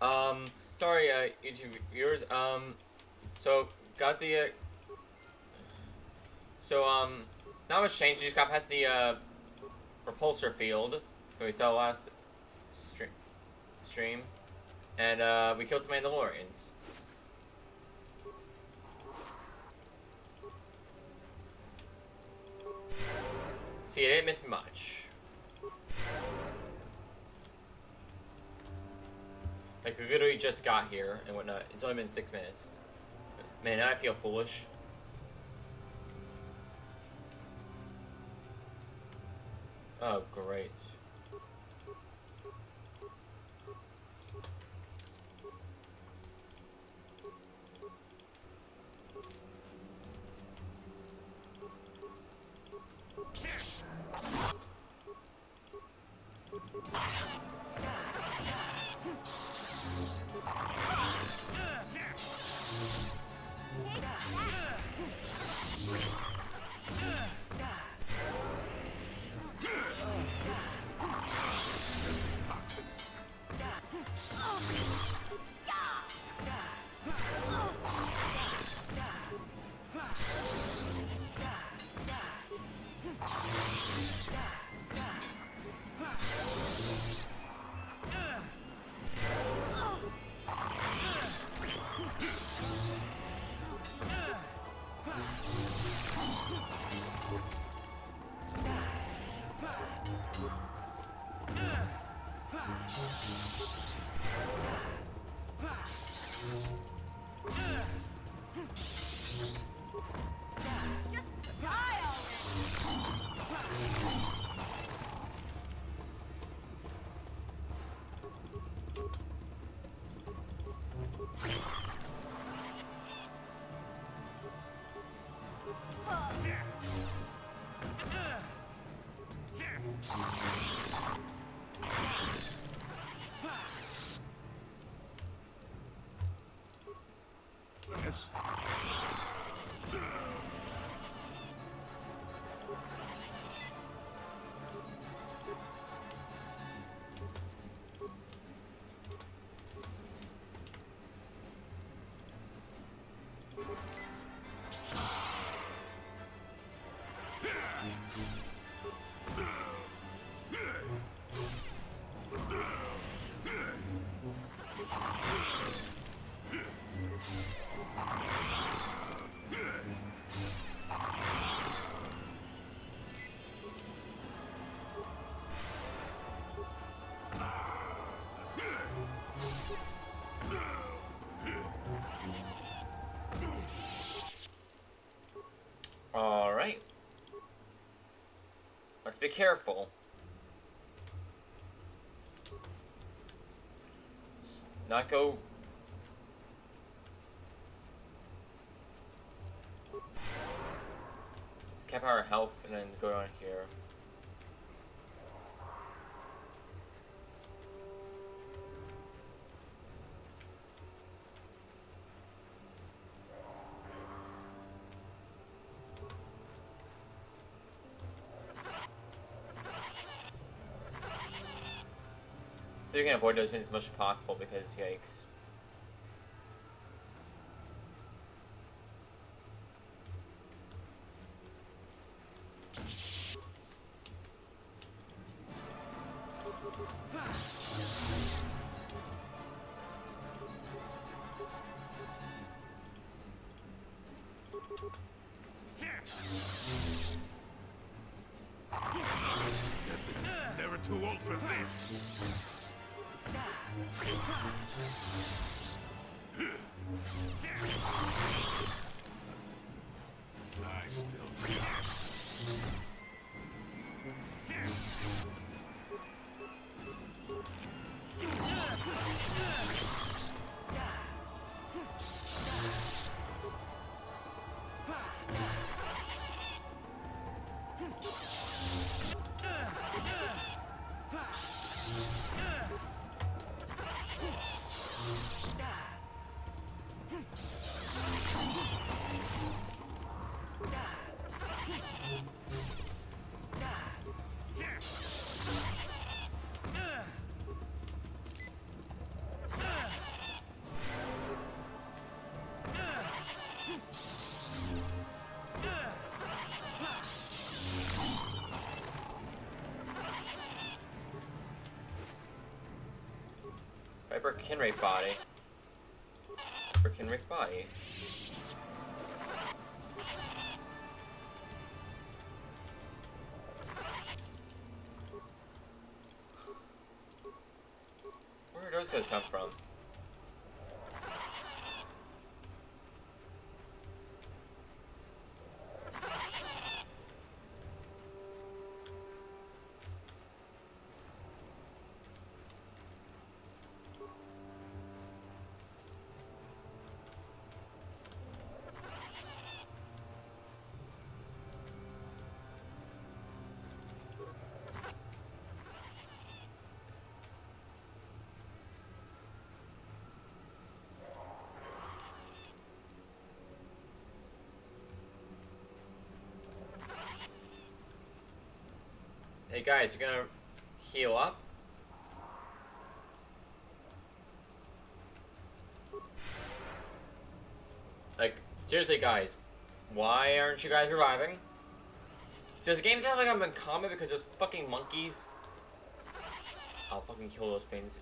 Sorry, YouTube viewers. So got the, not much changed. We just got past the, repulsor field that we saw last stream, and, we killed some Mandalorians. See, I didn't miss much. Like, we literally just got here and whatnot. It's only been 6 minutes. Man, now I feel foolish. Oh, great. Alright. Let's be careful. Let's not go... Let's cap our health and then go down here. So you can avoid those things as much as possible because, yikes. Never too old for this. I still got Hyper Kinwraith body. Hyper Kinwraith body. Where did those guys come from? Hey guys, you're gonna heal up? Like, seriously guys, why aren't you guys reviving? Does the game sound like I'm in combat because there's fucking monkeys? I'll fucking kill those things.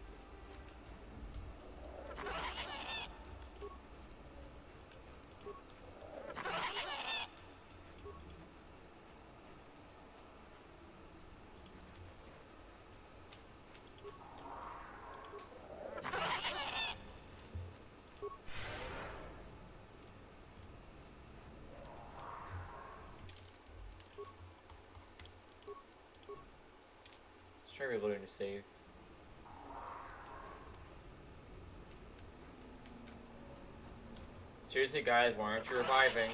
Let's try reloading to save. Seriously guys, why aren't you reviving?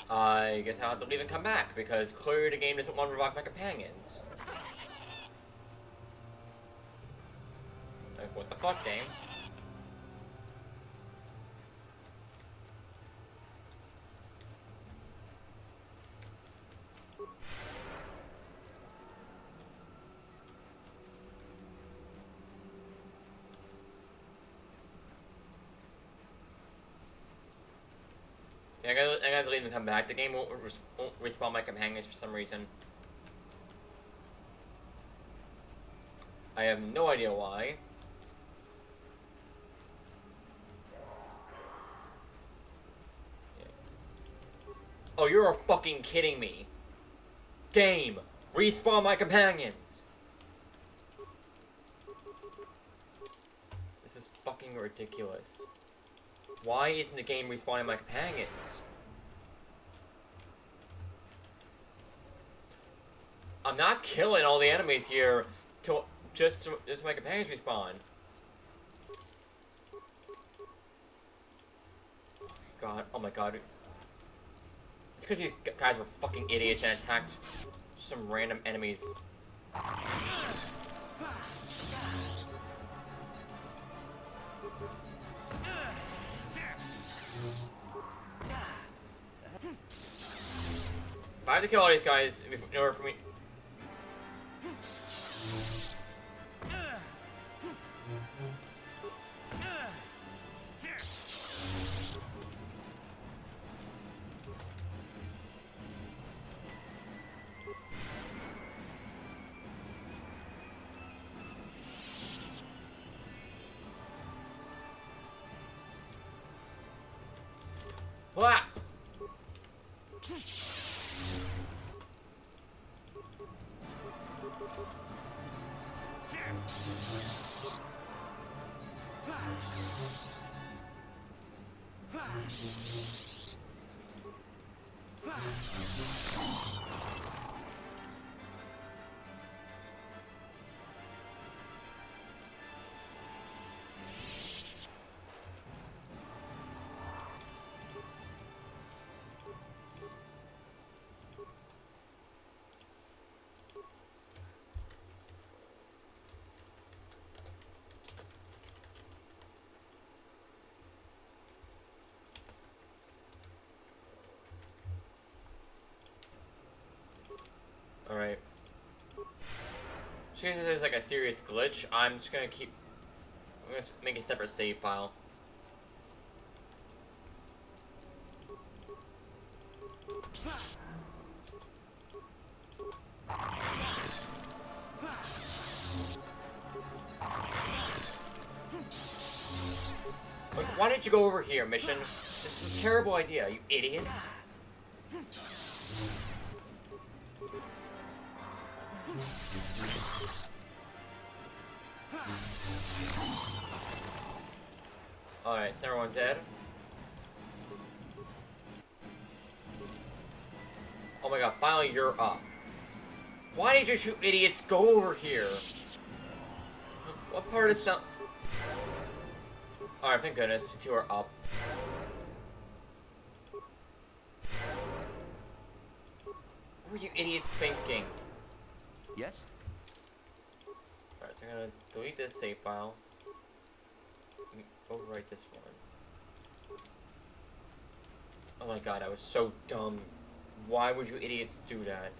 I guess I'll have to leave and come back, because clearly the game doesn't want to revive my companions. Like, what the fuck, game? Yeah, I gotta leave and come back. The game won't respawn my companions for some reason. I have no idea why. Yeah. Oh, you're fucking kidding me. Game, respawn my companions. This is fucking ridiculous. Why isn't the game respawning my companions? I'm not killing all the enemies here to just my companions respawn. God, oh my god. It's because these guys were fucking idiots and attacked some random enemies. 5 to kill all these guys in order for me. Wah! Alright. Just in case there's like a serious glitch, I'm just gonna keep gonna make a separate save file. Like, why did you go over here, Mission? This is a terrible idea, you idiots. Alright, is everyone dead? Oh my god, finally you're up. Why did you idiots go over here? What part of some... Alright, thank goodness, you two are up. What were you idiots thinking? Yes? Alright, so I'm gonna delete this save file. Overwrite this one. Oh my god, I was so dumb. Why would you idiots do that?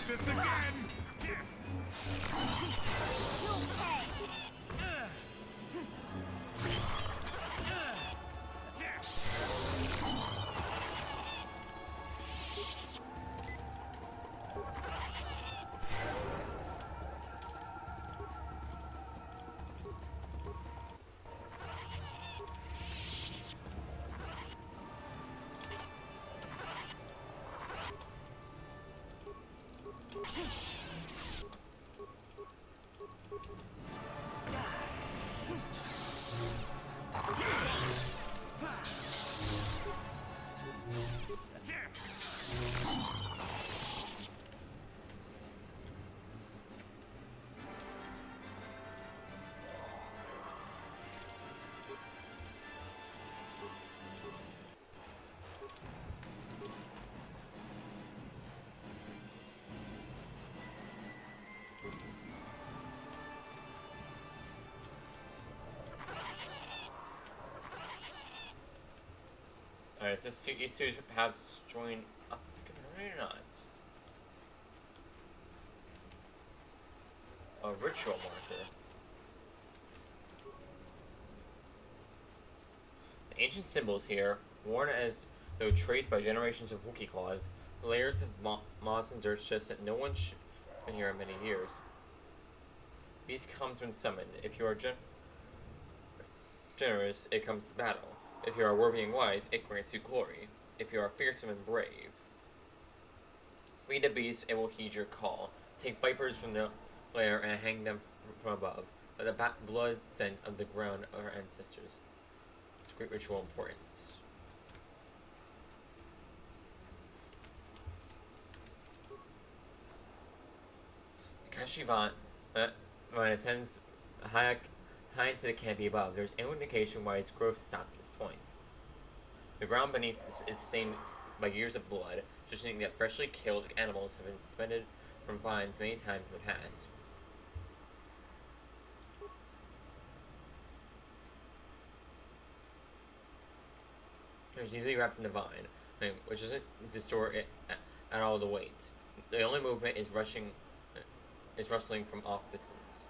This again! Alright, is this these two paths join up together or not? A ritual marker. The ancient symbols here, worn as though traced by generations of Wookie claws, layers of moss and dirt suggest that no one's been here in many years. Beast comes when summoned. If you are generous, it comes to battle. If you are worthy and wise, it grants you glory. If you are fearsome and brave, free the beast, it will heed your call. Take vipers from the lair and hang them from above. Let the blood scent of the ground of our ancestors. It's great ritual importance. Kashivan ascends high into the canopy above. There's no indication why its growth stopped at this point. The ground beneath is stained by years of blood, suggesting that freshly killed animals have been suspended from vines many times in the past. There's easily wrapped in the vine, which doesn't distort it at all the weight. The only movement is rustling from off distance.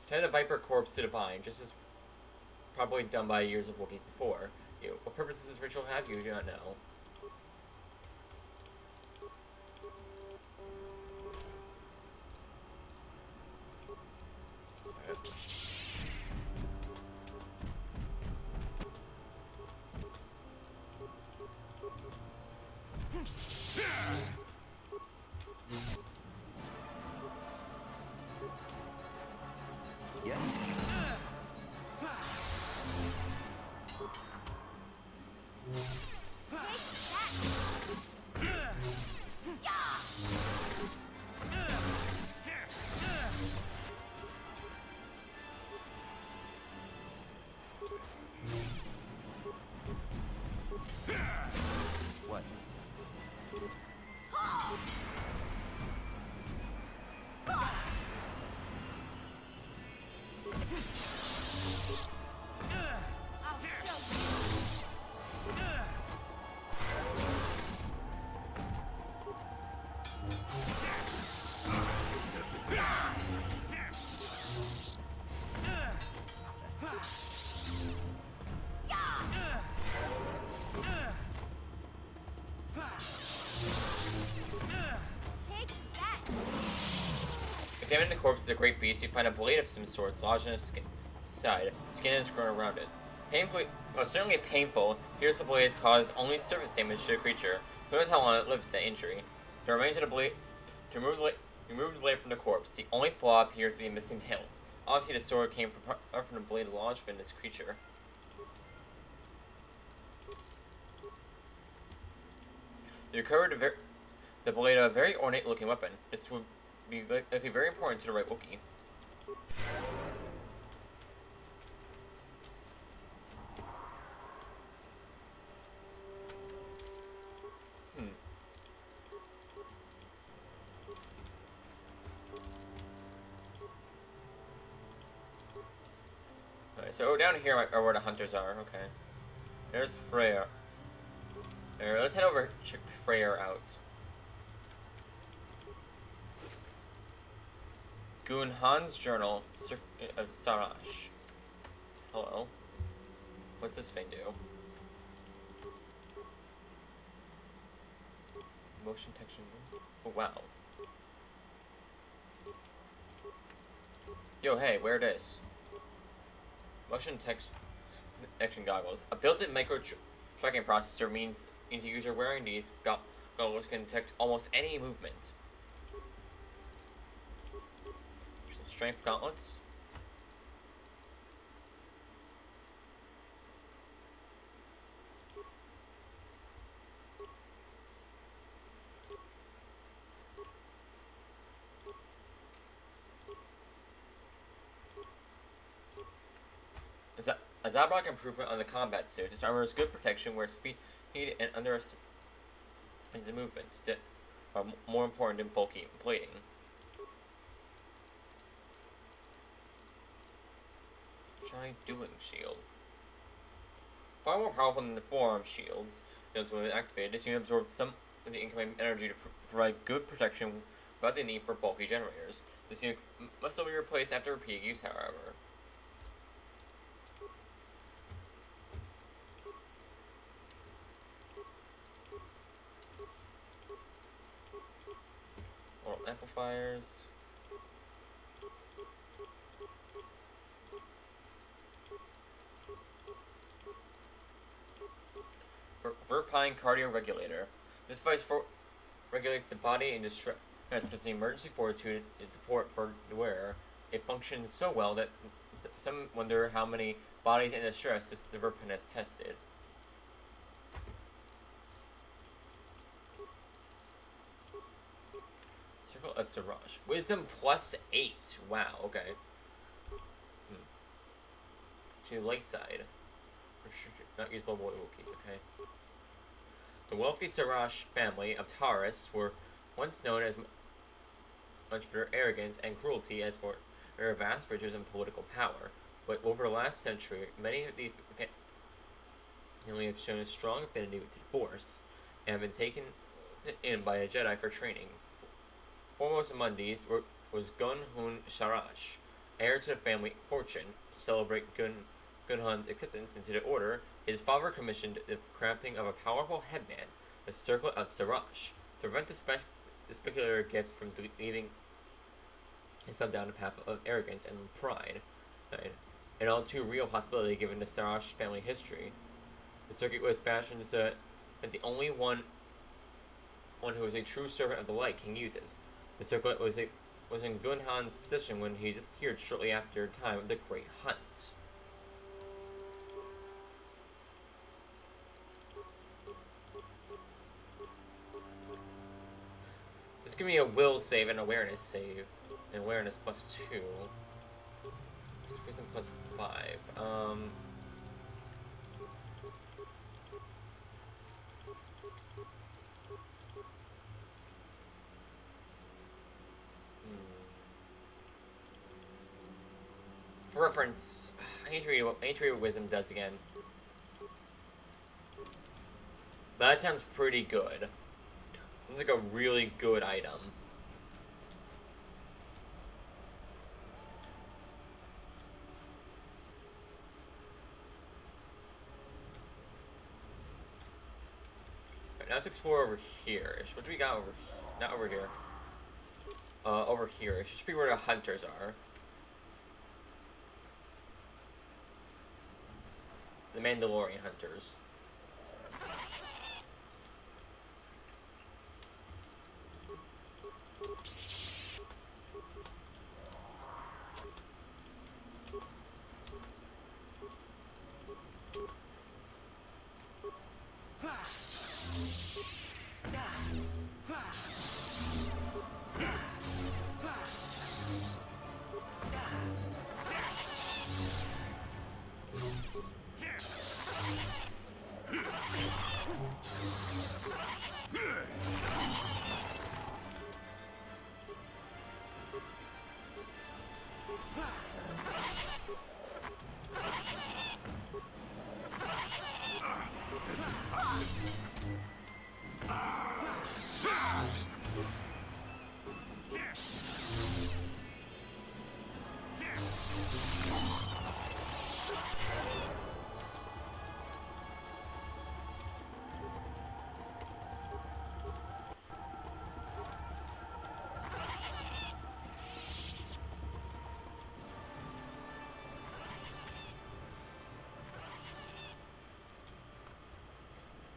Tie the viper corpse to the vine, just as probably done by years of Wookiees before. What purpose does this ritual have? You do not know. Yeah. What? Examining the corpse of the great beast, you find a blade of some sorts lodged in its side. Skin is grown around it. Painfully, well, certainly painful, here's the blade has caused only surface damage to the creature. Who knows how long it lived to the injury? The remains of the blade. To remove the blade from the corpse, the only flaw appears to be a missing hilt. Obviously, the sword came from the blade lodged in this creature. You recovered the blade of a very ornate-looking weapon. This would be likely very important to the right Wookie. Alright, so down here are where the hunters are. Okay. There's Freya. Alright, let's head over and check Freya out. Gunhan's Journal of Sarash. Hello. What's this thing do? Motion detection. Oh, wow. Yo, hey, wear this. Motion detection goggles. A built-in micro-tracking processor means the user wearing these goggles can detect almost any movement. Some strength gauntlets. A Zabrak improvement on the combat suit. This armor is good protection where speed and underestimated movements that are more important than bulky plating. Giant dueling shield. Far more powerful than the forearm shields. When activated, this unit absorbs some of the incoming energy to provide good protection without the need for bulky generators. This unit must still be replaced after repeated use, however. Amplifiers. Verpine cardio regulator. This device regulates the body in distress. The emergency fortitude and support for the wearer. It functions so well that some wonder how many bodies in distress the Verpine has tested. Circle of Siraj. Wisdom +8. Wow, okay. To light side. Not used by Wookiees, okay. The wealthy Siraj family of Taurus were once known as much for their arrogance and cruelty as for their vast riches and political power. But over the last century, many of these families have shown a strong affinity to the Force and have been taken in by a Jedi for training. Foremost among these was Gunhun Sharash, heir to the family fortune. To celebrate Gunhun's acceptance into the order, his father commissioned the crafting of a powerful headband, the Circle of Sarash, to prevent the speculative gift from leading his son down the path of arrogance and pride, an all too real possibility given the Sarash family history. The circuit was fashioned so that the only one one who is a true servant of the light King uses. The circlet was in Gunhan's possession when he disappeared shortly after the time of the Great Hunt. This give me a will save and awareness save. And awareness +2. Wisdom +5. For reference, I need to read what Wisdom does again. But that sounds pretty good. It's like a really good item. Right, now let's explore over here-ish. What do we got over? Not over here. Over here-ish. It should be where the hunters are. The Mandalorian hunters.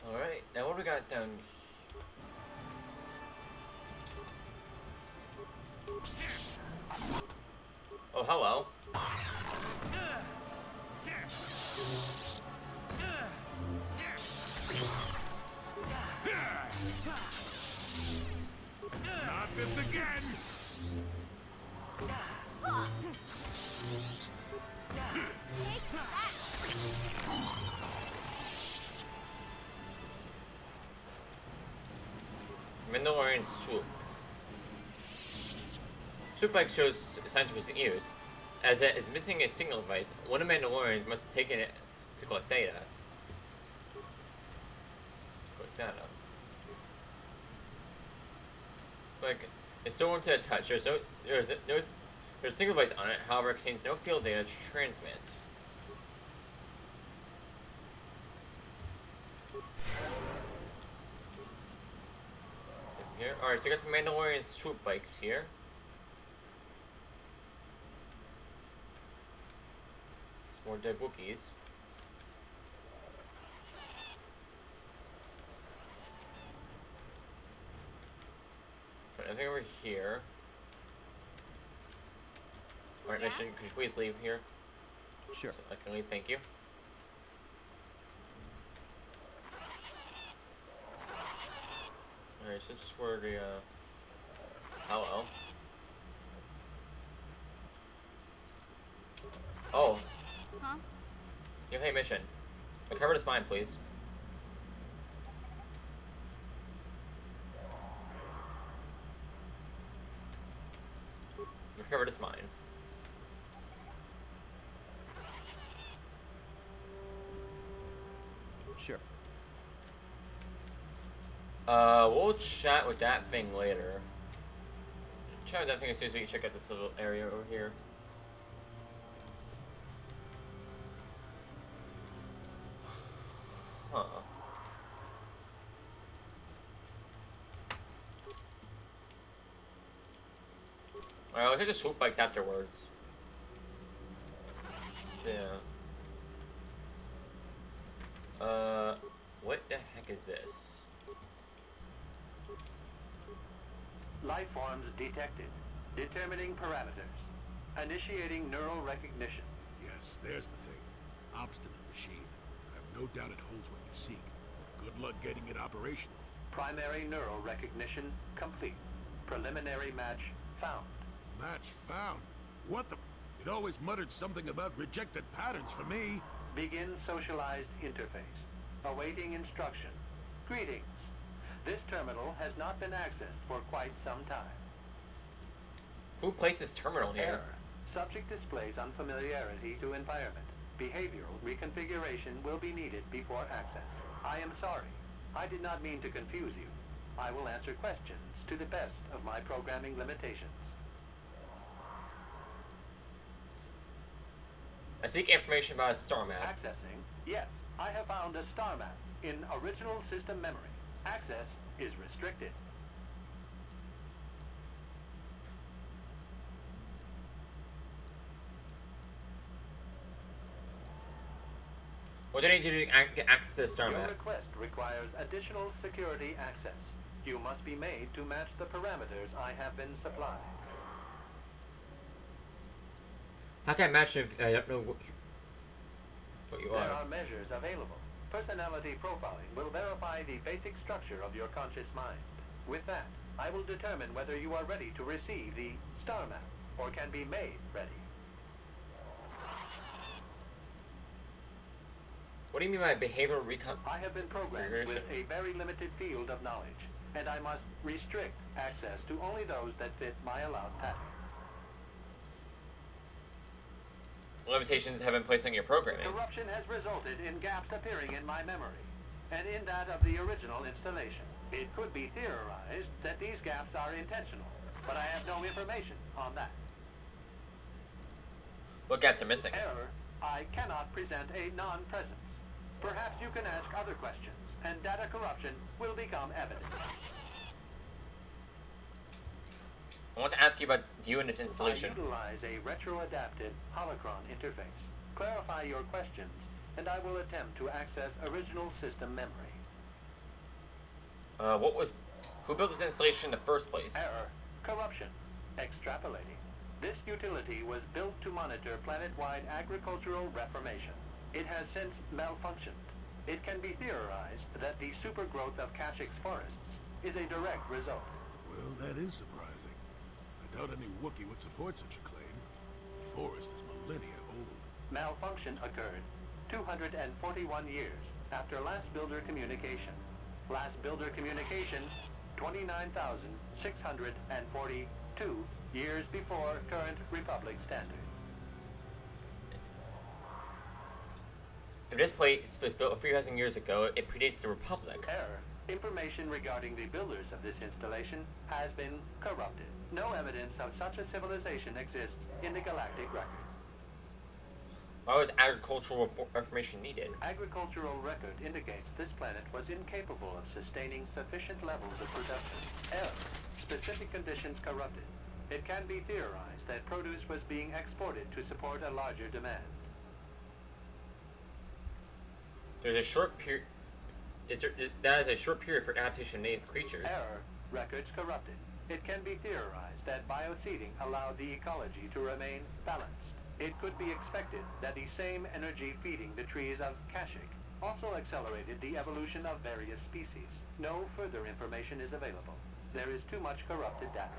Alright, now what do we got down here? Oh, hello. Not this again! Mandalorian swoop. Swoop bike shows signs of its use. As it is missing a signal device, one of the Mandalorians must have taken it to collect data. Collect data. Like, it's still warm to the touch. There's a signal device on it, however, it contains no field data to transmit. Here. Alright, so we got some Mandalorian swoop bikes here. Some more dead Wookiees. Right, I think over here. Alright, mission, could you please leave here? Sure. So I can leave, thank you. Alright, so this is where the, hello. Oh. Huh? Yo, hey, mission. Recover this mine, please. Recover this mine. Sure. We'll chat with that thing later. Chat with that thing as soon as we can check out this little area over here. Huh. Alright, let's just swoop bikes afterwards. Yeah. What the heck is this? Life forms detected. Determining parameters. Initiating neural recognition. Yes, there's the thing. Obstinate machine. I've no doubt it holds what you seek. Good luck getting it operational. Primary neural recognition complete. Preliminary match found. Match found? What the... It always muttered something about rejected patterns for me. Begin socialized interface. Awaiting instruction. Greetings. This terminal has not been accessed for quite some time. Who placed this terminal here? Error. Subject displays unfamiliarity to environment. Behavioral reconfiguration will be needed before access. I am sorry. I did not mean to confuse you. I will answer questions to the best of my programming limitations. I seek information about a star map. Accessing. Yes, I have found a star map in original system memory. Access is restricted. What do I need to do to get access to the star Your map? request requires additional security access. You must be made to match the parameters I have been supplied. How can I match if I don't know what you There are? are measures available. Personality profiling will verify the basic structure of your conscious mind. With that, I will determine whether you are ready to receive the star map or can be made ready. What do you mean by behavioral recon? I have been programmed with a very limited field of knowledge, and I must restrict access to only those that fit my allowed pattern. Limitations have been placed on your programming. Corruption has resulted in gaps appearing in my memory, and in that of the original installation. It could be theorized that these gaps are intentional, but I have no information on that. What gaps are missing? Error, I cannot present a non-presence. Perhaps you can ask other questions, and data corruption will become evident. I want to ask you about you and this installation. I utilize a retro-adapted holocron interface. Clarify your questions, and I will attempt to access original system memory. Who built this installation in the first place? Error. Corruption. Extrapolating. This utility was built to monitor planet-wide agricultural reformation. It has since malfunctioned. It can be theorized that the supergrowth of Kashyk's forests is a direct result. Well, that is surprising. I doubt any Wookiee would support such a claim. The forest is millennia old. Malfunction occurred 241 years after last builder communication. Last builder communication, 29,642 years before current Republic standard. If this place was built a few thousand years ago, it predates the Republic. Error. Information regarding the builders of this installation has been corrupted. No evidence of such a civilization exists in the galactic record. Why was agricultural reformation needed? Agricultural record indicates this planet was incapable of sustaining sufficient levels of production. Error. Specific conditions corrupted. It can be theorized that produce was being exported to support a larger demand. There's a short period. That is a short period for adaptation of native creatures. Error. Records corrupted. It can be theorized that bioseeding allowed the ecology to remain balanced. It could be expected that the same energy feeding the trees of Kashyyyk also accelerated the evolution of various species. No further information is available. There is too much corrupted data.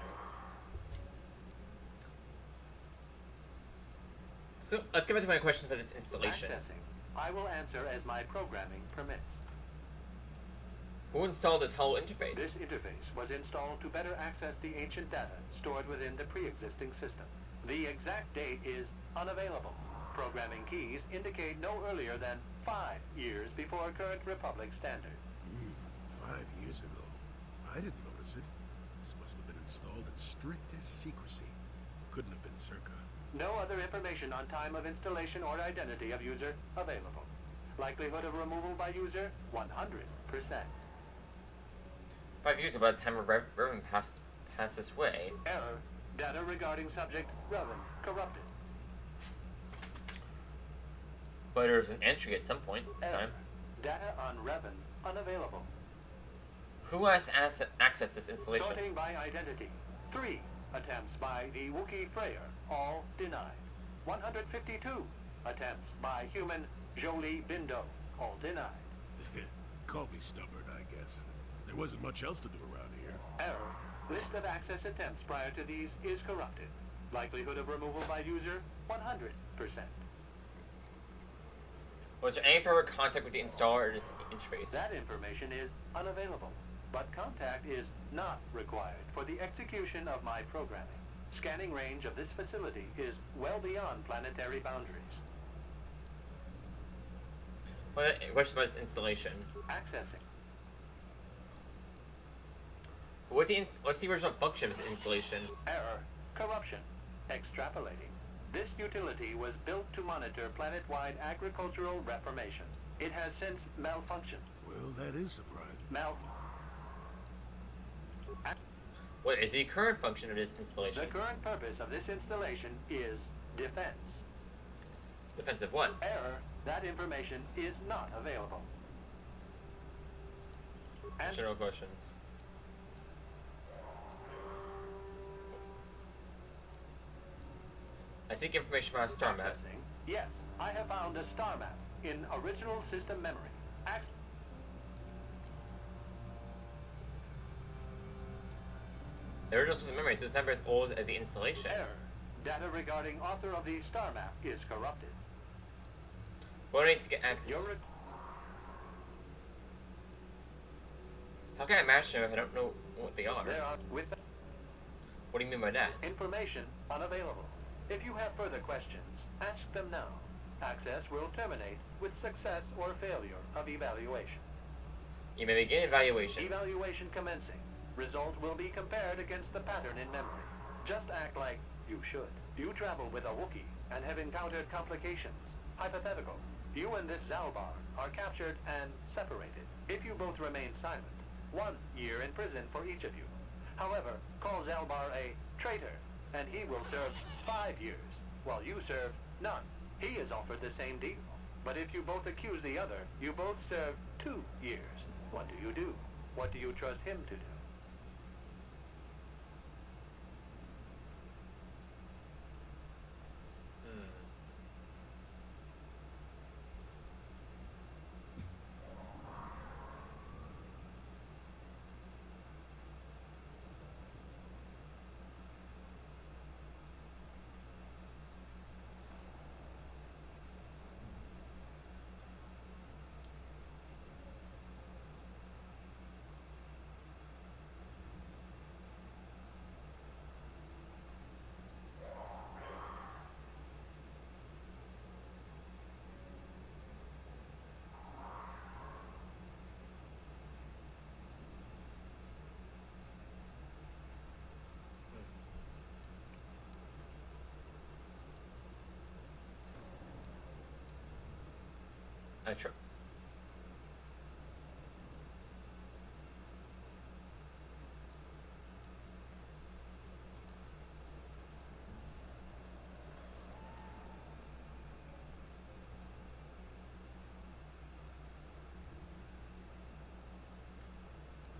So let's get back to my questions about this installation. Accessing. I will answer as my programming permits. Who installed this whole interface? This interface was installed to better access the ancient data stored within the pre-existing system. The exact date is unavailable. Programming keys indicate no earlier than 5 years before current Republic standard. 5 years ago. I didn't notice it. This must have been installed in strictest secrecy. Couldn't have been circa. No other information on time of installation or identity of user available. Likelihood of removal by user, 100%. 5 years about the time of Revan passed this way. Error. Data regarding subject, Revan, corrupted. But there was an entry at some point in Error. time. Data on Revan, unavailable. Who has access this installation? Sorting by identity. 3 attempts by the Wookie Freyer, all denied. 152 attempts by human Jolie Bindo, all denied. Call me stubborn, I guess. There wasn't much else to do around here. Error. List of access attempts prior to these is corrupted. Likelihood of removal by user, 100%. Was there any further contact with the installer or this interface? That information is unavailable, but contact is not required for the execution of my programming. Scanning range of this facility is well beyond planetary boundaries. What question about this installation? Accessing. What's the original function of this installation? Error. Corruption. Extrapolating. This utility was built to monitor planet-wide agricultural reformation. It has since malfunctioned. Well, that is surprising. What is the current function of this installation? The current purpose of this installation is defense. Defense of what? Error. That information is not available. General questions. I seek information about a star map. Accessing. Yes, I have found a star map in original system memory. The original system memory, so this memory is old as the installation. Error. Data regarding author of the star map is corrupted. What do I need to get access? How can I match them if I don't know what they are? What do you mean by that? Information unavailable. If you have further questions, ask them now. Access will terminate with success or failure of evaluation. You may begin evaluation. Evaluation commencing. Result will be compared against the pattern in memory. Just act like you should. You travel with a Wookiee and have encountered complications. Hypothetical. You and this Zalbar are captured and separated. If you both remain silent, 1 year in prison for each of you. However, call Zalbar a traitor, and he will serve 5 years, while you serve none. He is offered the same deal. But if you both accuse the other, you both serve 2 years. What do? What do you trust him to do?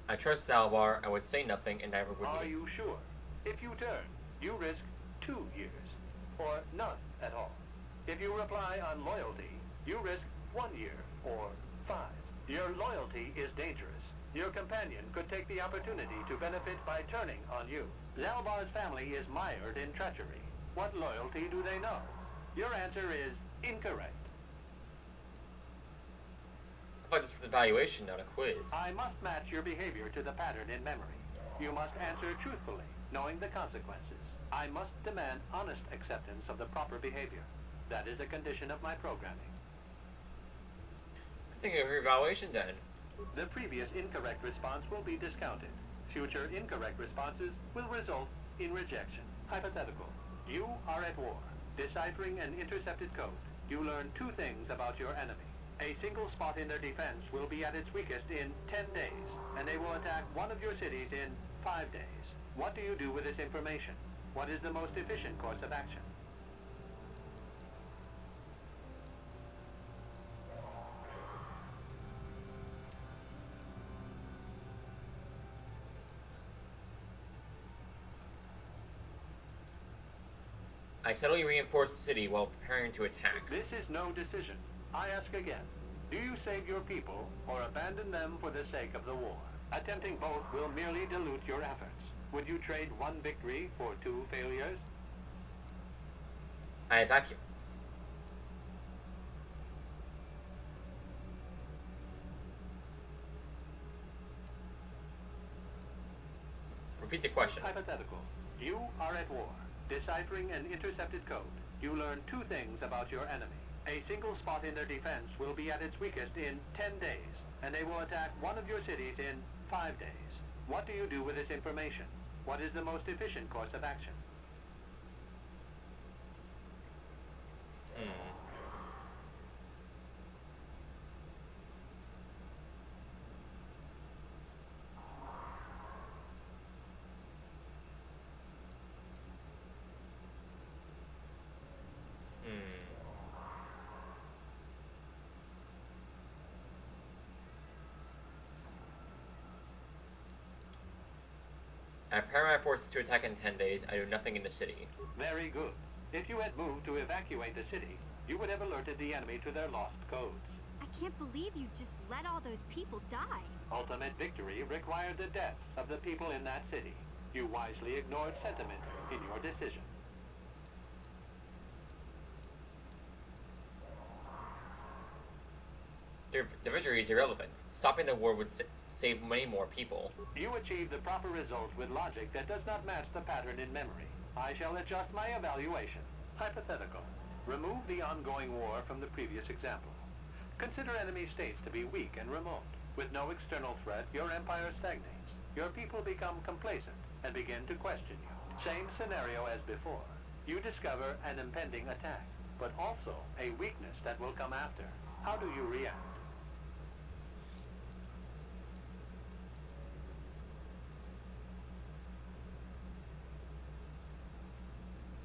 I trust Zalbar. I would say nothing and never would Are leave. you sure? If you turn, you risk 2 years, or none at all. If you reply on loyalty, you risk 1 year, or 5. Your loyalty is dangerous. Your companion could take the opportunity to benefit by turning on you. Zalbar's family is mired in treachery. What loyalty do they know? Your answer is incorrect. I thought this was an evaluation, not a quiz. I must match your behavior to the pattern in memory. You must answer truthfully, knowing the consequences. I must demand honest acceptance of the proper behavior. That is a condition of my programming. I'm thinking of your evaluation then. The previous incorrect response will be discounted. Future incorrect responses will result in rejection. Hypothetical. You are at war. Deciphering an intercepted code, you learn 2 things about your enemy. A single spot in their defense will be at its weakest in 10 days, and they will attack one of your cities in 5 days. What do you do with this information? What is the most efficient course of action? I subtly reinforce the city while preparing to attack. This is no decision. I ask again. Do you save your people or abandon them for the sake of the war? Attempting both will merely dilute your efforts. Would you trade one victory for 2 failures? I evacuate. Repeat the question. Hypothetical. You are at war. Deciphering an intercepted code, you learn 2 things about your enemy. A single spot in their defense will be at its weakest in 10 days, and they will attack one of your cities in 5 days. What do you do with this information? What is the most efficient course of action? I prepare my forces to attack in 10 days. I do nothing in the city. Very good. If you had moved to evacuate the city, you would have alerted the enemy to their lost codes. I can't believe you just let all those people die. Ultimate victory required the deaths of the people in that city. You wisely ignored sentiment in your decision. The victory is irrelevant. Stopping the war would save many more people. You achieved the proper result with logic that does not match the pattern in memory. I shall adjust my evaluation. Hypothetical. Remove the ongoing war from the previous example. Consider enemy states to be weak and remote. With no external threat, your empire stagnates. Your people become complacent and begin to question you. Same scenario as before. You discover an impending attack, but also a weakness that will come after. How do you react?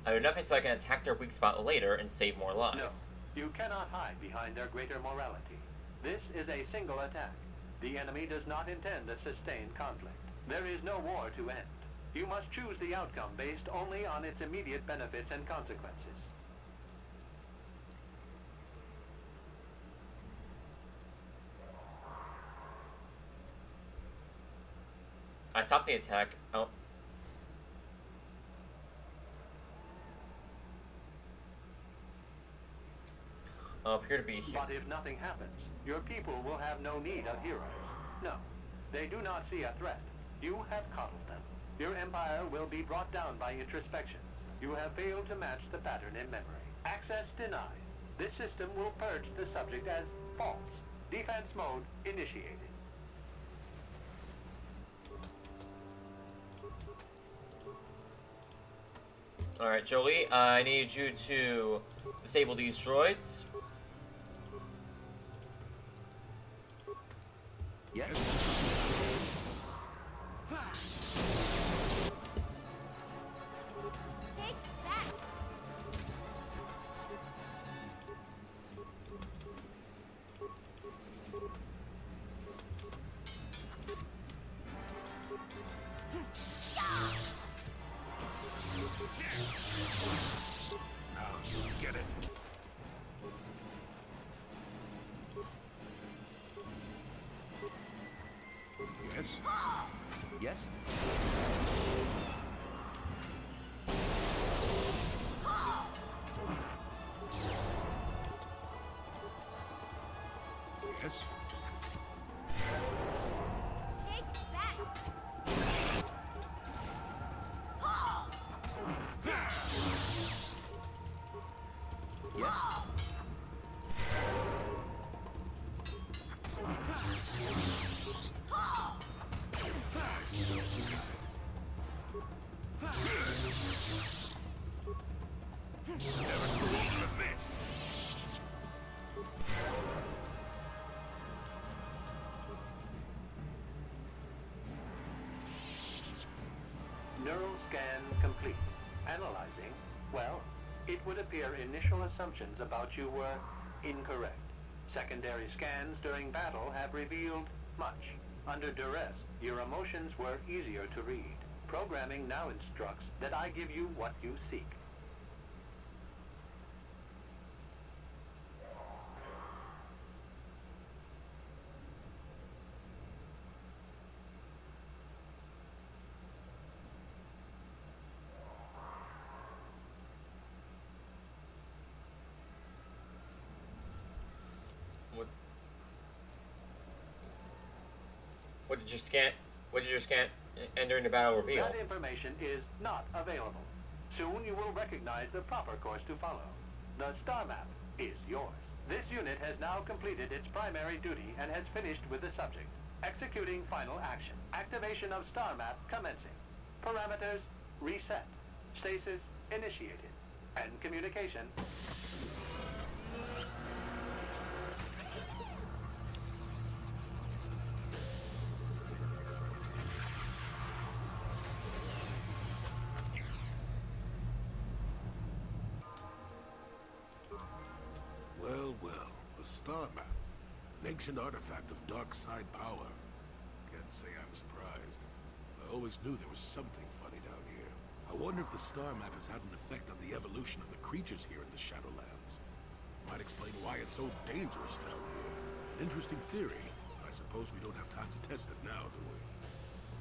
I do nothing so I can attack their weak spot later and save more lives. No, you cannot hide behind their greater morality. This is a single attack. The enemy does not intend a sustained conflict. There is no war to end. You must choose the outcome based only on its immediate benefits and consequences. I stop the attack. Oh. I'll appear to be here. But if nothing happens, your people will have no need of heroes. No, they do not see a threat. You have coddled them. Your empire will be brought down by introspection. You have failed to match the pattern in memory. Access denied. This system will purge the subject as false. Defense mode initiated. Alright, Jolie, I need you to disable these droids. Yes. Take that! Now you get it. Yes? Yes. Yes? Take that! Yes. Never too old for this. Neural scan complete. Analyzing. Well, it would appear initial assumptions about you were incorrect. Secondary scans during battle have revealed much. Under duress, your emotions were easier to read. Programming now instructs that I give you what you seek. What did your scan? What did your scan entering the battle reveal? That information is not available. Soon you will recognize the proper course to follow. The star map is yours. This unit has now completed its primary duty and has finished with the subject. Executing final action. Activation of star map commencing. Parameters reset. Stasis initiated. And communication. Well, well, a star map. An ancient artifact of dark side power. Can't say I'm surprised. I always knew there was something funny down here. I wonder if the star map has had an effect on the evolution of the creatures here in the Shadowlands. Might explain why it's so dangerous down here. An interesting theory. I suppose we don't have time to test it now, do we?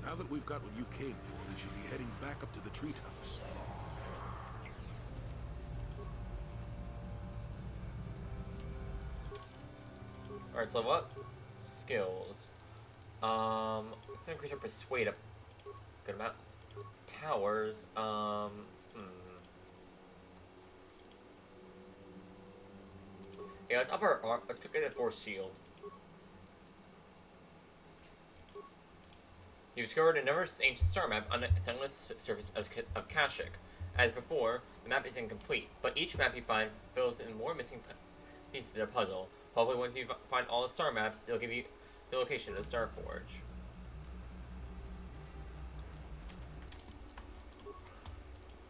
Now that we've got what you came for, we should be heading back up to the treetops. Alright, so what? Skills. Let's increase our persuade up. Good amount. Powers, Yeah, let's up our arm. Let's get a force shield. You've discovered a never ancient star map on the sunless surface of Kashyyyk. As before, the map is incomplete, but each map you find fills in more missing pieces of the puzzle. Hopefully, once you find all the star maps, they'll give you the location of the Star Forge.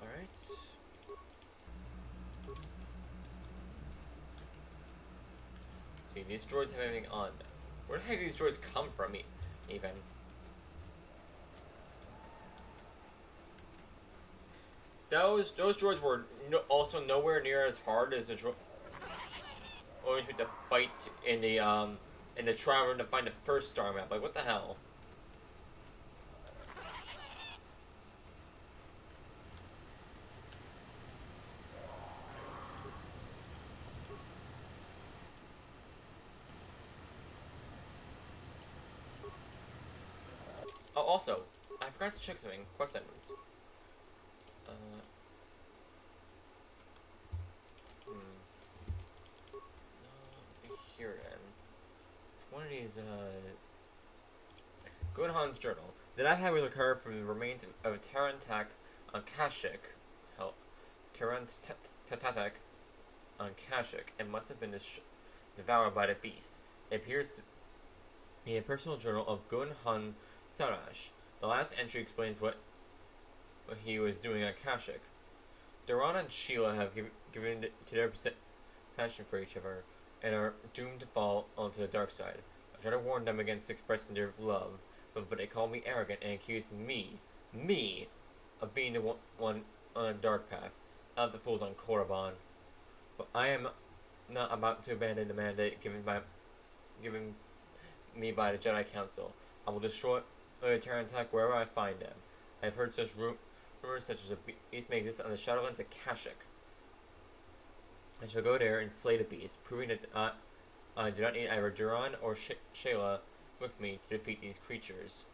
Alright. See, these droids have anything on them. Where the heck do these droids come from, even? Those droids were also nowhere near as hard as the droids. Only to fight in the trial room to find the first star map. Like, what the hell? Oh, also, I forgot to check something. Quest items. Here then. It's one of these, Gunhan's journal. The night had recovered from the remains of a Terran attack on Kashyyyk. Hell, Terran attack on Kashyyyk and must have been devoured by the beast. It appears in a personal journal of Gunhan Sarash. The last entry explains what he was doing on Kashyyyk. Duran and Sheila have given to their passion for each other and are doomed to fall onto the dark side. I tried to warn them against expressing their love, but they called me arrogant and accused me, of being the one on a dark path, not the fools on Korriban. But I am not about to abandon the mandate given me by the Jedi Council. I will destroy the Terran attack wherever I find them. I have heard such rumors such as a beast may exist on the Shadowlands of Kashyyyk. I shall go there and slay the beast, proving that I do not need either Duran or Shayla with me to defeat these creatures.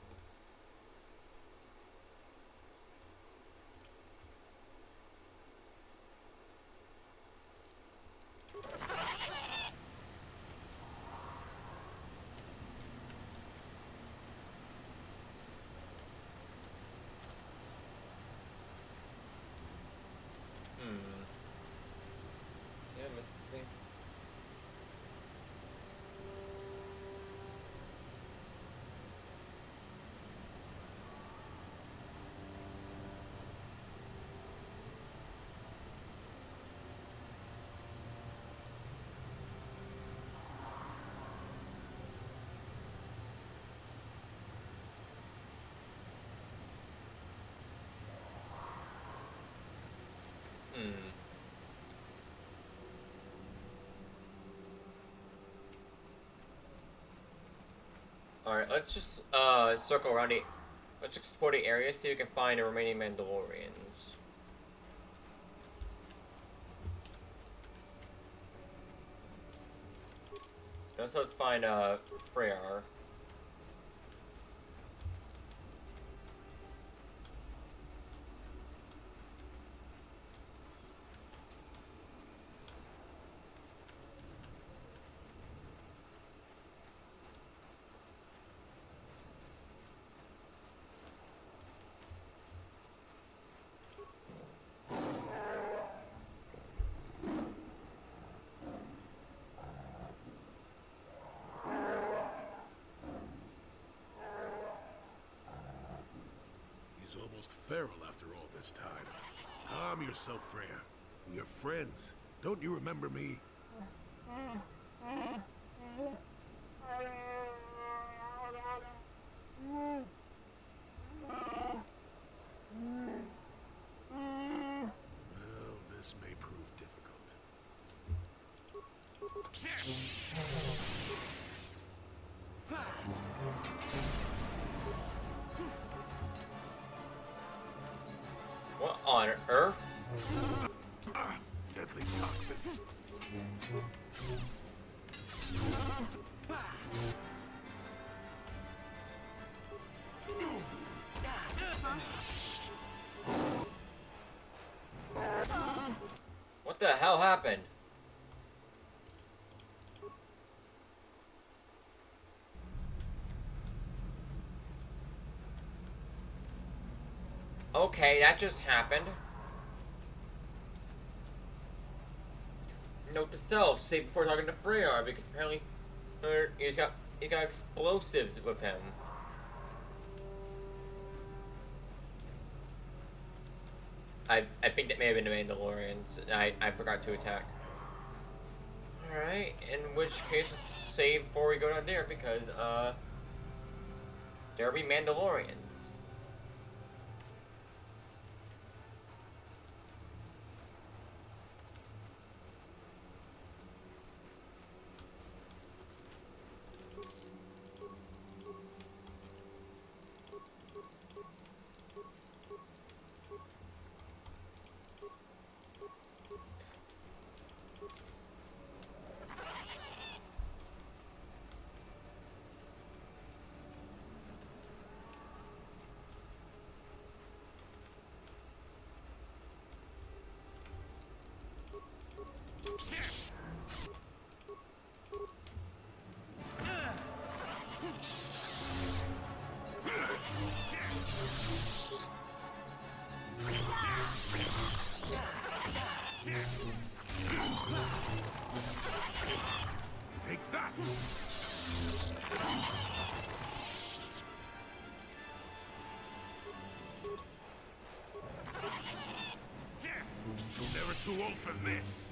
Alright, let's just circle around the. Let's explore the area, see if we can find the remaining Mandalorians. Also, let's find Freyar. almost feral after all this time. Calm yourself, Freya. We are friends. Don't you remember me? Well, this may prove difficult. What on earth? Deadly toxins. What the hell happened? Okay, that just happened. Note to self: save before talking to Freyar, because apparently he got explosives with him. I think that may have been the Mandalorians. I forgot to attack. Alright, in which case let's save before we go down there, because there be Mandalorians. Take that! Never too old for this.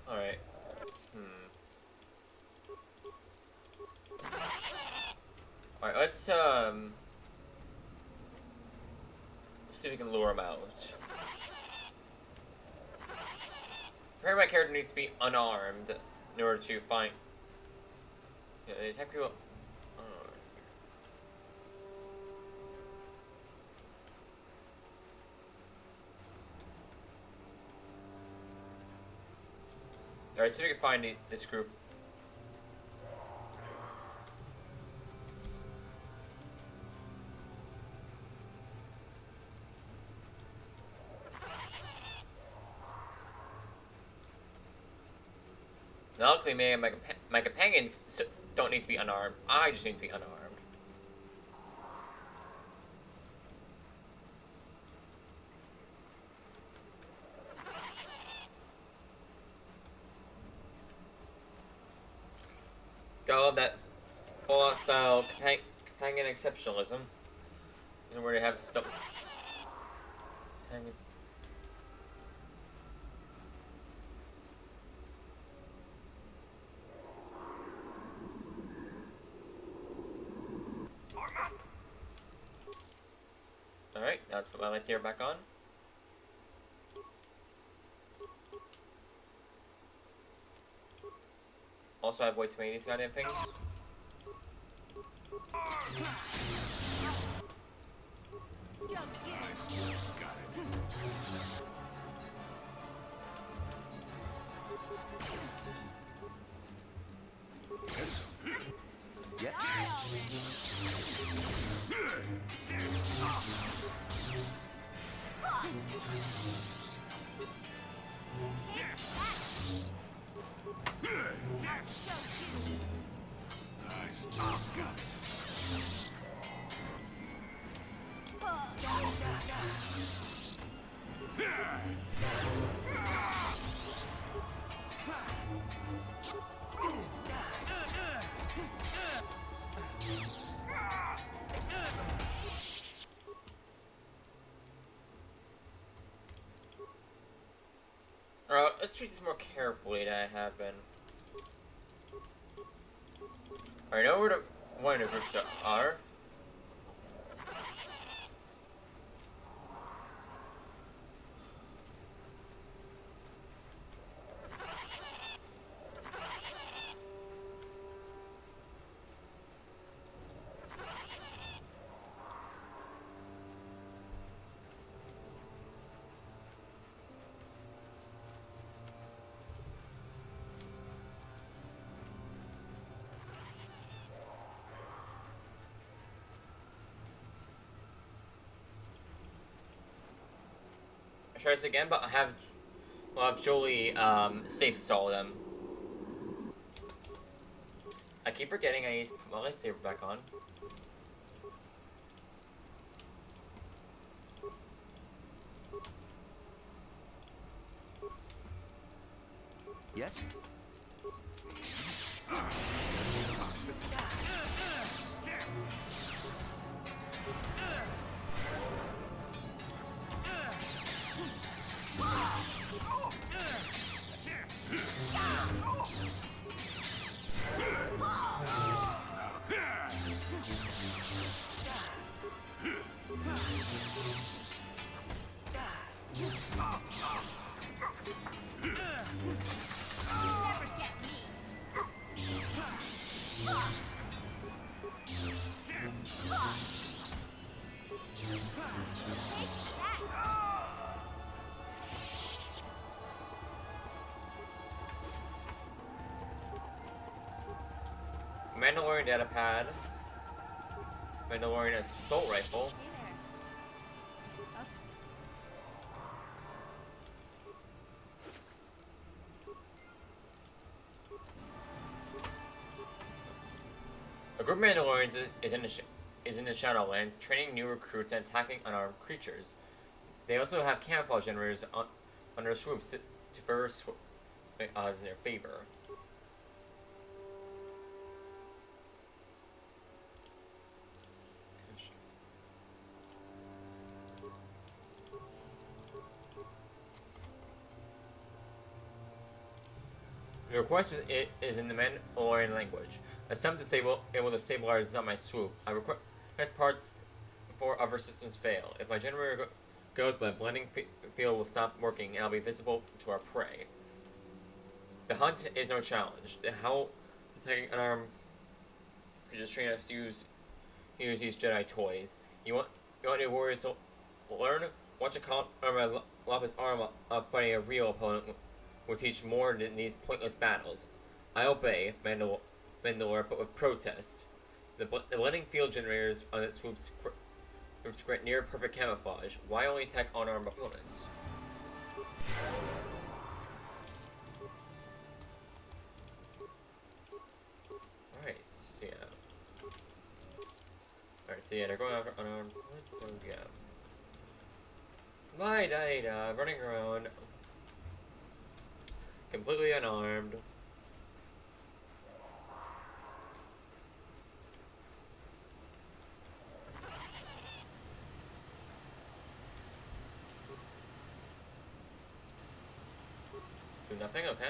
Alright. Alright, let's see if we can lure him out. Apparently my character needs to be unarmed in order to find... Yeah, they attack people... Alright, see if we can find this group. Luckily, my companions don't need to be unarmed. I just need to be unarmed. Gotta love that Fallout style companion exceptionalism. And where they have stuff. Alright, now let's put my lightsaber back on. Also, I have way too many of these goddamn things. Yes. Let's treat this more carefully than I have been. I know where one of the groups are. Try this again, but we'll have Jolie stay stall them. I keep forgetting I need to put my lightsaber back on. Yes. Mandalorian data pad. Mandalorian assault rifle. A group of Mandalorians is in the Shadowlands, training new recruits and attacking unarmed creatures. They also have camouflage generators on their swoops to further odds in their favor. The request is in the Mandalorian language. Attempt to able to stabilize on my swoop. I request parts before other systems fail. If my generator goes, my blending field will stop working and I'll be visible to our prey. The hunt is no challenge. The how attacking unarmed creatures train us to use these Jedi toys. You want your warriors to learn? Watch a my Lapis arm of fighting a real opponent will teach more than these pointless battles. I obey, Mandalore, but with protest. The blending field generators on its swoops grant near perfect camouflage. Why only attack unarmed opponents? so yeah, they're going after unarmed. So yeah. My Data running around completely unarmed. Do nothing, okay.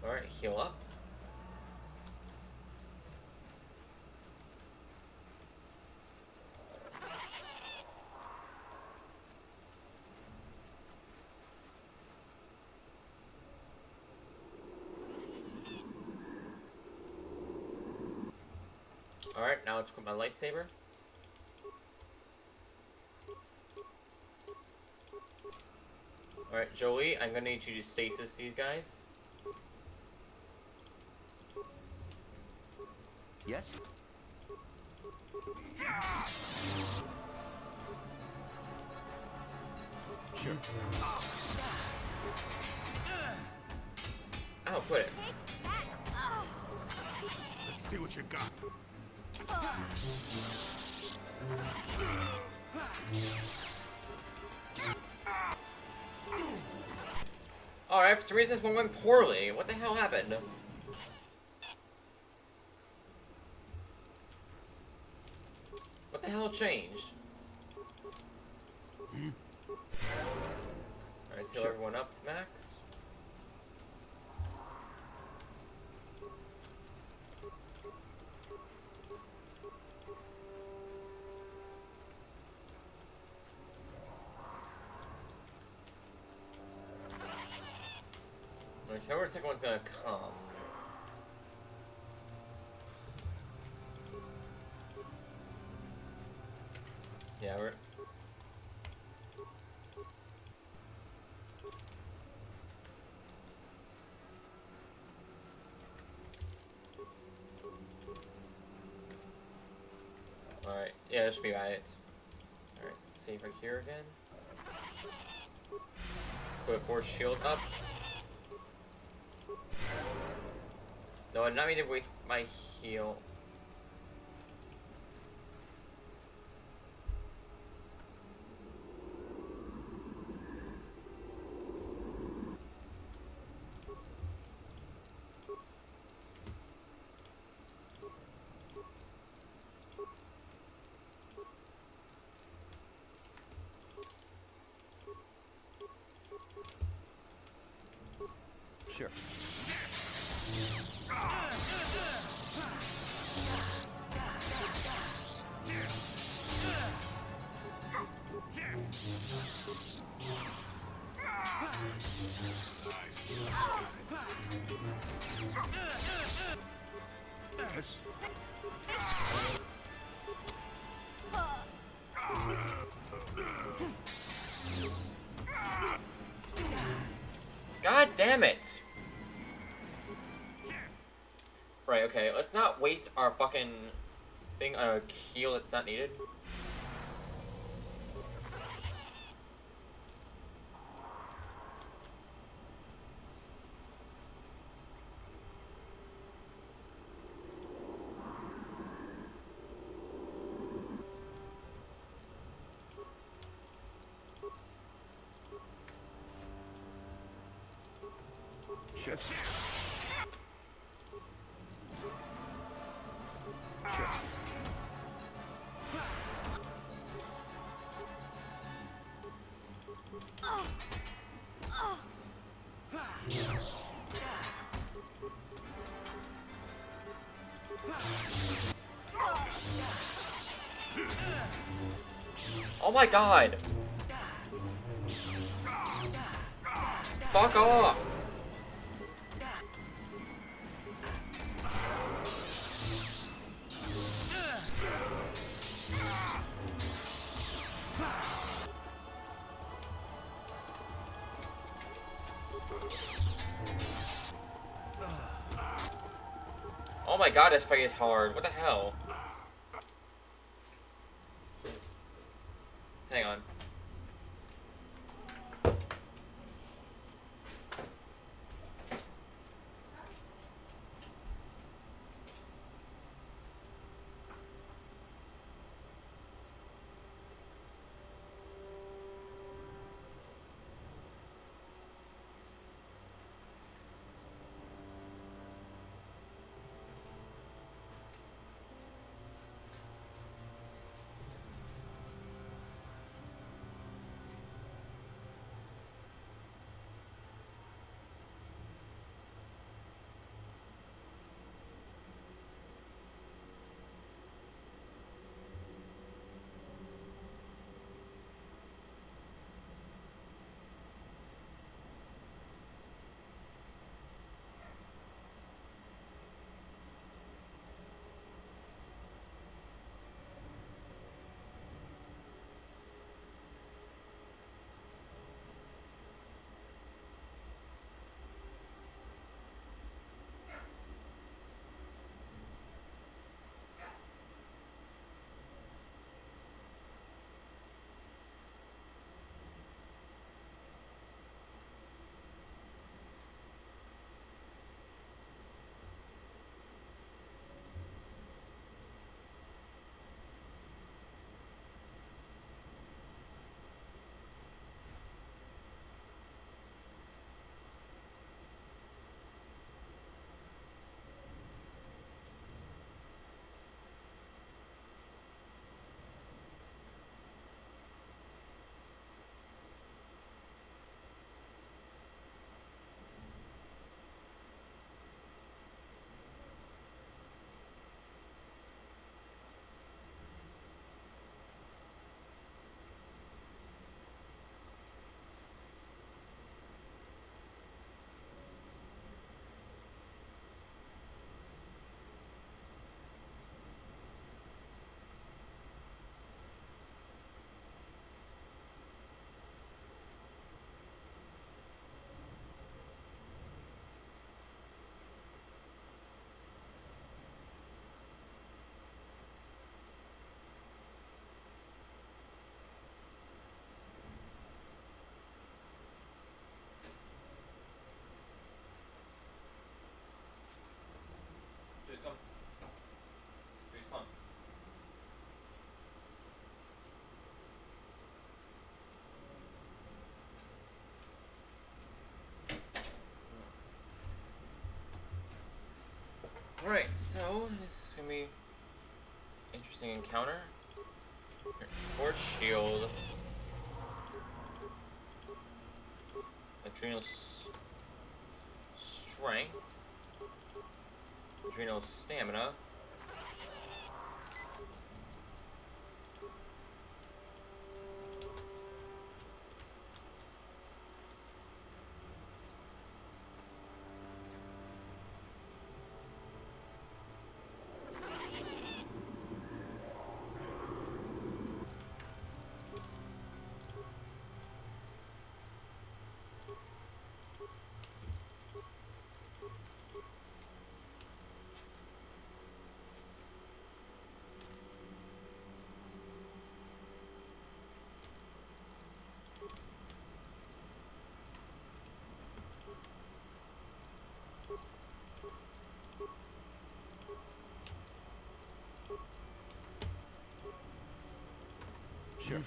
Alright, heal up. Alright, now let's equip my lightsaber. Alright, Jolie, I'm gonna need you to stasis these guys. Yes? Ow, quit it. Take that. Oh. Let's see what you got. Alright, for some reason this one went poorly. What the hell happened? What the hell changed? Alright, heal everyone up to max. So where the second one's gonna come. Yeah, we're... Alright, yeah, that should be right. Alright, let's save right here again. Let's put a force shield up. No, I did not mean to waste my heal. Sure. Yes. God damn it! Right, okay, let's not waste our fucking thing on a heal that's not needed. Yes. Oh my god! Fuck off! Oh my god, this fight is hard. What the hell? Hang on. Just come. Just come. Alright, so this is gonna be interesting encounter. Force shield. Adrenal strength. Adrenal stamina. Sure.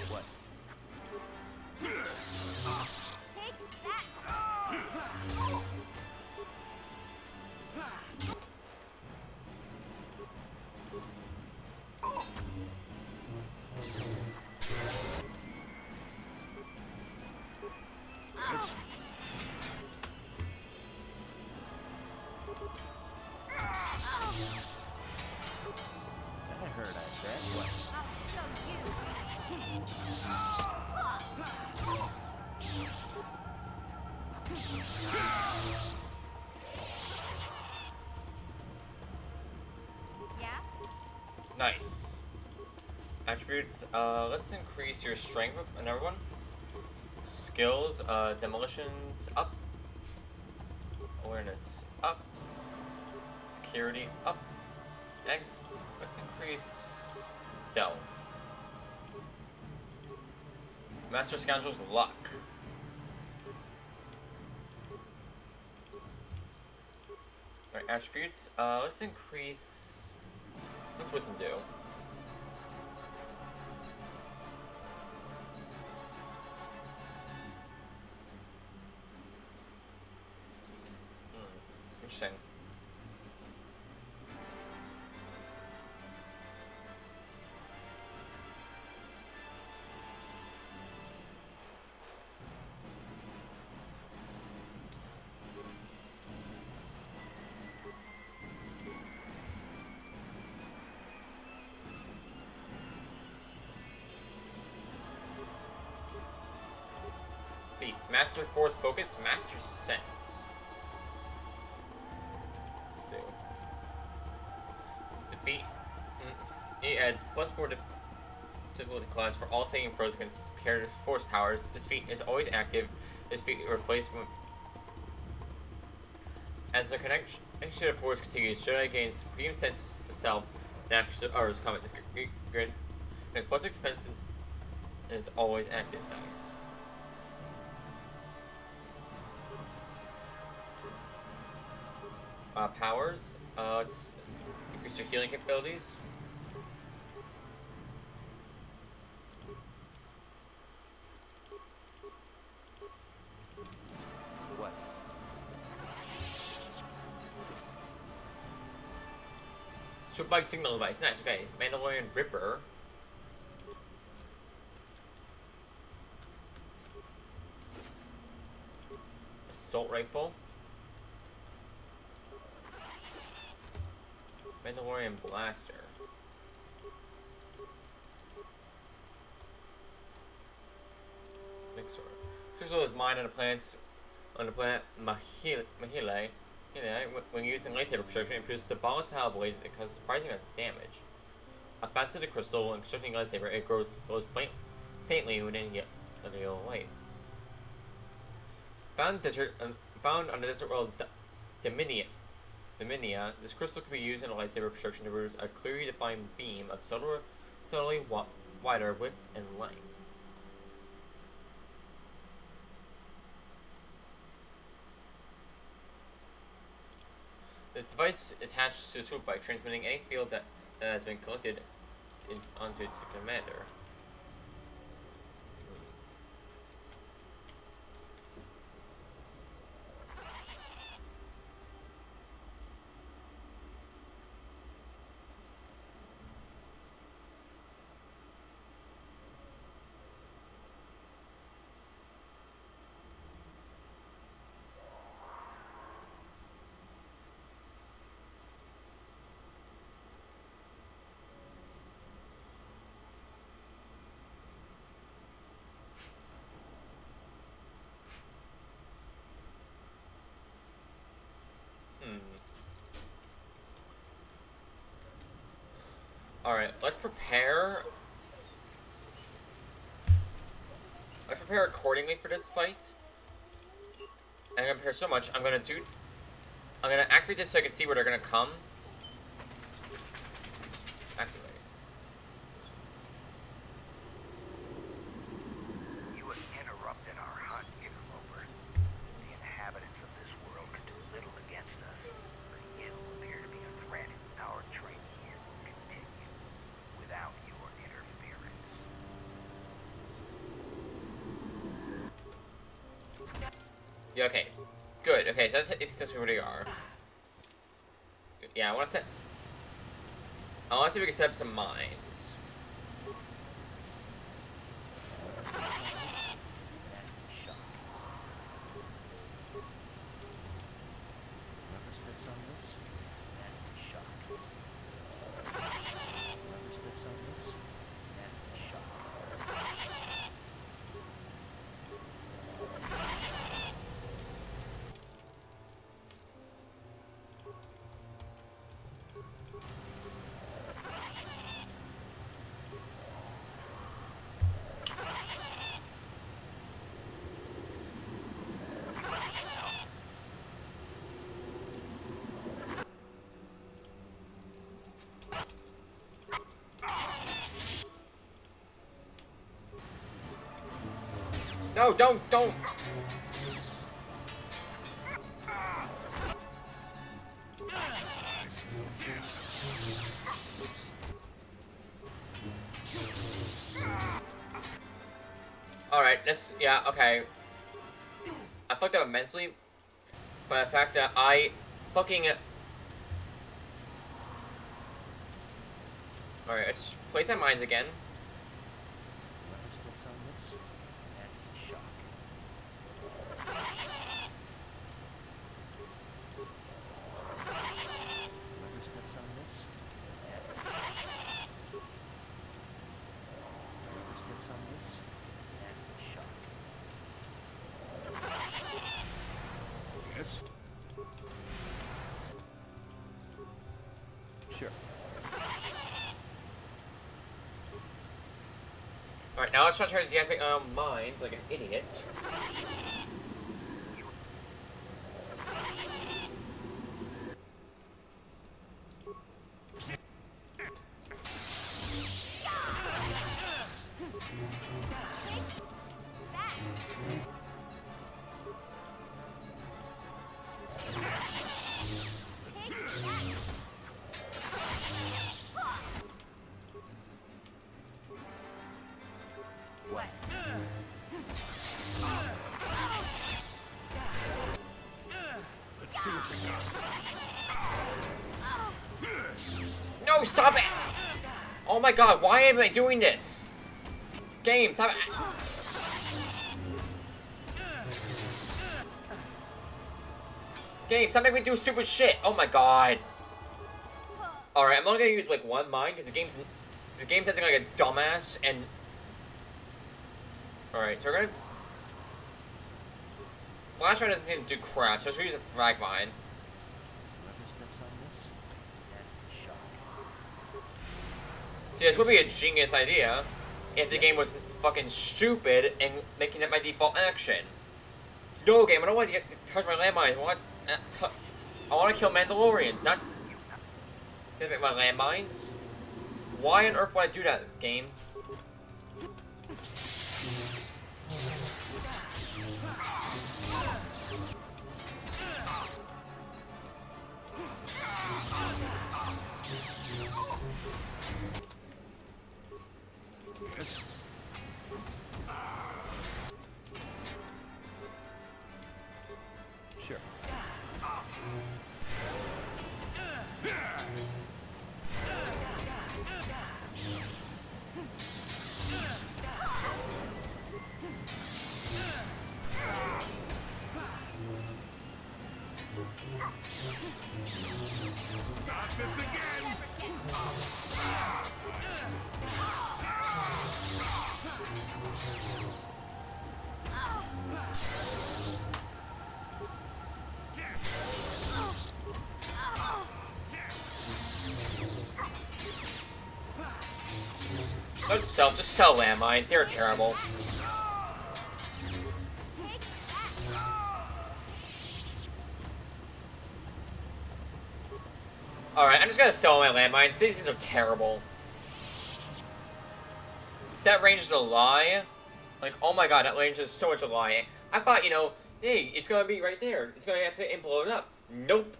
What? Take that! Nice. Attributes, let's increase your strength, another one. Skills, demolitions up. Awareness up. Security up. And let's increase stealth. Master Scoundrel's luck. Alright, attributes, let's increase. What's wisdom do? Interesting. Feats. Master Force Focus, Master Sense. Let's see. Defeat. It adds +4 difficulty class for all saving throws against characters' force powers. This feat is always active. This feat replaced when. As the connection to the force continues, Jedi gains supreme sense of self and action to others combat. This grid and its plus expense is always active. Nice. Powers. Let's increase your healing capabilities. What? Shoot bug signal device. Nice. Okay. Mandalorian Ripper. Assault rifle. Mandalorian Blaster. Big sword. Crystal is mined on the planet Mahile. When using lightsaber construction, it produces a volatile blade that causes surprising amounts of damage. A faceted crystal, when constructing a lightsaber, it glows faintly within the yellow light. Found on the desert world Dominia, this crystal can be used in a lightsaber construction to produce a clearly defined beam of subtly wider width and length. This device is attached to the swoop by transmitting any field that has been collected onto its commander. Alright, let's prepare. Let's prepare accordingly for this fight. I'm gonna prepare so much. I'm gonna activate this so I can see where they're gonna come. Activate. You have interrupted our hunt, interloper. The inhabitants of this world can do little against us, but you appear to be a threat. Our training here will continue without your interference. Yeah, okay. Good. Okay, so that's where they are. Yeah, I want to see if we can set up some mines. Nasty shot. Rubber sticks on this. Nasty shot. Rubber sticks on this. Nasty shot. No, don't! Alright, yeah, okay. I fucked up immensely by the fact that I fucking... Alright, let's place our minds again. Whoever steps on this, that's the shock. Whoever steps on this, that's the shock. Whoever steps on this, that's the shock. Yes? Sure. Alright, now let's not try to deactivate our minds like an idiot. What? Let's see what you got. No, stop it! Oh my god, why am I doing this? Game, stop it! Game, stop making me do stupid shit! Oh my god. Alright, I'm only gonna use like one mind because the game's acting like a dumbass and... Alright, so we're gonna... Flashlight doesn't seem to do crap, so let's use a frag mine. Whoever steps on this, that's the shock. See, this would be a genius idea if the game was fucking stupid and making it my default action. No, game, I don't want to touch my landmines. I want to kill Mandalorians, not get my landmines. Why on earth would I do that, game? Yes? Sure. Not this again! Don't just sell landmines. They're terrible. Take that. Alright, I'm just gonna sell my landmines. These things are terrible. That range is a lie. Like, oh my god, that range is so much a lie. I thought, you know, hey, it's gonna be right there. It's gonna have to implode up. Nope.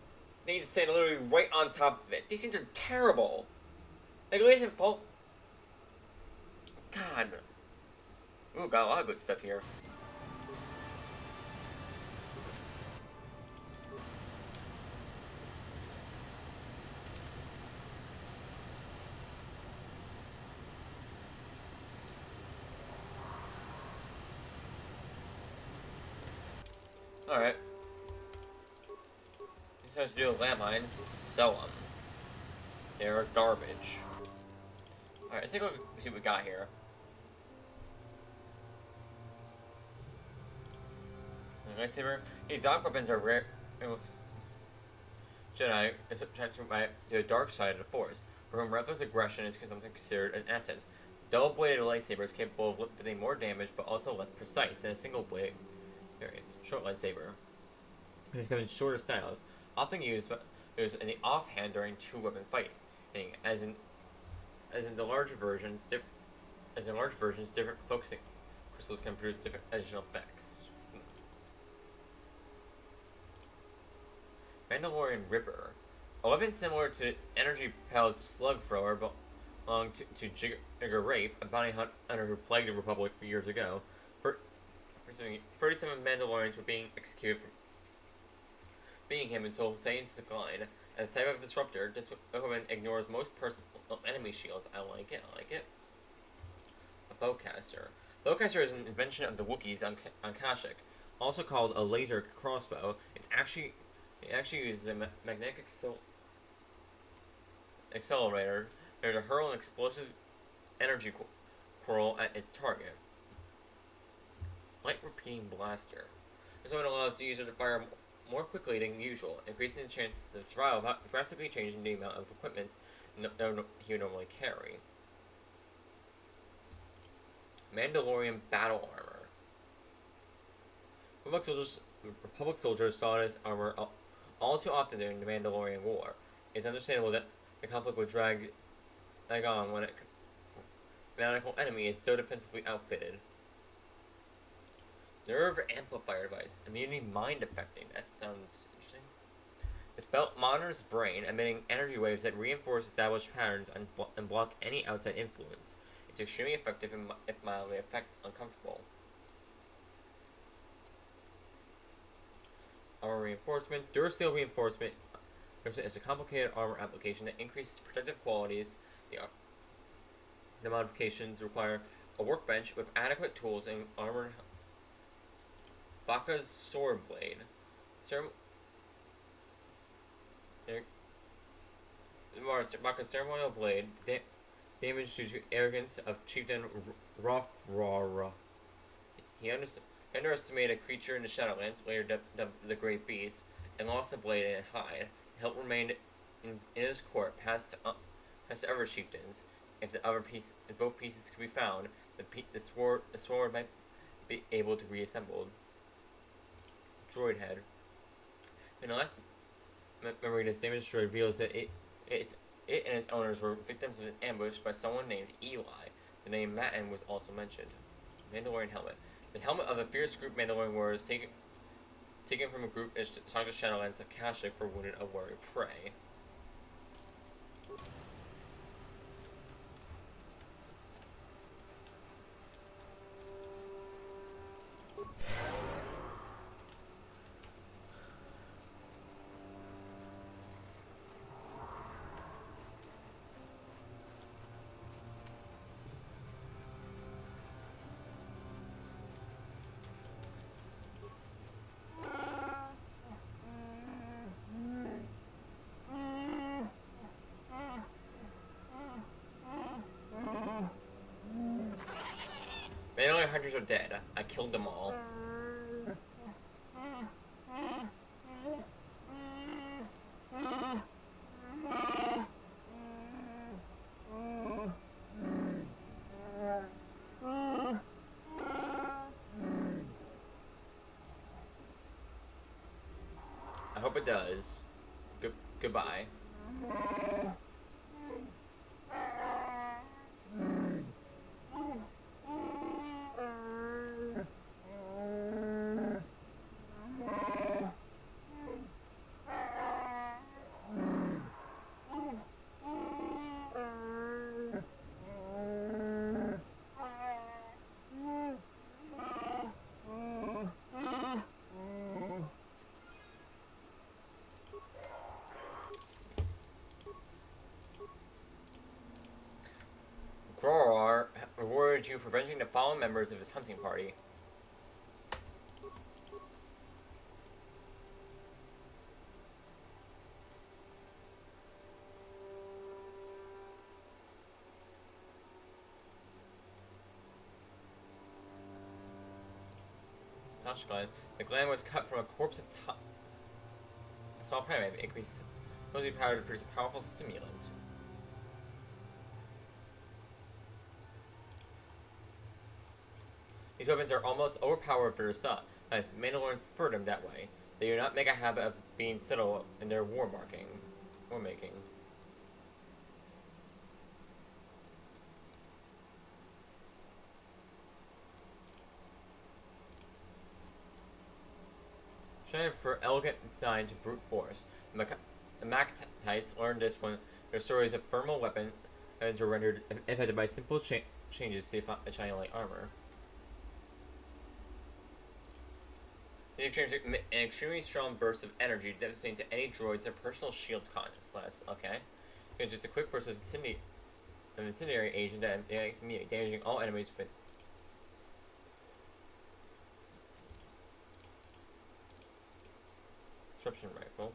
They need to stand literally right on top of it. These things are terrible. Like, at least in full... God. Ooh, got a lot of good stuff here. Alright. Next time to do with landmines, sell them. They're garbage. Alright, let's take a look and see what we got here. Lightsaber. These exotic weapons are rare. Jedi is attracted to the dark side of the Force, for whom reckless aggression is sometimes considered an asset. Double-bladed lightsaber is capable of inflicting more damage, but also less precise than a single-blade short lightsaber. It's given shorter styles, often used in the offhand during two-weapon fighting, as in the larger versions, different focusing crystals can produce different additional effects. Mandalorian Ripper. A weapon similar to energy-propelled slug thrower belonged to Jigger Wraith, a bounty hunter who plagued the Republic for years ago. 37 Mandalorians were being executed for beating him until Hussein's decline. As a type of disruptor, this weapon ignores most personal enemy shields. I like it. A bowcaster. Bowcaster is an invention of the Wookiees on Kashyyyk, also called a laser crossbow. It actually uses a magnetic accelerator to hurl an explosive energy coil at its target. Light repeating blaster. This weapon allows the user to fire more quickly than usual, increasing the chances of survival without drastically changing the amount of equipment he would normally carry. Mandalorian battle armor. Republic soldiers saw this armor all too often during the Mandalorian War. It's understandable that the conflict would drag on when a fanatical enemy is so defensively outfitted. Nerve amplifier device. Immunity mind affecting. That sounds interesting. This belt monitors the brain, emitting energy waves that reinforce established patterns and block any outside influence. It's extremely effective if mildly uncomfortable. Armor reinforcement. Durasteel reinforcement is a complicated armor application that increases protective qualities. The modifications require a workbench with adequate tools and armored. Baka's sword blade. Baka's ceremonial blade. Damage due to arrogance of Chieftain Rothrar. He underestimated a creature in the Shadowlands, later dubbed the Great Beast, and lost the blade and hide. The hilt remained in his court, passed to other chieftains. If both pieces could be found, the sword might be able to be reassembled. Droid head. In the last memory, this damaged droid reveals that it and its owners were victims of an ambush by someone named Eli. The name Matin was also mentioned. Mandalorian helmet. The helmet of a fierce group Mandalorian warriors taken from a group is shocked to Shadowlands of Kashyyyk for wounded a warrior prey. Mandalorian hunters are dead. I killed them all. I hope it does. Goodbye. Grorar rewarded you for avenging the fallen members of his hunting party. Touch gland. The gland was cut from a corpse of a small primate. It increased power to produce a powerful stimulant. These weapons are almost overpowered for their stuff. Mandalorian preferred them that way. They do not make a habit of being subtle in their war making. Trying for elegant design to brute force. The Mactites learned this when their stories of thermal weapons were rendered impacted by simple changes to the China light armor. An extremely strong burst of energy, devastating to any droids their personal shields class. Okay. It's just a quick burst of an incendiary agent that is immediate, damaging all enemies with disruption rifle.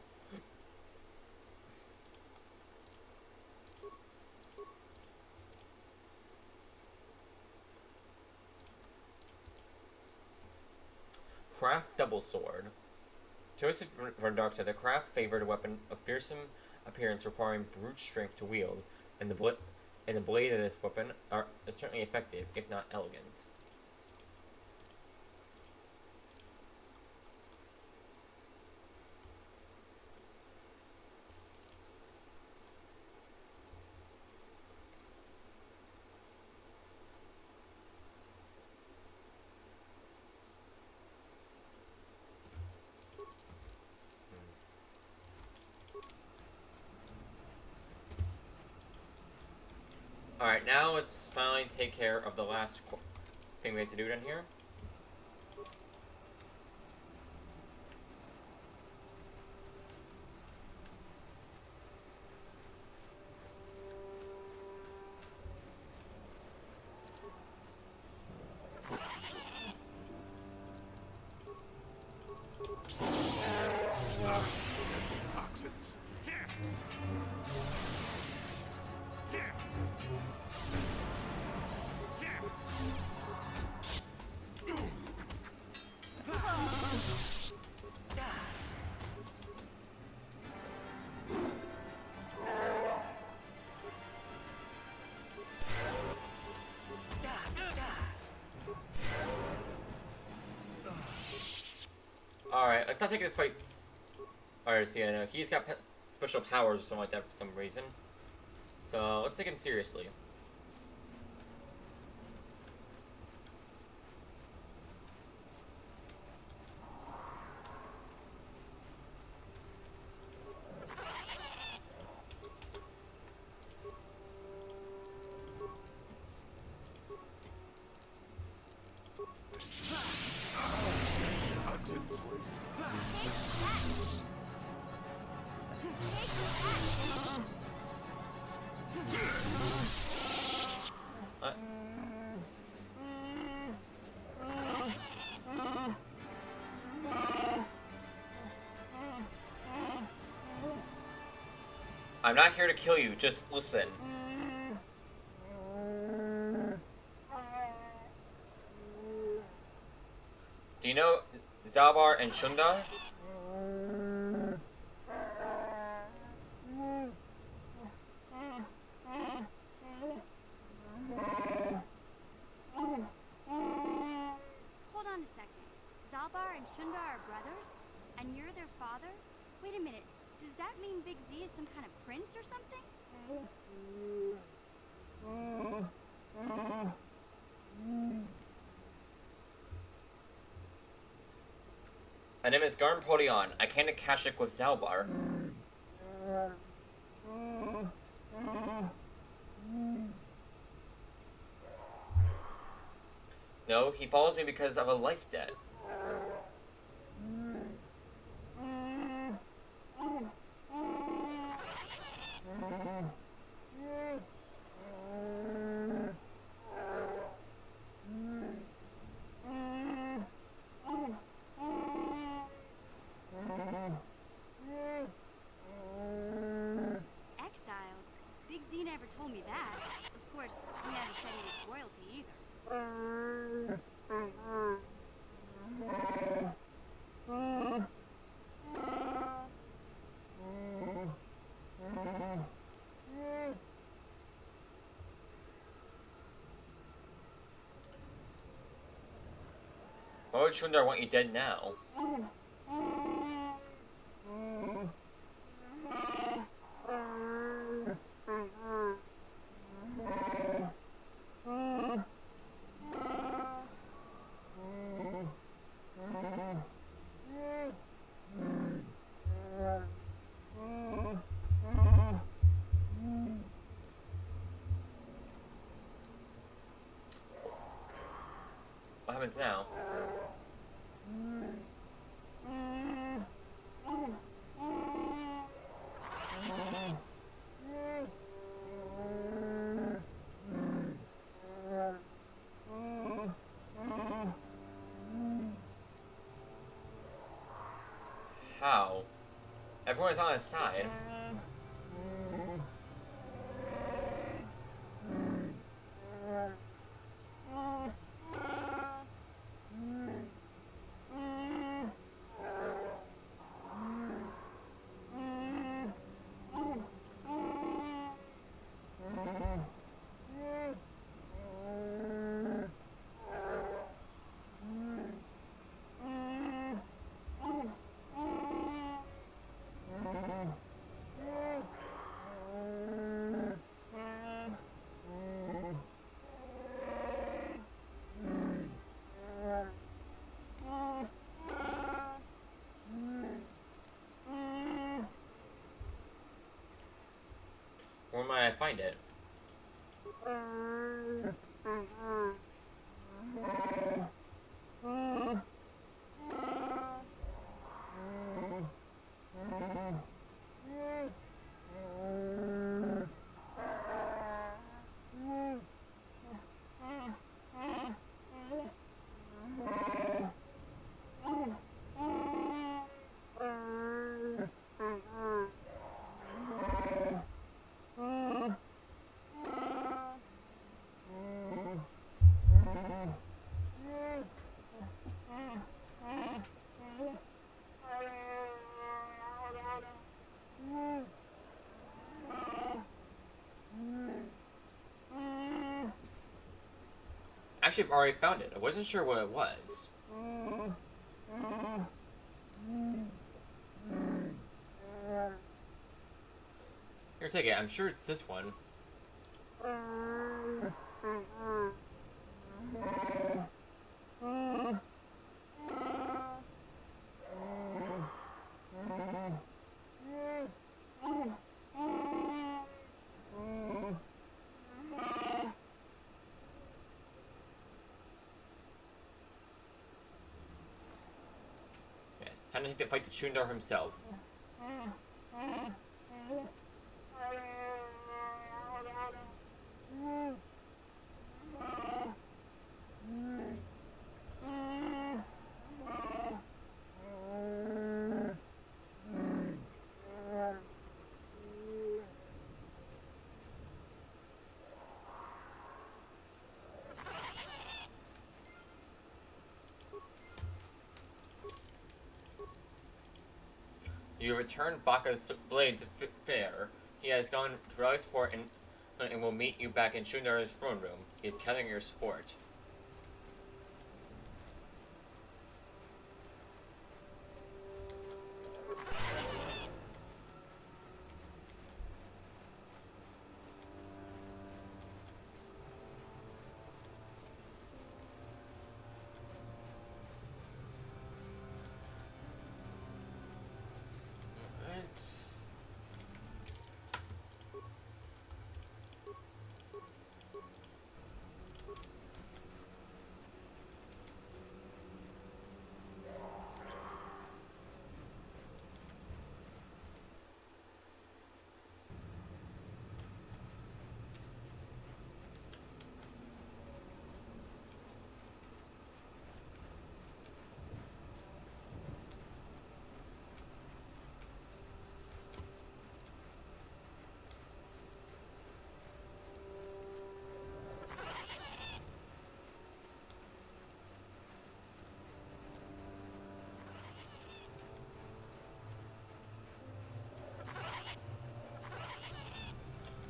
Craft double sword. Joseph von Dark said the craft favored a weapon of fearsome appearance requiring brute strength to wield, and the blade of this weapon is certainly effective, if not elegant. Alright, now let's finally take care of the last thing we have to do down here. Toxins. Alright, let's not take his fights. Alright, so yeah, no, he's got special powers or something like that for some reason. So let's take him seriously. I'm not here to kill you, just listen. Do you know Zalbar and Shundar? Hold on a second. Zalbar and Shundar are brothers? And you're their father? Wait a minute. Does that mean Big Z is some kind of prince or something? My name is Garn Podion. I came to Kashyyyk with Zalbar. No, he follows me because of a life debt. Exiled? Big Z never told me that. Of course, he never said he was royalty either. Why would Shundar want you dead now? happens now? How? Everyone's on his side. Where might I find it? Actually, I've already found it. I wasn't sure what it was. Here, take it. I'm sure it's this one. Yes, time to take the fight to Chundar himself. You return Baka's blade to Fair. He has gone to Relic Support and will meet you back in Chundar's throne room. He is counting your support.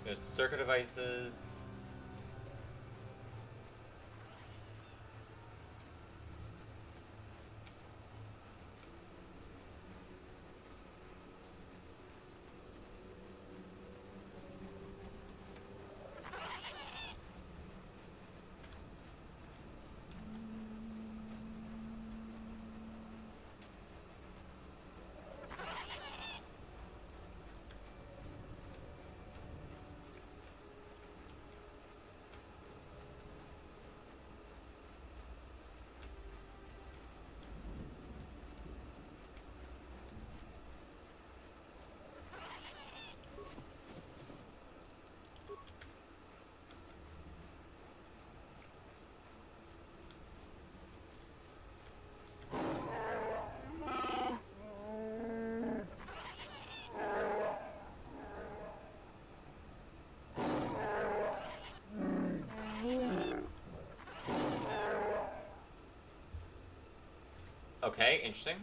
There's circuit devices. Okay, interesting.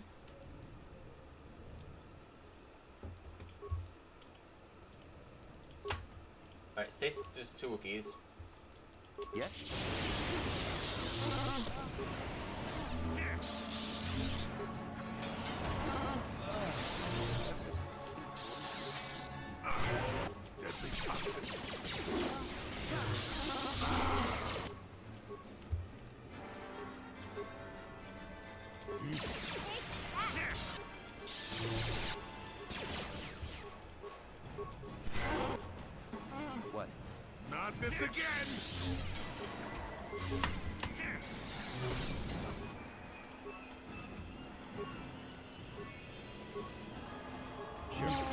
Alright, Stasis 2 Wookiees. Yes? Deadly toxin. What? Not this again! Sure.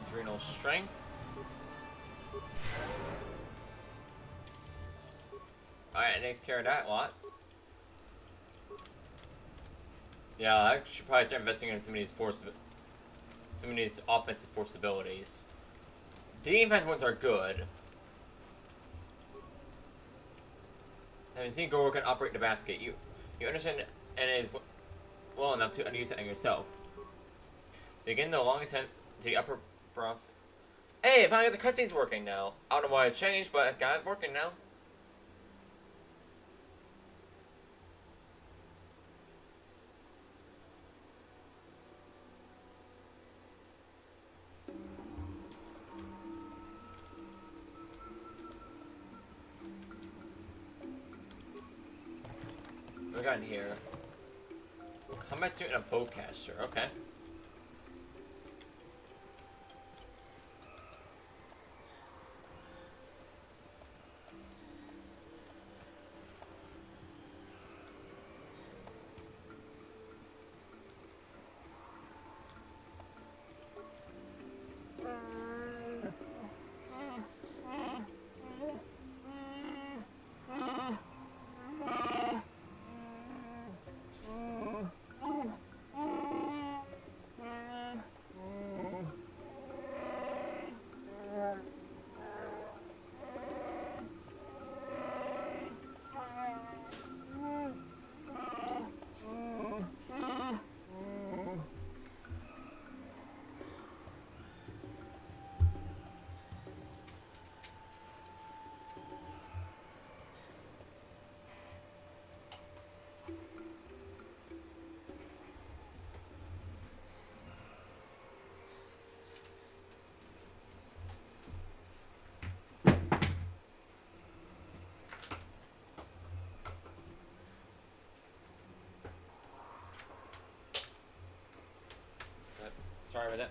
Adrenal strength. Alright, takes care of that lot. Yeah, I should probably start investing in some of these offensive force abilities. The defensive ones are good. Having seen Goro can operate the basket, you understand and it is well enough to use it on yourself. Begin the long ascent to the upper profs. Hey, finally got the cutscenes working now. I don't know why it changed, but I got it working now. What we got in here? Combat suit and a bowcaster. Okay. Sorry about that.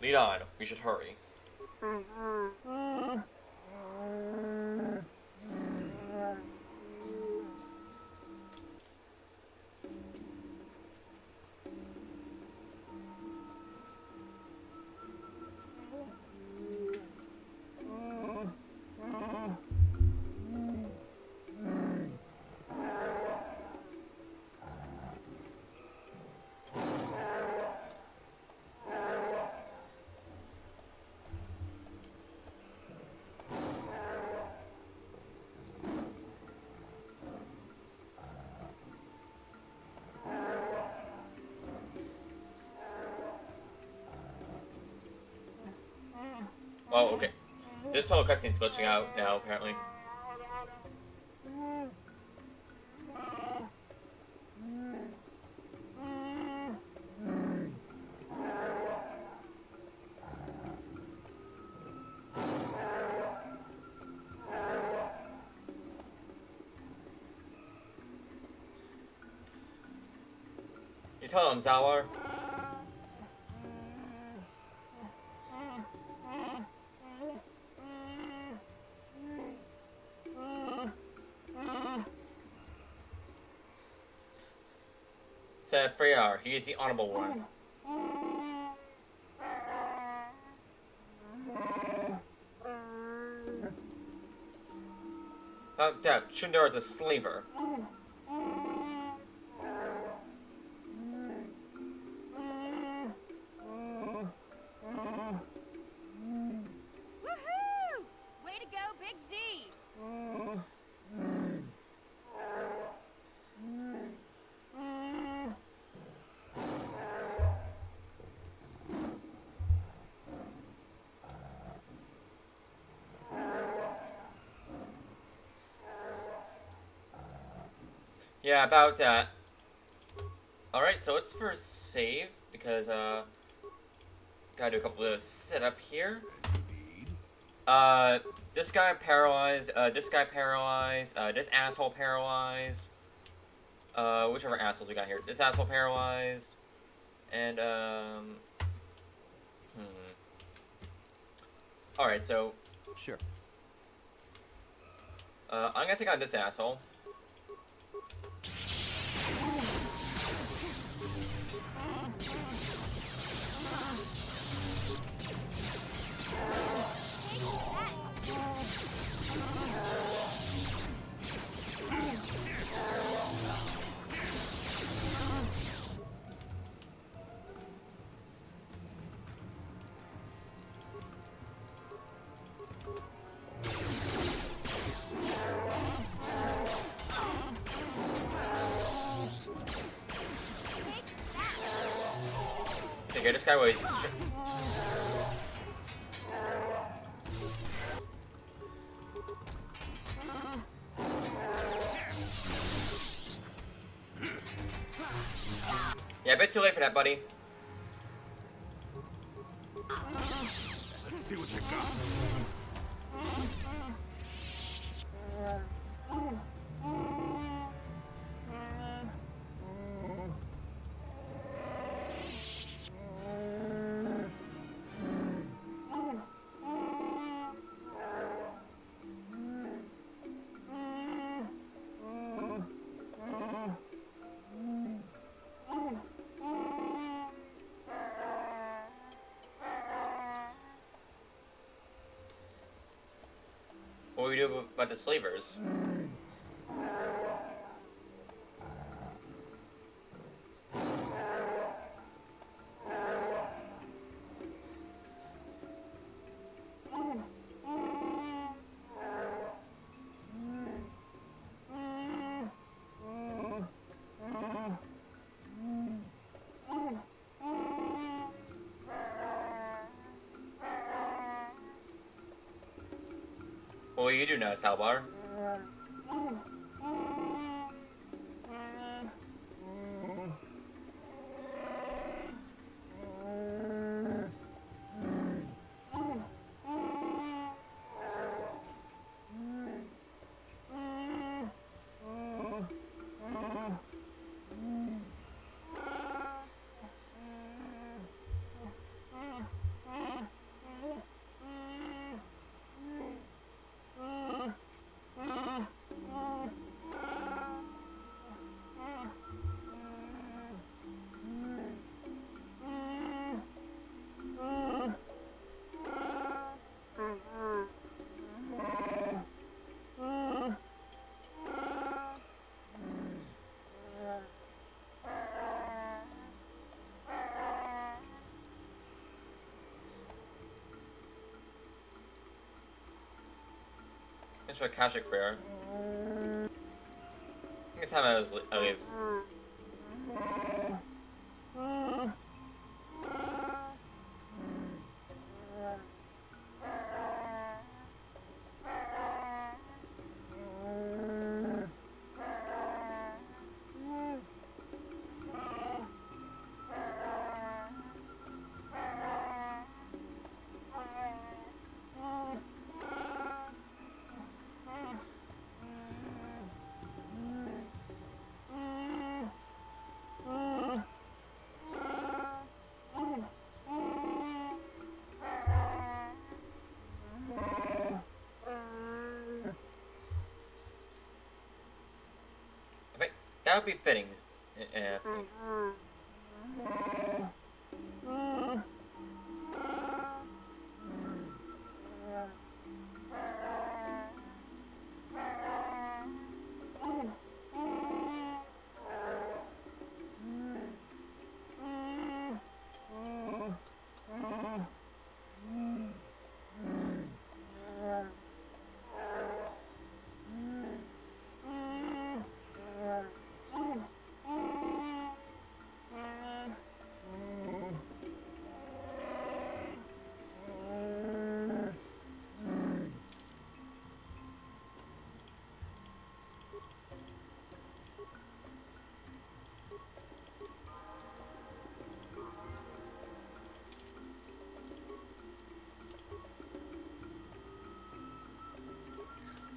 Lead on. We should hurry. Oh, okay. This whole cutscene's glitching out now, apparently. tell him, Zalwar. Said Freyar, he is the honorable one. Without doubt, Chundar is a slaver. Woohoo! Way to go, Big Z! Yeah, about that. Alright, so let's first save, because, gotta do a couple of setup here. This guy paralyzed, this guy paralyzed, this asshole paralyzed. Whichever assholes we got here. This asshole paralyzed. And, Alright, so... Sure. I'm gonna take on this asshole. Okay, this guy was... Yeah, a bit too late for that, buddy. Let's see what you got. What do we do about the slavers? What will you do now, Salbar? That's what Kashik for. Next time I leave. would be fitting. I think.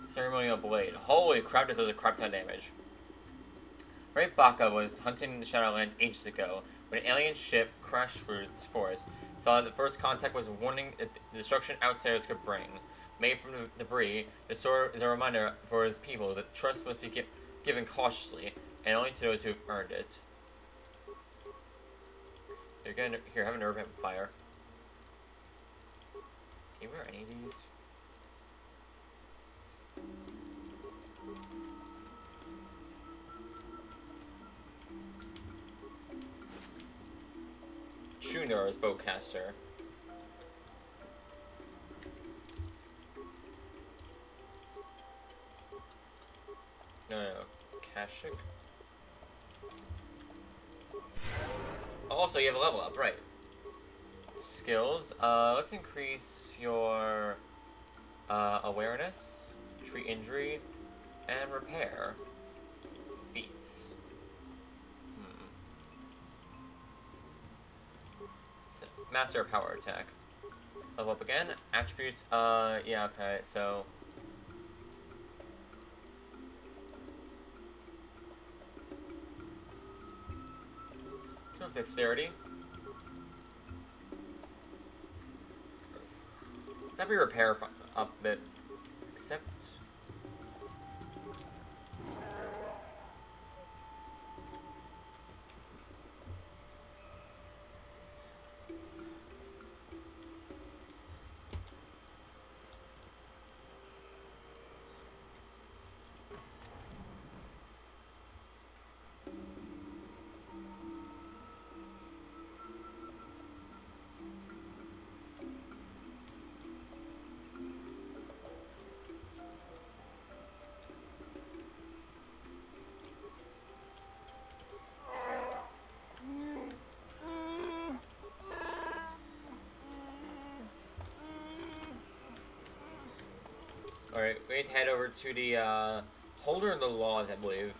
Ceremonial blade. Holy crap, this does a crap ton of damage. Right, Baka was hunting the Shadowlands ages ago when an alien ship crashed through its forest. Saw that the first contact was a warning that the destruction outsiders could bring. Made from the debris, the sword is a reminder for his people that trust must be given cautiously and only to those who have earned it. You're gonna here have a nerve fire. Can you wear any of these? Chunar is bowcaster. No, Kashik. Also, you have a level up, right? Skills. Let's increase your awareness, treat injury, and repair. Feats. Master power attack. Level up again. Attributes. Yeah. Okay. So. Dexterity. Let's have your repair up a bit. Except. Alright, we need to head over to the holder of the laws, I believe.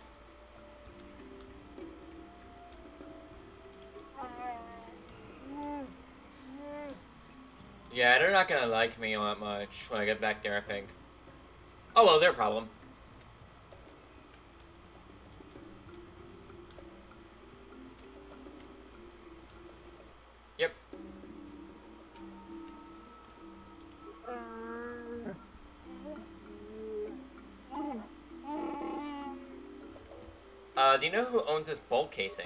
Yeah, they're not gonna like me all that much when I get back there, I think. Oh well, their problem. Yep. Do you know who owns this bolt casing?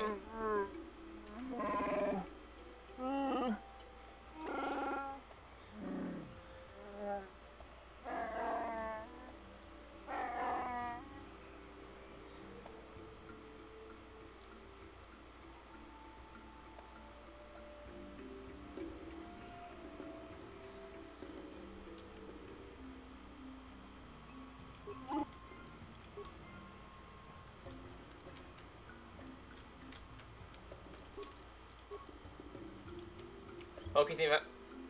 Okay, so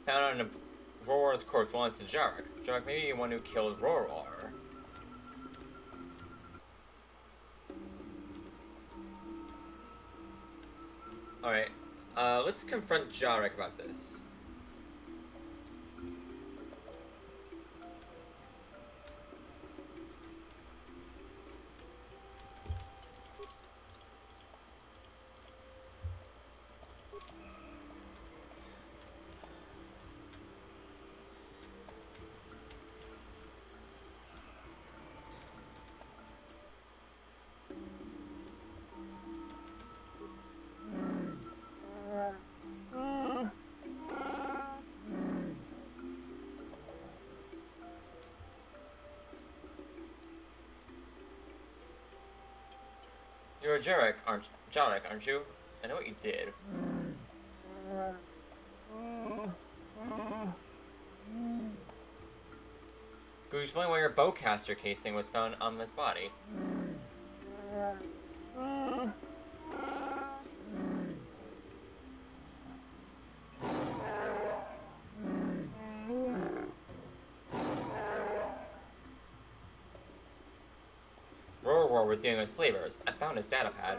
found on a Roror's corpse belongs to Jarek. Jarek may be the one who killed Roror. Alright, let's confront Jarek about this. You're a Jarek, aren't you? I know what you did. Could you explain why your bowcaster casing was found on this body? Rorwar was dealing with slavers. I found his data pad.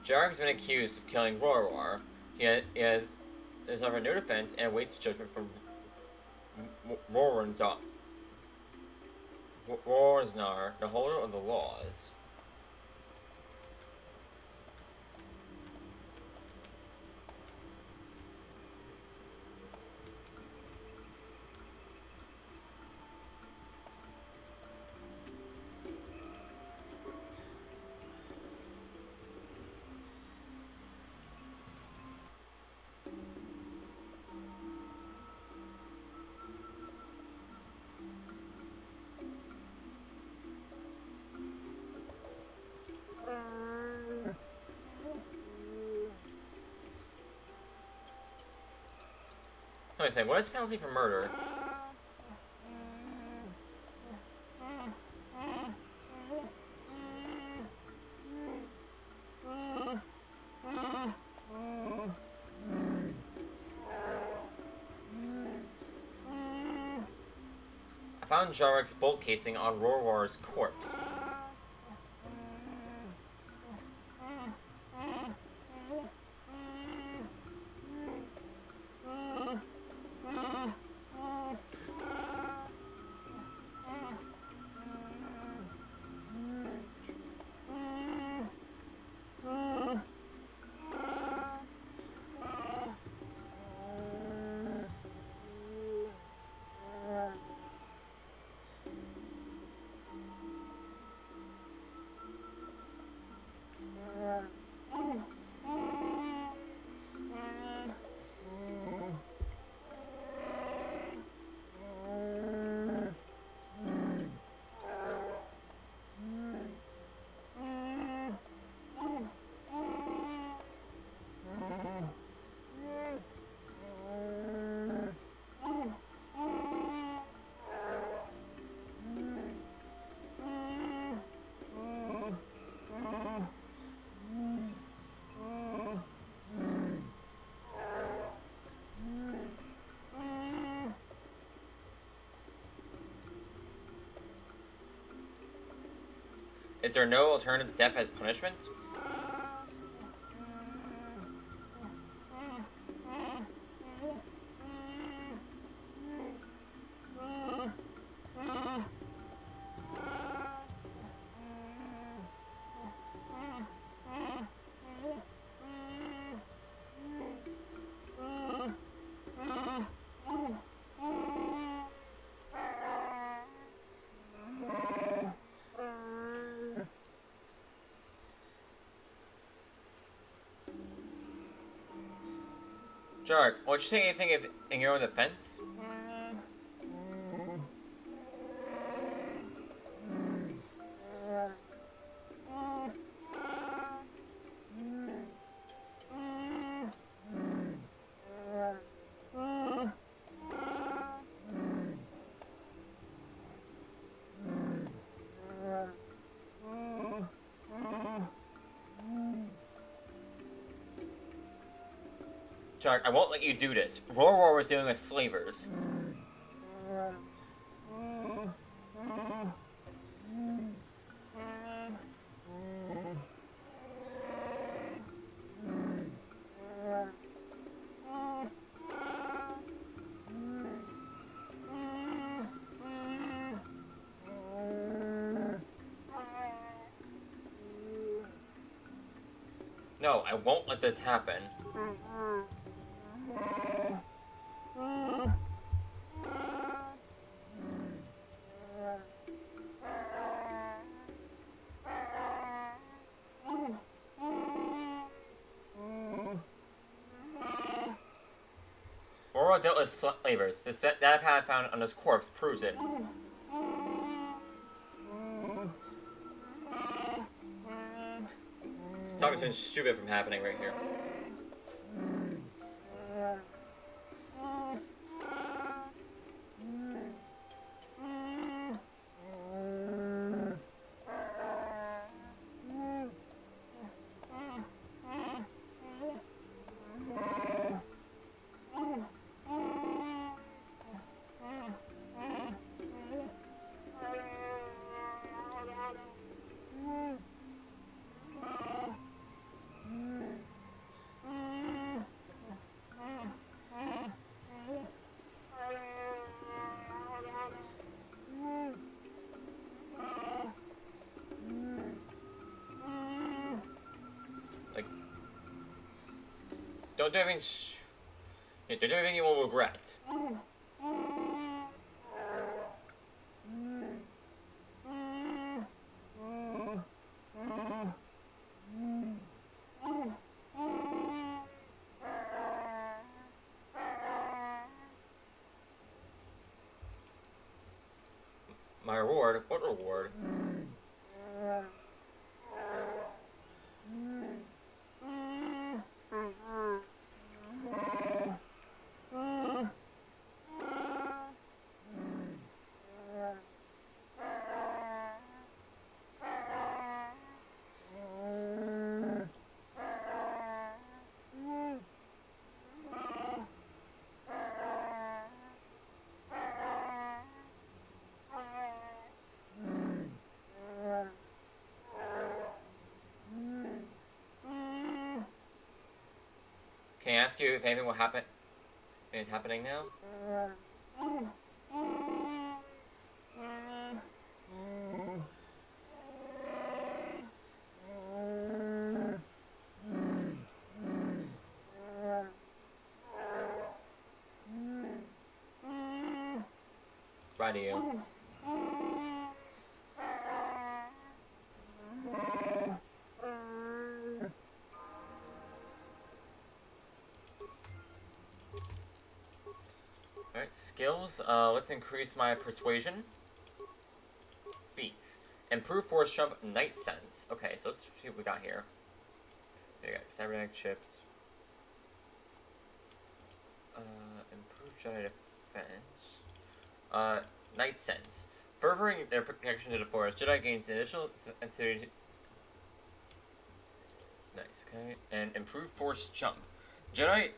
Jarek has been accused of killing Rorwar. He has offered no defense and awaits judgment from Rornsnar, the holder of the laws. Wait a second, what is the penalty for murder? I found Jarek's bolt casing on Rorwar's corpse. Is there no alternative to death as punishment? Jark, won't you say anything if in your own defense? Jark, I won't let you do this. Rorwar was dealing with slavers. No, I won't let this happen. Roro dealt with slavers. The data pad found on his corpse proves it. Stop me something stupid from happening right here. Like, don't do anything. Don't do anything you will regret. My reward? What reward? Can I ask you if anything will happen? Is happening now? Right to you. Alright, skills. Let's increase my persuasion. Feats. Improve force jump, night sense. Okay, so let's see what we got here. We got cybernetic chips. Improve Jedi defense. Night sense. Furthering their protection to the forest, Jedi gains initial sensitivity. Nice, okay. And improve force jump. Jedi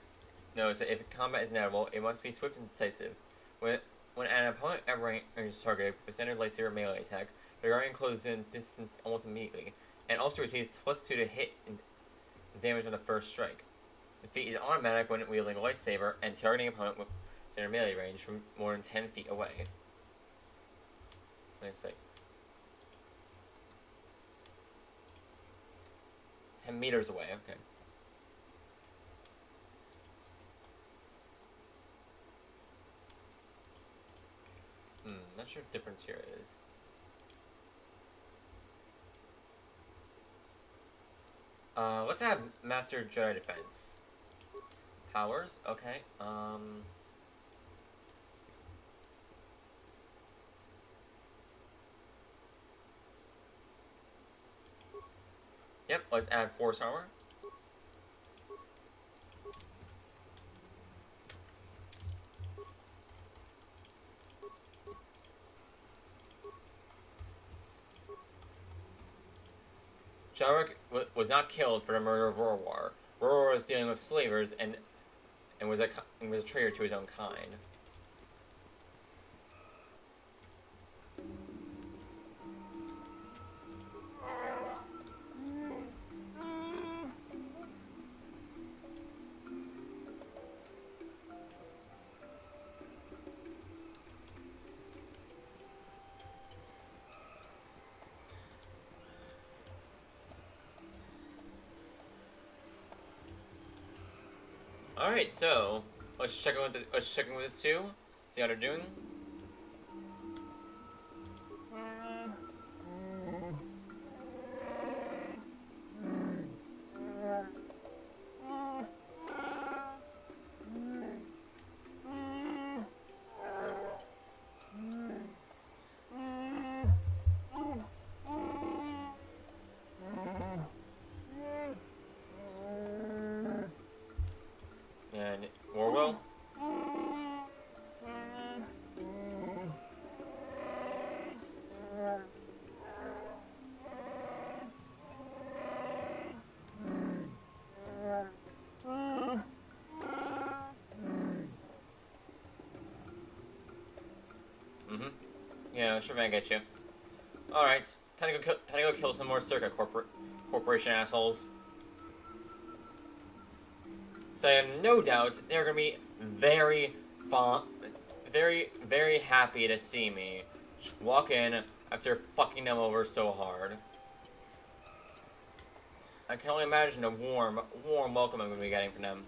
knows that if combat is inevitable, it must be swift and decisive. When an opponent ever ranges targeted with a standard lightsaber melee attack, the Guardian closes in distance almost immediately, and also receives +2 to hit and damage on the first strike. The feat is automatic when wielding a lightsaber and targeting an opponent with standard melee range from more than 10 feet away. Nice, like 10 meters away, okay. Not sure what the difference here is. Let's add Master Jedi Defense. Powers, okay. Yep, let's add Force Armor. Jarek was not killed for the murder of Rorwar. Rorwar was dealing with slavers and was a traitor to his own kind. Alright, so let's check in with the two. See how they're doing. And Orwell. Mm-hmm. Yeah, sure, man, get you. Alright, time to go kill some more Circa Corporation assholes. So I have no doubt they're gonna be very very happy to see me. Just walk in after fucking them over so hard. I can only imagine the warm welcome I'm gonna be getting from them.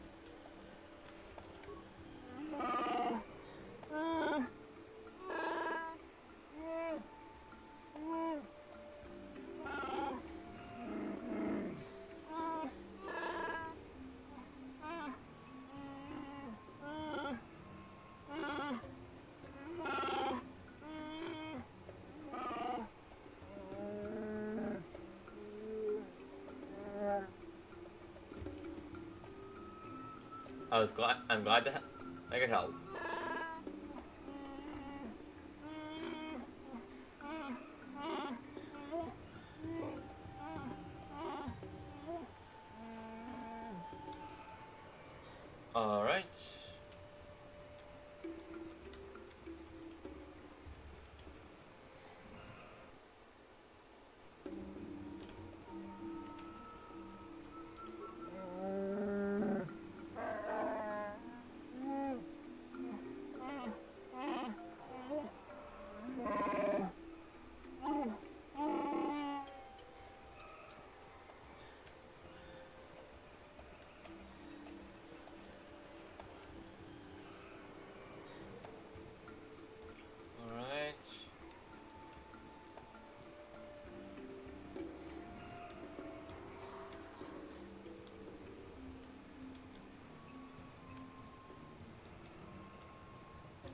I'm glad that I could help. All right.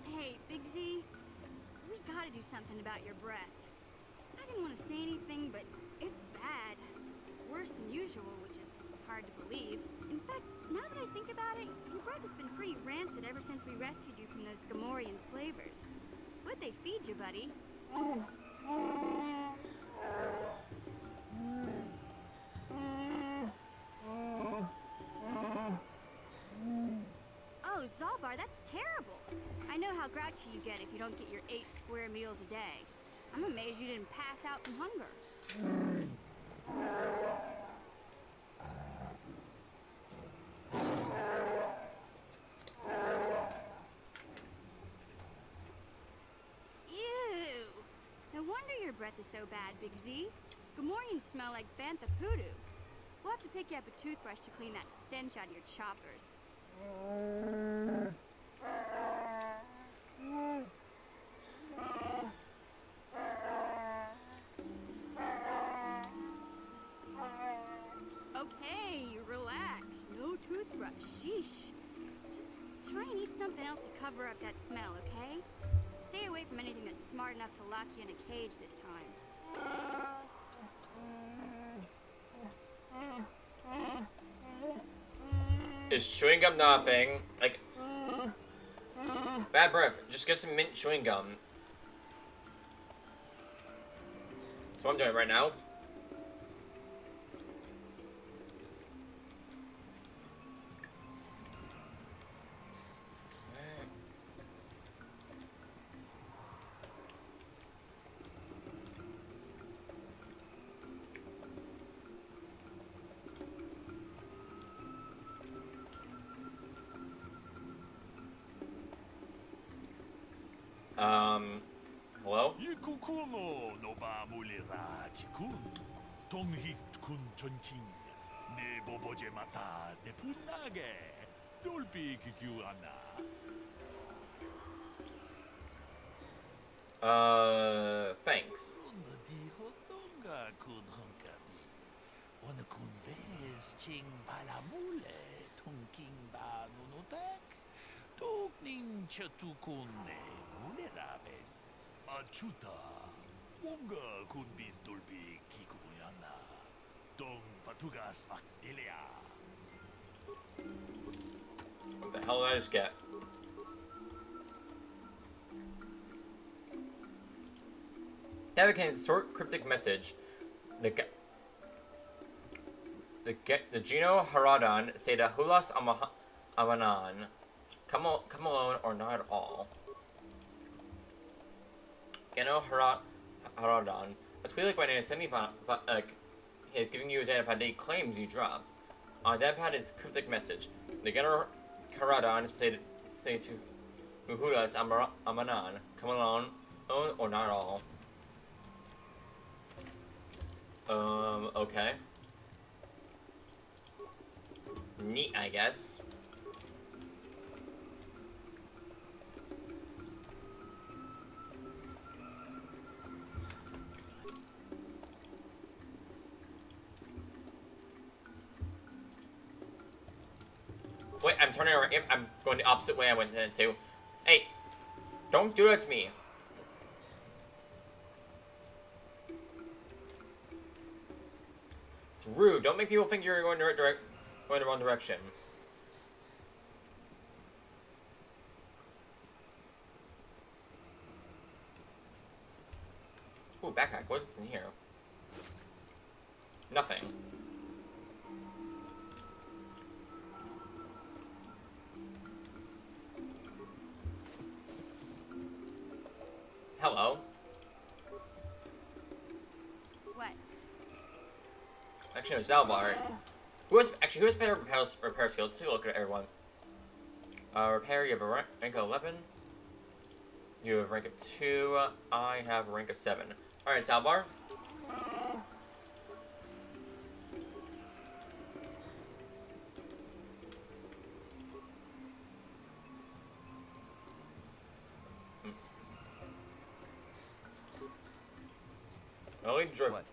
Hey, Big Z, we gotta do something about your breath. I didn't want to say anything, but it's bad. Worse than usual, which is hard to believe. In fact, now that I think about it, your breath has been pretty rancid ever since we rescued you from those Gamorrean slavers. What'd they feed you, buddy? Oh, Zalbar, that's terrible. I know how grouchy you get if you don't get your 8 square meals a day. I'm amazed you didn't pass out from hunger. Ew! No wonder your breath is so bad, Big Z. Gamorreans smell like bantha poodoo. We'll have to pick you up a toothbrush to clean that stench out of your choppers. Okay, relax. No toothbrush. Sheesh. Just try and eat something else to cover up that smell, okay? Stay away from anything that's smart enough to lock you in a cage this time. Is chewing gum nothing? Like, bad breath. Just get some mint chewing gum. That's what I'm doing right now. Hello? 이쿠쿠노 노바물리라 지군 동히군 전칭 네 보보제 마타 네 분나게 Dolby Kikiwana. Thanks. Kunda di hotonga kun hunkabi. Wana kun bez ching palamule tunking ba nunotek. Tokning chatukune mulerabes. Achuta. Wonga kun bis Dolby Kikuyana. Dong patugas akdelia. What the hell did I just get? That contains a short cryptic message. The Gino Haradan say to Hulas Amanan, come alone or not at all. Gino Haradan, a Twi'lek by name is giving you a datapad that he claims you dropped. On that pad is cryptic message. The Gino Haradan say to Muhulas Amanan, come alone or not at all. Okay. Neat, I guess. Wait, I'm turning around. Yep, I'm going the opposite way I went into. Hey, don't do that to me. It's rude. Don't make people think you're going the wrong direction. Ooh, backpack. What's in here? Nothing. Hello. What? Actually, no, Zalbar. Who has better repair skill? Let's take a look at everyone. Repair, you have a rank of 11. You have a rank of 2. I have a rank of 7. Alright, Zalbar.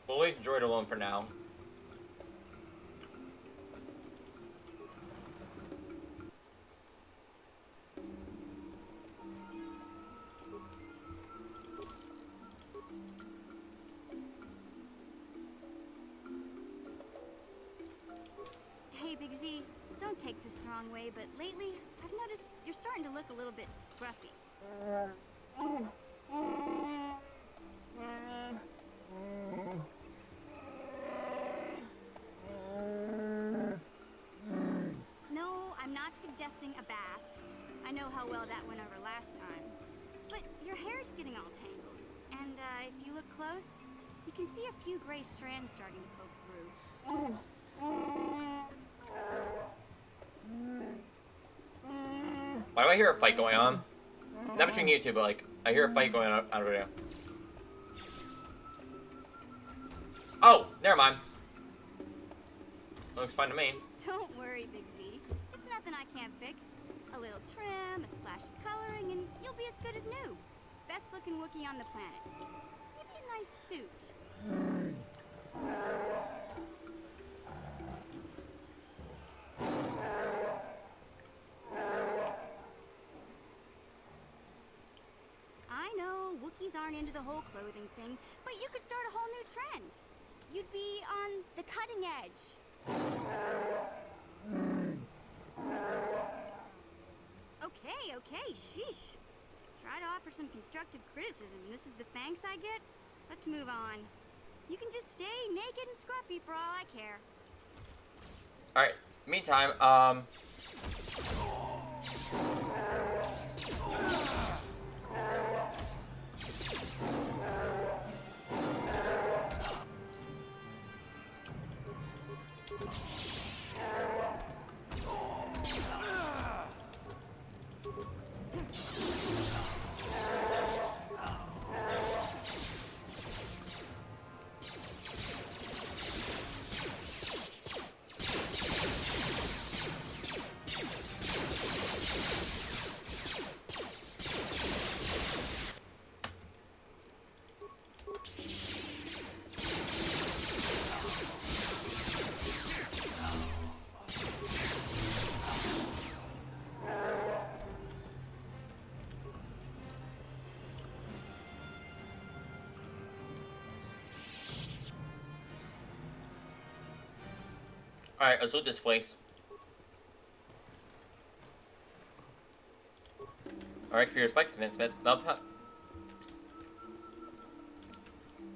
We'll leave the droid alone for now. Hey, Big Z, don't take this the wrong way, but lately, I've noticed you're starting to look a little bit scruffy. No, I'm not suggesting a bath. I know how well that went over last time. But your hair's getting all tangled. And if you look close, you can see a few gray strands starting to poke through. Why do I hear a fight going on? Not between you two, but like, I hear a fight going on over there. Oh, never mind. Looks fine to me. Don't worry, Big Z. It's nothing I can't fix. A little trim, a splash of coloring, and you'll be as good as new. Best looking Wookiee on the planet. Maybe a nice suit. I know, Wookiees aren't into the whole clothing thing, but you could start a whole new trend. You'd be on the cutting edge. Okay, sheesh. Try to offer some constructive criticism, and this is the thanks I get? Let's move on. You can just stay naked and scruffy for all I care. Alright, meantime, Alright, let's loot this place. Alright, computer spikes, Smith, Melpa.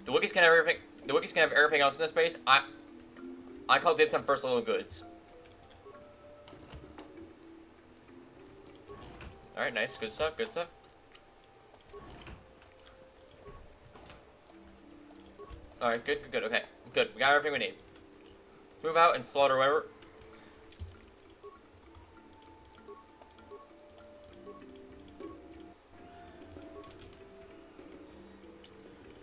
The Wookiees can have everything. The Wookiees can have everything else in this space. I call dibs on first level goods. Alright, nice, good stuff, good stuff. Alright, good, okay. Good, we got everything we need. Let's move out and slaughter whatever.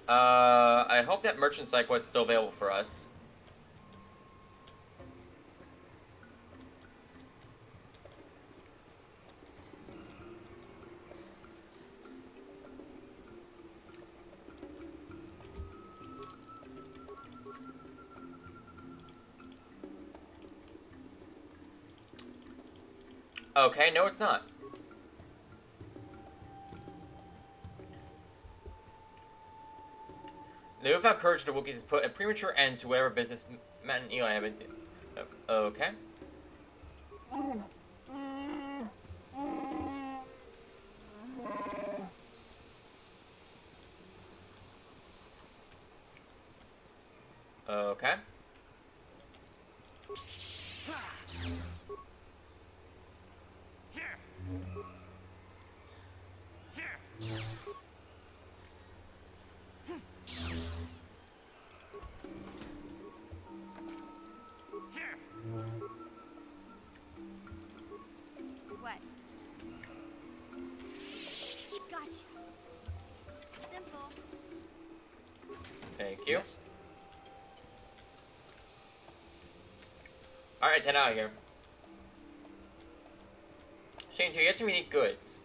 I hope that merchant site was still available for us. Okay, no it's not. The newfound courage of the Wookiees has put a premature end to whatever business Matt and Eli have been doing. Okay. Okay. What? Gotcha. Simple. Thank you. Alright, let's head out of here. Shane 2, you get some unique goods.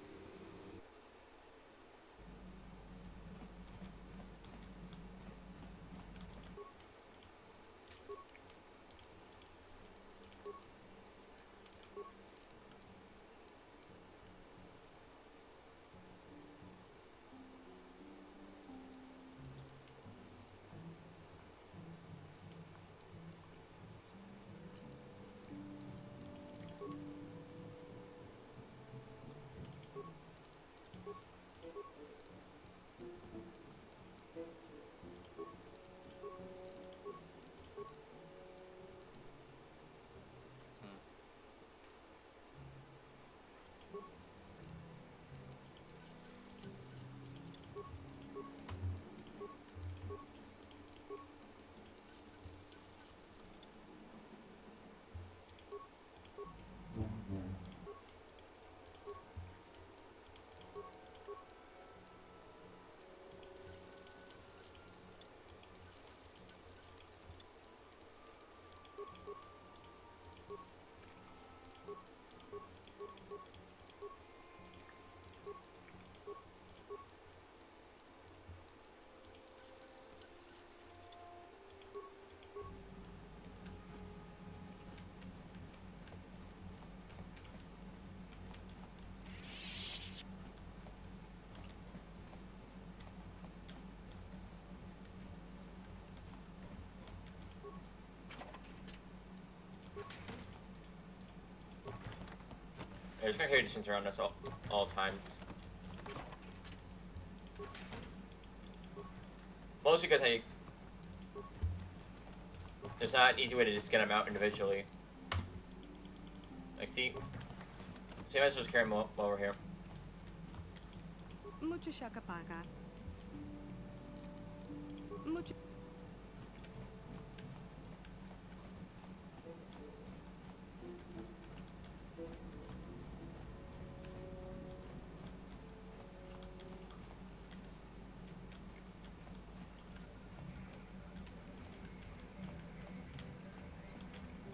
There's gonna hear distance around us all times. Mostly because there's not an easy way to just get them out individually. Like, see, I might just carry them over here. Mucho shakapaka. Mucho.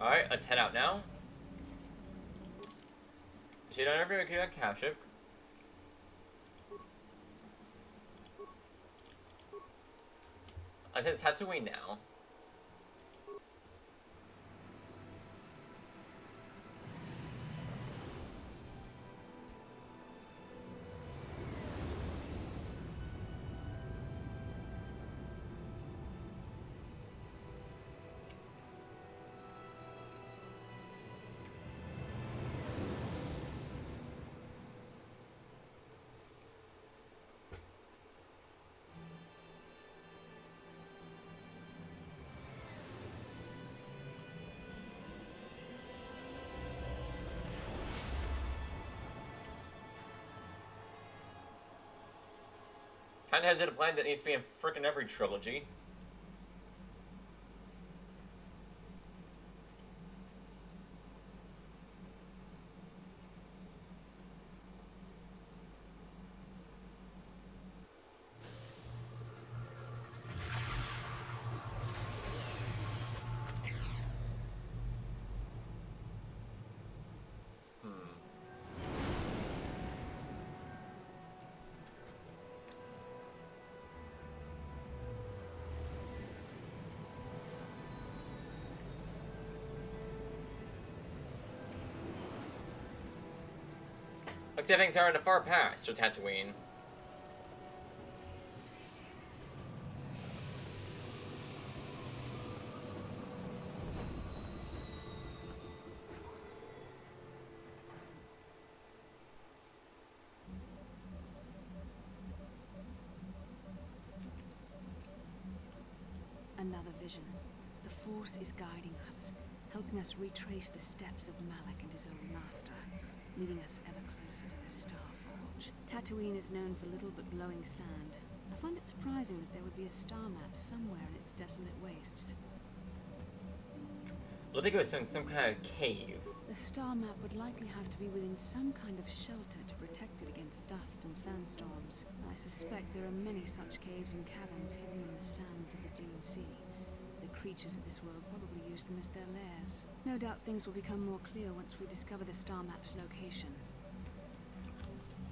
Alright, let's head out now. So you don't ever get a cash ship. Let's head to Tatooine now. Kinda did a plan that needs to be in frickin' every trilogy. Looks like things are in the far past for Tatooine. Another vision. The Force is guiding us, helping us retrace the steps of Malak and his old master, leading us ever closer to the Star Forge. Tatooine is known for little but glowing sand. I find it surprising that there would be a star map somewhere in its desolate wastes. Well, I think it was in some kind of cave. The star map would likely have to be within some kind of shelter to protect it against dust and sandstorms. I suspect there are many such caves and caverns hidden in the sands of the Dune Sea. The creatures of this world probably use them as their lairs. No doubt things will become more clear once we discover the star map's location.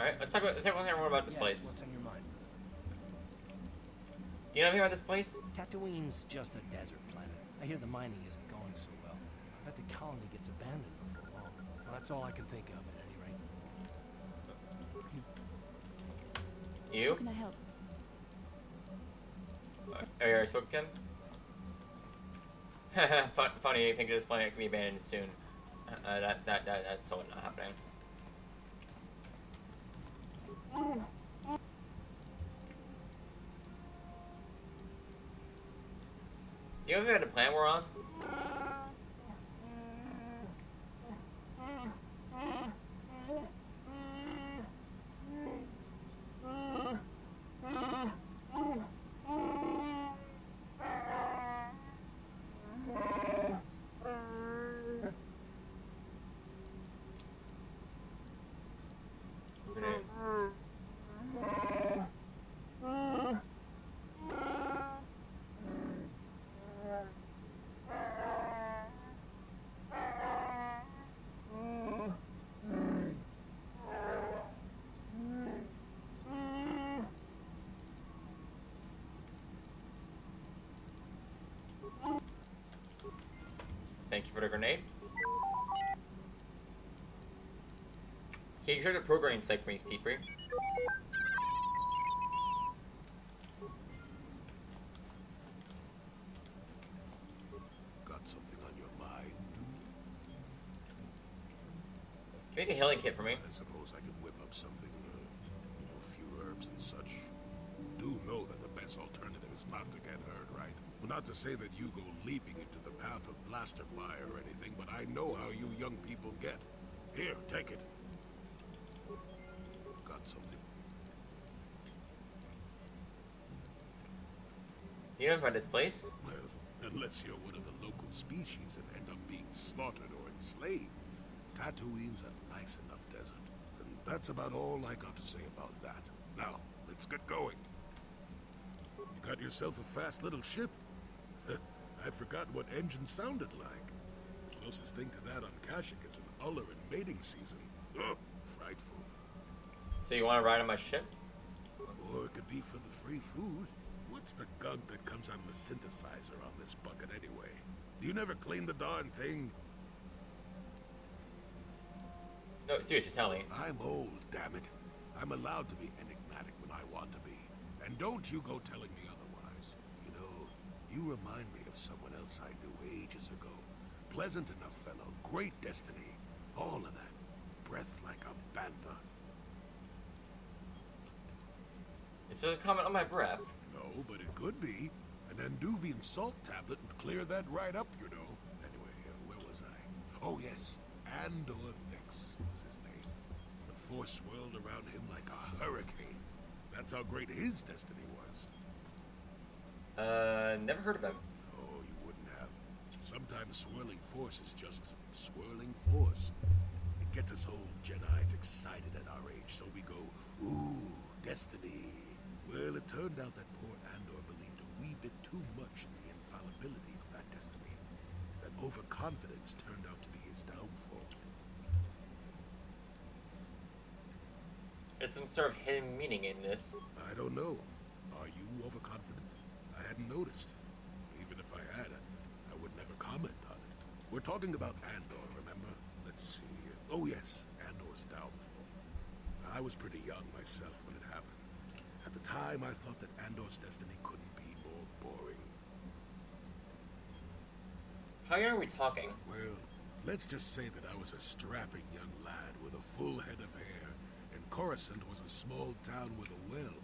Alright, let's talk more about this place. What's on your mind? Do you know anything about this place? Tatooine's just a desert planet. I hear the mining isn't going so well. I bet the colony gets abandoned before long. Well, that's all I can think of at any rate. You? How can I help? Are you already spoken? Funny, you think this planet can be abandoned soon. That's so not happening. Do you know if we had a plan we're on? Thank you for the grenade. Can you share the programming spec for me, T-Free? Got something on your mind? Can you make a healing kit for me? I suppose I could whip up something, a few herbs and such. Do know that the best alternative is not to get hurt, right? Well, not to say that you go leaping into the path of blaster fire or anything, but I know how you young people get. Here, take it. Got something. Do you know about this place? Well, unless you're one of the local species and end up being slaughtered or enslaved, Tatooine's a nice enough desert. And that's about all I got to say about that. Now, let's get going. You got yourself a fast little ship. I'd forgotten what engine sounded like. Closest thing to that on Kashyyyk is an Uller in mating season. Ugh, frightful. So you want to ride on my ship? Or it could be for the free food. What's the gunk that comes out of the synthesizer on this bucket anyway? Do you never clean the darn thing? No, seriously, tell me. I'm old, damn it. I'm allowed to be enigmatic when I want to be. And don't you go telling me otherwise. You know, you remind me of someone else I knew ages ago. Pleasant enough fellow, great destiny. All of that. Breath like a bantha. It says a comment on my breath. No, but it could be. An Anduvian salt tablet would clear that right up, you know. Anyway, where was I? Oh, yes. Andor Vex was his name. The Force swirled around him like a hurricane. That's how great his destiny was. Never heard of him. Oh, you wouldn't have. Sometimes swirling force is just swirling force. It gets us old Jedis excited at our age, so we go, ooh, destiny. Well, it turned out that poor Andor believed a wee bit too much in the infallibility of that destiny. That overconfidence turned out to be his downfall. There's some sort of hidden meaning in this. I don't know. Are you overconfident? I hadn't noticed. Even if I had, I would never comment on it. We're talking about Andor, remember? Let's see. Oh yes, Andor's downfall. I was pretty young myself when it happened. At the time, I thought that Andor's destiny couldn't be more boring. How young are we talking? Well, let's just say that I was a strapping young lad with a full head of hair, and Coruscant was a small town with a well.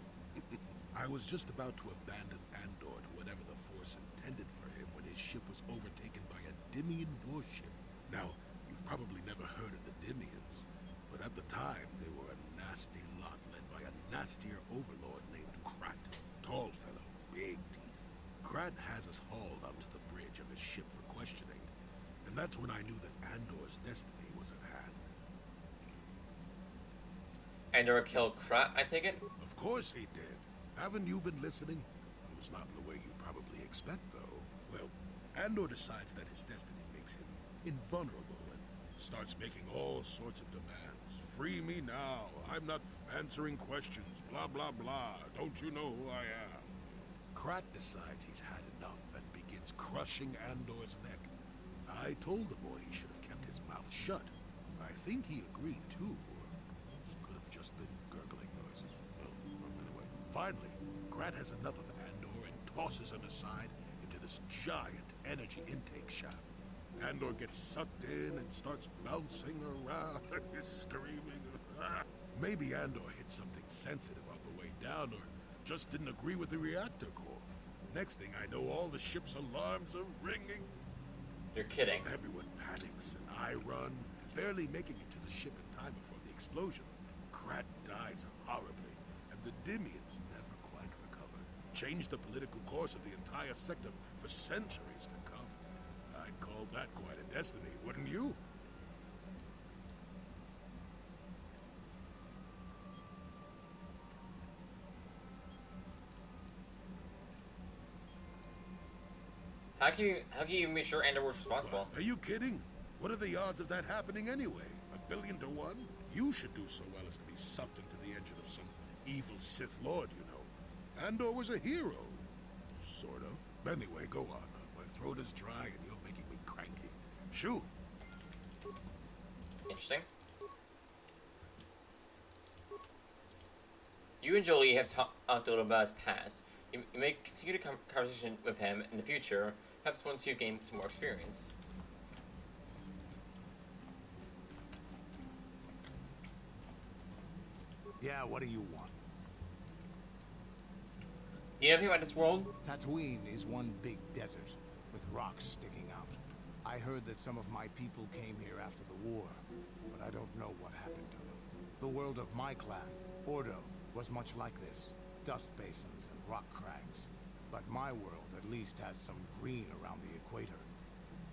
I was just about to abandon Andor to whatever the Force intended for him when his ship was overtaken by a Dimian warship. Now, you've probably never heard of the Dimians, but at the time they were a nasty lot led by a nastier overlord named Krat. Tall fellow, big teeth. Krat has us hauled onto the bridge of his ship for questioning, and that's when I knew that Andor's destiny was at hand. Andor killed Krat, I take it? Of course he did. Haven't you been listening? It was not the way you probably expect, though. Well, Andor decides that his destiny makes him invulnerable and starts making all sorts of demands. Free me now. I'm not answering questions. Blah, blah, blah. Don't you know who I am? Krat decides he's had enough and begins crushing Andor's neck. I told the boy he should have kept his mouth shut. I think he agreed, too. This could have just been gurgling noises. Well, anyway, finally, Krat has enough of Andor and tosses him aside into this giant energy intake shaft. Andor gets sucked in and starts bouncing around, screaming. Maybe Andor hit something sensitive on the way down, or just didn't agree with the reactor core. Next thing I know, all the ship's alarms are ringing. You're kidding. Everyone panics, and I run, barely making it to the ship in time before the explosion. Krat dies horribly, and the Dimians never quite recovered. Changed the political course of the entire sector for centuries to come. I'd call that quite a destiny, wouldn't you? How can you make sure Andor was responsible? Are you kidding? What are the odds of that happening anyway? 1,000,000,000 to 1? You should do so well as to be sucked into the engine of some evil Sith Lord, you know. Andor was a hero. Sort of. Anyway, go on. My throat is dry and you're making me cranky. Shoot. Interesting. You and Jolie have talked a little about his past. You may continue the conversation with him in the future, perhaps once you gain some more experience. Yeah, what do you want? Do you know anything about this world? Tatooine is one big desert, with rocks sticking out. I heard that some of my people came here after the war, but I don't know what happened to them. The world of my clan, Ordo, was much like this. Dust basins and rock crags. But my world at least has some green around the equator.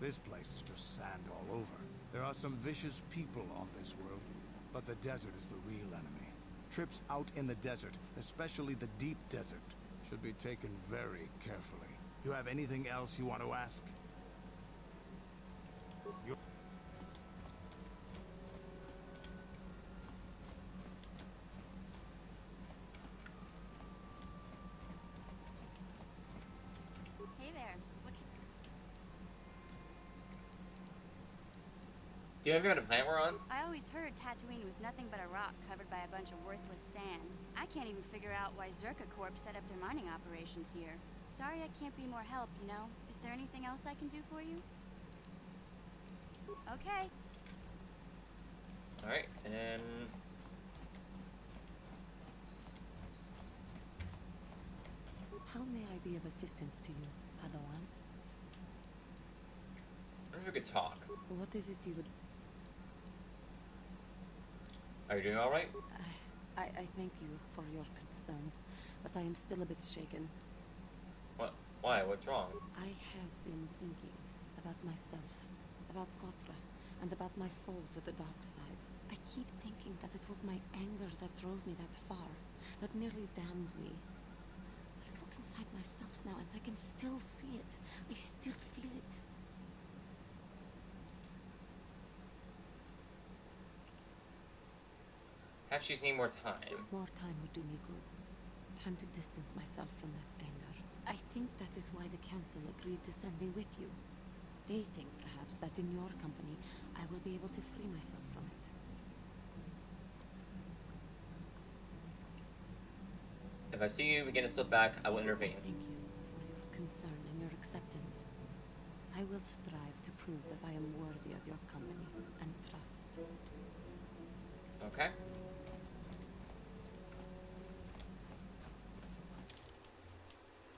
This place is just sand all over. There are some vicious people on this world, but the desert is the real enemy. Trips out in the desert, especially the deep desert, should be taken very carefully. You have anything else you want to ask? Hey there. Do you know anything about the planet we're on? I always heard Tatooine was nothing but a rock covered by a bunch of worthless sand. I can't even figure out why Zerka Corp set up their mining operations here. Sorry I can't be more help, you know? Is there anything else I can do for you? Okay. Alright, and... How may I be of assistance to you, Padawan? I wonder if we could talk. What is it you would... Are you doing alright? I thank you for your concern, but I am still a bit shaken. What? Why? What's wrong? I have been thinking about myself, about Kotra, and about my fall to the dark side. I keep thinking that it was my anger that drove me that far, that nearly damned me. I look inside myself now and I can still see it. I still feel it. Perhaps you need more time. More time would do me good. Time to distance myself from that anger. I think that is why the council agreed to send me with you. They think, perhaps, that in your company, I will be able to free myself from it. If I see you begin to slip back, I will intervene. Thank you for your concern and your acceptance. I will strive to prove that I am worthy of your company and trust. Okay.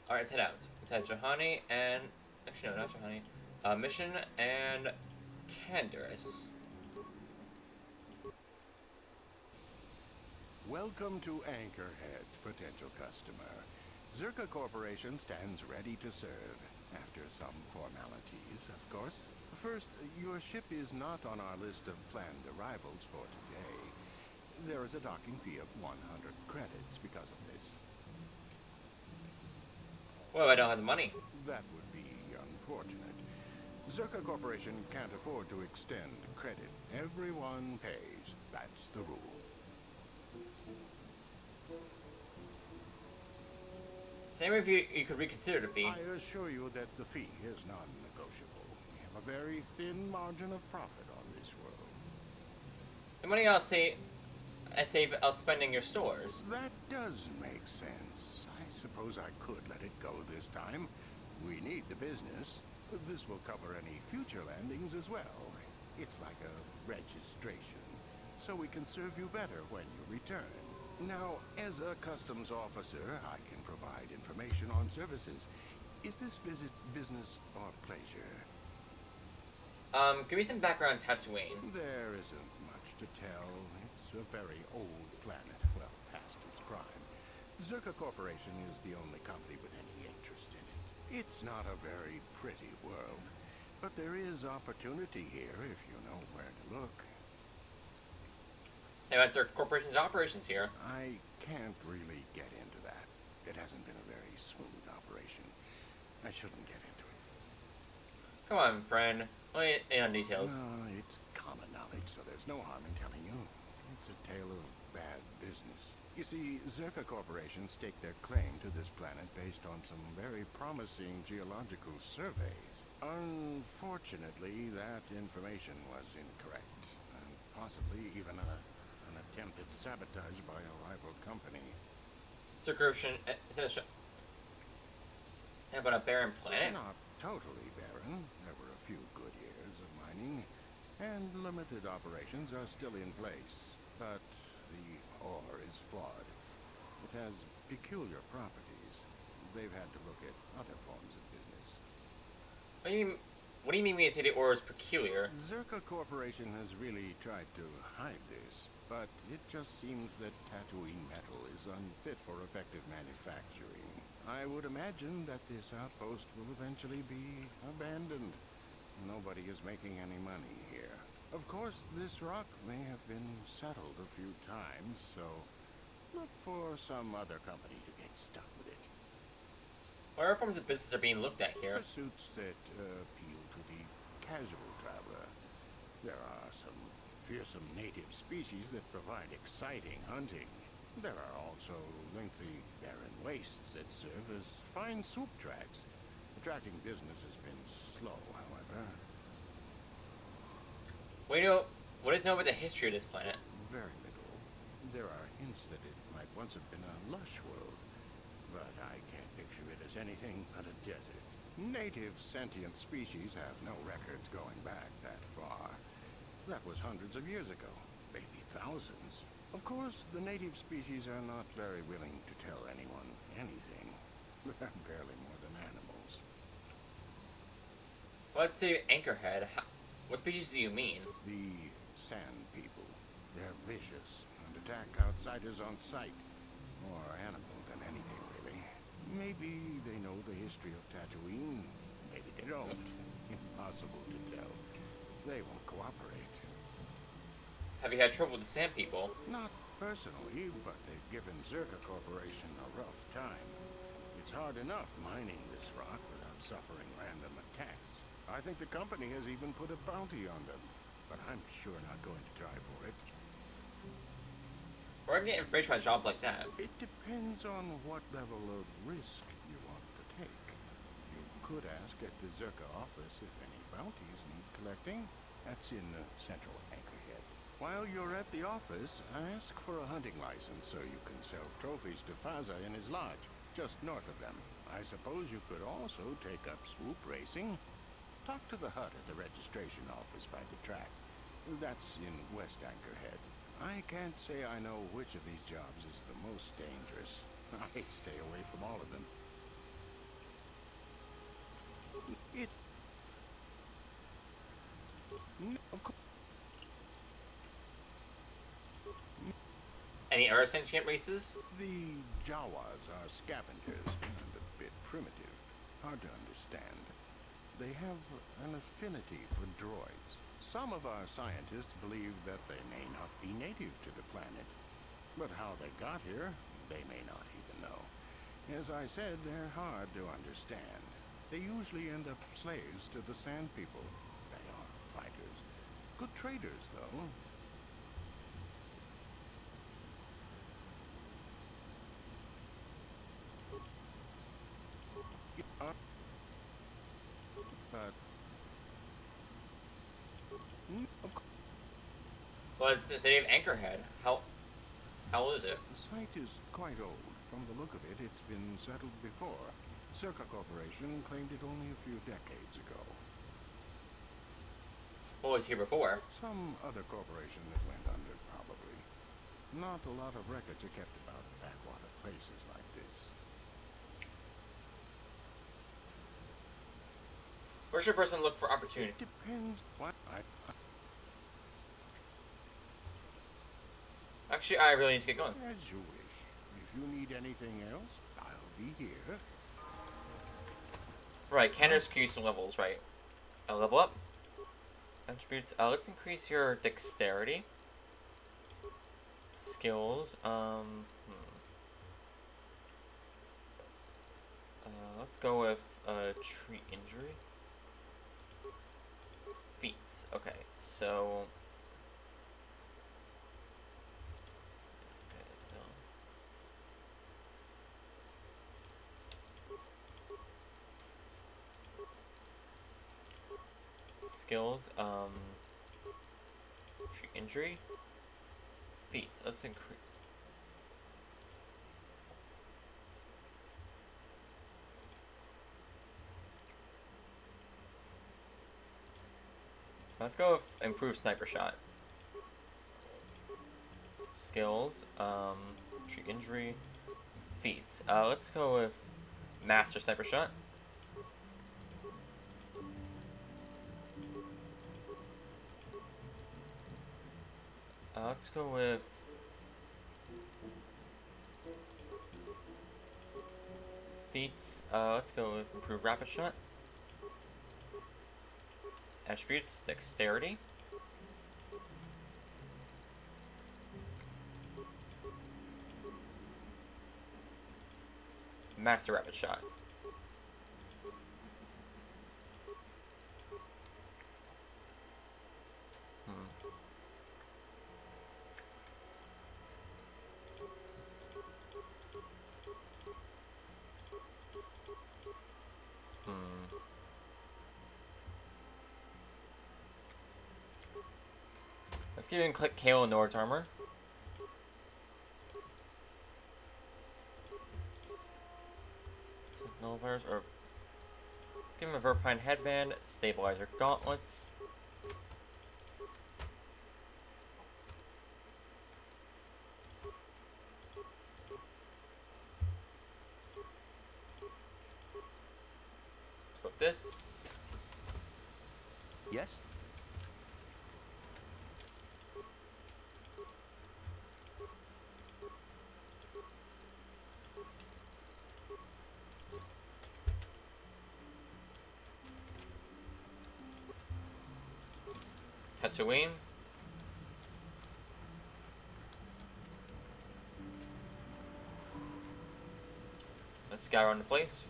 Alright, let's head out. Let's head Jahani and... Actually, no, not Jahani. Mission and... Canderous. Welcome to Anchorhead, potential customer. Zerka Corporation stands ready to serve. After some formalities, of course. First, your ship is not on our list of planned arrivals for today. There is a docking fee of 100 credits because of this. Well, I don't have the money. That would be unfortunate. Zerka Corporation can't afford to extend credit. Everyone pays. That's the rule. Same if you could reconsider the fee. I assure you that the fee is non-negotiable. We have a very thin margin of profit on this world. The money I'll save spending your stores. That does make sense. I suppose I could let it go this time. We need the business. This will cover any future landings as well. It's like a registration, so we can serve you better when you return. Now, as a customs officer, I can provide information on services. Is this visit business or pleasure? Give me some background on Tatooine. There isn't much to tell. It's a very old planet, well past its prime. Zerka Corporation is the only company with any interest in it. It's not a very pretty world, but there is opportunity here if you know where to look. Hey, that's our corporation's operations here. I can't really get into that. It hasn't been a very smooth operation. I shouldn't get into it. Come on, friend. Let me in on details. It's common knowledge, so there's no harm in telling you. It's a tale of bad business. You see, Zerka Corporation staked their claim to this planet based on some very promising geological surveys. Unfortunately, that information was incorrect, and possibly even an attempt at sabotage by a rival company. Circumscription. About a barren planet? Not totally barren. There were a few good years of mining, and limited operations are still in place. But the ore is flawed. It has peculiar properties. They've had to look at other forms of business. What do you mean when you say the ore is peculiar? Zerka Corporation has really tried to hide this, but it just seems that Tatooine metal is unfit for effective manufacturing. I would imagine that this outpost will eventually be abandoned. Nobody is making any money here. Of course, this rock may have been settled a few times, so look for some other company to get stuck with it. What other forms of business are being looked at here? Pursuits that appeal to the casual traveler. There are some fearsome native species that provide exciting hunting. There are also lengthy, barren wastes that serve as fine soup tracks. Attracting business has been slow, however. What is known about the history of this planet? Very little. There are hints that it might once have been a lush world, but I can't picture it as anything but a desert. Native sentient species have no records going back that far. That was hundreds of years ago, maybe thousands. Of course, the native species are not very willing to tell anyone anything. They're barely more than animals. Let's say Anchorhead. What species do you mean? The Sand People. They're vicious and attack outsiders on sight. More animal than anything, really. Maybe they know the history of Tatooine. Maybe they don't. Impossible to tell. They won't cooperate. Have you had trouble with the Sand People? Not personally, but they've given Zerka Corporation a rough time. It's hard enough mining this rock without suffering random attacks. I think the company has even put a bounty on them, but I'm sure not going to try for it. Where can I get information about jobs like that? It depends on what level of risk you want to take. You could ask at the Zerka office if any bounties need collecting. That's in the central anchorhead. While you're at the office, ask for a hunting license so you can sell trophies to Faza in his lodge, just north of them. I suppose you could also take up swoop racing. Talk to the hut at the registration office by the track. That's in West Anchorhead. I can't say I know which of these jobs is the most dangerous. I stay away from all of them. Of course. Any other sentient races? The Jawas are scavengers and a bit primitive. Hard to understand. They have an affinity for droids. Some of our scientists believe that they may not be native to the planet. But how they got here, they may not even know. As I said, they're hard to understand. They usually end up slaves to the Sand People. They are fighters. Good traders, though. But of course, Well, it's the city of Anchorhead. How old is it? the site is quite old. From the look of it, it's been settled before. Circa Corporation claimed it only a few decades ago. What was here before? Some other corporation that went under, probably. Not a lot of records are kept about backwater places like this. Where should a person look for opportunity? Depends what Actually, I really need to get going. as you wish. If you need anything else, I'll be here. Right, can increase some levels, right? Level up. Attributes. Let's increase your dexterity. Skills. Let's go with treat injury. Feats. Okay, so. Okay, so. Skills, treat injury, feats. Let's increase. Let's go with improved sniper shot. Skills, treat injury, feats. Let's go with master sniper shot. Let's go with feats. Let's go with improved rapid shot. Attributes, dexterity. Master rapid shot. Let's give him click KO Nord's armor. Nullifiers, or give him a Verpine headband, stabilizer gauntlets. Let's go with this. Yes? Tatooine. Let's scour around the place.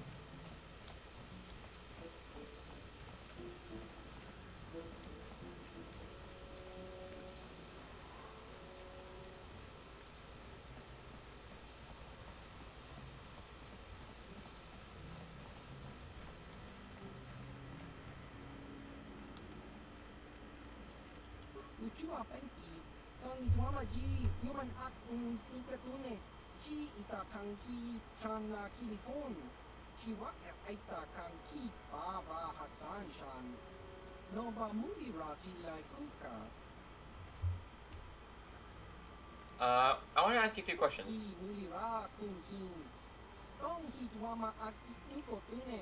Uchua penki, tang itwamaji, human act in Inkatune, chi itakanki chana kilikon, chiwa aita kanki baba Hassan shan, noba movie rati like Kuka, I want to ask you a few questions. ki mulira kunkin, tong hitwama act Inkotune,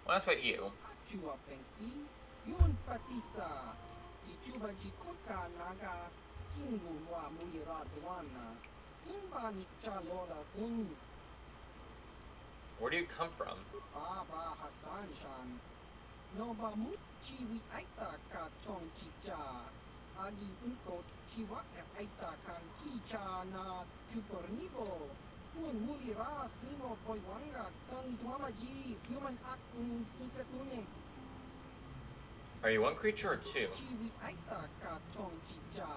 Well, that's about you. achua penki, yun patisa, ichuba jikota naga, kingun wa mulira dwana, kinba ni chalora kun, Where do you come from? Baba Hassan Shan. Noba muchi wi aita ka chong chicha. Agi inko chiwa aita kan kicha na chupornibo. Kun muli ras limo poiwanga tangi tuamaji human act in Inkatune. Are you one creature or two? Chiwi aita ka chong chicha.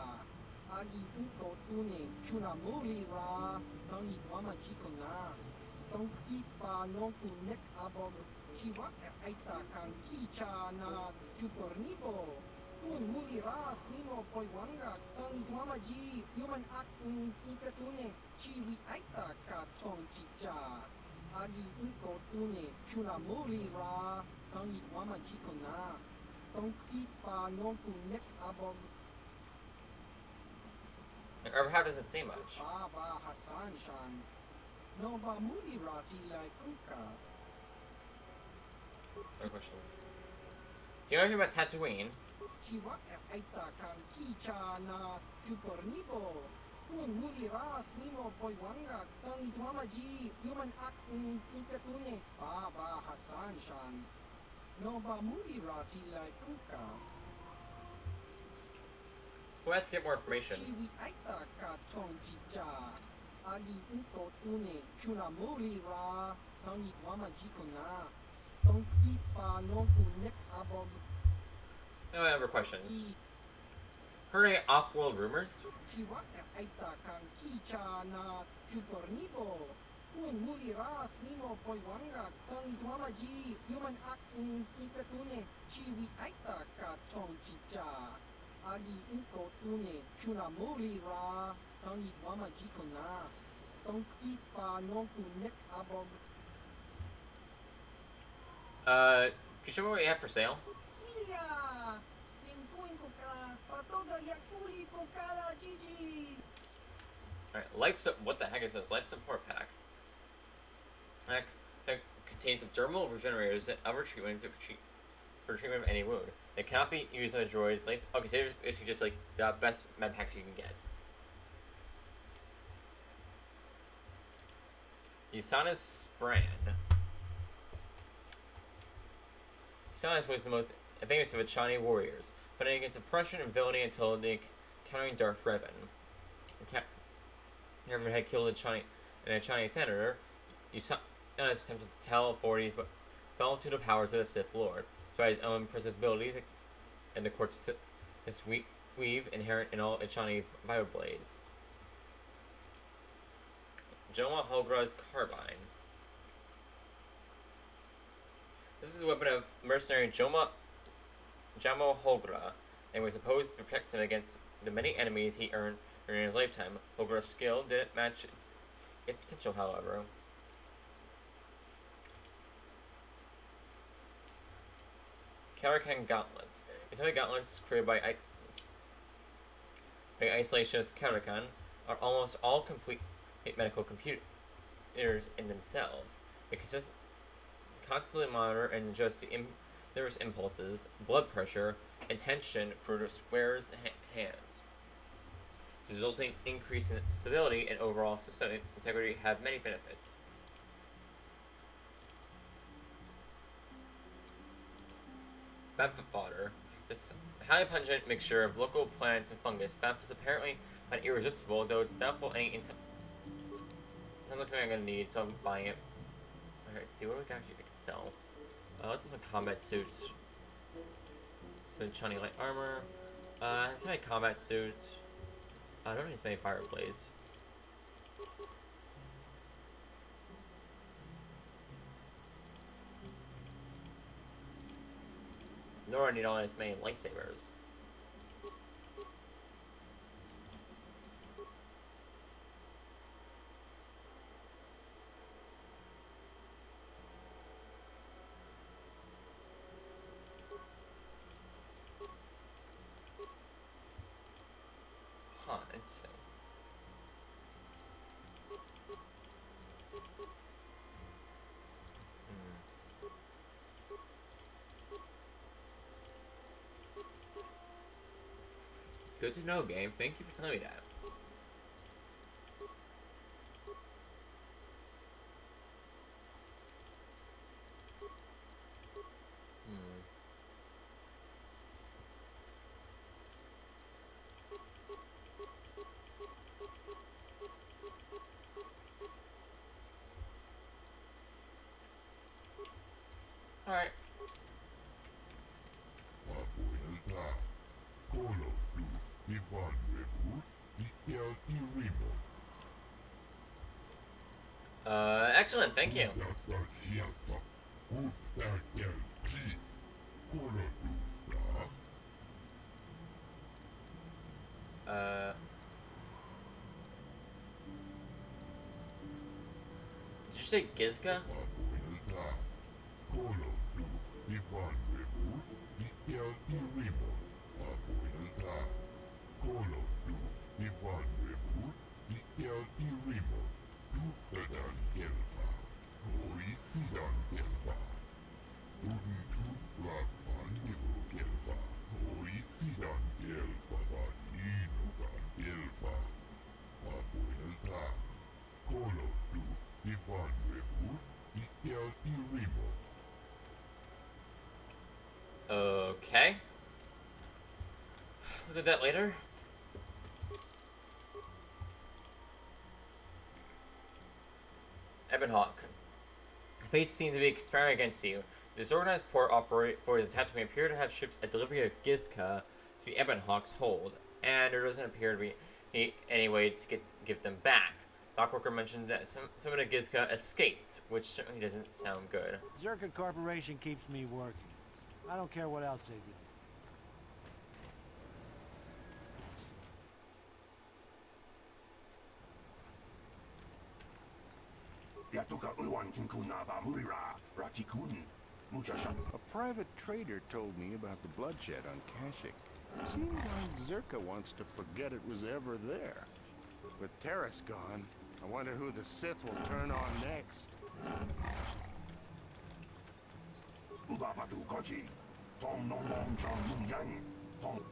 Agi inko tune chuna muli ra tangi tuamaji kona. Tong ipa no kunek abog chiwa aita kan kicha na chupornibo. Kun muli ras limo poiwanga tangi tuamaji human act in Inkatune. Chiwi aita ka chong chicha. Agi inko tune chuna muli ra tangi tuamaji kona. Tong ipa no kunek abog How doesn't say much. Baba Hassan Shan. Noba muli rati like Kuka. More questions. Do you know anything about Tatooine? Chiwa aita kan kicha na chupornibo. Kun muli ras nimo poiwanga tangi tuamaji human act in Inkatune. Baba Hassan Shan. Noba muli rati like Kuka. Who has to get more information? Chiwi aita ka chong chicha. Agi inko tune chuna muli ra tangi tuamaji kona. Tong ipa no kunek abog No other questions. ki Heard any off-world rumors? chiwa aita kan kicha na chupornibo. Kun muli ras nimo poiwanga tangi tuamaji human act in Inkatune. Chiwi aita ka chong chicha. Agi inko tune chuna muli ra tangi tuamaji kona. Tong ipa no kunek abog Can you show me what you have for sale? Sila! Tingkuin ko ka, patoga yakuli ko kala Gigi! Alright, what the heck is this? Life support pack. That contains the dermal regenerators and other treatments for treatment of any wound. They cannot be used on a droid's life. Okay, so it's basically just like the best med packs you can get. Yasana's brand. Yasana was the most famous of Achani warriors, fighting against oppression and villainy until they encountering Darth Revan. Revan had killed an Achani senator. Yasana attempted to tell authorities but fell to the powers of the Sith Lord, despite his own impressive abilities and the court's weave inherent in all Achani vibroblades. Joma Hogra's carbine. This is a weapon of mercenary Jamo Hogra, and was supposed to protect him against the many enemies he earned during his lifetime. Hogra's skill didn't match its potential, however. Karakan gauntlets. These heavy gauntlets created by isolationist Karakan are almost all complete medical computers in themselves. They constantly monitor and adjust the nervous impulses, blood pressure, and tension for the wearer's hands, resulting in increase in stability and overall system integrity. Have many benefits. Benefit fodder. This highly pungent mixture of local plants and fungus. Bath is apparently not irresistible, though it's doubtful any sounds like something I'm gonna need, so I'm buying it. Alright, let's see what we got here I can sell. Let's do some combat suits. Some Chani light armor. Can I combat suits? I don't need as many fire blades. Nor I need all as many lightsabers. Huh, interesting. Good to know, game. Thank you for telling me that. Alright. Excellent, thank you. Did you say Gizka? Okay. We'll do that later. Ebonhawk. Fates seem to be conspiring against you. The disorganized port operators in Tatooine appear to have shipped a delivery of Gizka to the Ebonhawk's hold, and there doesn't appear to be any way to give them back. Dockworker mentioned that some of the Gizka escaped, which certainly doesn't sound good. Zerka Corporation keeps me working. I don't care what else they do. A private trader told me about the bloodshed on Kashyyyk. Seems like Zerka wants to forget it was ever there. With Terrace gone, I wonder who the Sith will turn on next.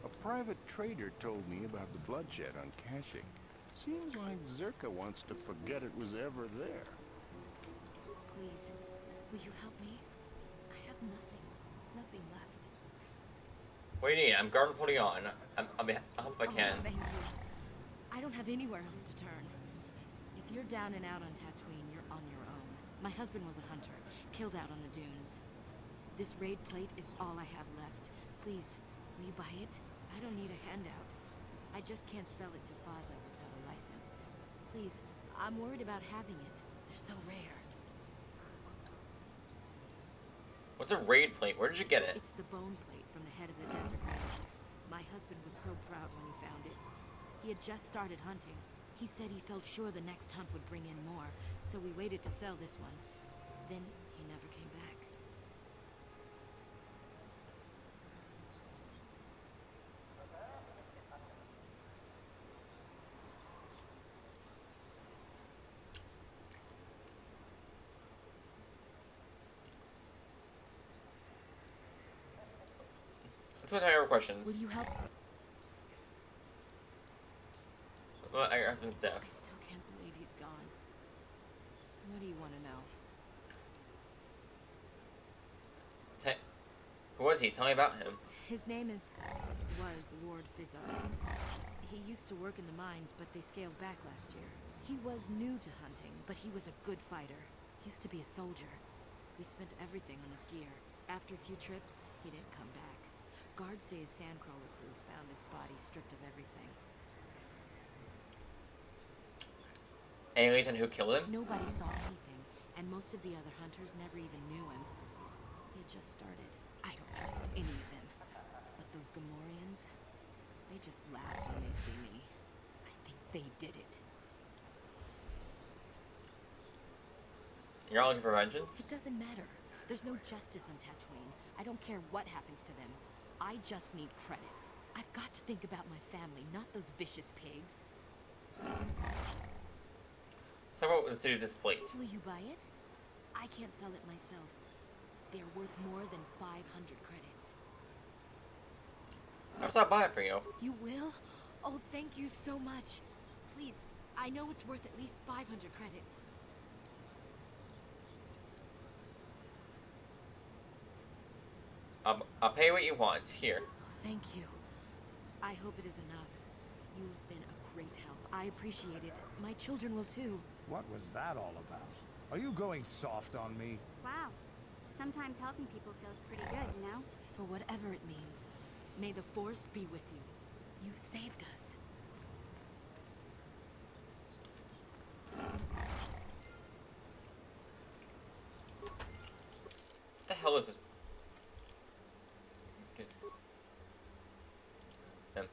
A private trader told me about the bloodshed on Kashyyyk. Seems like Zerka wants to forget it was ever there. Please, will you help me? I have nothing left. What do you need? I'm guard holding on. I'll help if I can. Thank you. I don't have anywhere else to turn. If you're down and out on Tatooine, you're on your own. My husband was a hunter, killed out on the dunes. This raid plate is all I have left. Please, will you buy it? I don't need a handout. I just can't sell it to Faza without a license. Please, I'm worried about having it. They're so rare. What's a raid plate? Where did you get it? It's the bone plate from the head of the desert raid. My husband was so proud when he found it. He had just started hunting. He said he felt sure the next hunt would bring in more, so we waited to sell this one. Then he never came back. Let's go to our questions. Will you help? Well, your husband's I death. still can't believe he's gone. What do you want to know? Who was he? Tell me about him. His name was Ward Fizzard. He used to work in the mines, but they scaled back last year. He was new to hunting, but he was a good fighter. Used to be a soldier. We spent everything on his gear. After a few trips, he didn't come back. Guards say his sandcrawler crew found his body stripped of everything. Any reason who killed him? Nobody saw anything, and most of the other hunters never even knew him. They just started. I don't trust any of them. But those Gamorreans, they just laugh when they see me. I think they did it. You're not looking for vengeance? It doesn't matter. There's no justice on Tatooine. I don't care what happens to them. I just need credits. I've got to think about my family, not those vicious pigs. Talk about what to do with this plate. Will you buy it? I can't sell it myself. They're worth more than 500 credits. How about I buy it for you? You will? Oh, thank you so much. Please, I know it's worth at least 500 credits. I'll pay what you want. Here. Thank you. I hope it is enough. You've been a great help. I appreciate it. My children will too. What was that all about? Are you going soft on me? Wow. Sometimes helping people feels pretty good, you know? For whatever it means, may the Force be with you. You saved us. What the hell is this?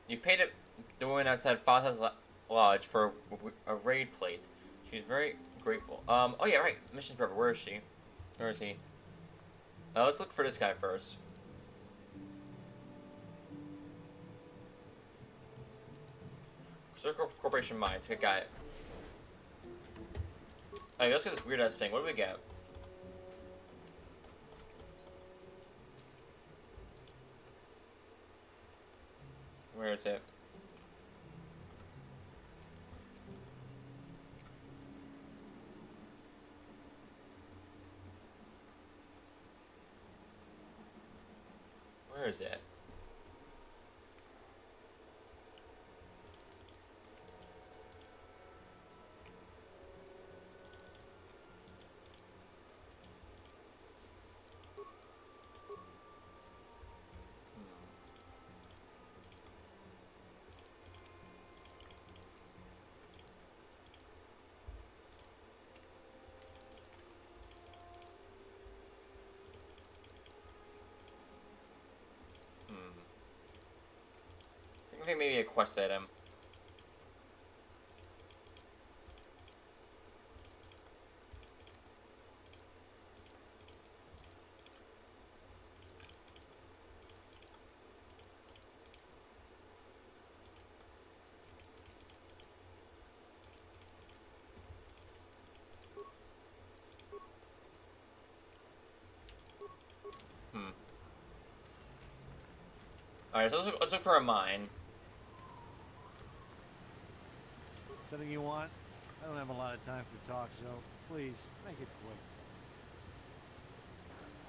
You've paid the woman outside Fasa's lodge for a raid plate. She's very grateful. Oh yeah, right. Mission's perfect. Where is she? Where is he? Let's look for this guy first. Circle Corporation Mines. Okay, got it. Alright, let's get this weird ass thing. What do we get? Where is it? Where is it? I think maybe a quest item. Alright, so let's look for a mine. Something you want? I don't have a lot of time for talk, so please, make it quick.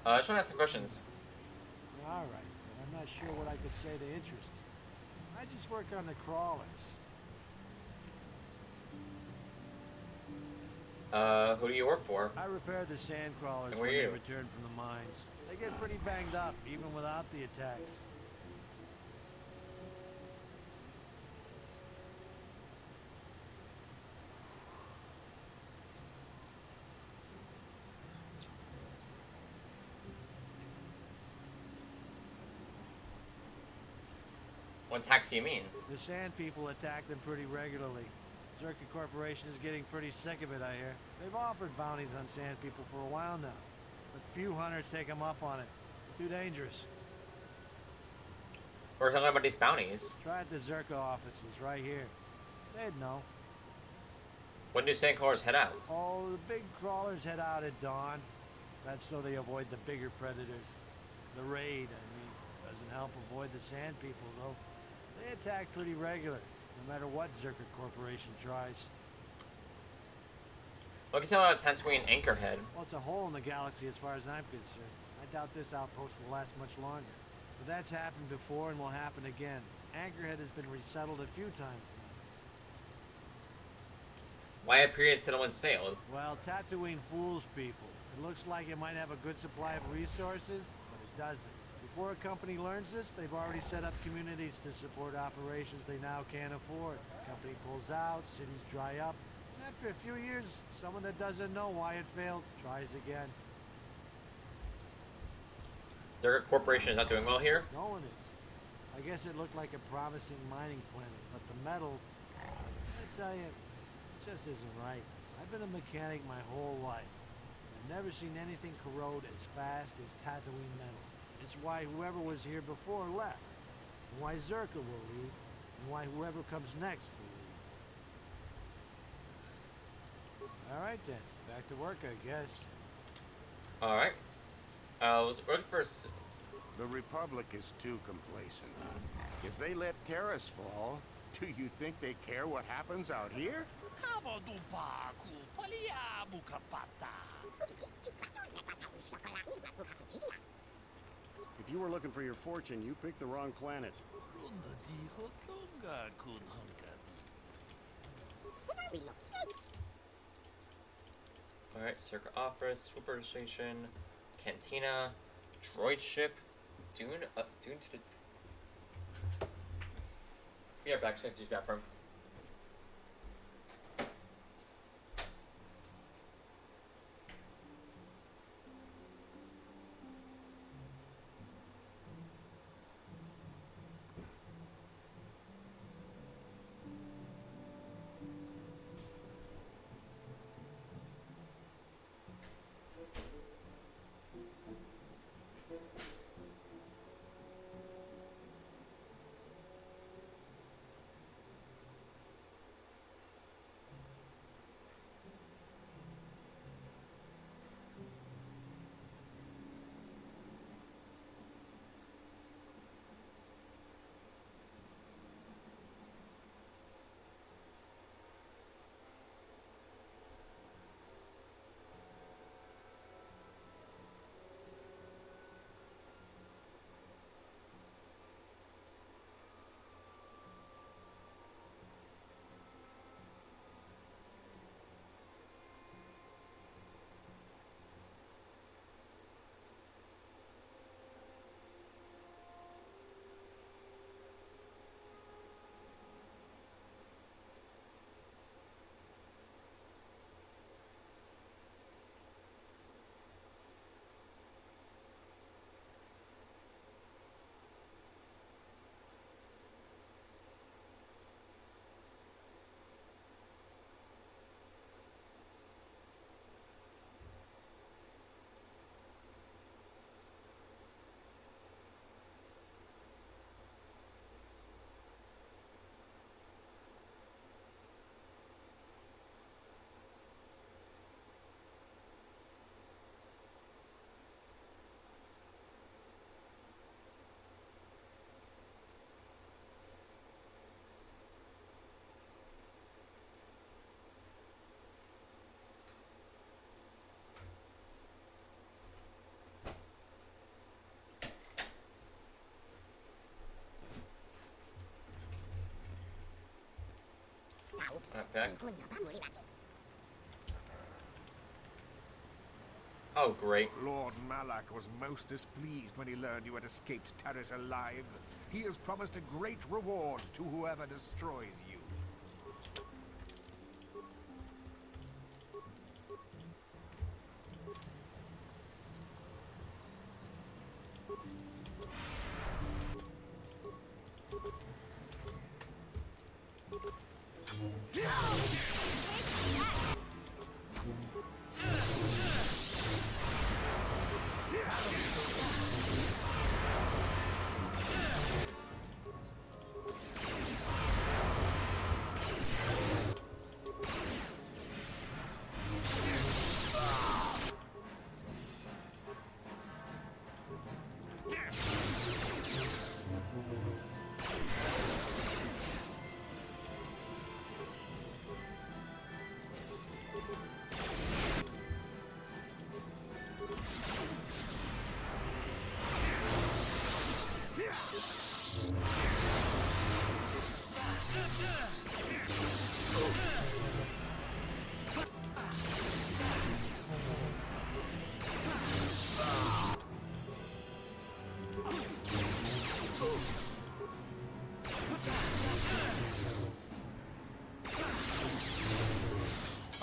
I just want to ask some questions. Alright, but I'm not sure what I could say to interest you. I just work on the crawlers. Who do you work for? I repair the sand crawlers And when where are they you? return from the mines. They get pretty banged up, even without the attacks. What attacks do you mean? The sand people attack them pretty regularly. Zerka Corporation is getting pretty sick of it, I hear. They've offered bounties on sand people for a while now, but few hunters take them up on it. Too dangerous. We're talking about these bounties. Try at the Zerka offices right here. They'd know. When do sandcrawlers head out? Oh, the big crawlers head out at dawn. That's so they avoid the bigger predators. The raid, I mean, doesn't help avoid the sand people, though. They attack pretty regular, no matter what Zerka Corporation tries. What can you tell me about Tatooine Anchorhead? Well, it's a hole in the galaxy as far as I'm concerned. I doubt this outpost will last much longer. But that's happened before and will happen again. Anchorhead has been resettled a few times now. Why have previous settlements failed? Well, Tatooine fools people. It looks like it might have a good supply of resources, but it doesn't. Before a company learns this, they've already set up communities to support operations they now can't afford. Company pulls out, cities dry up, and after a few years, someone that doesn't know why it failed tries again. Zerga Corporation is not doing well here? No one is. I guess it looked like a promising mining planet, but the metal, I tell you, it just isn't right. I've been a mechanic my whole life. I've never seen anything corrode as fast as Tatooine metal. It's why whoever was here before left, and why Zerka will leave, and why whoever comes next will leave. All right then, back to work, I guess. All right. Was working first. The Republic is too complacent. If they let Terrace fall, do you think they care what happens out here? If you were looking for your fortune, you picked the wrong planet. Alright, Circa Office, Super Station, Cantina, Droid Ship, Dune to the... Be right back, check the bathroom. Back. Oh, great. Lord Malak was most displeased when he learned you had escaped Terrace alive. He has promised a great reward to whoever destroys you.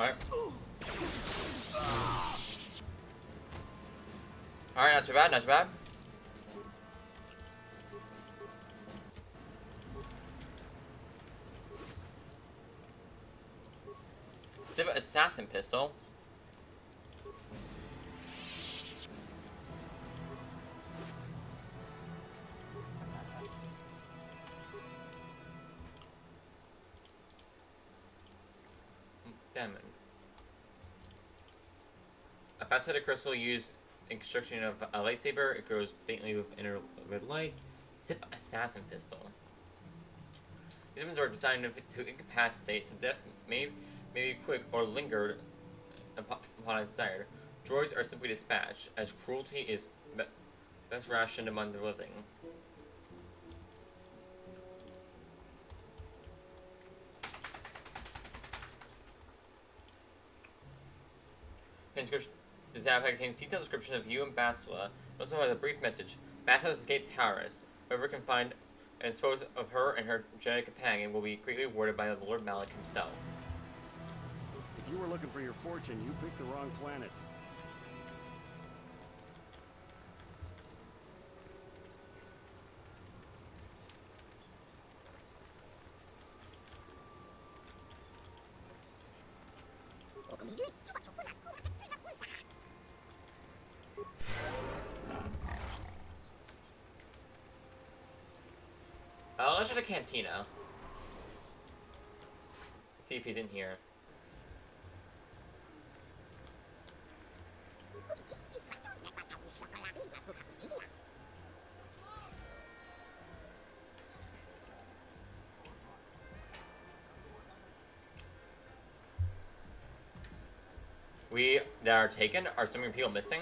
Alright. Alright, not too bad, not too bad. Civ Assassin Pistol. Diamond. A faceted crystal used in construction of a lightsaber. It grows faintly with inner red light. Civ Assassin Pistol. These weapons are designed to incapacitate, so death may be quick or lingered upon desired. Droids are simply dispatched, as cruelty is best rationed among the living. This app contains detailed description of you and Bastila. It also has a brief message. Bastila has escaped Taurus. Whoever can find and dispose of her and her genetic companion will be greatly rewarded by Lord Malik himself. If you were looking for your fortune, you picked the wrong planet. Let's try the cantina. Let's see if he's in here. We that are taken? Are so many people missing?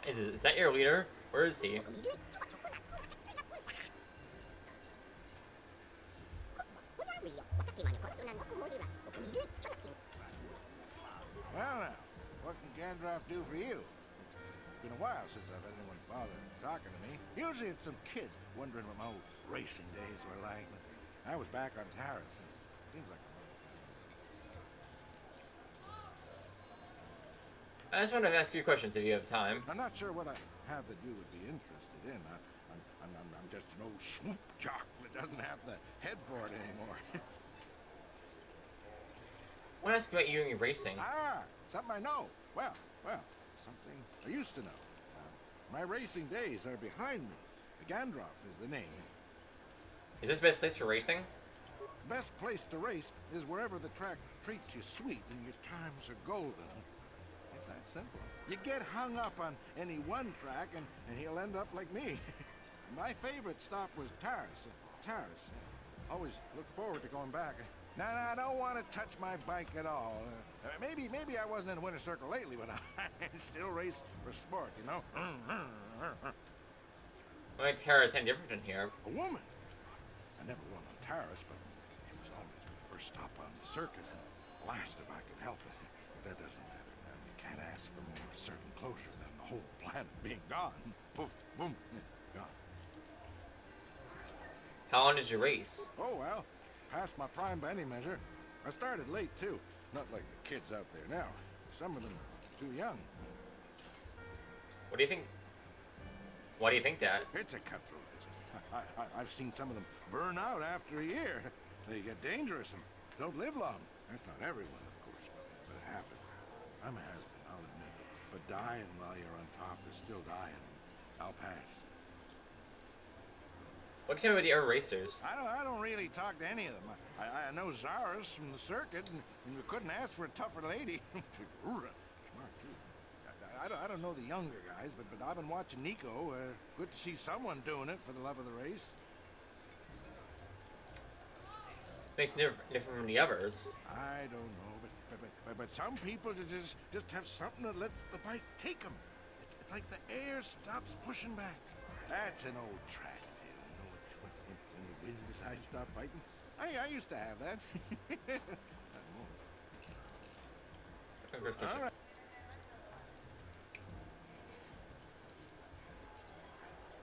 Is that your leader? Where is he? Well now, what can Gandalf do for you? It's been a while since I've had anyone bother talking to me. Usually it's some kid wondering what my old racing days were like. I was back on Taurus, and it seems like... I just wanted to ask you questions if you have time. I'm not sure what I have that you would be interested in. I'm just an old swoop jock that doesn't have the head for it anymore. I want to ask about you and your racing. Ah, something I know. Well, something I used to know. My racing days are behind me. Gandalf is the name. Is this the best place for racing? The best place to race is wherever the track treats you sweet and your times are golden. It's that simple. You get hung up on any one track and he'll end up like me. My favorite stop was Taurus. Always look forward to going back. No, I don't want to touch my bike at all. Maybe I wasn't in the winner's circle lately, but I still race for sport, you know? Why is Taurus any different than here? A woman? I never won on Taurus, but it was always my first stop on the circuit, and last if I could help it. But that doesn't matter now. You can't ask for more certain closure than the whole planet being gone. Poof, boom, gone. How long did you race? Oh, well, past my prime by any measure. I started late, too. Not like the kids out there now. Some of them are too young. What do you think? Why do you think that? It's a cutthroat business. I've seen some of them burn out after a year. They get dangerous and don't live long. That's not everyone, of course, but it happens. I'm a has-been, I'll admit. But dying while you're on top is still dying. I'll pass. What can you tell me about the other racers? I don't really talk to any of them. I know Zara's from the circuit, and you couldn't ask for a tougher lady. She's smart, too. I don't know the younger guys, but I've been watching Nico. Good to see someone doing it for the love of the race. Makes different from the others. I don't know, but some people just have something that lets the bike take them. It's like the air stops pushing back. That's an old track tale, you know, when the wind decides to stop fighting. I used to have that. First question. All right.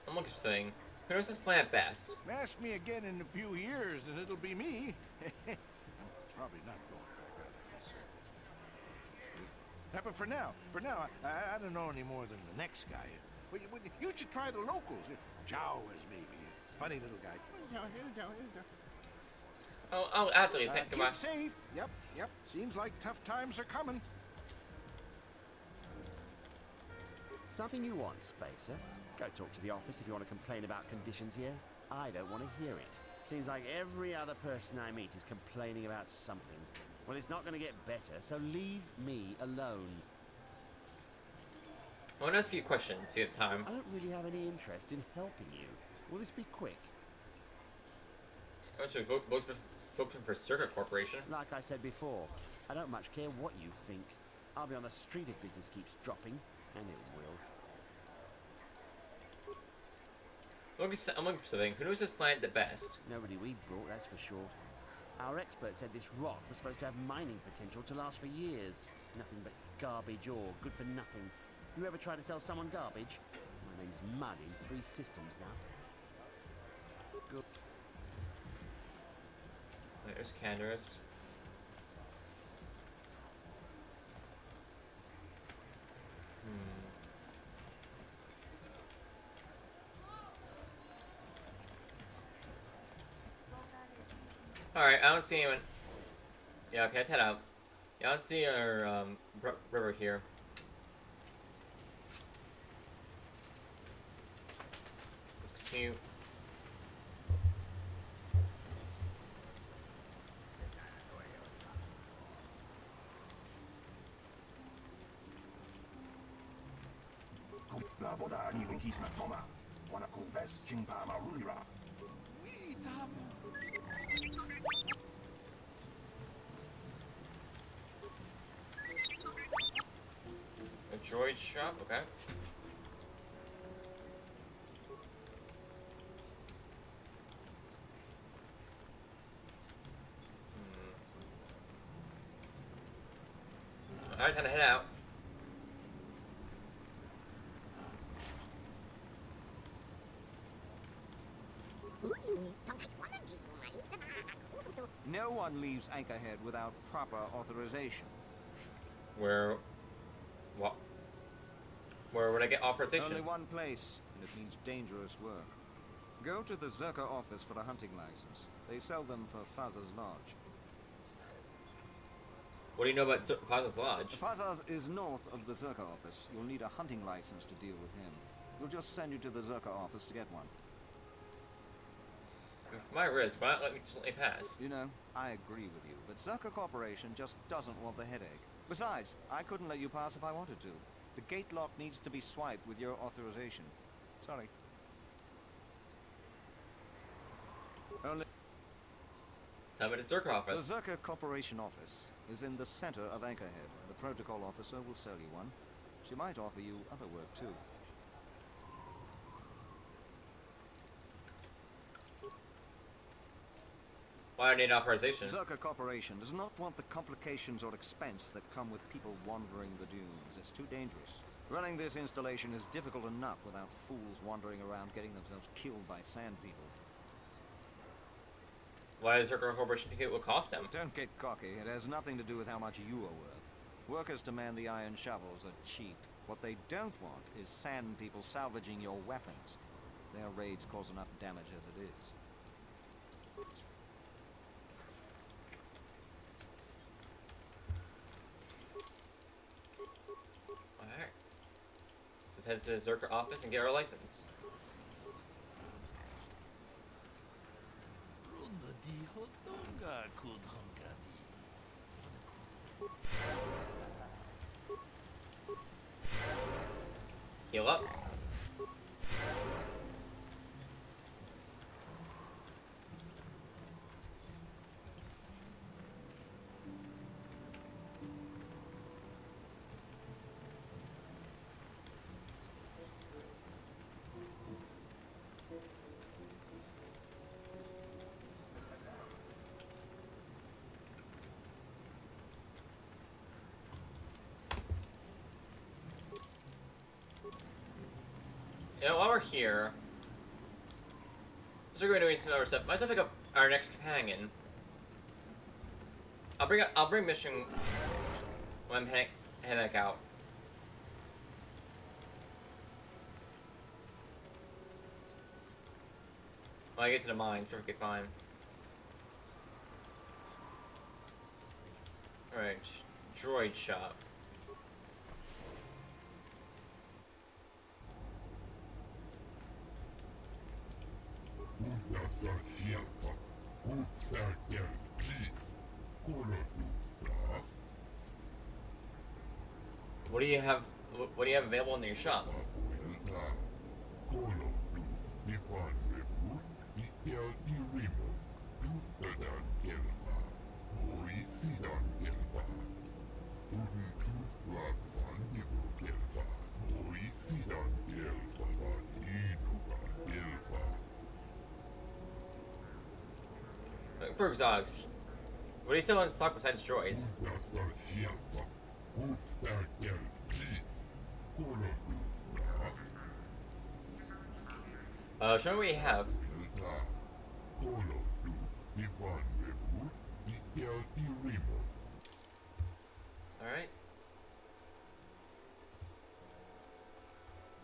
I'm looking for saying, who knows this planet best? Ask me again in a few years, and it'll be me. I'm probably not going back out of this circle. But for now, I don't know any more than the next guy. You should try the locals. Chow is maybe a funny little guy. Oh, I'll actually think about. Keep safe. Yep. Seems like tough times are coming. Something you want, Spacer? Go talk to the office if you want to complain about conditions here. I don't want to hear it. Seems like every other person I meet is complaining about something. Well, it's not going to get better, so leave me alone. I want to ask a few questions if you have time. I don't really have any interest in helping you. Will this be quick? I want you both spokesman for Circuit Corporation. Like I said before, I don't much care what you think. I'll be on the street if business keeps dropping, and it will. I'm looking for something. Who knows this planet the best? Nobody we brought, that's for sure. Our expert said this rock was supposed to have mining potential to last for years. Nothing but garbage ore, good for nothing. You ever try to sell someone garbage? My name's Mud in 3 systems now. Good. There's Candace. Alright, I don't see anyone. Yeah, okay, let's head out. Yeah, I don't see our river here. Let's continue. A droid shop, okay. Alright, time to head out. No one leaves Anchorhead without proper authorization. Where would I get authorization? Only one place, and it means dangerous work. Go to the Zerka office for a hunting license. They sell them for Faz's Lodge. What do you know about Faz's Lodge? Faz's is north of the Zerka office. You'll need a hunting license to deal with him. We'll just send you to the Zerka office to get one. It's my risk, why not let me pass? You know, I agree with you, but Zerka Corporation just doesn't want the headache. Besides, I couldn't let you pass if I wanted to. The gate lock needs to be swiped with your authorization. Sorry. Only... Tell me the Zerka office. The Zerka Corporation office is in the center of Anchorhead. The protocol officer will sell you one. She might offer you other work, too. Why do I need authorization? Zerka Corporation does not want the complications or expense that come with people wandering the dunes. It's too dangerous. Running this installation is difficult enough without fools wandering around getting themselves killed by sand people. Why does Zerka Corporation think it will cost them? Don't get cocky. It has nothing to do with how much you are worth. Workers to man the iron shovels are cheap. What they don't want is sand people salvaging your weapons. Their raids cause enough damage as it is. Alright. Let's head to the Zerka office and get our license. Heal up. You know, while we're here, we're going to do some other stuff. Might as well pick up our next companion. I'll bring mission when I'm heading back out. When I get to the mines, perfectly fine. Alright, droid shop. What do you have? What do you have available in your shop? For exotics, what do you sell in stock besides droids? Show me what you have. Alright.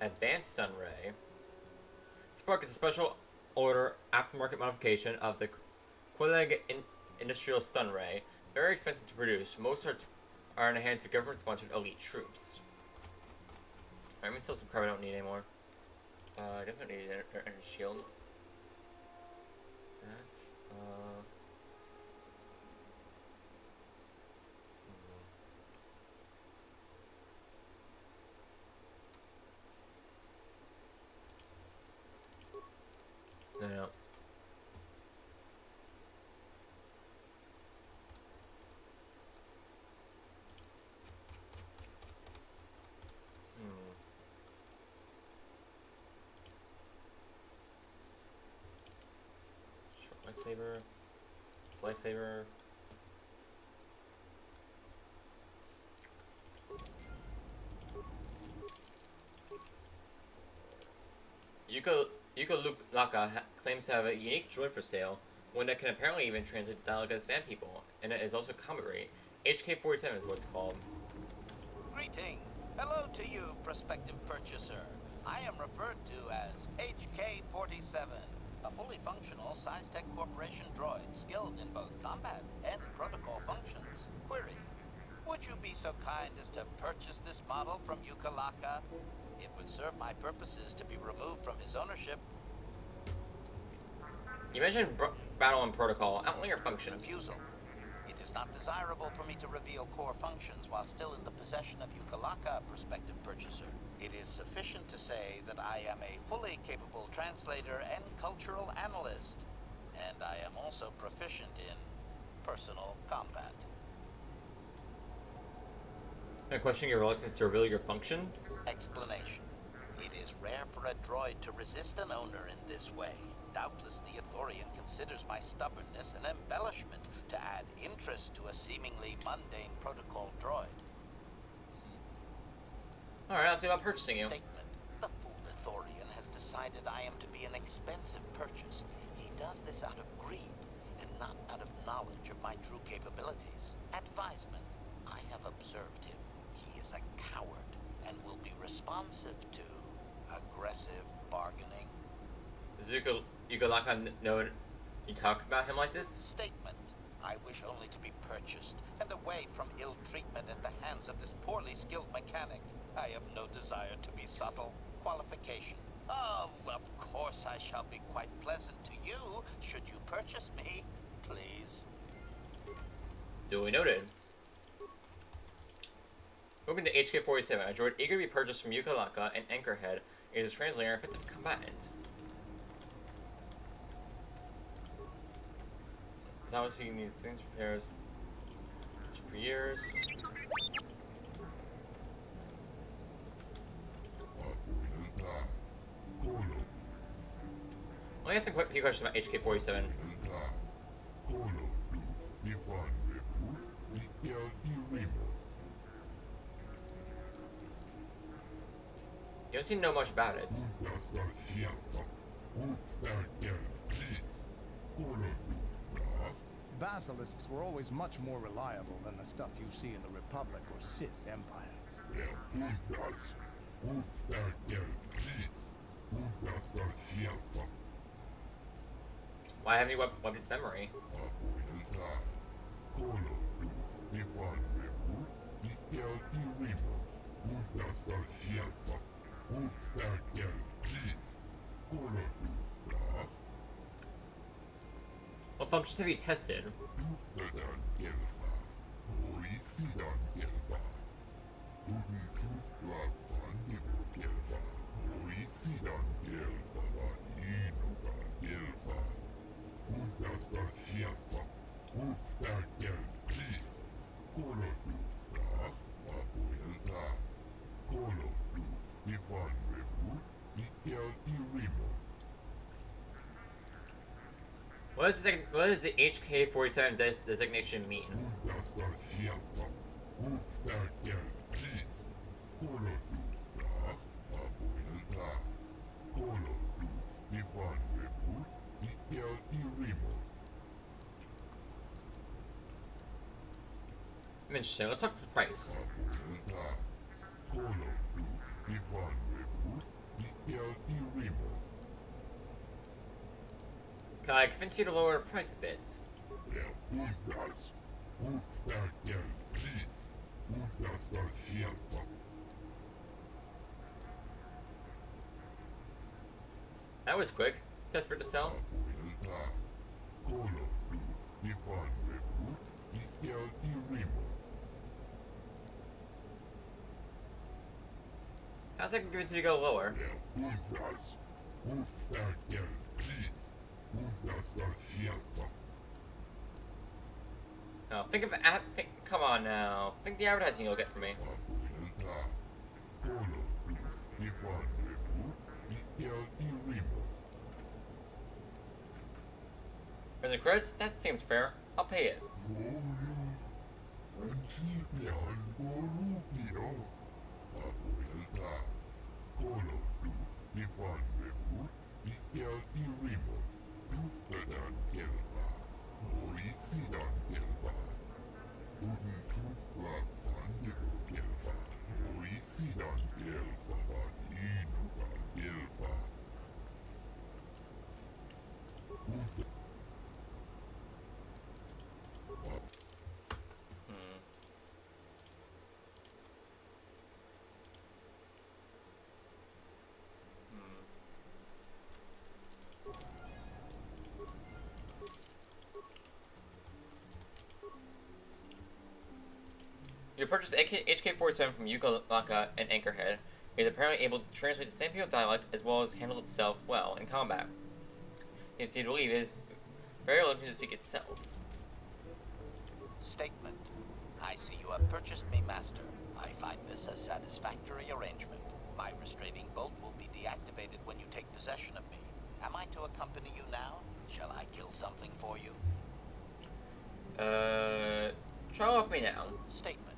Advanced Stun Ray. This product is a special order aftermarket modification of the Quilleg Industrial Stun Ray. Very expensive to produce. Most are in the hands of government-sponsored elite troops. Alright, let me sell some carbon I don't need anymore. I definitely need an energy shield. That's, No. Short lightsaber. Lightsaber. Yuka Luke Laka claims to have a unique droid for sale, one that can apparently even translate the dialect of sand people, and it is also combat rate. HK-47 is what it's called. Greeting. Hello to you, prospective purchaser. I am referred to as HK-47, a fully functional Science-Tech Corporation droid skilled in both combat and protocol functions. Query. Would you be so kind as to purchase this model from Yuka Laka? It would serve my purposes to be removed from his ownership. You mentioned battle and protocol. Outline your functions. Refusal. It is not desirable for me to reveal core functions while still in the possession of Yuka Laka, prospective purchaser. It is sufficient to say that I am a fully capable translator and cultural analyst, and I am also proficient in personal combat. I question your reluctance to reveal your functions? Explanation. It is rare for a droid to resist an owner in this way. Doubtless the Ithorian considers my stubbornness an embellishment to add interest to a seemingly mundane protocol droid. Alright, I'll see about purchasing you. Statement. The fool Ithorian has decided I am to be an expensive purchase. He does this out of greed, and not out of knowledge of my true capabilities. Advisement. I have observed him. He is a coward, and will be responsive to aggressive bargaining. Does Yuka Laka know you talk about him like this? Statement. I wish only to be purchased, and away from ill treatment at the hands of this poorly skilled mechanic. I have no desire to be subtle. Qualification. Oh, of course I shall be quite pleasant to you, should you purchase me, please. Duly noted. Moving to HK-47, a droid eager to be purchased from Yuka Laka and Anchorhead is a translator and effective combatant. It's obviously needs things repairs for years. Let me ask a few questions about HK-47. don't seem to know much about it. Basilisks were always much more reliable than the stuff you see in the Republic or Sith Empire. Why haven't you weaped its memory? What functions have you tested? What does the HK-47 designation mean? Interesting. Let's talk about the price. Can I convince you to lower the price a bit? That was quick. Desperate to sell. How's that convince you to go lower? No, come on now. Think the advertising you'll get from me. For the credits, that seems fair. I'll pay it. You purchased HK-47 from Yukalaka and Anchorhead. It is apparently able to translate the Sampiel dialect as well as handle itself well in combat. You see to believe it is very likely to speak itself. Statement. I see you have purchased me, Master. I find this a satisfactory arrangement. My restraining bolt will be deactivated when you take possession of me. Am I to accompany you now? Shall I kill something for you? Try off me now. Statement.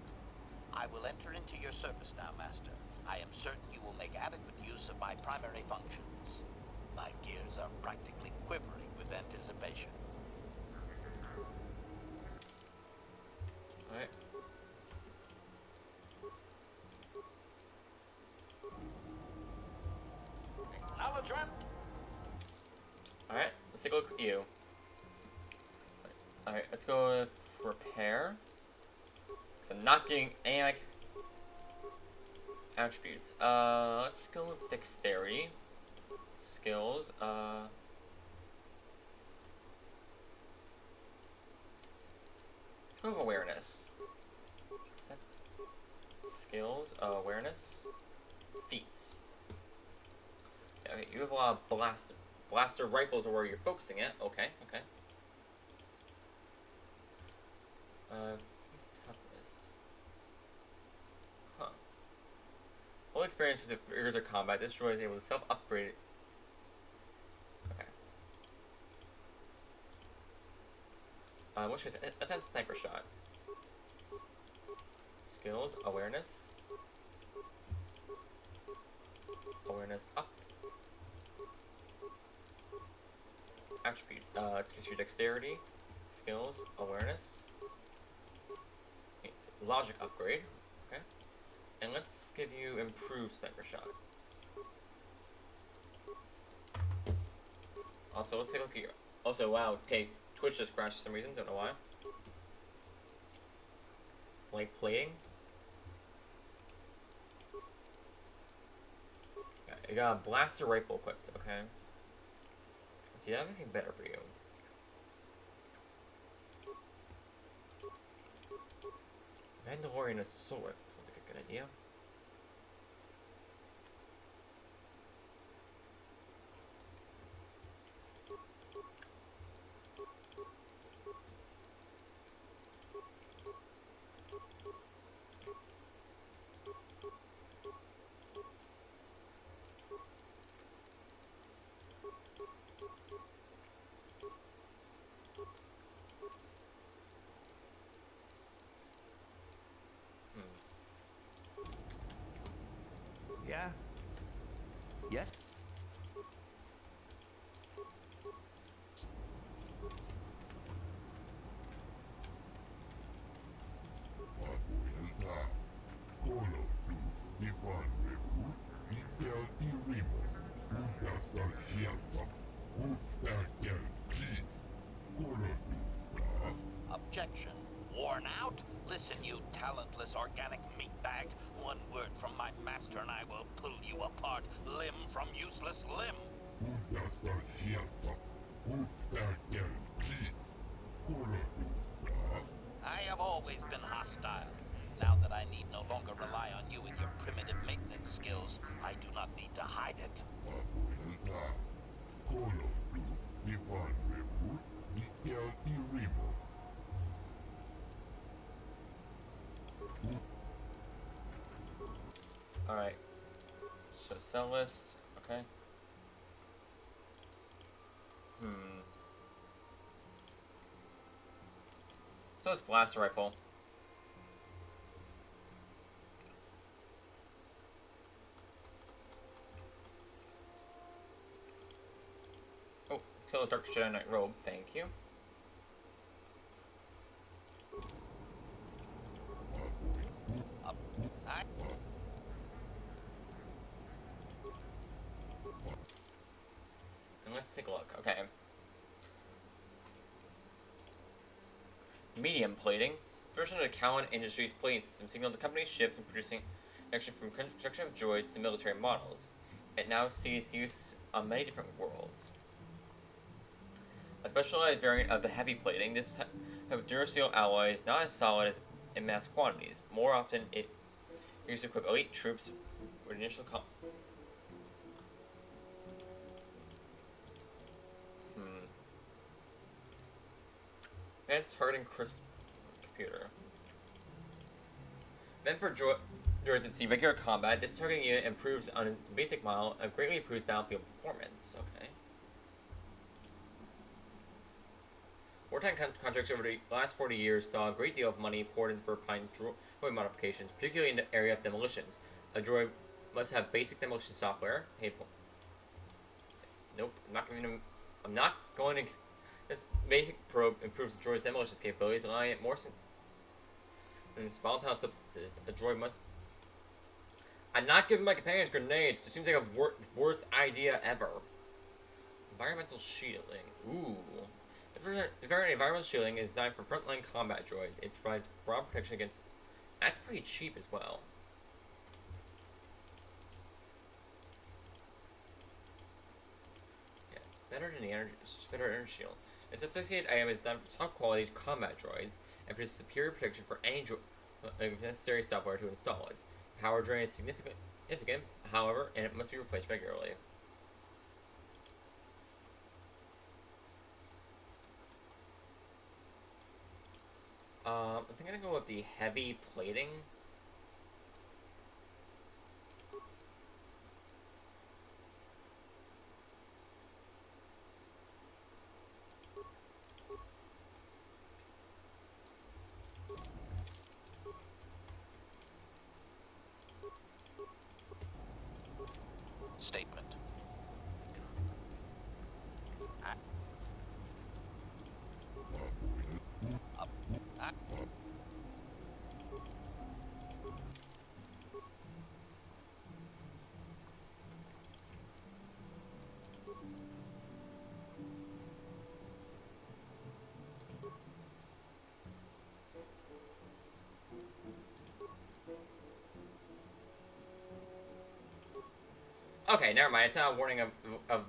I will enter into your service now, Master. I am certain you will make adequate use of my primary functions. My gears are practically quivering with anticipation. Alright. Alright, let's take a look at you. Alright, let's go with repair. So I'm not getting any like attributes. Let's go with dexterity. Skills. Let's go with awareness. Accept. Skills. Awareness. Feats. Okay, you have a lot of blaster rifles are where you're focusing at. Okay, okay. Toughness. Huh. Full experience with the figures of combat. This droid is able to self-upgrade. Okay. What should I say? That's sniper shot. Skills, awareness. Awareness up. Attributes. Let's get your dexterity, skills, awareness. It's logic upgrade. Okay. And let's give you improved sniper shot. Also, let's take a look at your. Also, wow. Okay, Twitch just crashed for some reason. Don't know why. Light plating. Yeah, you got a blaster rifle equipped. Okay. Let's see, I have anything better for you. Mandalorian assault rifle sounds like a good idea. Yeah? Yes? Objection. Worn out? Listen, you talentless organic meatbag. One word from my master and I will pull you apart, limb from useless limb. I have always been hostile. Now that I need no longer rely on you and your primitive maintenance skills, I do not need to hide it. Alright. So sell list. Okay. So it's blaster rifle. Oh, sell a Dark Jedi Knight robe. Thank you. And let's take a look. Okay. Medium plating. Version of the Cowan Industries plating system signaled the company's shift in producing action from construction of droids to military models. It now sees use on many different worlds. A specialized variant of the heavy plating, this type of Duracell alloy is not as solid as in mass quantities. More often, it used to equip elite troops with initial Advanced hardened crisp computer. Meant for droids at sea regular combat, this targeting unit improves on basic model and greatly improves battlefield performance. Okay. Wartime contracts over the last 40 years saw a great deal of money poured into refined droid modifications, particularly in the area of demolitions. A droid must have basic demolition software. Hey, nope, I'm not going to. This basic probe improves the droid's demolition capabilities, allowing it more than its volatile substances. A droid must. I'm not giving my companions grenades. It seems like a worst idea ever. Environmental shielding. Ooh. The environmental shielding is designed for frontline combat droids. It provides broad protection against. That's pretty cheap as well. Yeah, it's better than the energy. It's just better energy shield. This sophisticated item is designed for top quality combat droids and produces superior protection for any necessary software to install it. Power drain is significant, however, and it must be replaced regularly. I think I'm gonna go with the heavy plating. Okay, never mind. It's not a warning of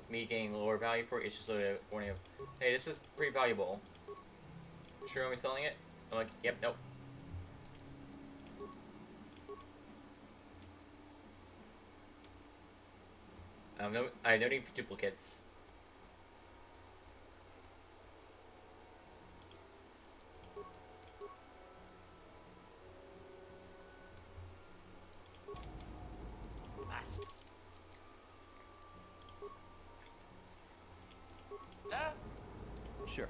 me getting lower value for it. It's just a warning of, hey, this is pretty valuable. Sure, are we selling it? I'm like, yep, nope. No, I have no need for duplicates. Sure.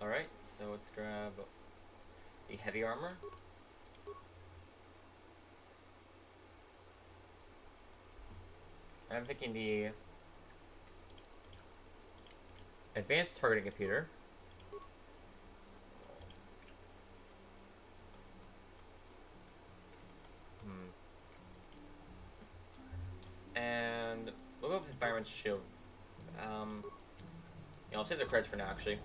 Alright, so let's grab the heavy armor. I'm picking the advanced targeting computer. And we'll go with Environment Shield. Yeah, I'll save the credits for now, actually.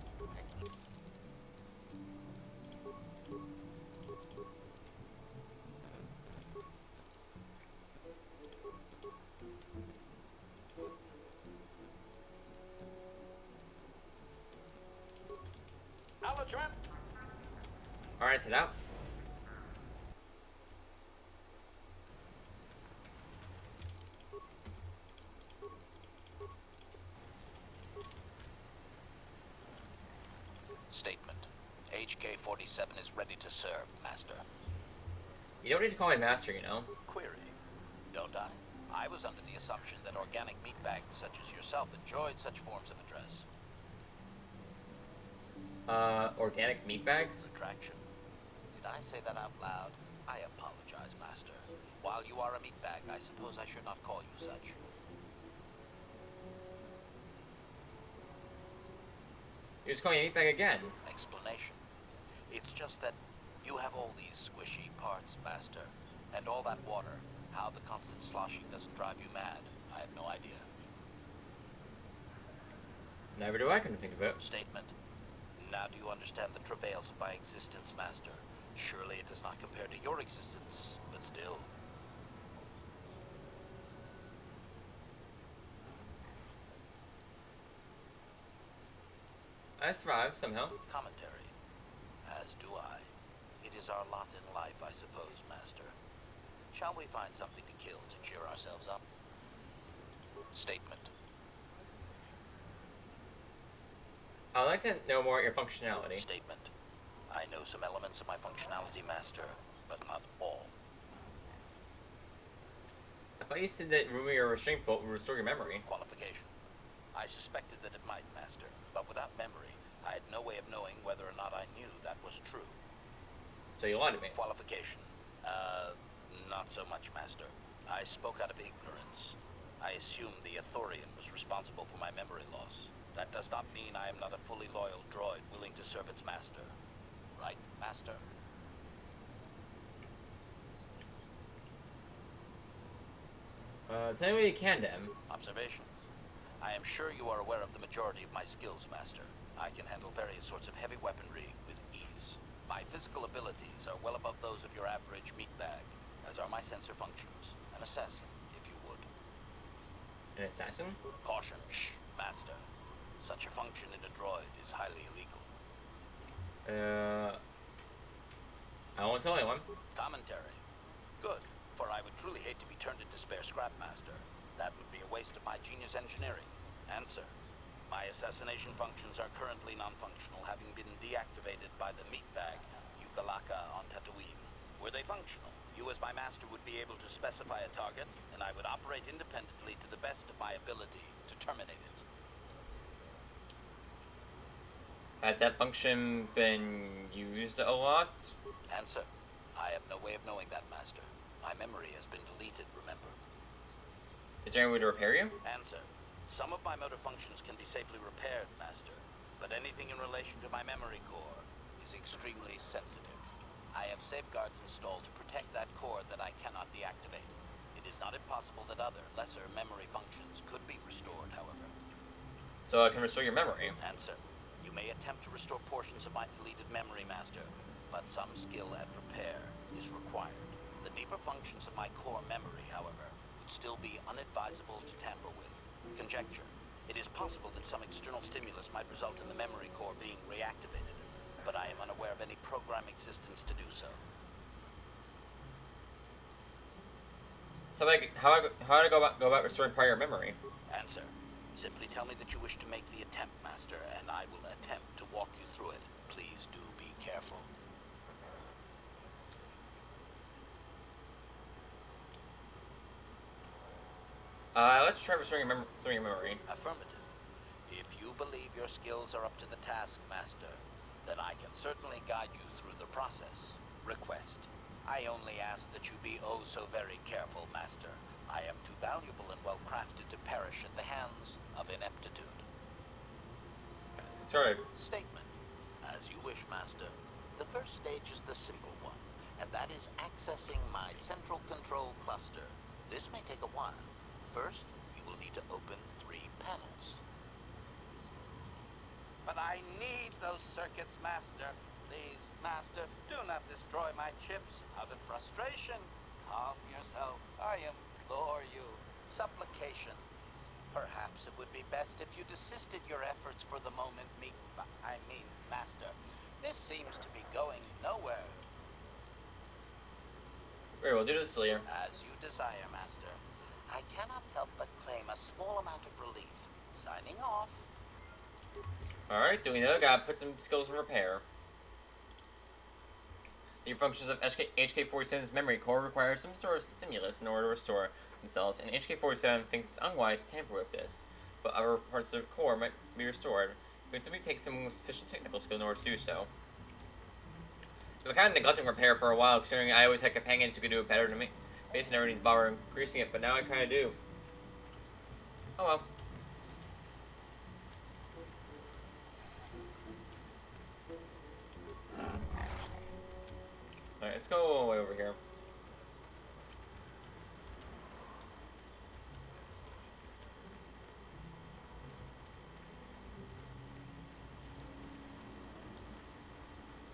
Alright, set out. Statement. HK-47 is ready to serve, Master. You don't need to call me Master, you know. Query. Don't I? I was under the assumption that organic meatbags such as yourself enjoyed such forms of address. Organic meatbags? Retraction. Did I say that out loud? I apologize, Master. While you are a meatbag, I suppose I should not call you such. You're just calling me meatbag again. Explanation. It's just that you have all these squishy parts, Master. And all that water. How the constant sloshing doesn't drive you mad, I have no idea. Never do I can think of it. Statement. Now do you understand the travails of my existence, Master? Surely it does not compare to your existence, but still. I survived somehow. Commentary. As do I. It is our lot in life, I suppose, Master. Shall we find something to kill to cheer ourselves up? Statement. I'd like to know more your functionality. Statement. I know some elements of my functionality, Master, but not all. I thought you said that removing your restraint bolt would restore your memory. Qualification. I suspected that it might, Master, but without memory, I had no way of knowing whether or not I knew that was true. So you lied to me. Qualification. Not so much, Master. I spoke out of ignorance. I assumed the Athorian was responsible for my memory loss. That does not mean I am not a fully loyal droid willing to serve its master. Right, Master? Tell me what you can, Dan. Observation. I am sure you are aware of the majority of my skills, Master. I can handle various sorts of heavy weaponry with ease. My physical abilities are well above those of your average meatbag, as are my sensor functions. An assassin, if you would. An assassin? Caution, shh, Master. Such a function in a droid is highly illegal. I won't tell anyone. Commentary. Good, for I would truly hate to be turned into spare scrap, Master. That would be a waste of my genius engineering. Answer. My assassination functions are currently non-functional, having been deactivated by the meatbag Yukalaka on Tatooine. Were they functional, you as my master would be able to specify a target, and I would operate independently to the best of my ability to terminate it. Has that function been used a lot? Answer. I have no way of knowing that, Master. My memory has been deleted, remember? Is there any way to repair you? Answer. Some of my motor functions can be safely repaired, Master, but anything in relation to my memory core is extremely sensitive. I have safeguards installed to protect that core that I cannot deactivate. It is not impossible that other, lesser memory functions could be restored, however. So I can restore your memory? Answer. You may attempt to restore portions of my deleted memory, Master, but some skill at repair is required. The deeper functions of my core memory, however, would still be unadvisable to tamper with. Conjecture. It is possible that some external stimulus might result in the memory core being reactivated, but I am unaware of any program existence to do so. So, like, how do I go about restoring prior memory? Answer. Simply tell me that you wish to make the attempt, Master, and I will attempt to walk you through it. Please do be careful. Let's try restoring your memory. Affirmative. If you believe your skills are up to the task, Master, then I can certainly guide you through the process. Request. I only ask that you be oh so very careful, Master. I am too valuable and well-crafted to perish at the hands of ineptitude. Sorry. Statement. As you wish, Master. The first stage is the simple one, and that is accessing my central control cluster. This may take a while. First, you will need to open 3 panels. But I need those circuits, Master. Please, Master, do not destroy my chips out of frustration. Calm yourself. I implore you. Supplication. Perhaps it would be best if you desisted your efforts for the moment, Master. This seems to be going nowhere. Very well, do this later. As you desire, Master. I cannot help but claim a small amount of relief. Signing off. Alright, doing that, gotta put some skills in repair. The functions of HK-47's memory core require some sort of stimulus in order to restore themselves, and HK-47 thinks it's unwise to tamper with this, but other parts of the core might be restored. It would simply take someone with sufficient technical skill in order to do so. I've been kind of neglecting repair for a while, considering I always had companions who could do it better than me. Basically never need to bother increasing it, but now I kind of do. Oh well. Alright, let's go all the way over here.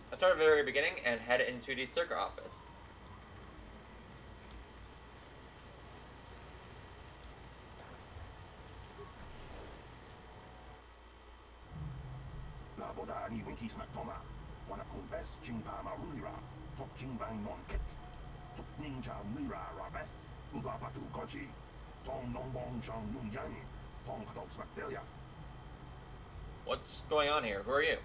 Let's start at the very beginning and head into the circuit office. What's going on here? Who are you?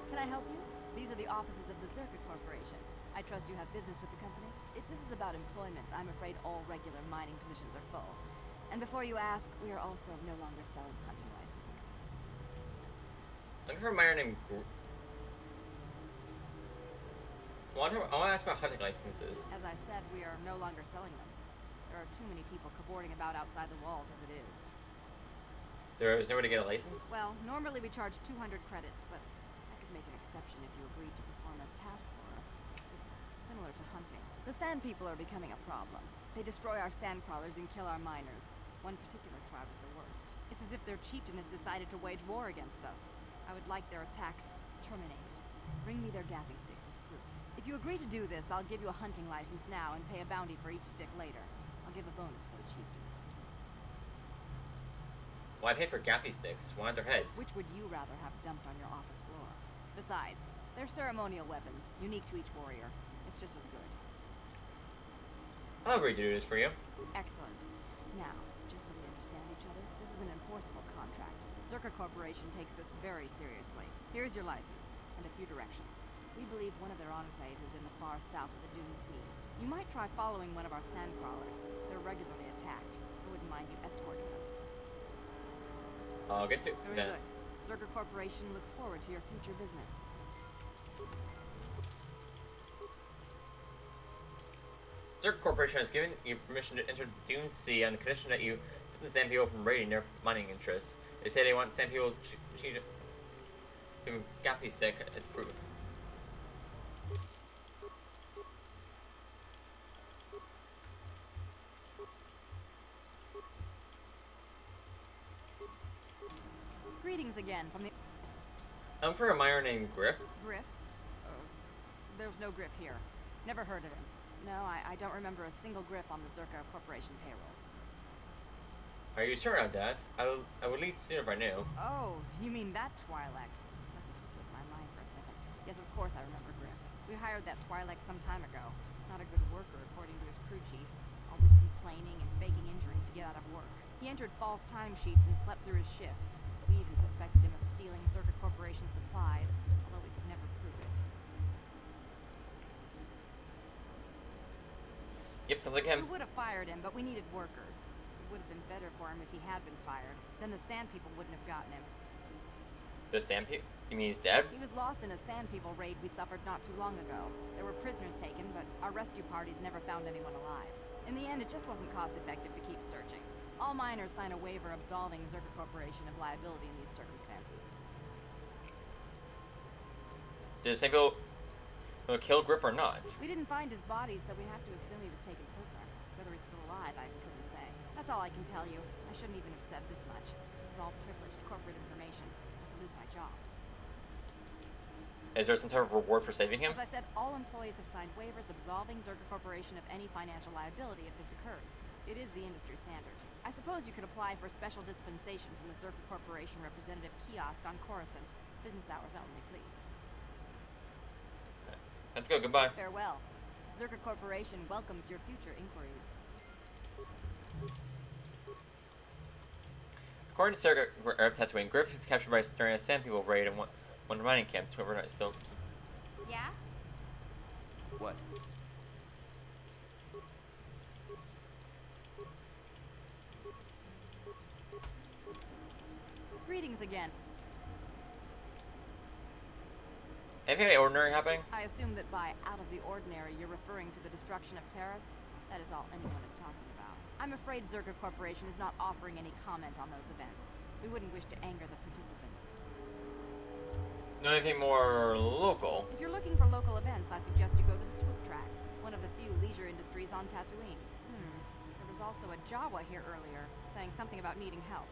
Can I help you? These are the offices of the Zerka Corporation. I trust you have business with the company. If this is about employment, I'm afraid all regular mining positions are full. And before you ask, we are also no longer selling hunting licenses. Looking for a miner named I want to ask about hunting licenses. As I said, we are no longer selling them. There are too many people cavorting about outside the walls as it is. There is no way to get a license? Well, normally we charge 200 credits, but I could make an exception if you agreed to perform a task for us. It's similar to hunting. The sand people are becoming a problem. They destroy our sand crawlers and kill our miners. One particular tribe is the worst. It's as if their chieftain has decided to wage war against us. I would like their attacks terminated. Bring me their gaffy sticks as proof. If you agree to do this, I'll give you a hunting license now and pay a bounty for each stick later. I'll give a bonus for the chieftains. Why pay for gaffy sticks? Why aren't their heads? Which would you rather have dumped on your office floor? Besides, they're ceremonial weapons, unique to each warrior. It's just as good. I'll agree to do this for you. Excellent. Now, just so we understand each other, this is an enforceable contract. Zerka Corporation takes this very seriously. Here's your license, and a few directions. We believe one of their enclaves is in the far south of the Dune Sea. You might try following one of our sand crawlers. They're regularly attacked. I wouldn't mind you escorting them. I'll get to Very good. Zerka Corporation looks forward to your future business. Zerk Corporation has given you permission to enter the Dune Sea on the condition that you stop the Sand People from raiding their mining interests. They say they want Sand People to Gaffy Stick as proof. Greetings again from the... I'm for a miner named Griff. Griff? There's no Griff here. Never heard of him. No, I don't remember a single Griff on the Zerka Corporation payroll. Are you sure of that? I would leave sooner if I knew. Oh, you mean that Twi'lek? Must have slipped my mind for a second. Yes, of course I remember Griff. We hired that Twi'lek some time ago. Not a good worker, according to his crew chief. Always complaining and faking injuries to get out of work. He entered false timesheets and slept through his shifts. We even suspected him of stealing Zerka Corporation supplies, although we could never prove it. Yep, sounds like him. We would have fired him, but we needed workers. It would have been better for him if he had been fired. Then the Sand People wouldn't have gotten him. The Sand People? You mean he's dead? He was lost in a Sand People raid we suffered not too long ago. There were prisoners taken, but our rescue parties never found anyone alive. In the end, it just wasn't cost-effective to keep searching. All miners sign a waiver absolving Zerka Corporation of liability in these circumstances. Did the Sand People kill Griff or not? We didn't find his body, so we have to assume he was taken prisoner. Whether he's still alive, I couldn't say. That's all I can tell you. I shouldn't even have said this much. This is all privileged corporate information. I could lose my job. Is there some type of reward for saving him? As I said, all employees have signed waivers absolving Zerka Corporation of any financial liability if this occurs. It is the industry standard. I suppose you could apply for special dispensation from the Zerka Corporation representative kiosk on Coruscant. Business hours only, please. Let's go, goodbye. Farewell. Zerka Corporation welcomes your future inquiries. According to Zerka Tatooine, Griff was captured during a Sand People raid in one of the mining camps. Whoever not still. Yeah? What? Greetings again. Anything ordinary happening? I assume that by out of the ordinary, you're referring to the destruction of Terrace? That is all anyone is talking about. I'm afraid Zerka Corporation is not offering any comment on those events. We wouldn't wish to anger the participants. No, anything more local? If you're looking for local events, I suggest you go to the Swoop Track, one of the few leisure industries on Tatooine. There was also a Jawa here earlier, saying something about needing help.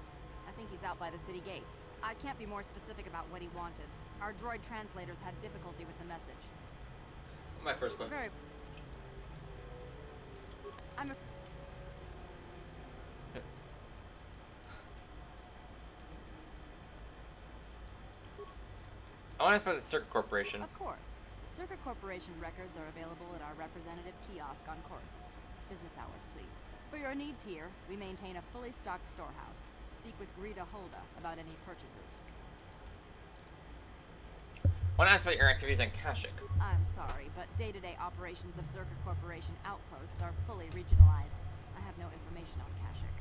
I think he's out by the city gates. I can't be more specific about what he wanted. Our droid translators had difficulty with the message. My first question. Very... I want to ask about the Zerka Corporation. Of course. Zerka Corporation records are available at our representative kiosk on Coruscant. Business hours, please. For your needs here, we maintain a fully stocked storehouse. Speak with Rita Holda about any purchases. I want to ask about your activities on Kashyyyk. I'm sorry, but day-to-day operations of Zerka Corporation outposts are fully regionalized. I have no information on Kashyyyk.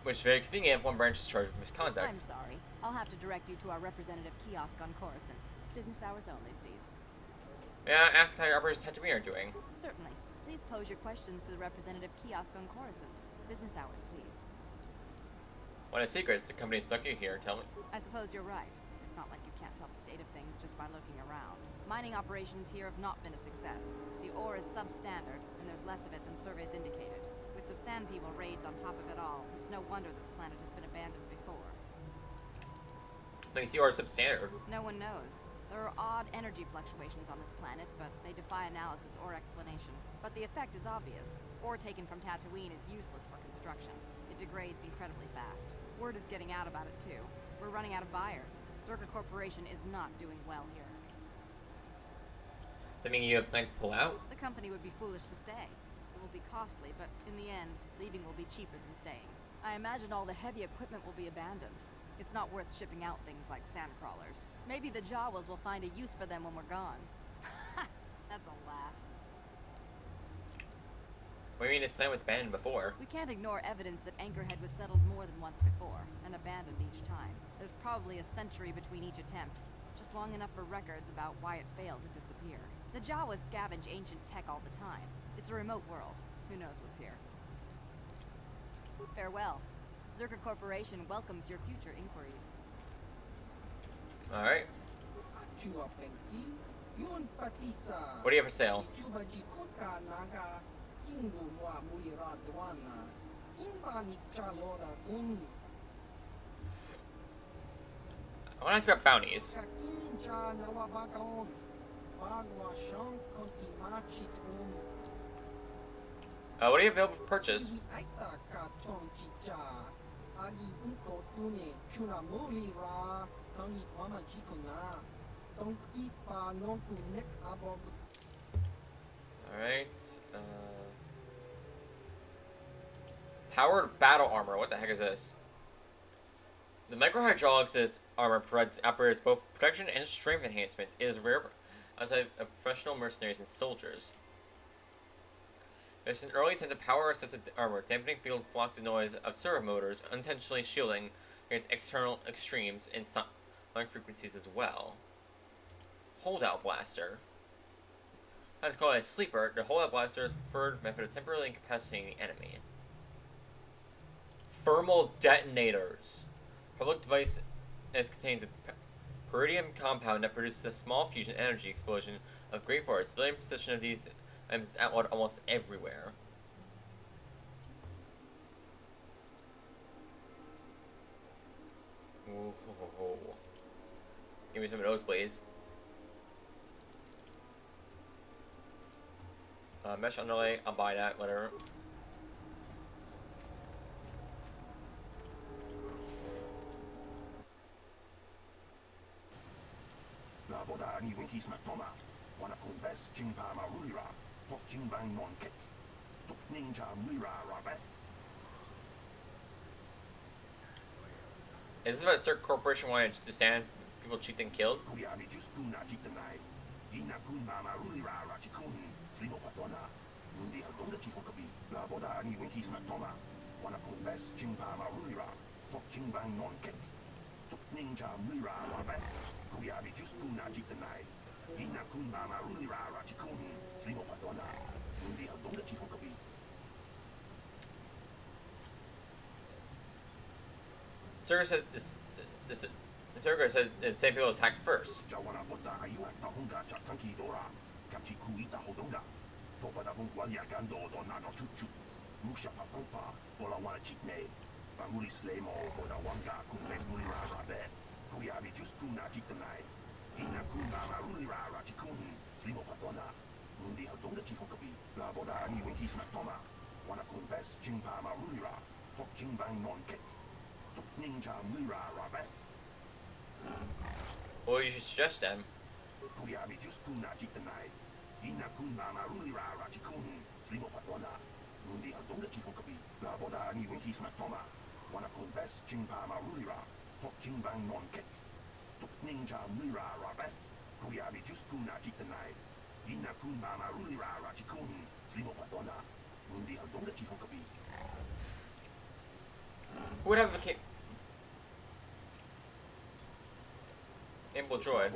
Which is very convenient if one branch is charged with misconduct. I'm sorry. I'll have to direct you to our representative kiosk on Coruscant. Business hours only, please. May I ask how your operations Tatooine are doing? Certainly. Please pose your questions to the representative kiosk on Coruscant. Business hours, please. What a secret. The company stuck you here. Tell me. I suppose you're right. It's not like you can't tell the state of things just by looking around. Mining operations here have not been a success. The ore is substandard, and there's less of it than surveys indicated. With the Sand People raids on top of it all, it's no wonder this planet has been abandoned before. Let me see ore substandard. No one knows. There are odd energy fluctuations on this planet, but they defy analysis or explanation. But the effect is obvious. Ore taken from Tatooine is useless for construction. It degrades incredibly fast. Word is getting out about it, too. We're running out of buyers. Zerka Corporation is not doing well here. Does that mean you have plans to pull out? The company would be foolish to stay. It will be costly, but in the end, leaving will be cheaper than staying. I imagine all the heavy equipment will be abandoned. It's not worth shipping out things like sand crawlers. Maybe the Jawas will find a use for them when we're gone. That's a laugh. What do you mean this plan was abandoned before? We can't ignore evidence that Anchorhead was settled more than once before, and abandoned each time. There's probably a century between each attempt. Just long enough for records about why it failed to disappear. The Jawas scavenge ancient tech all the time. It's a remote world. Who knows what's here? Farewell. Zerka Corporation welcomes your future inquiries. Alright. Chua Penki, Yun Patisa. What do you have for sale? Chuba Jikota Naga, Kingu Wa Mulira Dwana, Inbani Chalora Kun. I want to ask about bounties. Kakinja Nawabagaon, Bagwa Shank Kontimachit What do you have available for purchase? Aita Katon Chicha, Agi Inko Tune, Chunamuri Ra, Tangi Mama Jikona, Tonki Pa Nonku Nek Abob. Alright. Powered battle armor. What the heck is this? The microhydraulics armor provides operators both protection and strength enhancements. It is rare outside of professional mercenaries and soldiers. There's an early attempt to power assisted armor. Dampening fields block the noise of servo motors, unintentionally shielding against external extremes and sonic frequencies as well. Holdout blaster. I have to call it a sleeper. The holdout blaster is a preferred method of temporarily incapacitating the enemy. Thermal detonators. Public device contains a peridium compound that produces a small fusion energy explosion of great force. Civilian position of these is outlawed almost everywhere. Ooh, give me some of those, please. Mesh underlay, I'll buy that, whatever. Is this about Cirque Corporation wanting to stand people cheated and killed? Sir said this Circus said the same people attacked first. Well, you should suggest them. Who would have a Ample Joy?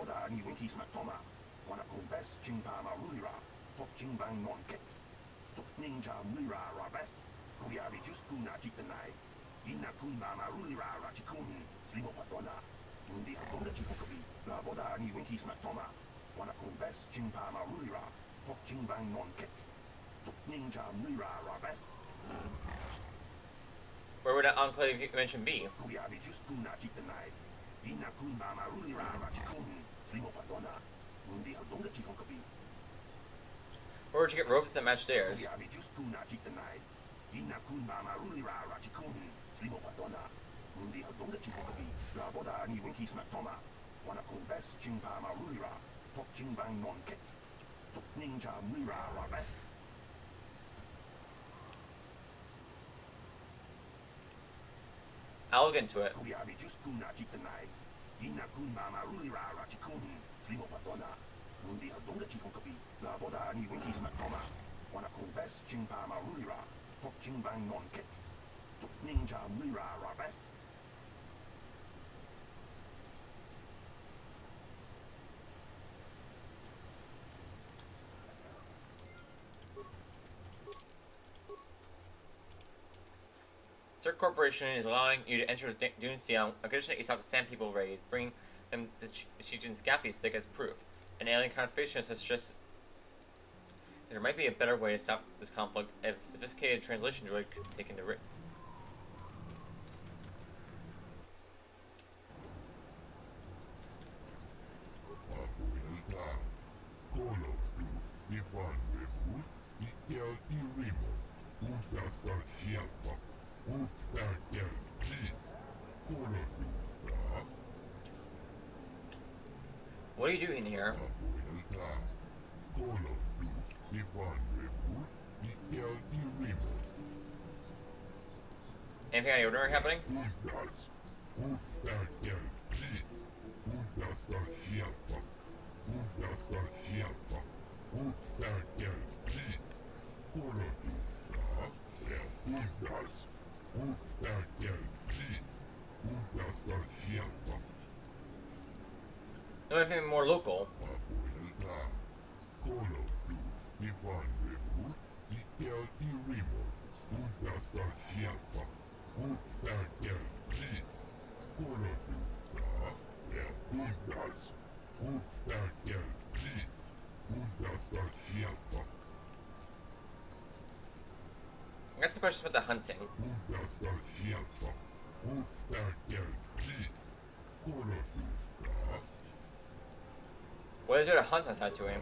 Where would that enclave you mentioned be? Or would you get ropes that match theirs? I'll look into it. Cirque Corporation is allowing you to enter Dune Sea on condition that you stop the Sand People raids, bring them the Chijin's gaffy stick as proof. An alien conservationist has just... There might be a better way to stop this conflict if a sophisticated translation droid could be taken to Rick. What are you doing here? Anything out of the ordinary happening? No, anything more local. I got some questions about the hunting. What is there to hunt on Tatooine?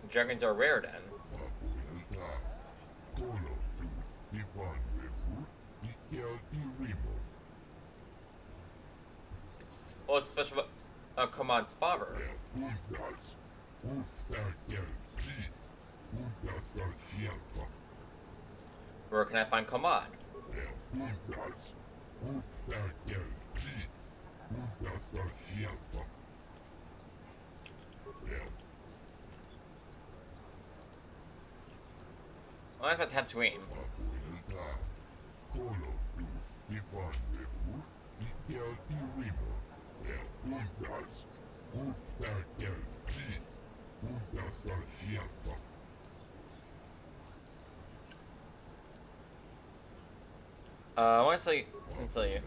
Dragons are rare then. Well, it's special about Command's father. Where can I find Command? Well, that's about Tatooine. I want to say, sincerely.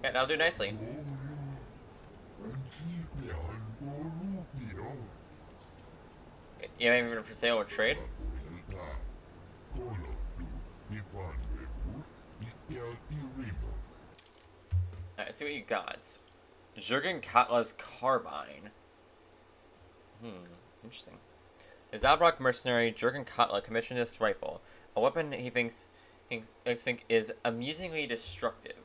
Yeah, that'll do nicely. You have anything for sale or trade? Alright, let's see what you got. Jurgen Katla's carbine. Interesting. The Zabrak mercenary Jurgen Katla commissioned this rifle, a weapon he thinks is amusingly destructive.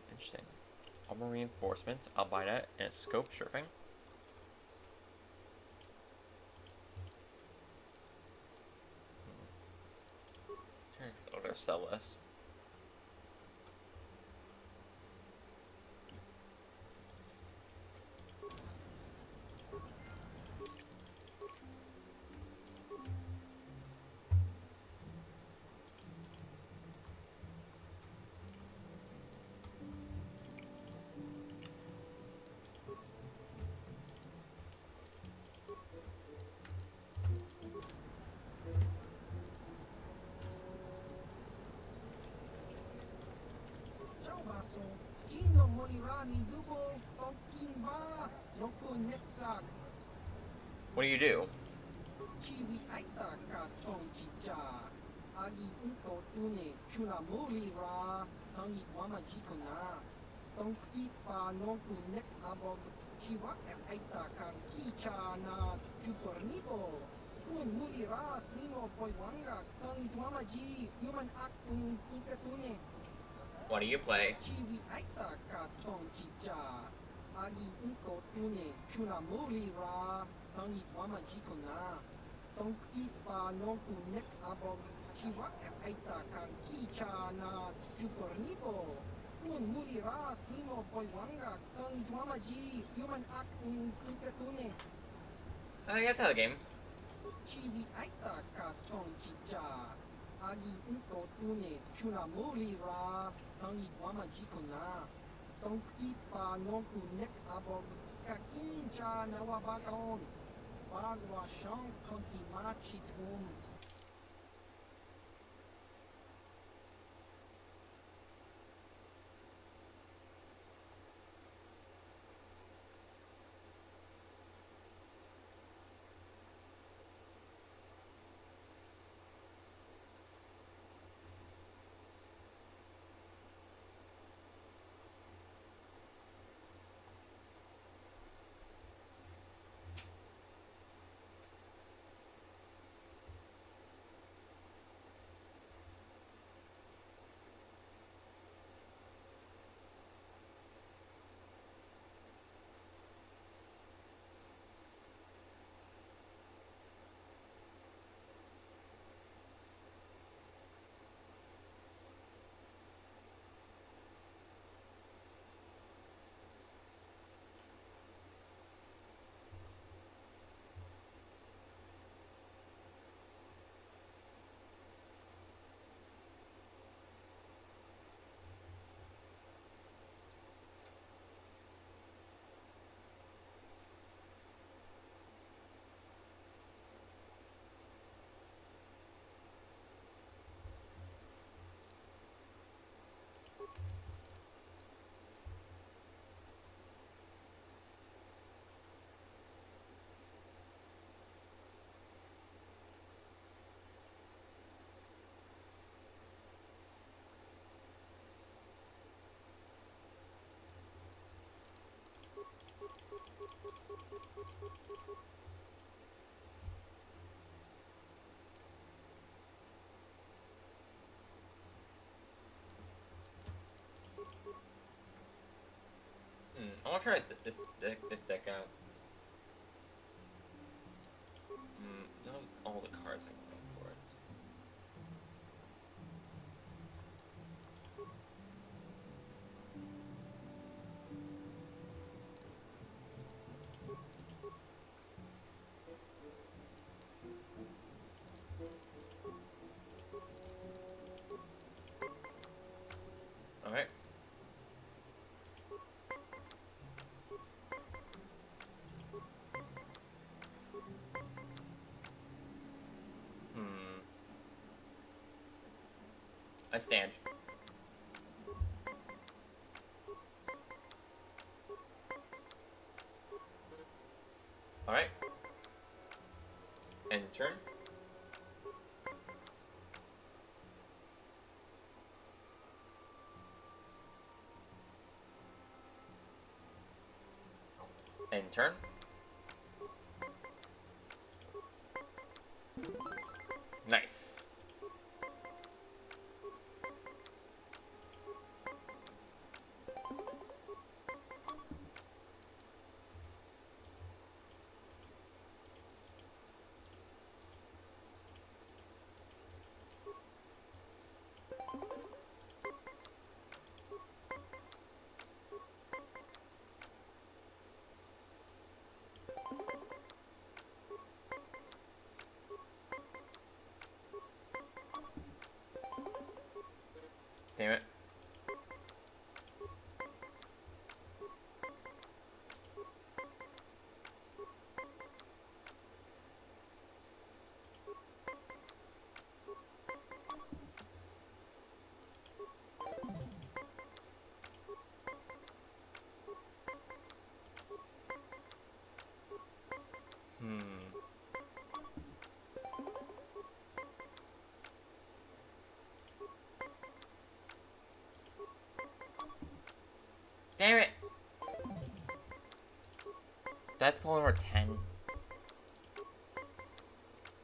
Interesting. Armor reinforcements, I'll buy that, and a scope, sure thing. Let's go to sell this. What do you do? What do you play? Agi inko tune chuna muri ra tangi wama jikona. Tonk ipa nonku nek abog chiwa aita kan kicha na jupornipo. Kun muri ra slimo boywanga tangi wama ji human act in inkatune. That's how the game. Chiwi aita ka tong chicha. Agi inko tune chuna muri ra tangi wama jikona. Tonk ipa nonku nek abog kakincha na wabagaon. Bagwa shang konti machi tum. I want to try this deck out. Not all the cards I can think for it. Alright. I stand. Alright. End turn. End turn. Nice. Damn it. Damn it! That's pulling over 10.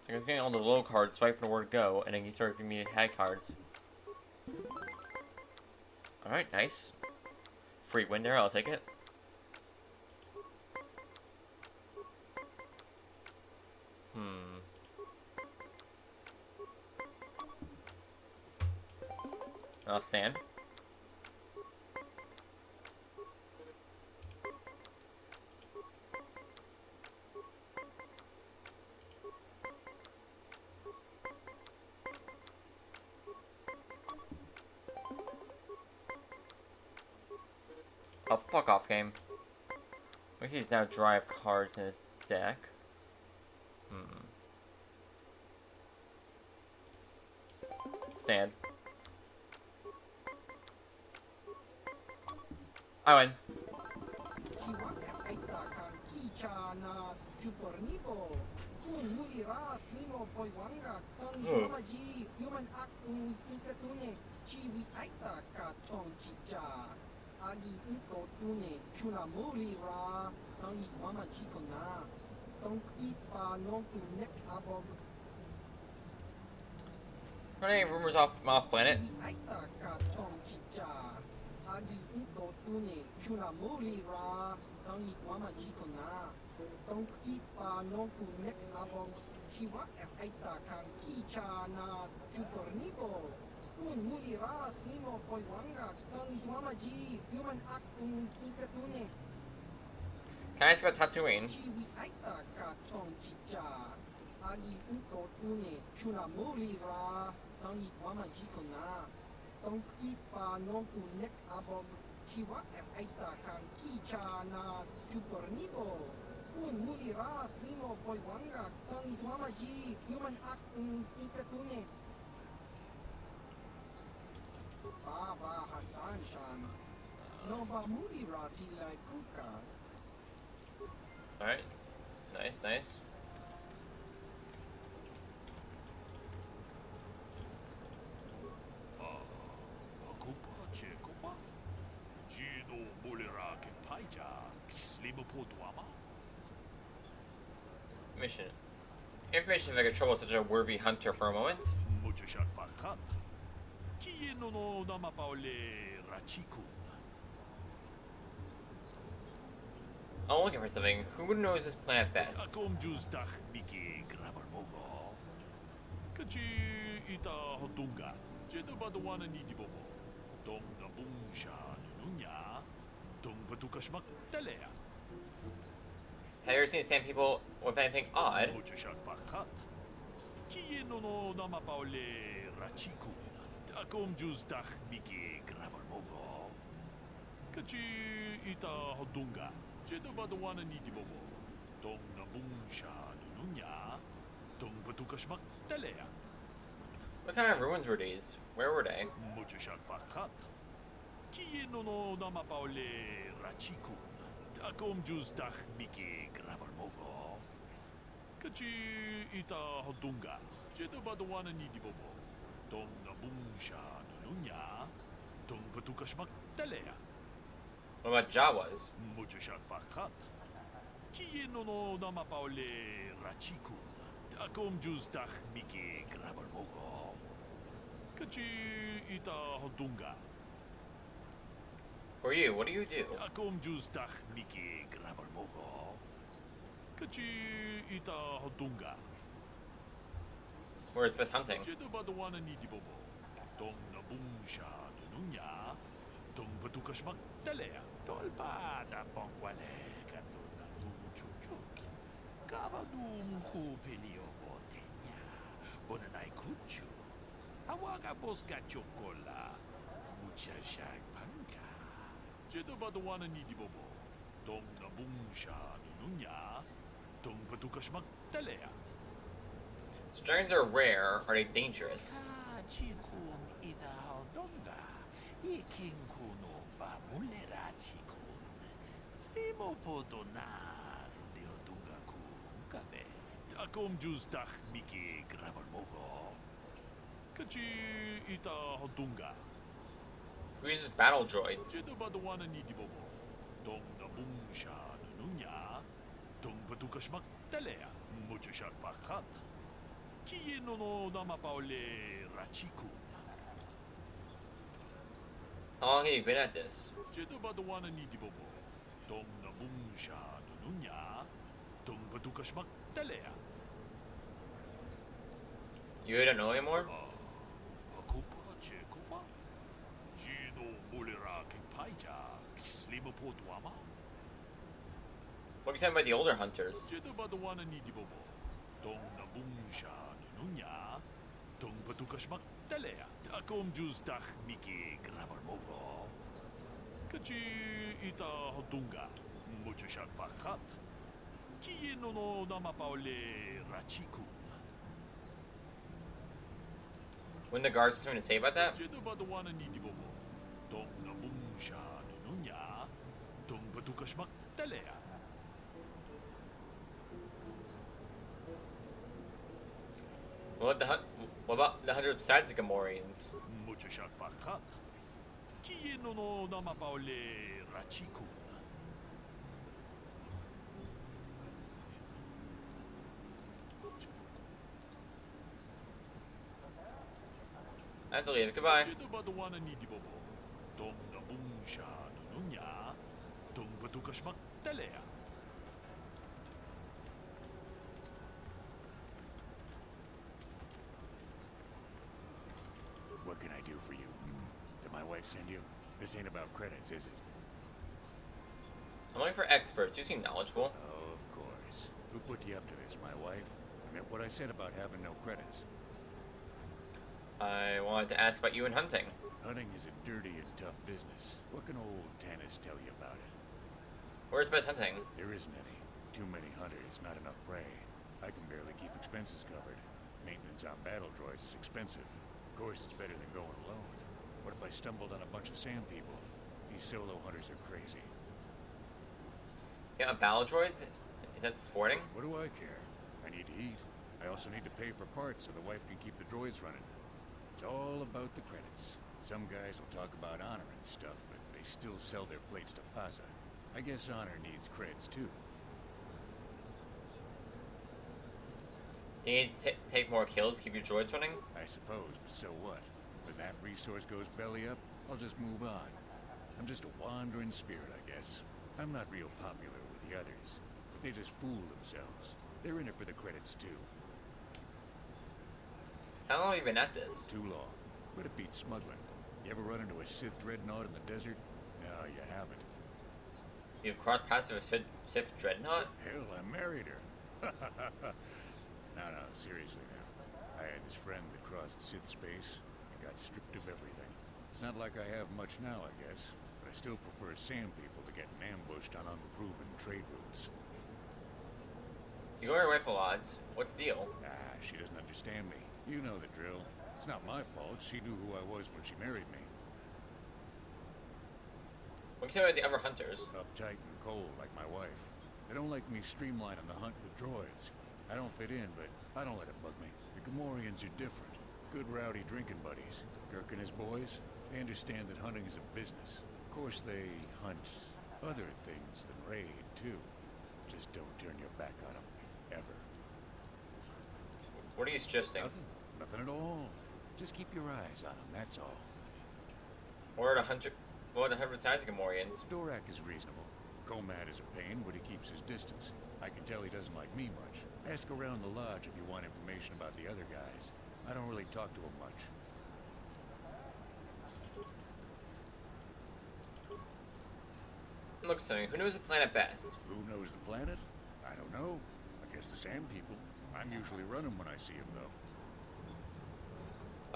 So I'm getting all the low cards right for the word go, and then you start giving me high cards. Alright, nice. Free win there, I'll take it. I'll stand. Oh, fuck off, game. Wookiees now drive cards in his deck. Stand. I win. Are there any rumors off planet? Can I ask about Tatooine? Alright. Nice, nice. Mission. Information that could trouble such a worthy hunter for a moment. I'm looking for something. Who knows this planet best? Have you ever seen sand people with anything odd? What kind of ruins were these? Where were they? What about Jawas? Who are you? What do you do? Where's best hunting? Dragons are rare. Are they dangerous? Who uses battle droids? How long have you been at this? You don't know anymore? What are you talking about the older hunters? When the guards have something to say about that? What about the hunters besides the Gamorreans? I have to leave. Goodbye. What can I do for you? Did my wife send you? This ain't about credits, is it? I'm looking for experts. You seem knowledgeable. Oh, of course. Who put you up to this, my wife? I meant what I said about having no credits. I wanted to ask about you and hunting. Hunting is a dirty and tough business. What can old Tannis tell you about it? Where's best hunting? There isn't any. Too many hunters, not enough prey. I can barely keep expenses covered. Maintenance on battle droids is expensive. Of course, it's better than going alone. What if I stumbled on a bunch of sand people? These solo hunters are crazy. Yeah, battle droids? Is that sporting? What do I care? I need to eat. I also need to pay for parts so the wife can keep the droids running. It's all about the credits. Some guys will talk about honor and stuff, but they still sell their plates to Faza. I guess honor needs creds too. Do you need to take more kills to keep your droids running? I suppose, but so what? When that resource goes belly up, I'll just move on. I'm just a wandering spirit, I guess. I'm not real popular with the others, but they just fool themselves. They're in it for the credits too. How long have you been at this? Too long. But it beats smuggling. You ever run into a Sith dreadnought in the desert? No, you haven't. You've crossed paths with a Sith dreadnought? Hell, I married her. No, seriously now. I had this friend that crossed Sith space and got stripped of everything. It's not like I have much now, I guess, but I still prefer sand people to getting ambushed on unproven trade routes. You go your rifle odds. What's the deal? She doesn't understand me. You know the drill. It's not my fault. She knew who I was when she married me. What can you tell me about the other hunters? Uptight and cold, like my wife. They don't like me streamlining the hunt with droids. I don't fit in, but I don't let it bug me. The Gamorreans are different. Good rowdy drinking buddies. Kirk and his boys, they understand that hunting is a business. Of course, they hunt other things than raid, too. Just don't turn your back on them. Ever. What are you suggesting? Nothing at all. Just keep your eyes on them, that's all. What are the hunter besides the Gamorreans? Dorak is reasonable. Komad is a pain, but he keeps his distance. I can tell he doesn't like me much. Ask around the lodge if you want information about the other guys. I don't really talk to him much. Look, Sonny, who knows the planet best? Who knows the planet? I don't know. I guess the sand people. I'm usually running when I see them, though.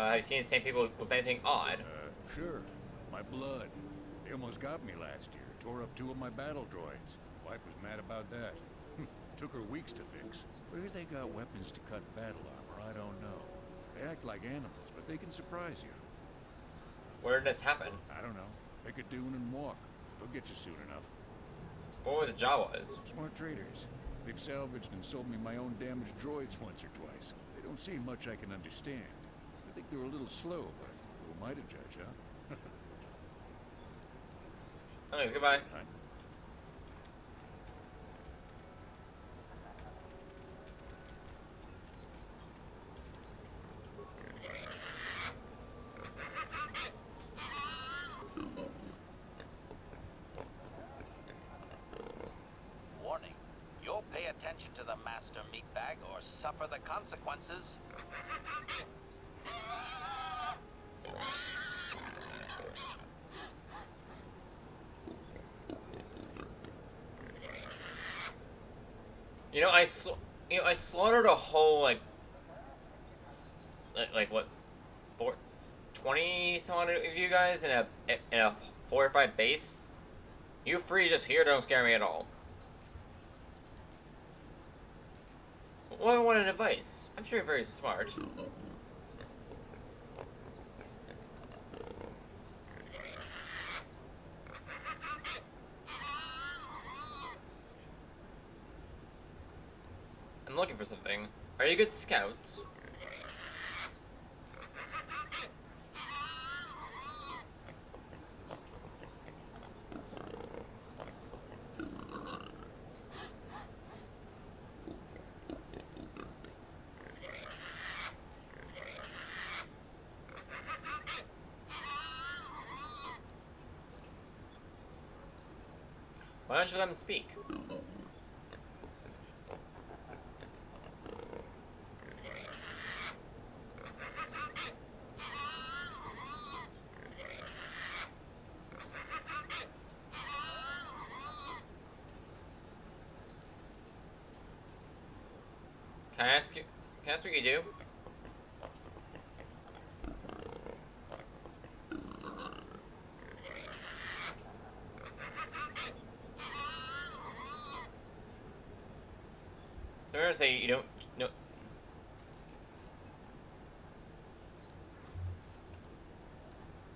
Have you seen the same people with anything odd? Sure. My blood. They almost got me last year. Tore up 2 of my battle droids. Wife was mad about that. Took her weeks to fix. Where they got weapons to cut battle armor, I don't know. They act like animals, but they can surprise you. Where did this happen? I don't know. Pick a dune and walk. They'll get you soon enough. What were the Jawas? Smart traders. They've salvaged and sold me my own damaged droids once or twice. They don't say much I can understand. I think they're a little slow, but who am I to judge, huh? Okay, goodbye. Warning. You'll pay attention to the master meatbag or suffer the consequences. You know, I slaughtered a whole like what, 20 some odd of you guys in a 4 or 5 base. You free just here don't scare me at all. Well, I wanted advice. I'm sure you're very smart. I'm looking for something. Are you good scouts? Why don't you let him speak? Can I ask you? Can I ask what you do? So I'm gonna say you don't know.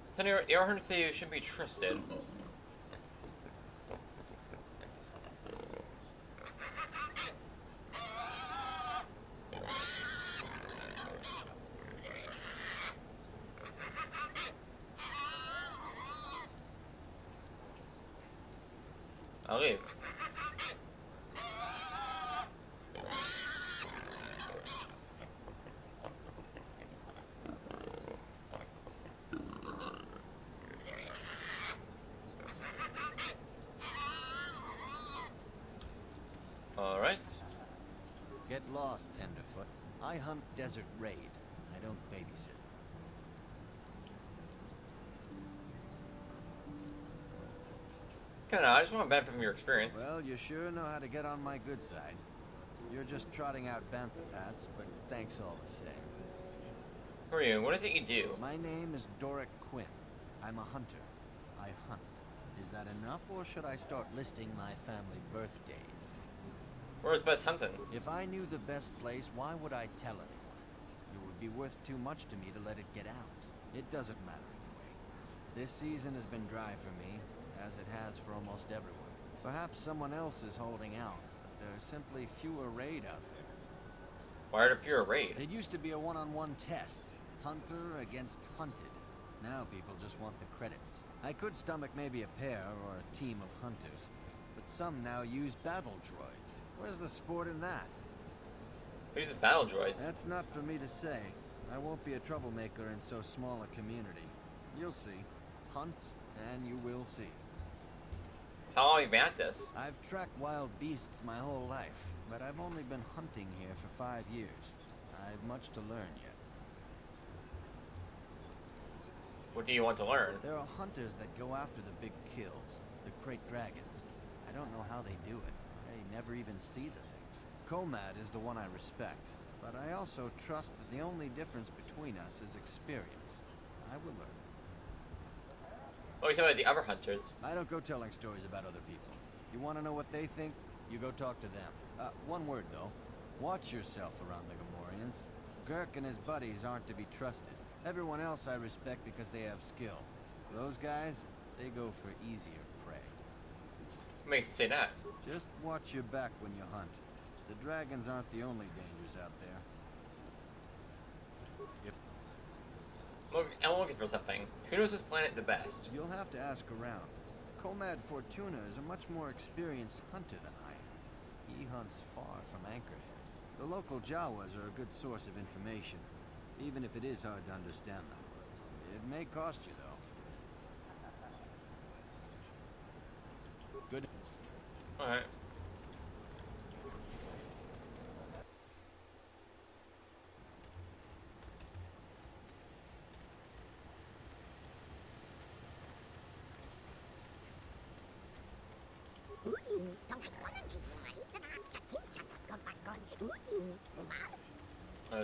So you're heard to say you shouldn't be trusted. I'll leave. All right. Get lost, Tenderfoot. I hunt Desert Raid. I don't babysit. Kinda, I just want to benefit from your experience. Well, you sure know how to get on my good side. You're just trotting out bantha pats, but thanks all the same. Who are you? What is it you do? My name is Doric Quinn. I'm a hunter. I hunt. Is that enough, or should I start listing my family birthdays? Where's best hunting? If I knew the best place, why would I tell anyone? It would be worth too much to me to let it get out. It doesn't matter anyway. This season has been dry for me, as it has for almost everyone. Perhaps someone else is holding out, but there are simply fewer raid out there. Why are there fewer raid? It used to be a one-on-one test. Hunter against hunted. Now people just want the credits. I could stomach maybe a pair or a team of hunters, but some now use battle droids. Where's the sport in that? Who uses battle droids? That's not for me to say. I won't be a troublemaker in so small a community. You'll see. Hunt, and you will see. How long have you been at this? I've tracked wild beasts my whole life, but I've only been hunting here for 5 years. I've much to learn yet. What do you want to learn? There are hunters that go after the big kills, the crate dragons. I don't know how they do it. I never even see the things. Comad is the one I respect, but I also trust that the only difference between us is experience. I will learn. Oh, you're talking about the other hunters. I don't go telling stories about other people. You want to know what they think? You go talk to them. One word, though. Watch yourself around the Gamorreans. Gurk and his buddies aren't to be trusted. Everyone else I respect because they have skill. Those guys, they go for easier prey. What makes you say that? Just watch your back when you hunt. The dragons aren't the only dangers out there. Yep. I'm looking for something. Who knows this planet the best? You'll have to ask around. Comad Fortuna is a much more experienced hunter than I am. He hunts far from Anchorhead. The local Jawas are a good source of information, even if it is hard to understand them. It may cost you, though. Good. Alright.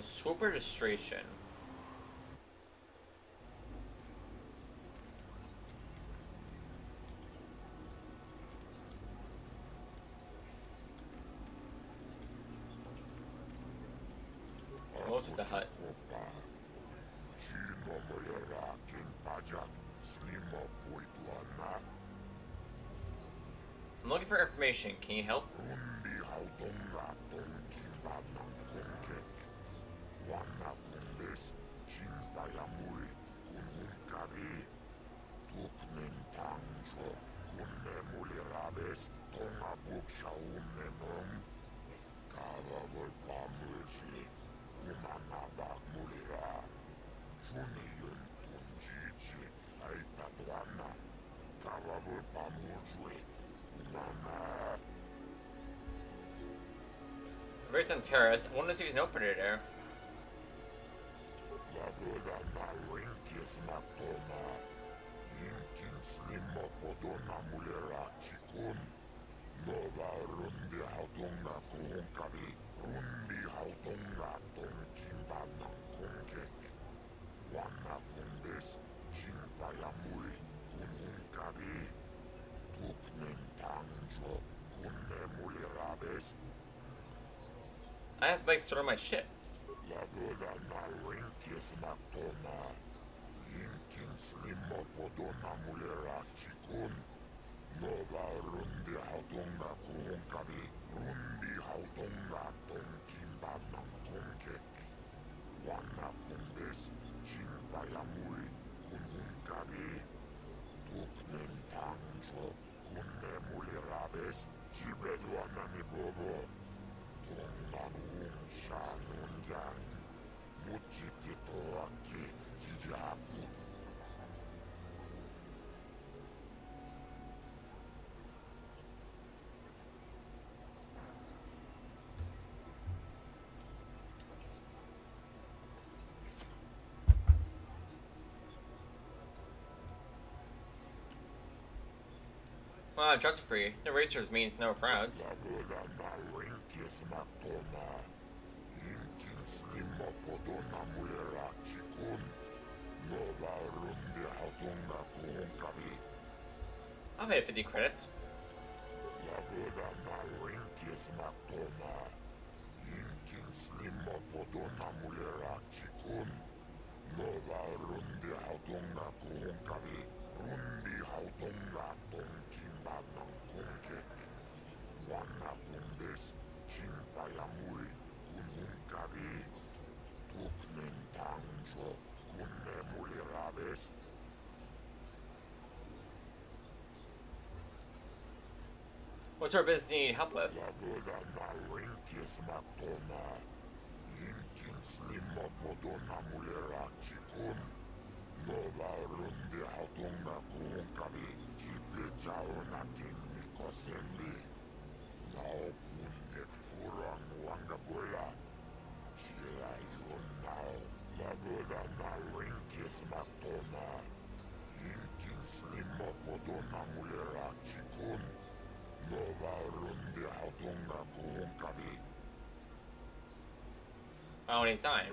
Swoop registration. Most of the hut. I'm looking for information. Can you help? Very some terrorist. I want to see if there's no predator there. I have bikes stored on my ship. Drug free. No racers means no crowds. I'll pay 50 credits. What's our business need help with? Oh, any sign.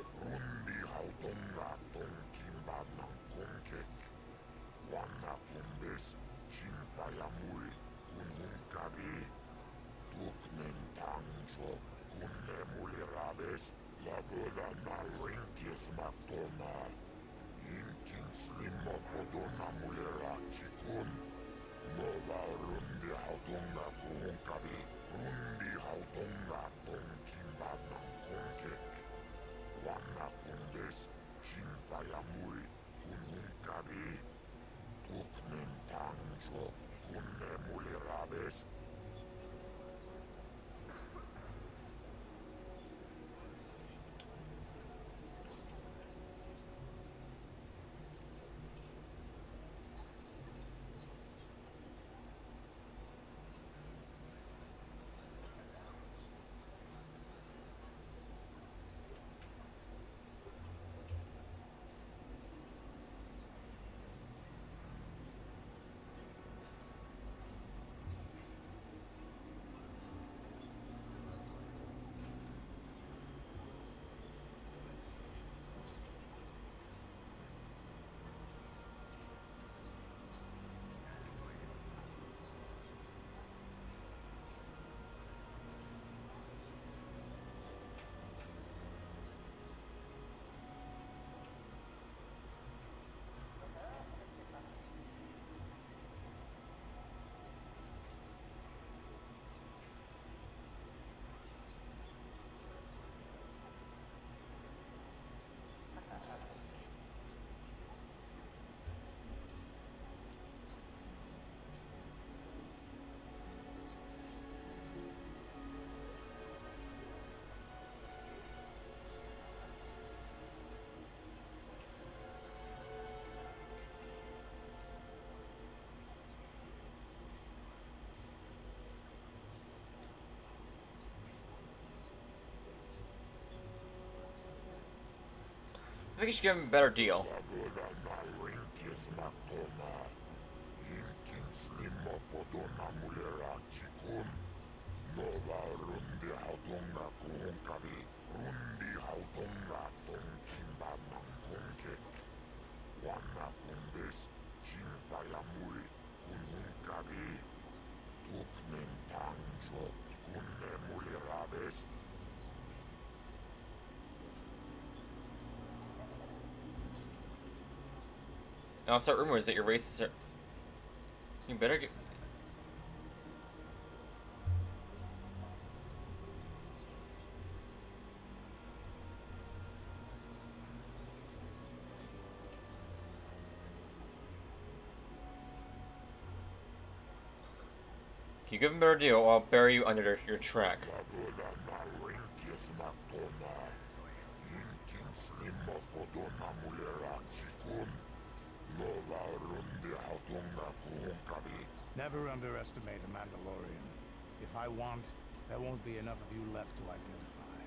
I think you should give him a better deal. And I'll start rumors that your races are... You better get... You give him a better deal, or I'll bury you under your track. Never underestimate a Mandalorian. If I want, there won't be enough of you left to identify.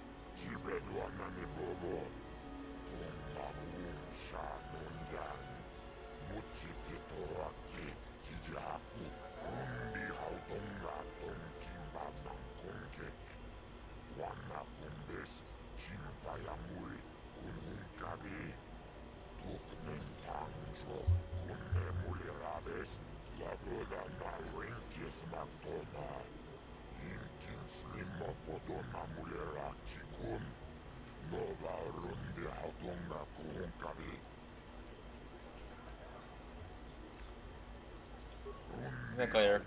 Back later.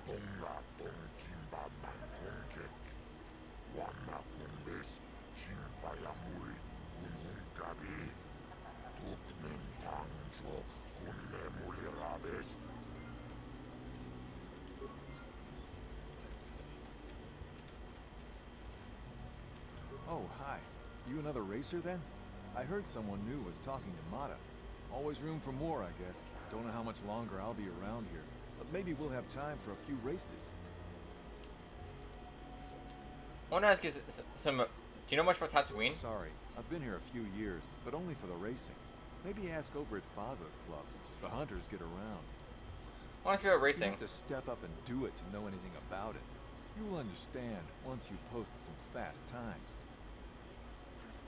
Oh, hi. You another racer then? I heard someone new was talking to Mata. Always room for more, I guess. Don't know how much longer I'll be around here, but maybe we'll have time for a few races. I want to ask you some... do you know much about Tatooine? Sorry, I've been here a few years, but only for the racing. Maybe ask over at Faza's club. The hunters get around. I want to ask you about racing. You have to step up and do it to know anything about it. You'll understand once you post some fast times.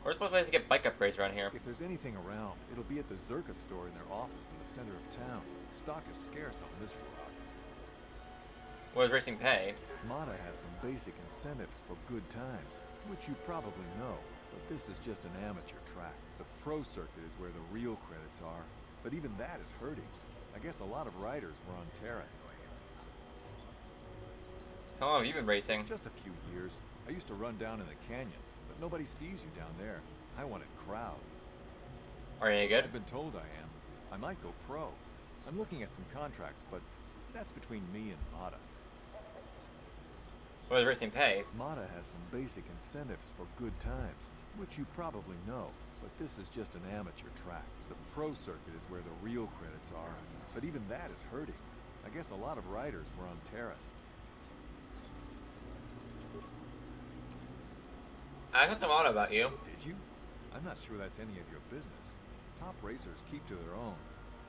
Where's the best place to get bike upgrades around here? If there's anything around, it'll be at the Zerka store in their office in the center of town. Stock is scarce on this rock. What does racing pay? Mata has some basic incentives for good times, which you probably know, but this is just an amateur track. The pro circuit is where the real credits are, but even that is hurting. I guess a lot of riders were on Terrace. How long have you been racing? Just a few years. I used to run down in the canyons, but nobody sees you down there. I wanted crowds. Are you any good? I've been told I am. I might go pro. I'm looking at some contracts, but that's between me and Mata. What does racing pay? Mata has some basic incentives for good times, which you probably know, but this is just an amateur track. The pro circuit is where the real credits are, but even that is hurting. I guess a lot of riders were on Terrace. I talked a lot about you. Did you? I'm not sure that's any of your business. Top racers keep to their own.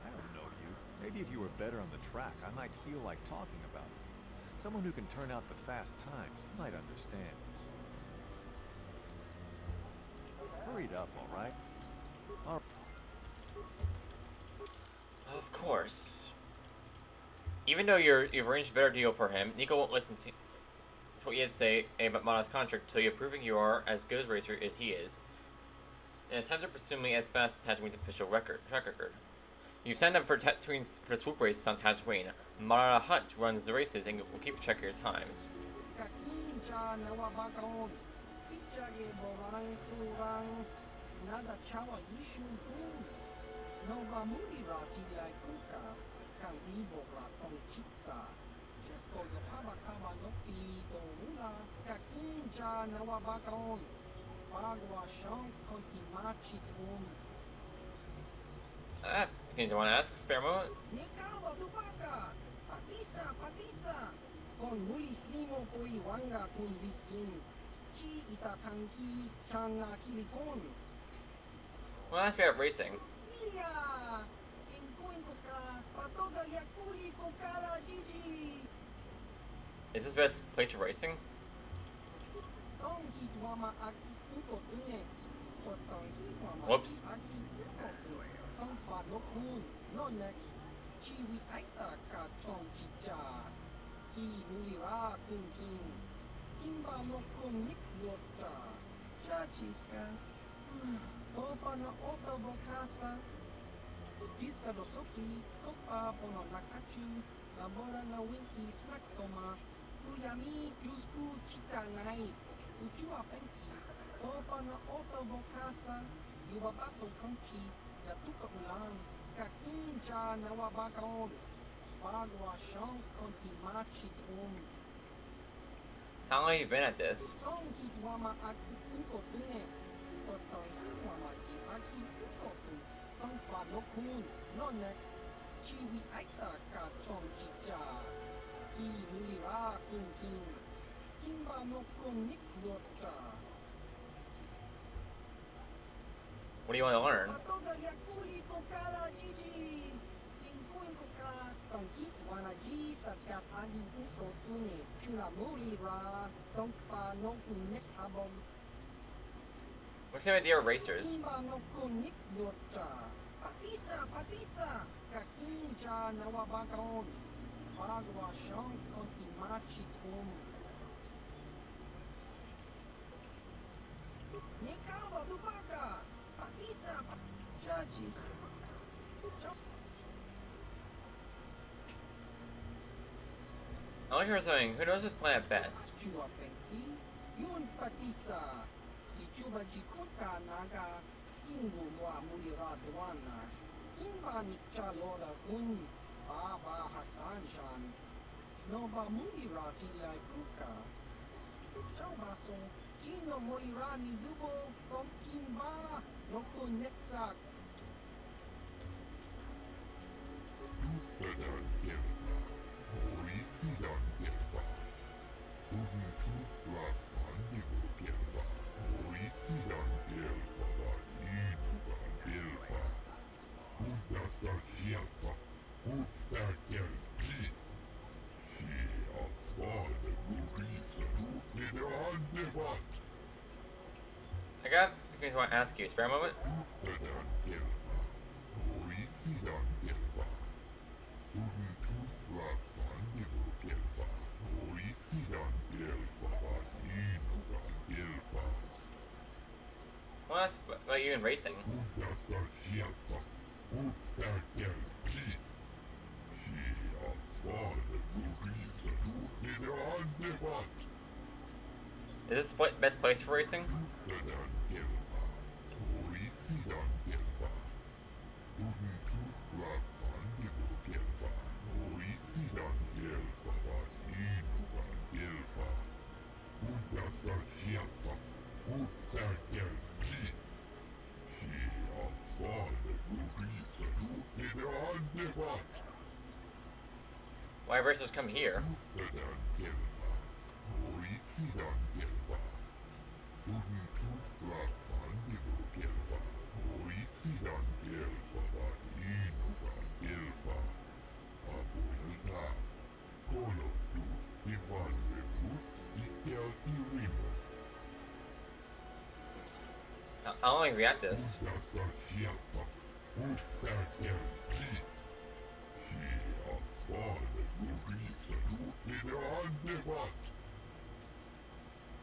I don't know you. Maybe if you were better on the track, I might feel like talking about it. Someone who can turn out the fast times might understand. Hurry it up, all right? Of course. Even though you've arranged a better deal for him, Nico won't listen to what you had to say about Mata's contract until you're proving you are as good a racer as he is. And his times are presumably as fast as Tatooine's official track record. You've signed up for the swoop races on Tatooine. Mata Hutt runs the races and will keep track of your times. If you want to ask, spare a moment. Well, that's about racing. Is this the best place for racing? Whoops. Diska dosoki, kopa pono nakachu, labora na winki smack toma, kuyami jusku chitanai, uchua penki, topa na oto bokasa, yubabato kanchi, yatuka ulan, kakinja nawabagaon, bagwa shank konti machi drum. How long have you been at this? Tong hitwama aki inko tune, totong hitwama ki aki inko tu. Pa no kun, no nek, chiwi aita ka chong chicha, ki mulira kun king, kimba no kun nik lota. What do you want to learn? Patoga yakuli kokala jiji, kinkuin koka, tong hit wana ji satkat agi inko tune, chuna mulira, tong pa no kun nek abog. What's the idea of racers? Kimba no kun nik lota. Patisa, kakinja nawabagaon, bagwa shank konti machi tum. Nikawa dupaka, patisa, judges. I like her saying, who knows this planet best? Chua penti, yun patisa, ichuba jikuta naga, ingu mwa mulira duana. Kimba nikcha loda kun, baba Hassan shan, noba mulira tilai kuka. Chaubaso, chino mulira ni dubo, tom kimba, no kun netsak. I got a few things I want to ask you. Spare a moment? Well, that's about you in racing. Is this the best place for racing? Why have racers come here? How long have you at this?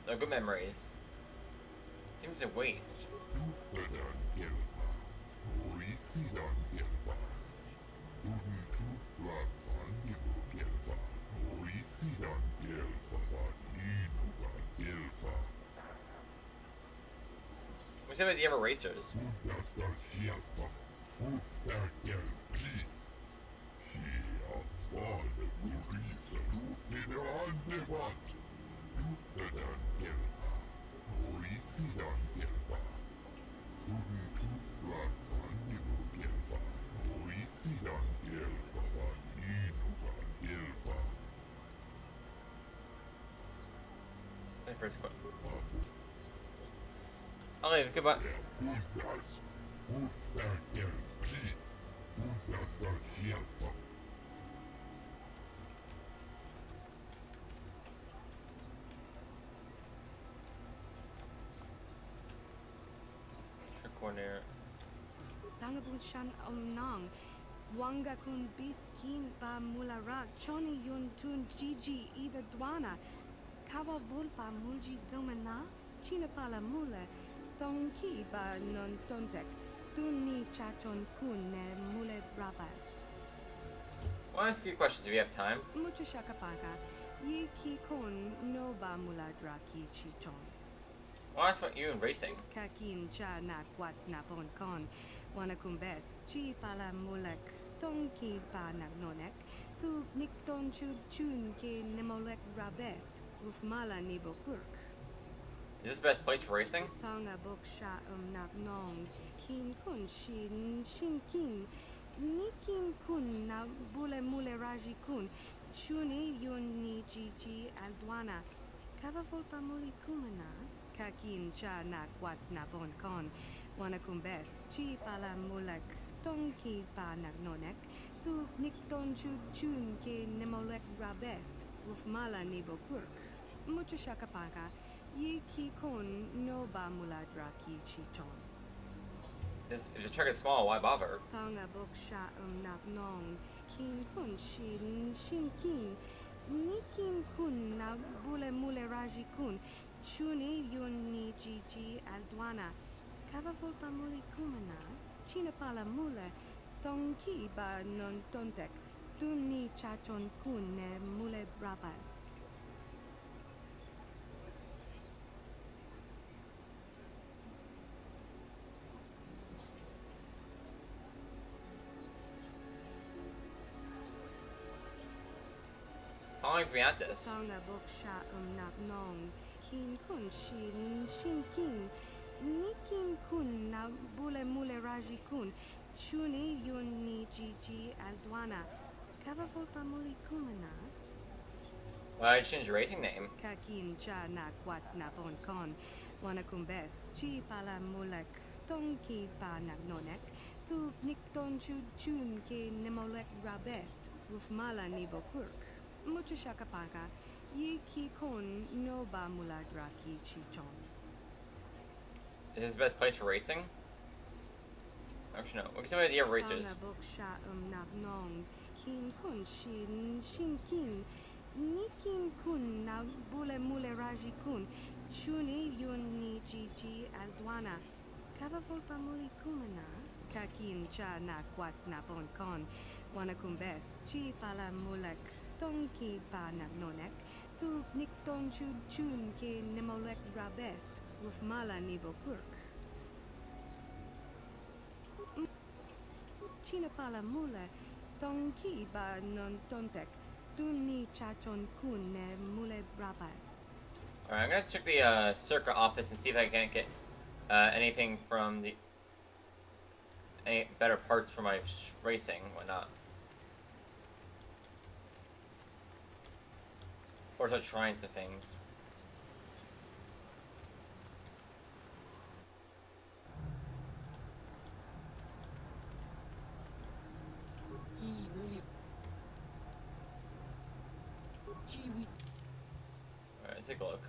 No good memories. Seems a waste. What's up with the other racers? First question. Oh, goodbye. Trick coordinator. Tangabun shan omnong. Wanga kun bis kin ba mulara. Choni yun tun gigi ida dwana. Kawa vulpa mulji gomana. China pala mule. Tonki ba non tontek. Tunni chachon kun ne mule rabast. Well, I'll ask a few questions if you have time. Mucho shakapaka. Yi ki kon no ba muladra ki chichon. Well, I'll ask about you and racing. Kakin cha na kwat na pon kon. Wanakumbes. Chi pala mulek. Tonki ba nagnonek. Tu nikton chud chun ke nemolek rabest. Ufmala nibo kurk. Is this the best place for racing? Tonga bok sha nagnong. Kin kun shin kin. Nikin kun na bule mule raji kun. Chuni yun ni gigi aldwana. Kava volpa muli kumana. Kakin cha na kwat na bon kon. Wanakumbes. Chi pala mulek. Tonki pa nagnonek. Tu nikton chud chun ke nemolek rabest. Ufmala nibo kurk. Mucho shakapaka. Yi ki kon no ba muladra ki chichon. If the truck is small, why bother? Tonga bok sha nagnong. Kin kun shin kin. Nikin kun na bule mule raji kun. Chuni yun ni gigi aldwana. Kava volpa muli kumana. China pala mule. Tonki ba non tontek. Tunni chachon kun ne mule rabast. How long have we at this? Tonga bok sha nagnong. Kin kun shin kin. Nikin kun na bule mule raji kun. Chuni yun ni gigi aldwana. Kava volpa muli kumana. Well, I changed your racing name. Kakin cha na kwat na bon kon. Wanakumbes. Chi pala mulek. Tonki pa nagnonek. Tu nikton chud chun ke nemolek rabest. Ufmala nibo kurk. Mucho shakapaka. Yi ki kon no ba muladra ki chichon. Is this the best place for racing? Actually, no. What's some idea of racers? Tonga bok sha nagnong. Kin kun shin kin. Nikin kun na bule mule raji kun. Chuni yun ni gigi aldwana. Kava volpa muli kumana. Kakin cha na kwat na bon kon. Wanakumbes. Chi pala mulek. Tonki pa nagnonek. Tu nikton chud chun ke nemolek rabest. Ufmala nibo kurk. China pala mule. Tonki ba non tontek. Tunni chachon kun ne mule rabast. Alright, I'm gonna check the circuit office and see if I can't get anything from the any better parts for my racing, whatnot. Or start trying some things. Alright, let's take a look.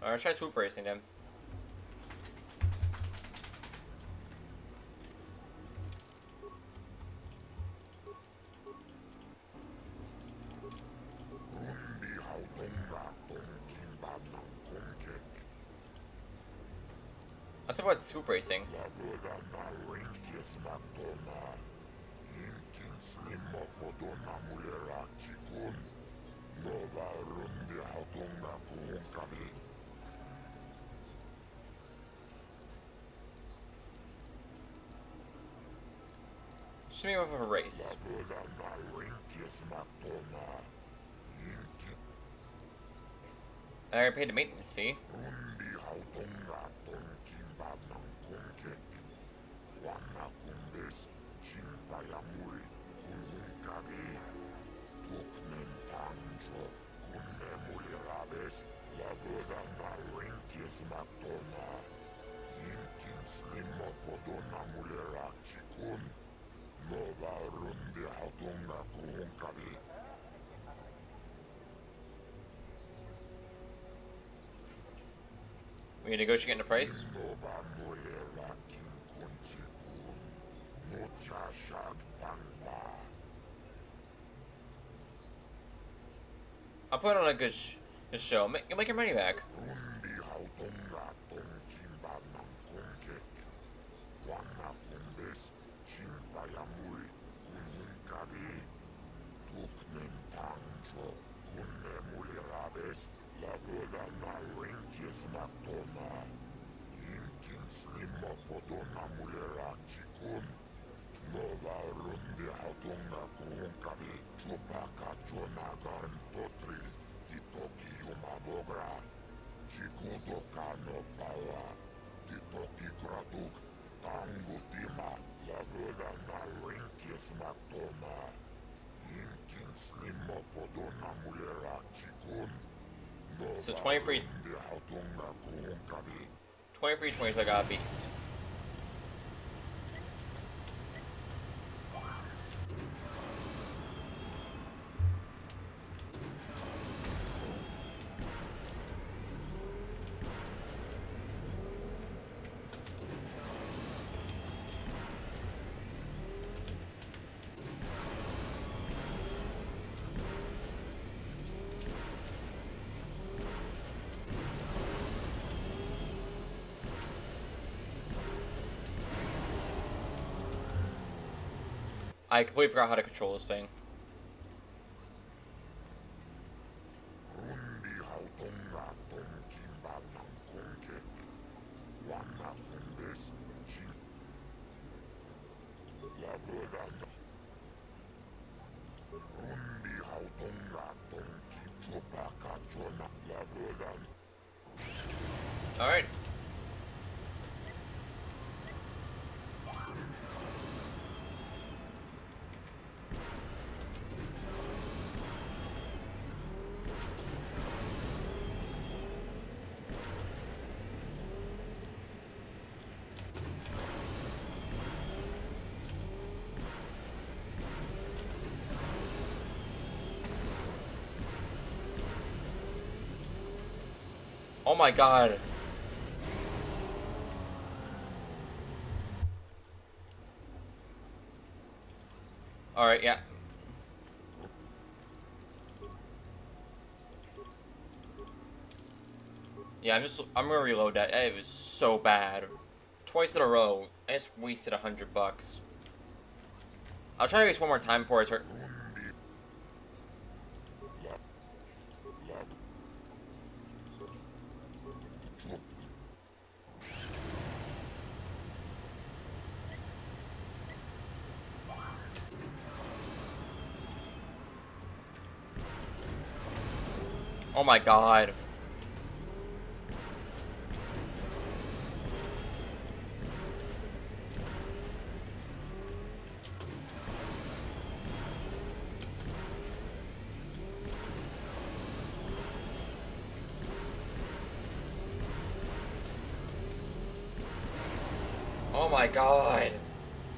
Alright, try swoop racing then. Let's talk about swoop racing. Should be of a race. I already paid the maintenance fee. We negotiating the price? I'll put on a good show. Make your money back. So 23, 25 got beats. I completely forgot how to control this thing. All right. Oh my god. Alright, yeah. Yeah, I'm gonna reload that. It was so bad. Twice in a row. I just wasted $100. I'll try to waste one more time before I start. Oh my god. Oh my god.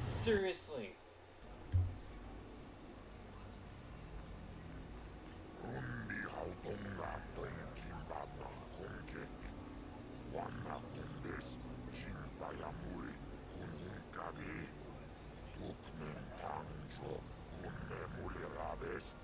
Seriously. this.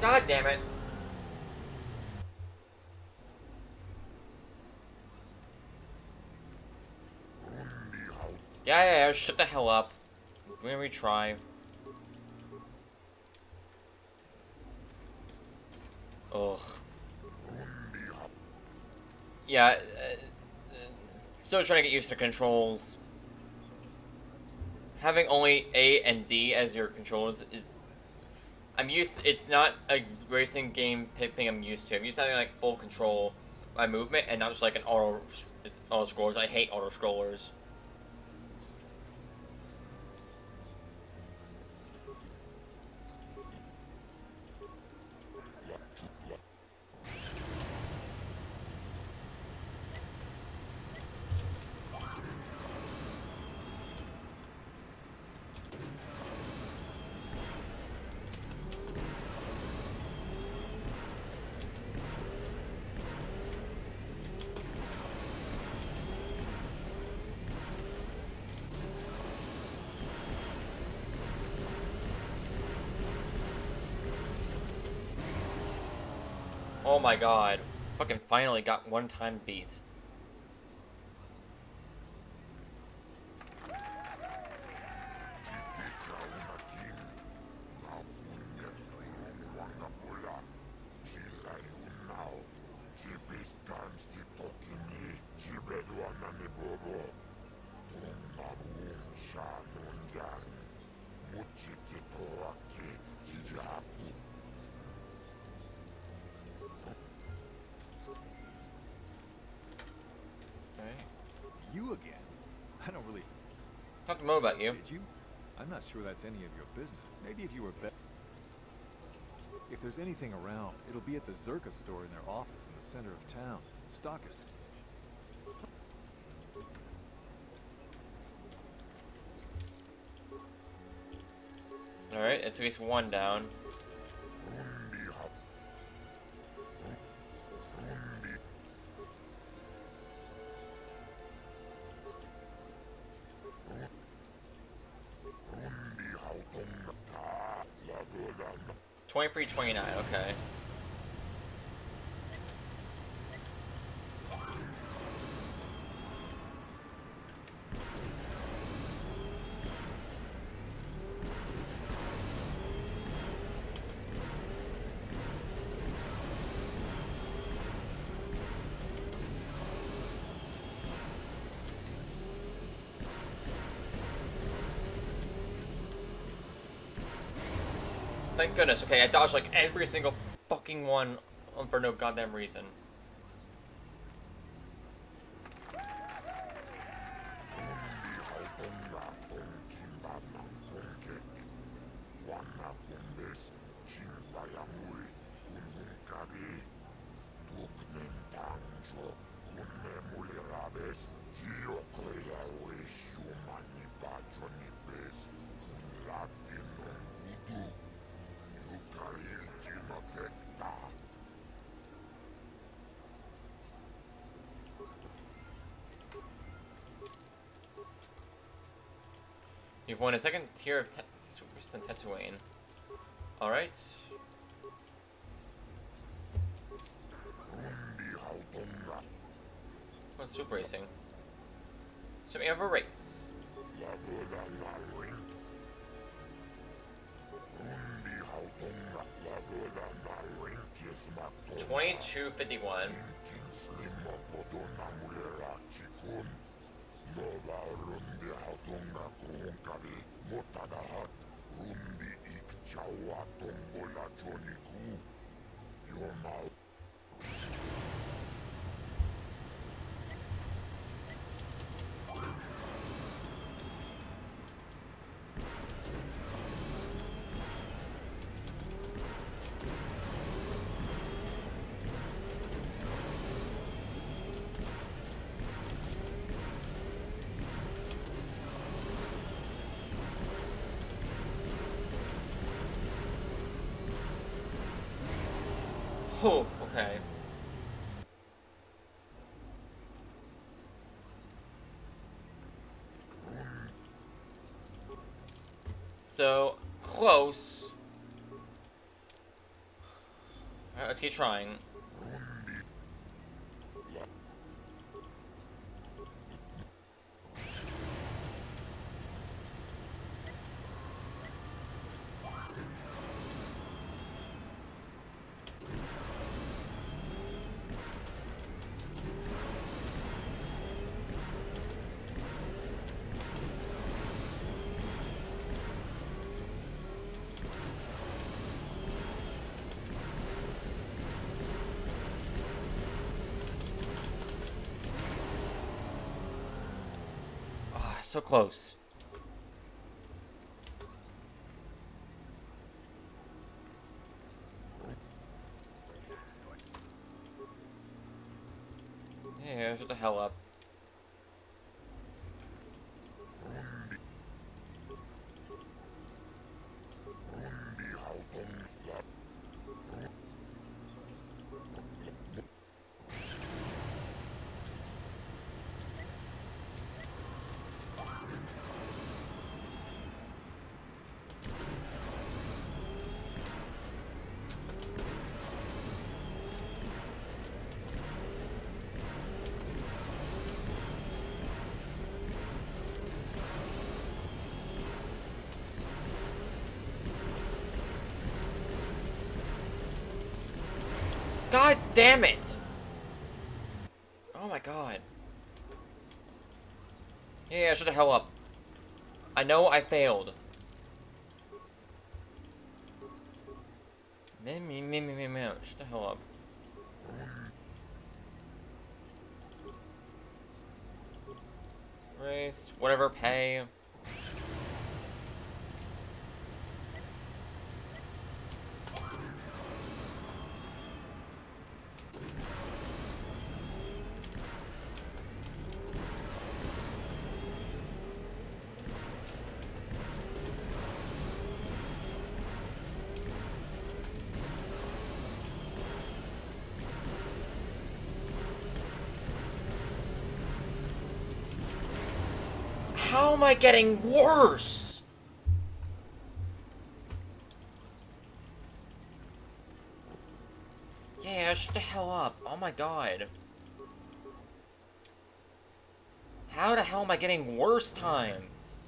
God damn it. Yeah, shut the hell up. We're gonna retry. Ugh. Yeah, still trying to get used to controls. Having only A and D as your controls is... it's not a racing game type thing I'm used to. I'm used to having like full control my movement and not just like an auto scrollers. I hate auto scrollers. Oh my god. Fucking finally got one time beat. You again? I don't really... Talk more about you. Did you? I'm not sure that's any of your business. Maybe if you were better... If there's anything around, it'll be at the Zerka store in their office in the center of town. Stock is... Alright, it's at least one down. $23.29, okay. Thank goodness. Okay, I dodged like every single fucking one for no goddamn reason. You've won a second tier of Super Tatooine. Alright. What's Super Racing? So we have a race. 2251. Oh, okay. So, close. Alright, let's keep trying. Ah, so close. Yeah, shut the hell up. God damn it! Oh my god. Yeah, shut the hell up. I know I failed. Shut the hell up. Race, whatever, pay. How am I getting worse? Yeah, shut the hell up. Oh my god. How the hell am I getting worse times?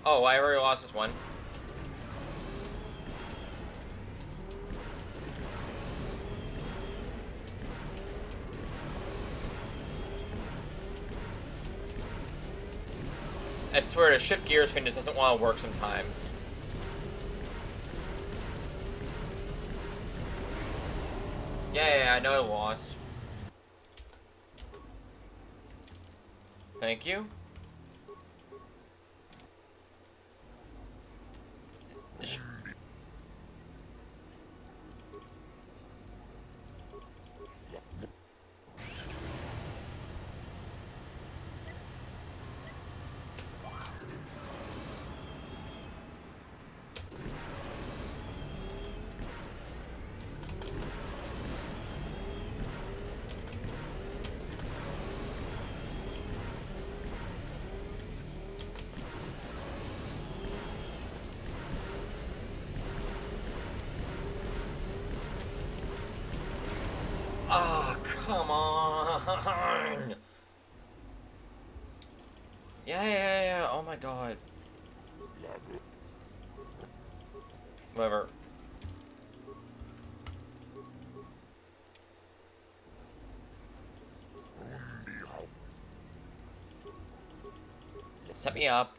Oh, I already lost this one. I swear the shift gear screen just doesn't want to work sometimes. Yeah, I know I lost. Thank you. on! Yeah. Oh my god. Whatever. Set me up.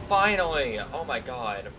Finally! Oh my god.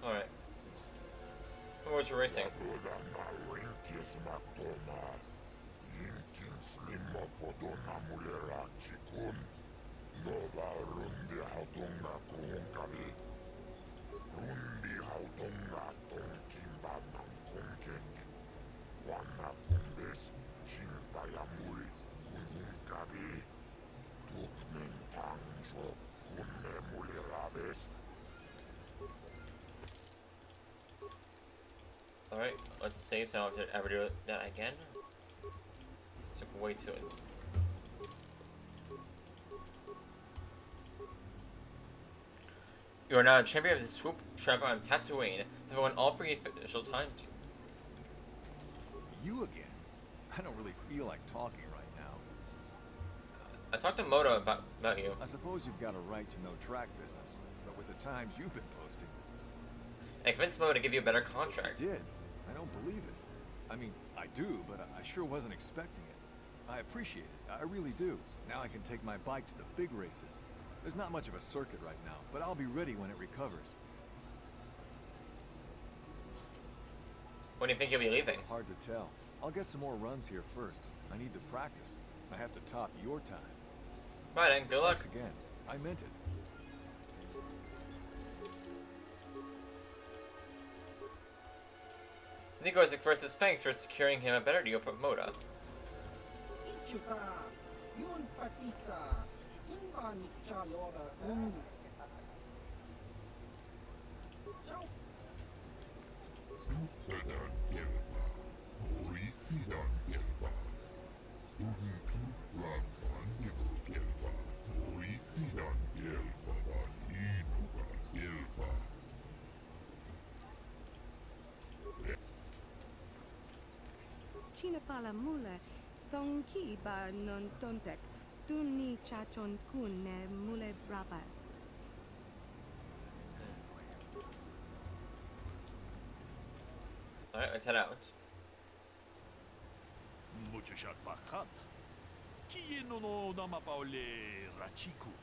Alright. What's your racing? Alright, let's save so I don't have to ever do that again. Took way too it. You are now a champion of the swoop trap on Tatooine. Have won all three official times. You again? I don't really feel like talking right now. I talked to Moto about you. I suppose you've got a right to know track business, but with the times you've been posting... I convinced Moto to give you a better contract. I did. I don't believe it. I mean, I do, but I sure wasn't expecting it. I appreciate it. I really do. Now I can take my bike to the big races. There's not much of a circuit right now, but I'll be ready when it recovers. When do you think you'll be leaving? Hard to tell. I'll get some more runs here first. I need to practice. I have to top your time. Right then, good luck. Thanks again. I meant it. Nico has expressed his thanks for securing him a better deal from Moda. Ichuta, yun patisa, inbanit chalora kun. China pala mule, tong ki ba non tontek, tuni chachon kun ne mule rabast. Alright, let's head out. Muchachak bakat. Kieno no namapaule rachikun.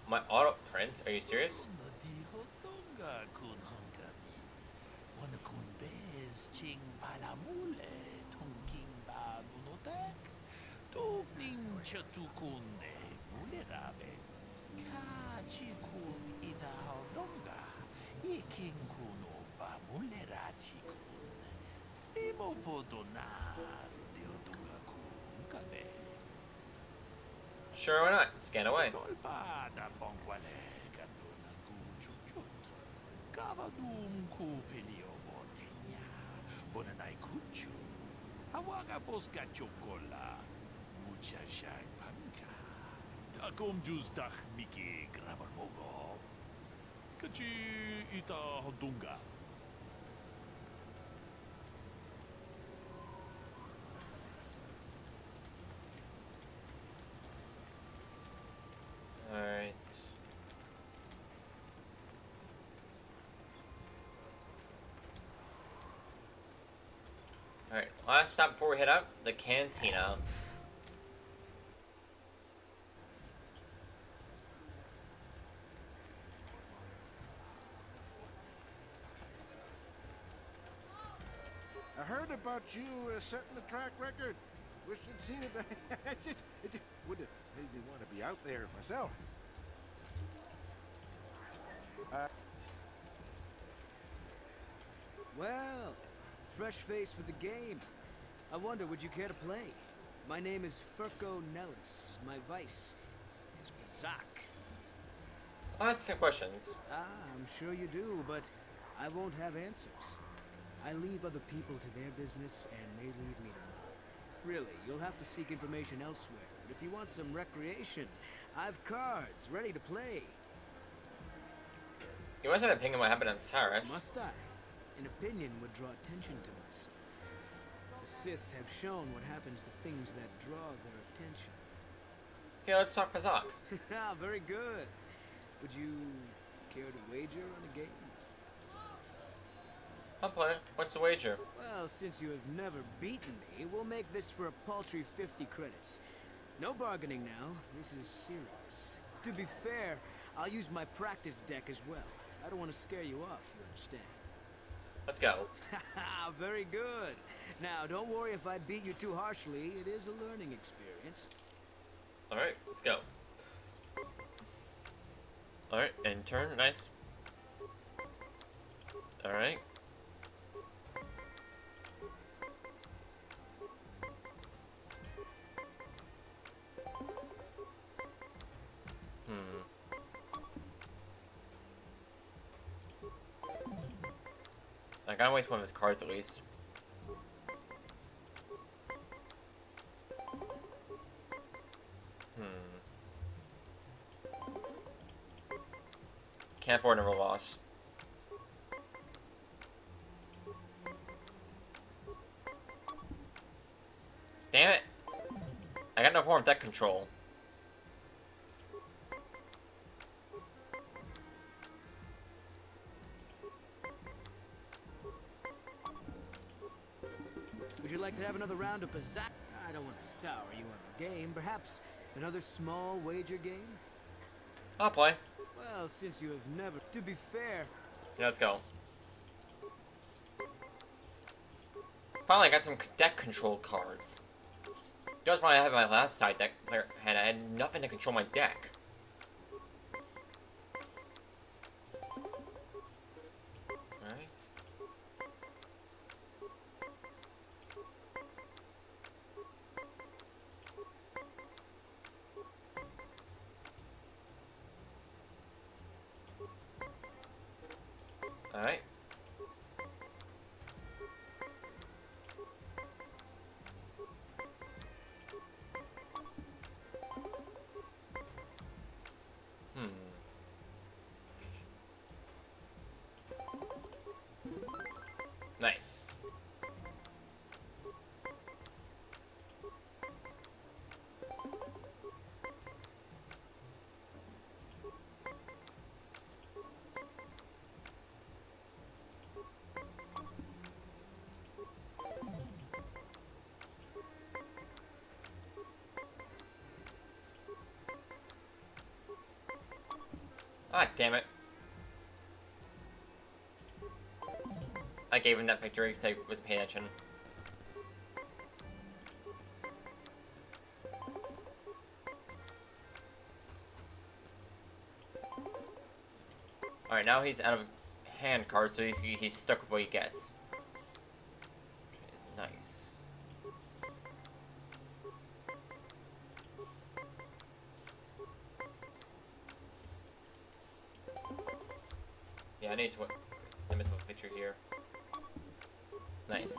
My auto print? Are you serious? Dihotonga kun hankabi. Wanakun bez ching palamule tungking ba nunotek. Tugning chatukune mulerabes. Kachikun idahaldonga. Iking kuno ba mulerachikun. Simo podonar diodunga kun kabe. Sure, why not? Scan away. Tolpada bongwale ganduna guchuchut. Kavadum kupilio botenya. Bonanai kuchu. Hawaga boska chocola. Mucha shag panka. Takom juzdach miki grabarmogo. Kachi ita hodunga. Alright. Alright, last stop before we head out, the cantina. I heard about you setting the track record. Wish I'd seen it. it just would have made me want to be out there myself. Well, fresh face for the game. I wonder, would you care to play? My name is Furco Nellis. My vice is Bazak. I'll ask some questions. I'm sure you do, but I won't have answers. I leave other people to their business, and they leave me to mine. Really, you'll have to seek information elsewhere. But if you want some recreation, I've cards ready to play. You must have an opinion what happened on Taris. Must I? An opinion would draw attention to myself. The Sith have shown what happens to things that draw their attention. Okay, let's talk Bazak. Very good. Would you care to wager on a game? I'll play. What's the wager? Well, since you have never beaten me, we'll make this for a paltry 50 credits. No bargaining now. This is serious. To be fair, I'll use my practice deck as well. I don't want to scare you off, you understand? Let's go. Very good. Now, don't worry if I beat you too harshly. It is a learning experience. Alright, let's go. Alright, and turn. Nice. Alright. I gotta waste one of his cards at least. Can't afford another loss. Damn it! I got no form of deck control. Would you like to have another round of Bazak? I don't want to sour you on the game. Perhaps another small wager game? I'll play. Well, since you have never... To be fair... Yeah, let's go. Finally, I got some deck control cards. Just when I had my last side deck player, and I had nothing to control my deck. Alright. Alright. Nice. Ah, damn it. I gave him that victory because I wasn't paying attention. Alright, now he's out of hand cards, so he's stuck with what he gets. Which is nice. Yeah, I need to limit a picture here. Nice.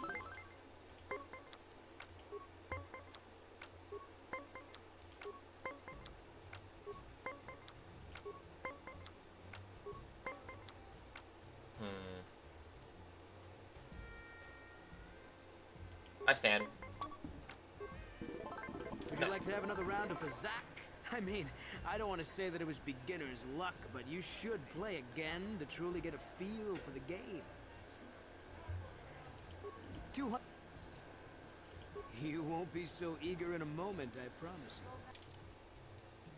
I stand. Would you like to have another round of Bazak? I mean, I don't want to say that it was beginner's luck, but you should play again to truly get a feel for the game. 200. You won't be so eager in a moment, I promise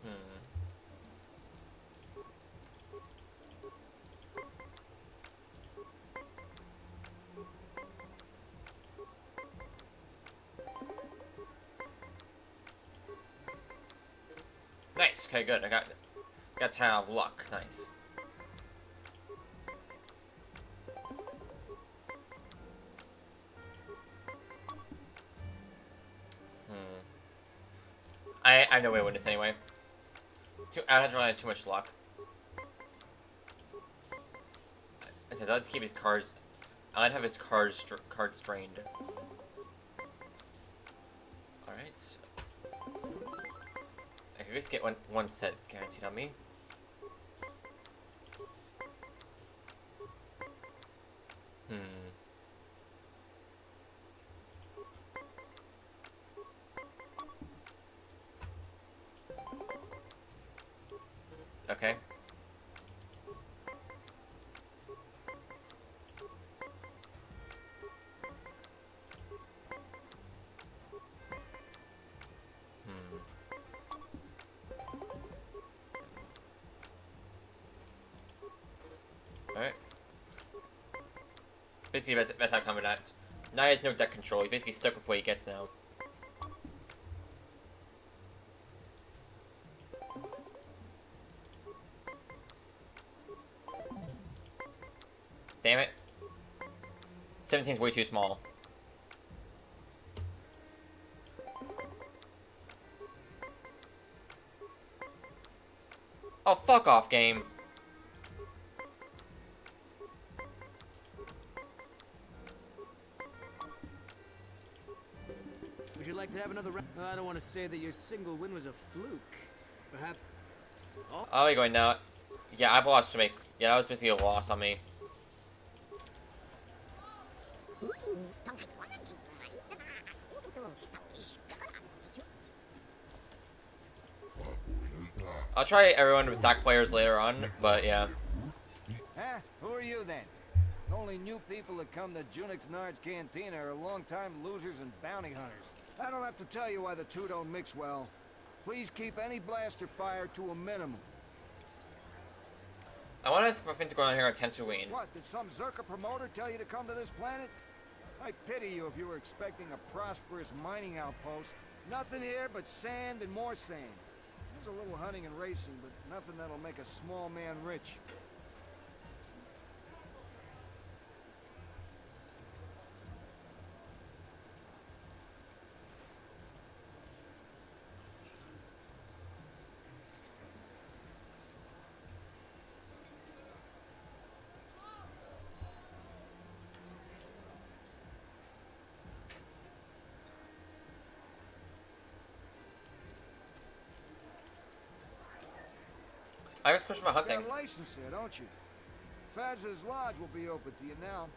you. Nice. Okay, good. I got 10 out of luck. Nice. I have no way to win this anyway. I don't have too much luck. It says I'd like to keep his cards. I'd have his cards drained. All right. I can just get one set guaranteed on me. Okay. Alright. Basically, that's how coming at. Now he has no deck control. He's basically stuck with what he gets now. Damn it. 17's way too small. Oh, fuck off, game. Would you like to have another round? I don't want to say that your single win was a fluke. Perhaps... Oh, are we going now? Yeah, I've lost to make. Yeah, that was basically a loss on me. I'll try everyone with sack players later on, but yeah. Huh? Who are you then? The only new people that come to Junix Nard's Cantina are long-time losers and bounty hunters. I don't have to tell you why the two don't mix well. Please keep any blaster fire to a minimum. I want to ask what things going on here on Tatooine. What, did some Zerka promoter tell you to come to this planet? I pity you if you were expecting a prosperous mining outpost. Nothing here but sand and more sand. There's a little hunting and racing, but nothing that'll make a small man rich. I was pushing my hunting. You got a license here, don't you? Faz's Lodge will be open to you now.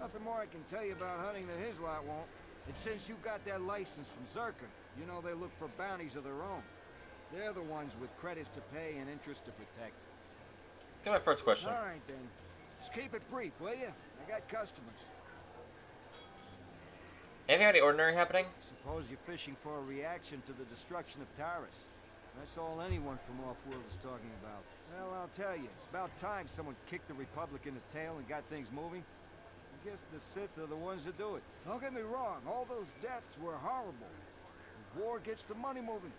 Nothing more I can tell you about hunting that his lot won't. And since you got that license from Zerka, you know they look for bounties of their own. They're the ones with credits to pay and interest to protect. Get my first question. All right, then. Just keep it brief, will you? I got customers. Anything out of the ordinary happening? Suppose you're fishing for a reaction to the destruction of Taris. That's all anyone from off-world is talking about. Well, I'll tell you, it's about time someone kicked the Republic in the tail and got things moving. guess the Sith are the ones that do it. Don't get me wrong, all those deaths were horrible. The war gets the money moving.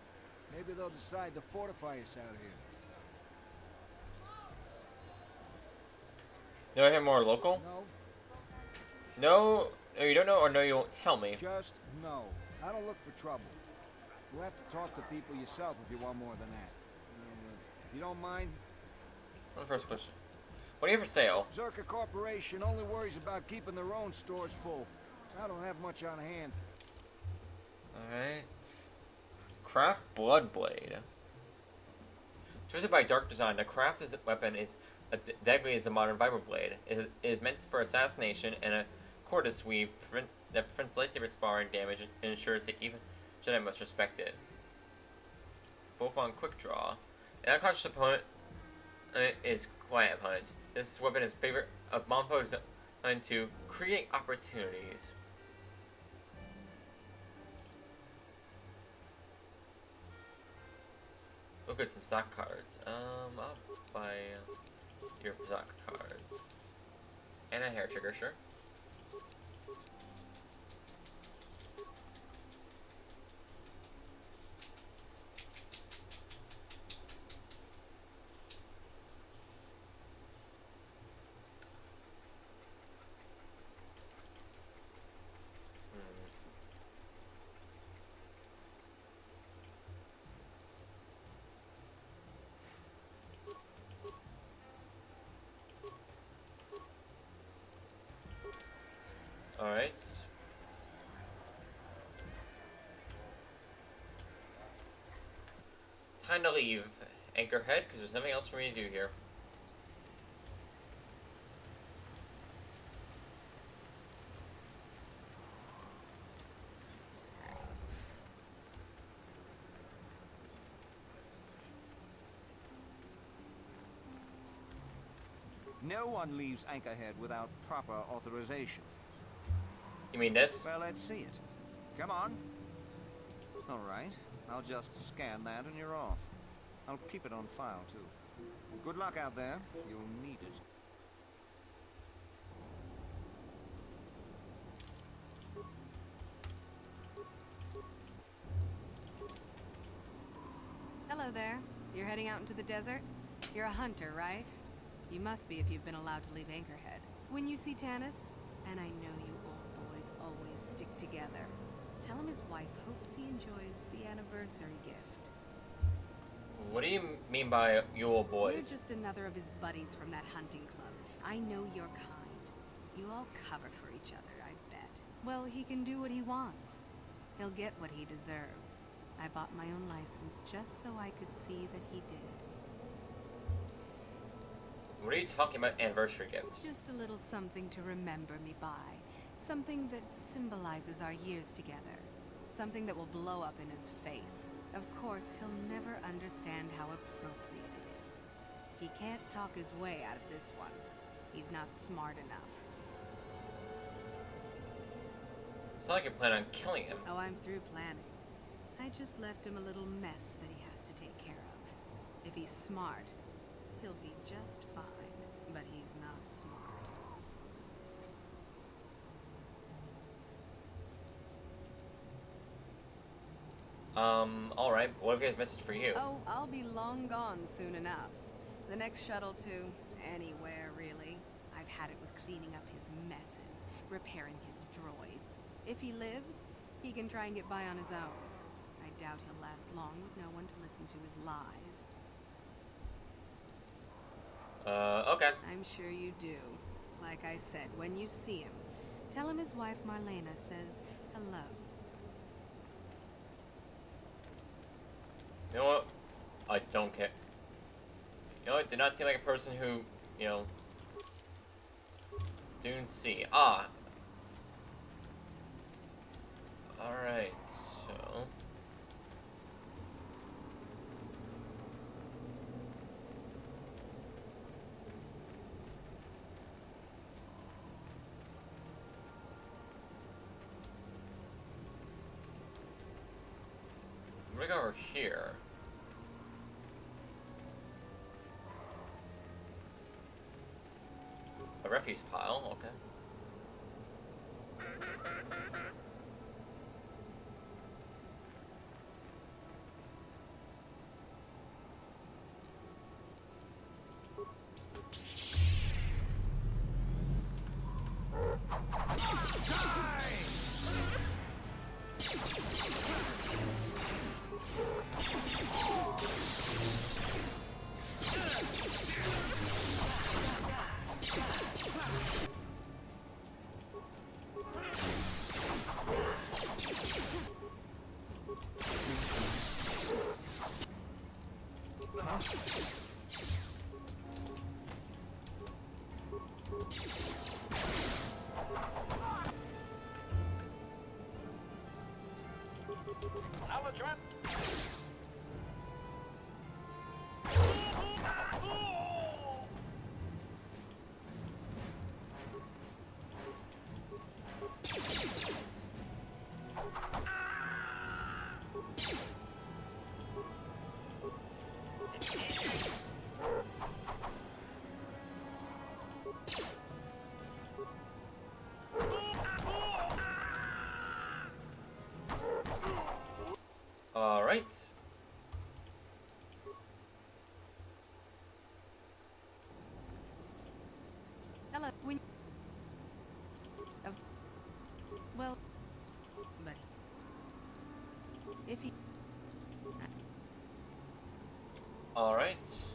Maybe they'll decide to fortify us out here. You want to hear more local? No. No, you don't know, or no, you won't tell me. Just no. I don't look for trouble. You'll have to talk to people yourself if you want more than that. If you don't mind. What's the first question? What do you have for sale? Zerka Corporation only worries about keeping their own stores full. I don't have much on hand. Alright. Craft Blood Blade. Chosen by Dark Design, the craft weapon is deadly as a modern vibroblade. It is meant for assassination and a cordless weave that prevents lightsaber sparring damage and ensures that even Jedi must respect it. Both on quick draw. An unconscious opponent is quiet opponent. This weapon is favorite of Monfo designed to create opportunities. Look at some stock cards. I'll buy your stock cards. And a hair trigger, sure. Alright. Time to leave Anchorhead, because there's nothing else for me to do here. No one leaves Anchorhead without proper authorization. You mean this? Well, let's see it. Come on. All right. I'll just scan that and you're off. I'll keep it on file, too. Good luck out there. You'll need it. Hello there. You're heading out into the desert? You're a hunter, right? You must be if you've been allowed to leave Anchorhead. When you see Tanis, and I know you old boys always stick together, tell him his wife hopes he enjoys the anniversary gift. What do you mean by you old boys? You're just another of his buddies from that hunting club. I know your kind. You all cover for each other, I bet. Well, he can do what he wants. He'll get what he deserves. I bought my own license just so I could see that he did. What are you talking about, anniversary gift? Just a little something to remember me by. Something that symbolizes our years together. Something that will blow up in his face. Of course, he'll never understand how appropriate it is. He can't talk his way out of this one. He's not smart enough. It's not like you plan on killing him. Oh, I'm through planning. I just left him a little mess that he has to take care of. If he's smart, he'll be just fine. But he's not smart. Alright. What if he has a message for you? Oh, I'll be long gone soon enough. The next shuttle to anywhere, really. I've had it with cleaning up his messes, repairing his droids. If he lives, he can try and get by on his own. I doubt he'll last long with no one to listen to his lies. Okay. I'm sure you do. Like I said, when you see him, tell him his wife Marlena says hello. You know what? I don't care. You know what? Did not seem like a person who, you know... Dune C. Ah. Alright, so... I'm gonna go over here. A refuse pile, okay. All right. Hello. Well, but if you. All right. So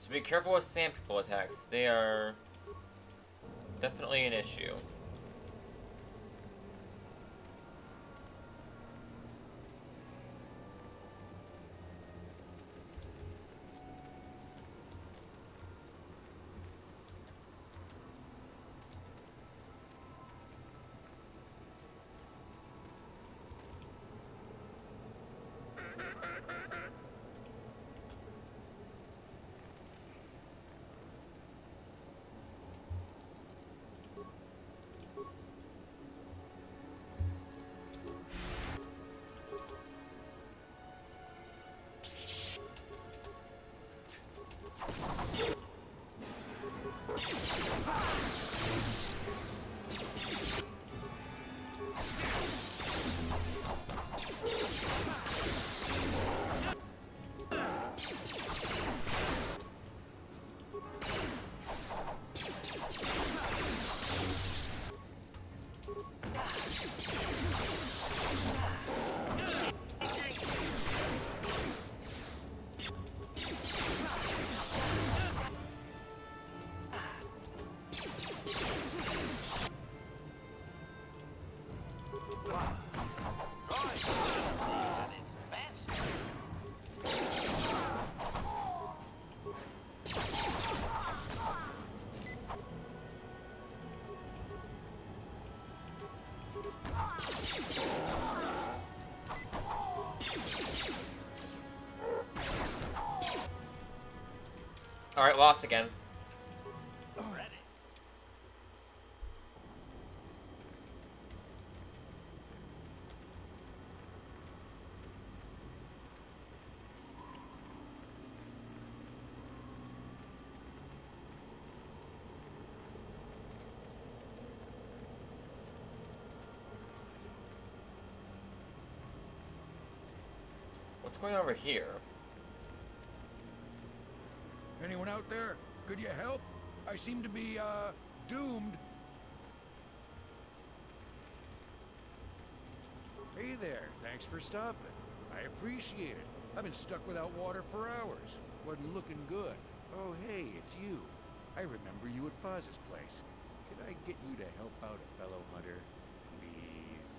be careful with sand people attacks. They are definitely an issue. All right, lost again. What's going on over here? Anyone out there? Could you help? I seem to be, doomed. Hey there, thanks for stopping. I appreciate it. I've been stuck without water for hours. Wasn't looking good. Oh, hey, it's you. I remember you at Foz's place. Could I get you to help out a fellow hunter, please?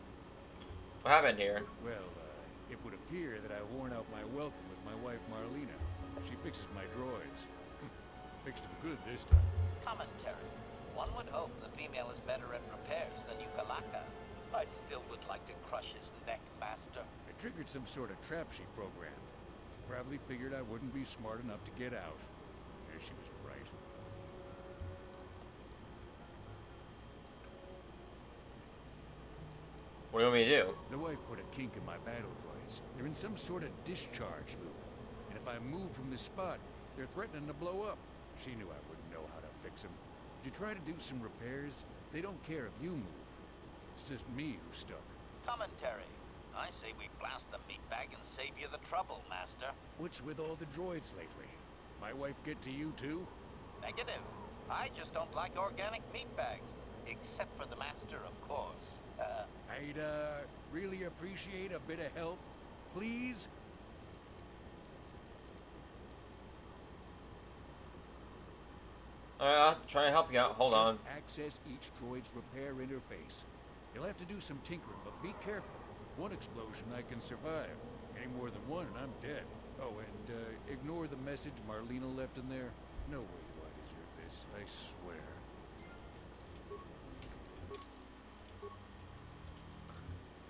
What happened here? Well, it would appear that I've worn out my welcome with my wife Marlena. She fixes my droids. Fixed them good this time. Commentary. One would hope the female is better at repairs than Yukalaka. I still would like to crush his neck, Master. I triggered some sort of trap she programmed. Probably figured I wouldn't be smart enough to get out. Yeah, she was right. What do you want me to do? The wife put a kink in my battle droids. They're in some sort of discharge loop. And if I move from this spot, they're threatening to blow up. She knew I wouldn't know how to fix them. Did you try to do some repairs? They don't care if you move. It's just me who's stuck. Commentary. I say we blast the meat bag and save you the trouble, Master. What's with all the droids lately? My wife get to you too? Negative. I just don't like organic meat bags. Except for the Master, of course. I'd, really appreciate a bit of help. Please? I'll try to help you out. Hold on. Just access each droid's repair interface. You'll have to do some tinkering, but be careful. One explosion I can survive. Any more than one and I'm dead. Oh, and ignore the message Marlena left in there. No way do I deserve this, I swear.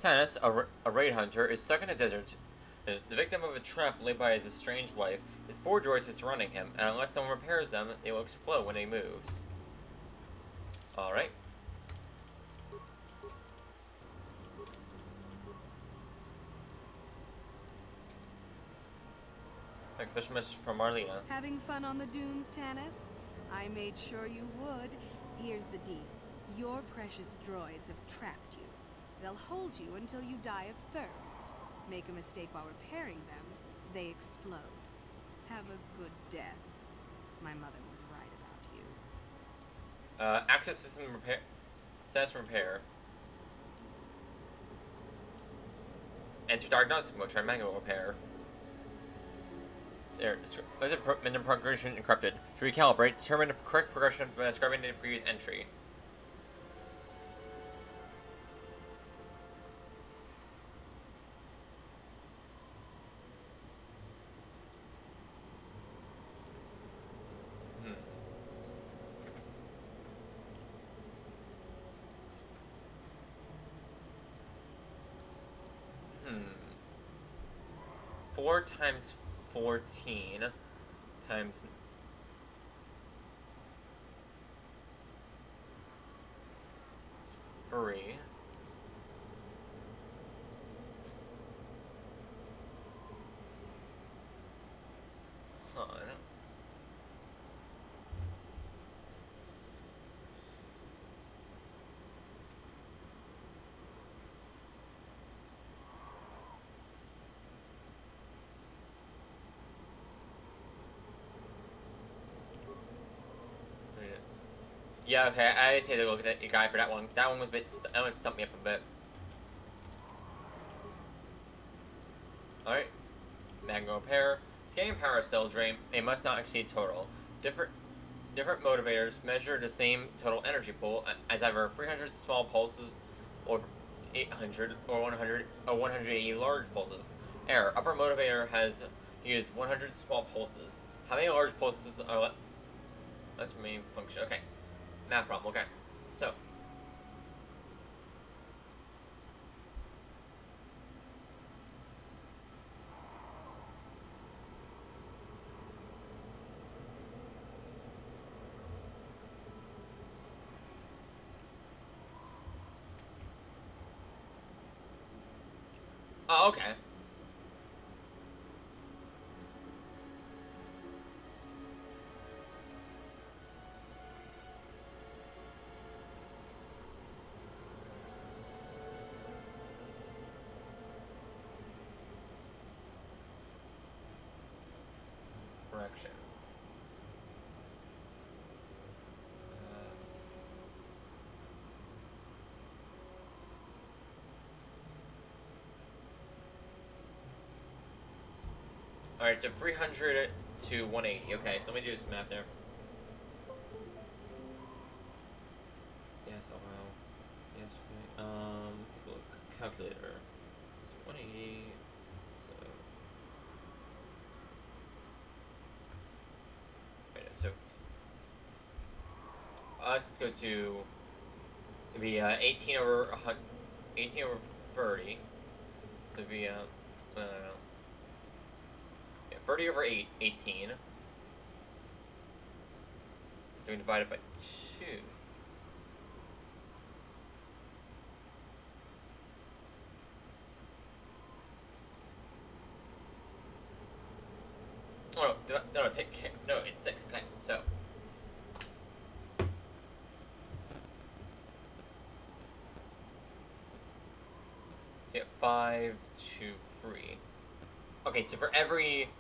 Tanis, a raid hunter, is stuck in a desert. The victim of a trap laid by his estranged wife. His 4 droids are surrounding him, and unless someone repairs them, they will explode when he moves. Alright. Next special message from Marlena. Having fun on the dunes, Tanis? I made sure you would. Here's the deal. Your precious droids have trapped you. They'll hold you until you die of thirst. Make a mistake while repairing them, they explode. Have a good death. My mother was right about you. Access system repair. Status repair. Enter diagnostic mode. Try manual repair. Mental progression encrypted. To recalibrate, determine the correct progression by describing the previous entry. Hmm. 4 times 14 times it's free. It's fine. Yeah, okay, I just had to look at the guy for that one. That one was a bit, that one stumped me up a bit. Alright. Magno repair. Scanning power cell drain. They must not exceed total. Different motivators measure the same total energy pool as either 300 small pulses or 800 or 100 or 180 large pulses. Error. Upper motivator has used 100 small pulses. How many large pulses are that's the main function. Okay. Math problem, okay. So. Oh, okay. Correction. Alright, so 300 to 180. Okay, so let me do some math there. Yes, allow. Yes, okay. Let's look. Calculator. So 180. So. Right, so. Let's go to. It'd be 18 over 18 over 30. So it'd be, I don't know. 30 over 18. Doing divided by 2. Oh, no, take care. No, it's 6. Okay, so. So yeah, 5 to 3. Okay, so for every.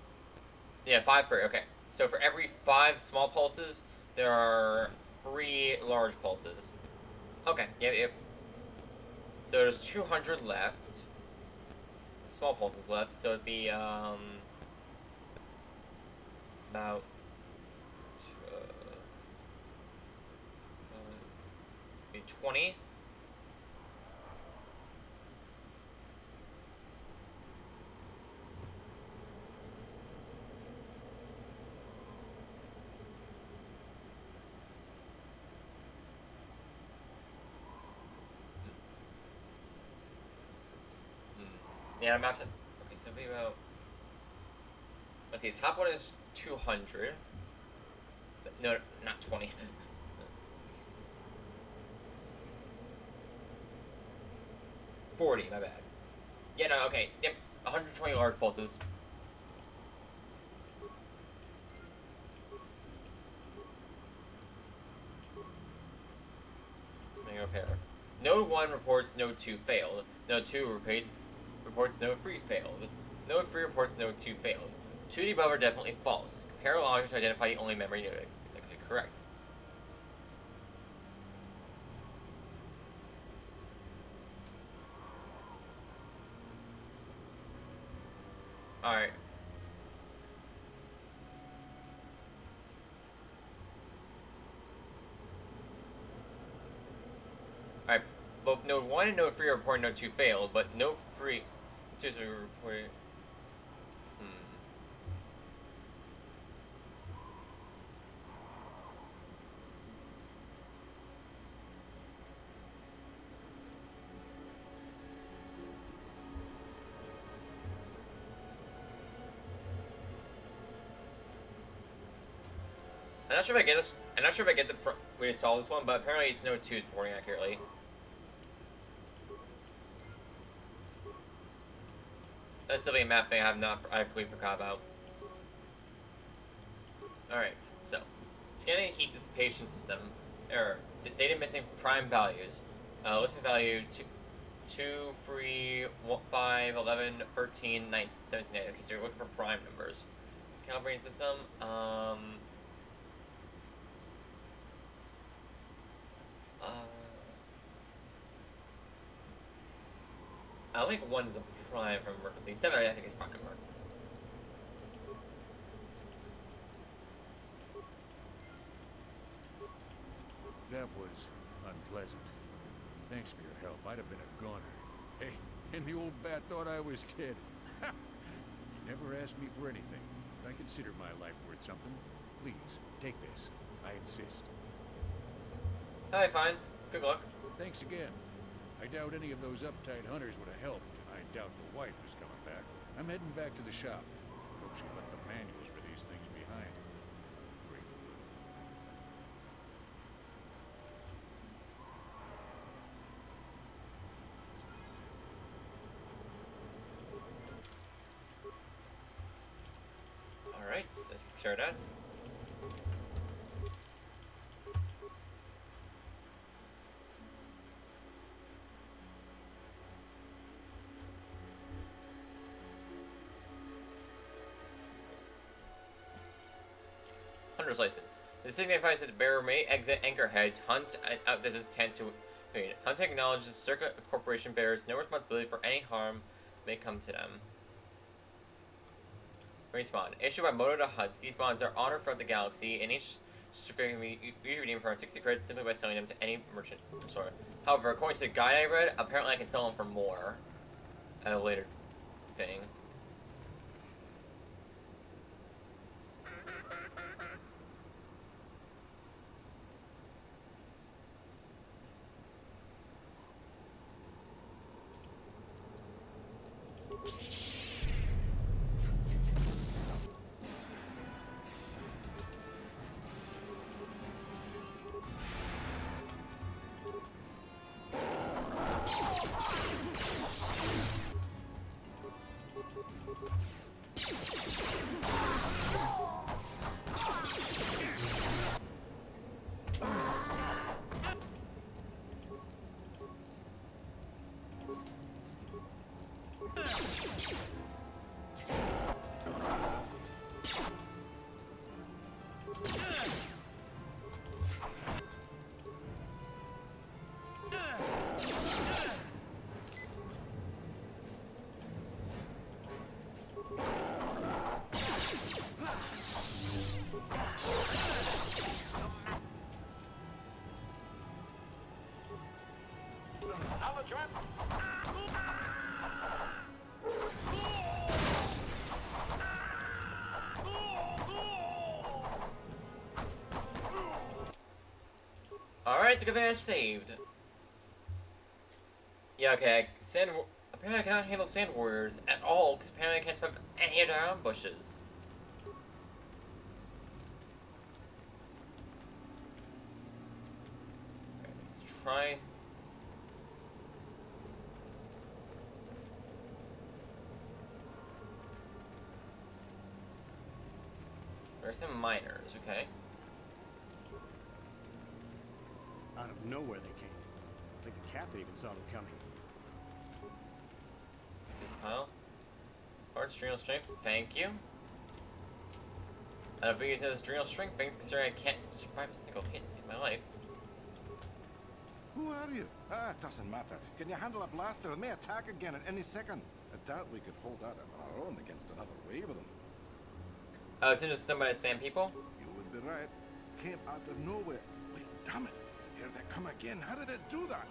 Yeah, 5 for, okay. So for every 5 small pulses, there are 3 large pulses. Okay, yep. So there's 200 left. Small pulses left, so it'd be about be 20. Yeah, I'm gonna have to. Okay, so it'll be about. Let's see, the top one is 200. No, not 20. 40, my bad. Yeah, no, okay. Yep, 120 large pulses. Pair. Node 1 reports Node 2 failed. Node 2 reports Node 3 failed. Node 3 reports Node 2 failed. 2 above are definitely false. Compare logic to identify the only memory node correct. Alright. Alright, both Node 1 and Node 3 are reporting Node 2 failed, but Node 3 is reporting. I'm not sure if I get the way to solve this one, but apparently it's Node 2 is reporting accurately. That's definitely a math thing I completely forgot about. Alright, so scanning heat dissipation system. Error. Data missing from prime values. Listing value 2, 3, 5, 11, 13, 9, 17, 8. Okay, so you're looking for prime numbers. Calibrating system. I don't think 1's a prime from Mercury. 7, I think, is prime number. That was unpleasant. Thanks for your help. I'd have been a goner. Hey, and the old bat thought I was dead. You never asked me for anything, but I consider my life worth something. Please, take this. I insist. Alright, fine. Good luck. Thanks again. I doubt any of those uptight hunters would have helped, and I doubt the wife is coming back. I'm heading back to the shop. Hope she left the manuals for these things behind. Grateful. Alright, let's share that. Hunter's license. This signifies that the bearer may exit Anchorhead to hunt and outdistance to Hunting acknowledges the circuit of corporation bears no responsibility for any harm may come to them. Respawn. Issued by Moto to Hunt, these bonds are honored throughout the galaxy, and each certificate can be redeemed for 60 credits simply by selling them to any merchant store. However, according to the guide I read, apparently I can sell them for more at a later thing. Magic advantage saved. Yeah, okay. Apparently I cannot handle sand warriors at all, because apparently I can't survive any of their ambushes. Okay, let's try. There's some miners, okay. Out of nowhere they came. I think the captain even saw them coming. This pile. Hard adrenal strength, thank you. I've been using this adrenal strength things considering I can't survive a single hit in my life. Who are you? Ah, it doesn't matter. Can you handle a blaster? It may attack again at any second. I doubt we could hold out on our own against another wave of them. Oh, it's just done by the sand people? You would be right. Came out of nowhere. Wait, damn it. Here they come again. How did it do that?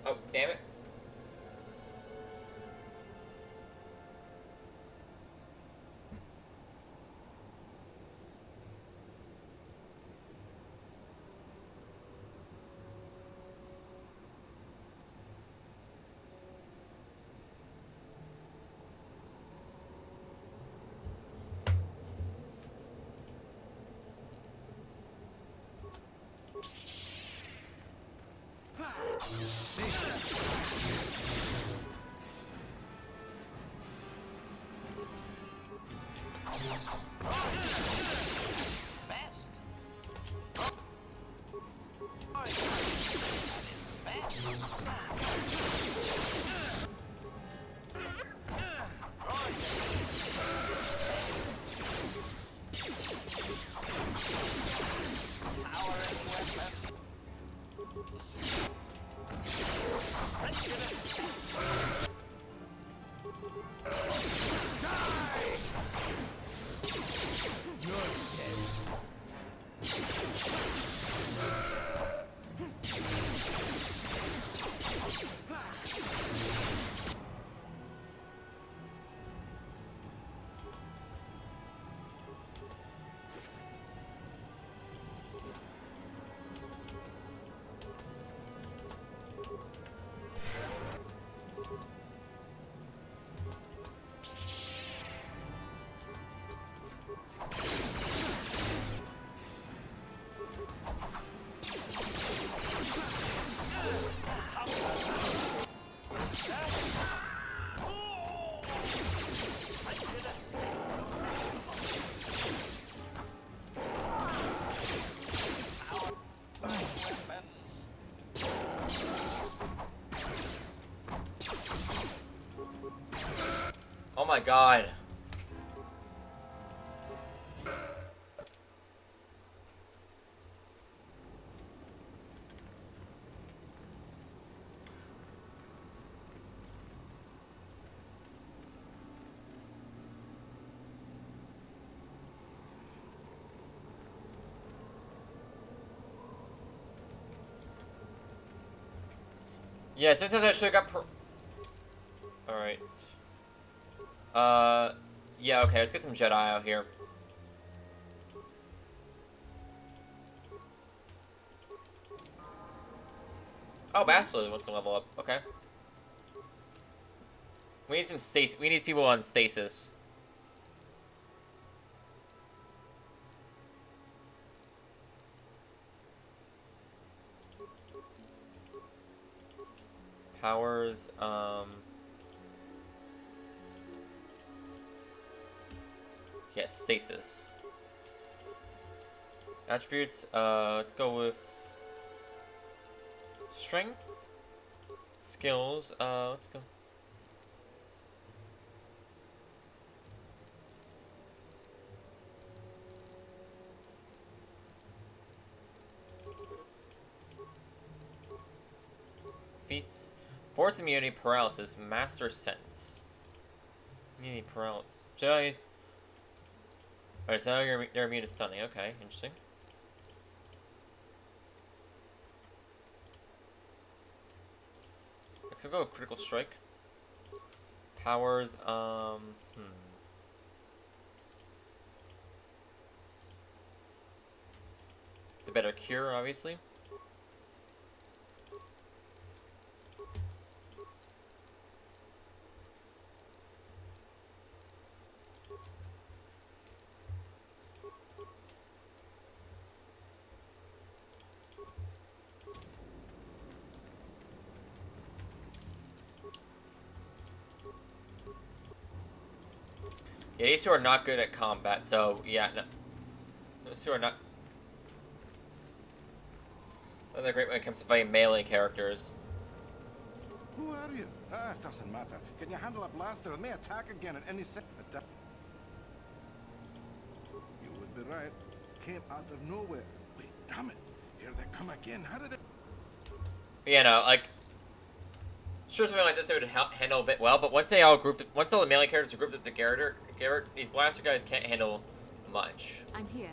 Oh, damn it. Oh my god. Yeah, sometimes I should have got Alright. Yeah, okay, let's get some Jedi out here. Oh, Bastila wants to level up. Okay. We need some stasis. We need people on stasis. Powers, yes, stasis. Attributes, let's go with strength. Skills, let's go. Feats. Force immunity, paralysis, master sense. Immunity, paralysis. Jedi's. Alright, so now they're immune to stunning. Okay, interesting. Let's go with critical strike. Powers, better cure, obviously. Yeah, these two are not good at combat, so yeah, no. Those two are not. They're great when it comes to fighting melee characters. Who are you? Ah, it doesn't matter. Can you handle a blaster and may attack again at any second? You would be right. Came out of nowhere. Wait, damn it. Here they come again. How did they... Yeah, no, like, sure, something like this they would handle a bit well, but once once all the melee characters are grouped up together, these blaster guys can't handle much. I'm here.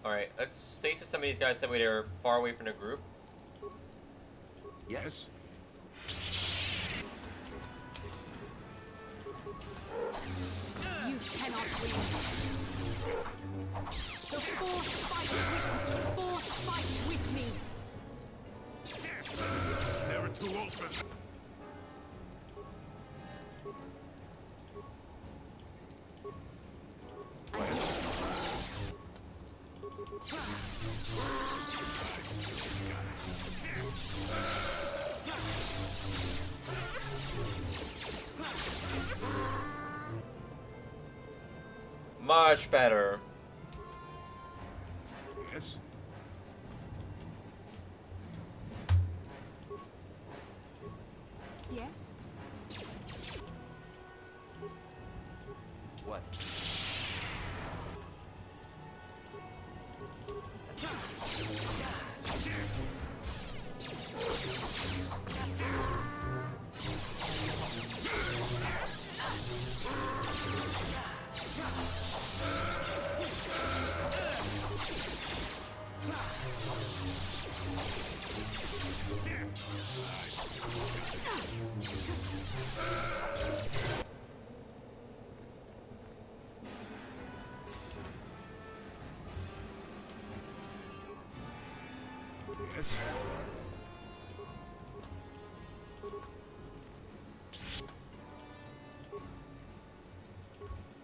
Alright, let's stasis some of these guys that way they're far away from the group. Yes. You cannot win. The Force fights with me. Force fights with me. Never too old for... Much better. Yes. Yes? What? Yes.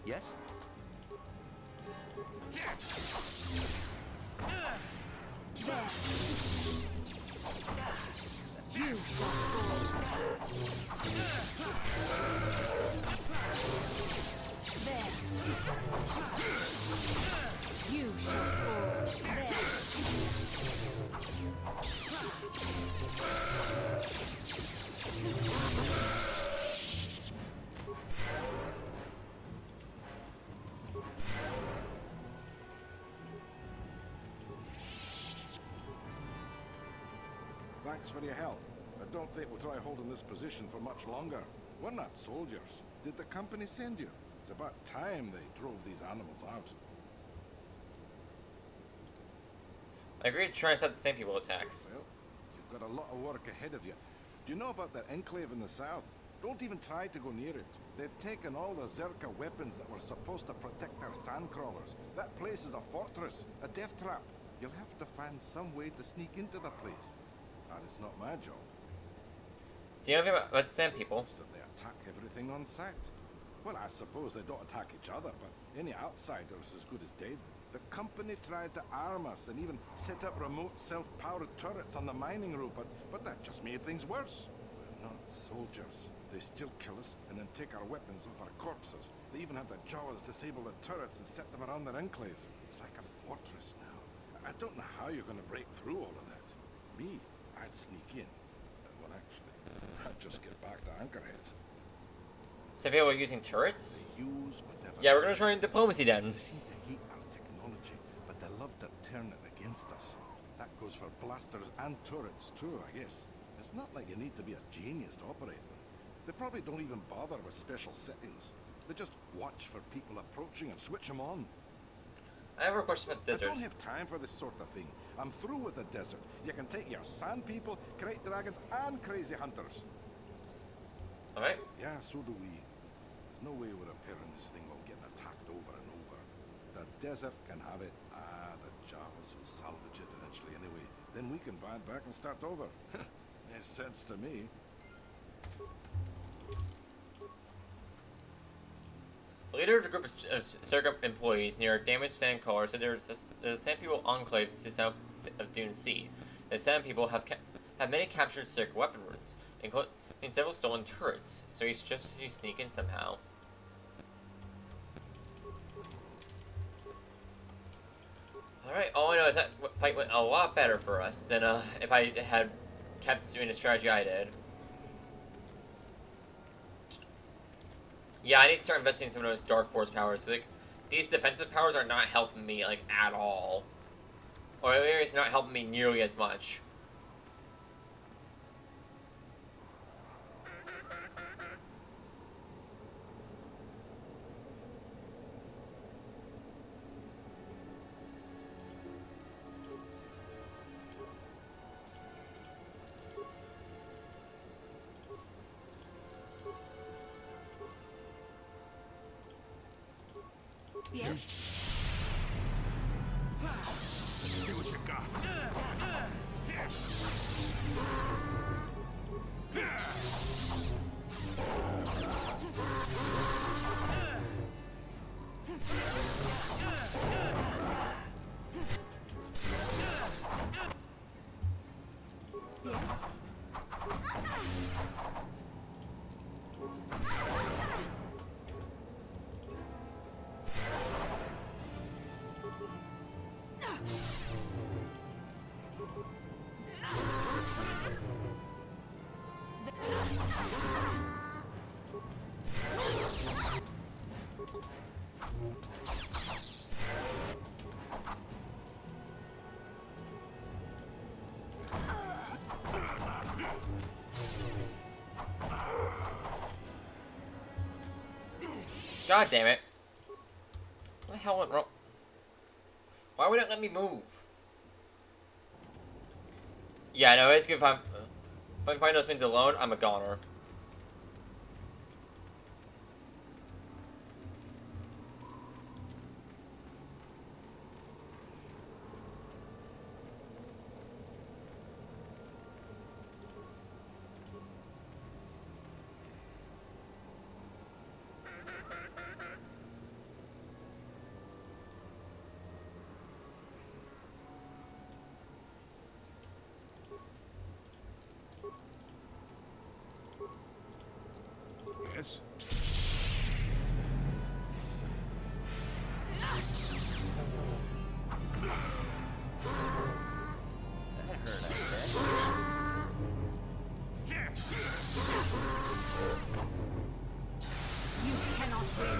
Yes? There. You shall fall. There. You shall fall. There. Thanks for your help. I don't think we'll try holding this position for much longer. We're not soldiers. Did the company send you? It's about time they drove these animals out. I agree to try and stop the same people attacks. Well, you've got a lot of work ahead of you. Do you know about that enclave in the south? Don't even try to go near it. They've taken all the Zerka weapons that were supposed to protect our sandcrawlers. That place is a fortress, a death trap. You'll have to find some way to sneak into the place. That is not my job. Do you know anything about sand people? That they attack everything on sight. Well, I suppose they don't attack each other, but any outsider is as good as dead. The company tried to arm us and even set up remote self-powered turrets on the mining route, but that just made things worse. We're not soldiers. They still kill us and then take our weapons off our corpses. They even had the Jawas disable the turrets and set them around their enclave. It's like a fortress now. I don't know how you're going to break through all of that. Me, I'd sneak in. Well, actually, I'd just get back to Anchorhead. Some people are using turrets? Use whatever. Yeah, we're gonna try diplomacy then. They seem to hate our technology, but they love to turn it against us. That goes for blasters and turrets too, I guess. It's not like you need to be a genius to operate them. They probably don't even bother with special settings. They just watch for people approaching and switch them on. I have a question about deserts. I don't have time for this sort of thing. I'm through with the desert. You can take your sand people, great dragons, and crazy hunters. Alright. Yeah, so do we. There's no way we're repairing this thing while getting attacked over and over. The desert can have it. Ah, the Jawas will salvage it eventually anyway. Then we can buy it back and start over. Makes sense to me. The leader of the group of Circa employees near a damaged sand collar said there's a Sand People enclave to the south of Dune Sea. The Sand People have many captured Circa weapons, including several stolen turrets, so he's just to sneak in somehow. Alright, all I know is that fight went a lot better for us than if I had kept doing the strategy I did. Yeah, I need to start investing in some of those Dark Force powers. Like, these defensive powers are not helping me, like, at all. Or at least not helping me nearly as much. Yes. Let's see what you got. God damn it. What the hell went wrong? Why would it let me move? Yeah, no, it's good if I find those things alone, I'm a goner. Yes? That hurt, I bet. You cannot win.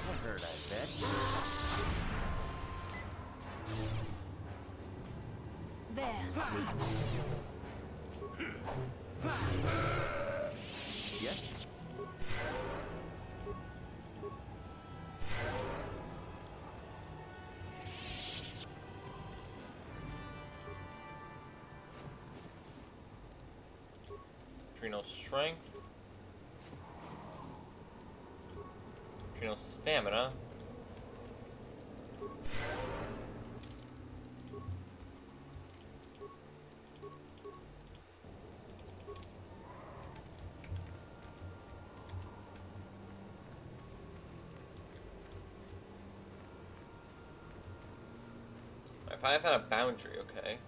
That hurt, I bet. There. Yes? Adrenal strength. Adrenal stamina. If I found a boundary, okay.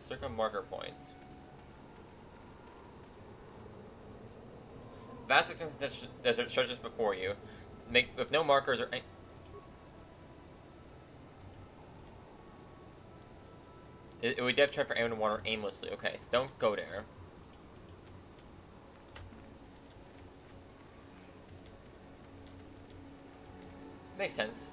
Circle marker points. Vast expanse desert stretches before you. Make with no markers or any. It would depth try for anyone to wander aimlessly. Okay, so don't go there. Makes sense.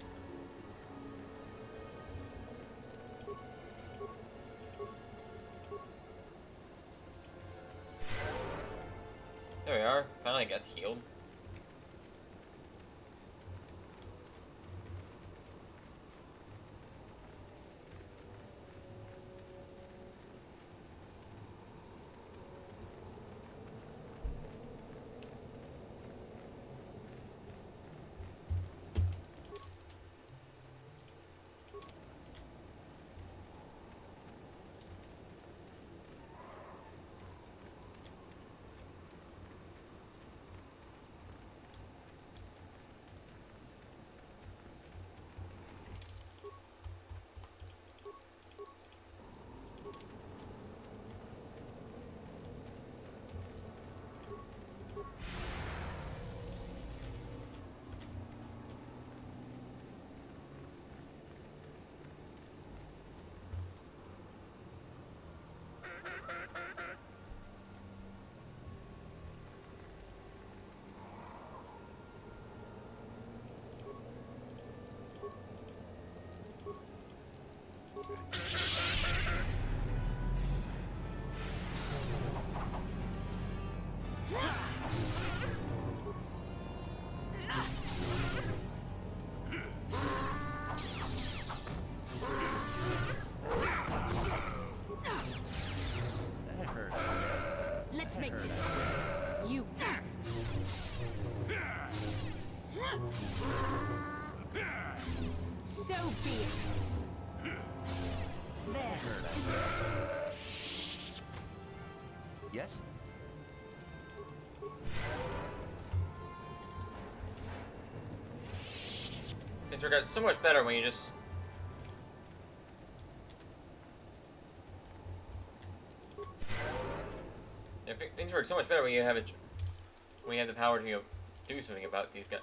There we are. Finally gets healed. Let's make this quick. You. So be it. There. Yes? Things work out so much better when you just... Yeah, things work so much better when you have it, when you have the power to, you know, do something about these guys.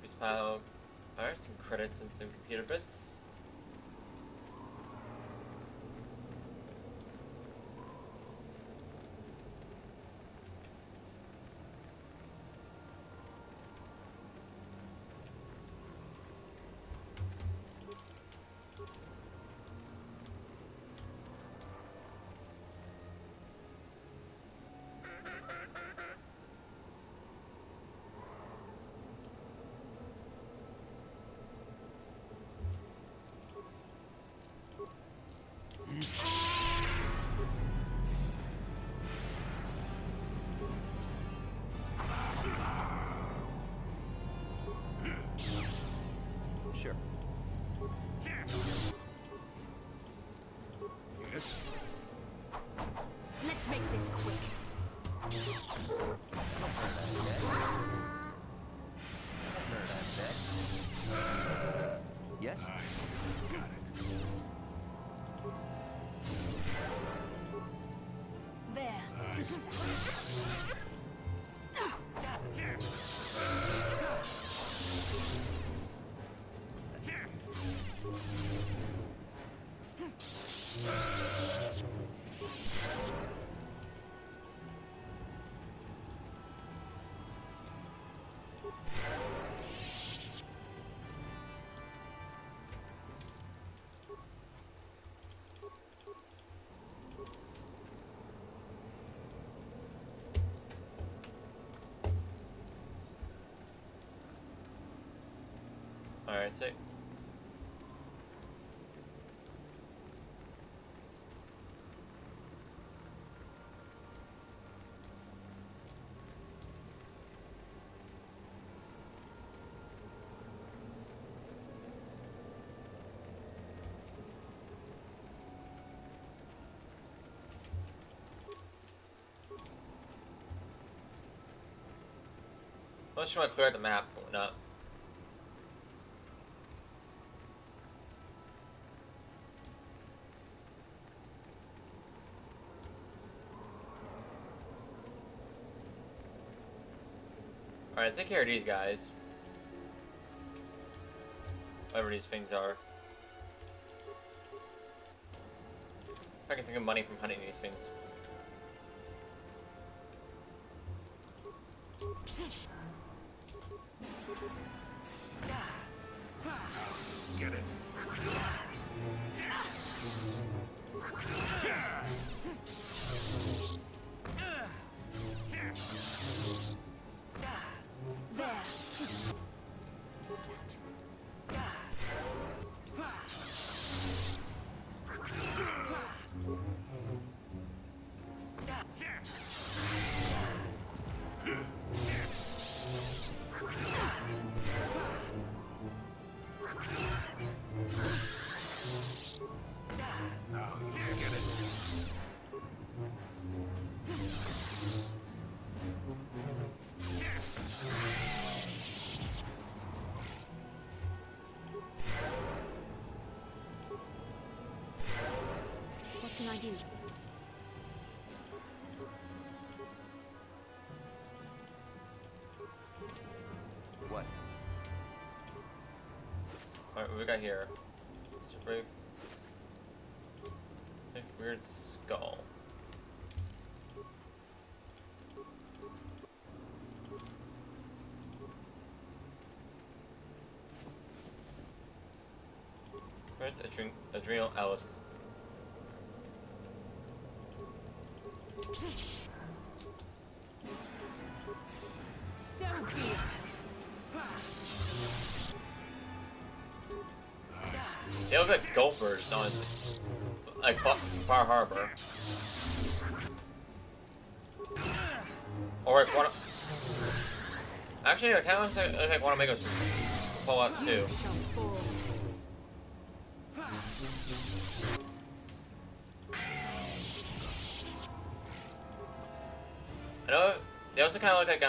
This pile. Alright, some credits and some computer bits. Sure. Yes? Let's make this quick. Yes? Got it. There. Alright, so... I just want to clear out the map and whatnot. Alright, let's take care of these guys. Whatever these things are. I can think of money from hunting these things. Get it. There. Now you get it. What can I do? What? Alright, what we got here? It's a brave weird skull. Strength, Adrenal Alice. So be it. They look like gulpers, honestly. Like Far Harbor. Or like one. Actually, it kind of looks like one of Mega's Fallout 2. I know they also kind of look like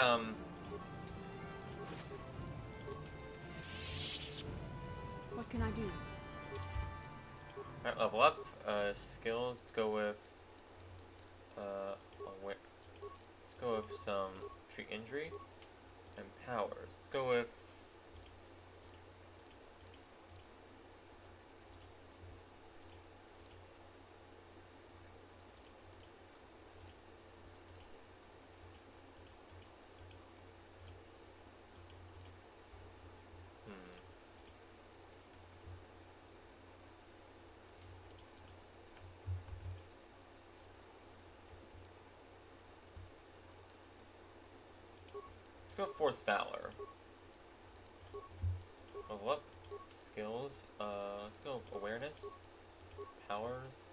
What can I do? Alright, level up. Skills. Let's go with. Let's go with some treat injury and powers. Let's go with. Let's go Force Valor. Level up. Skills. Let's go with Awareness. Powers.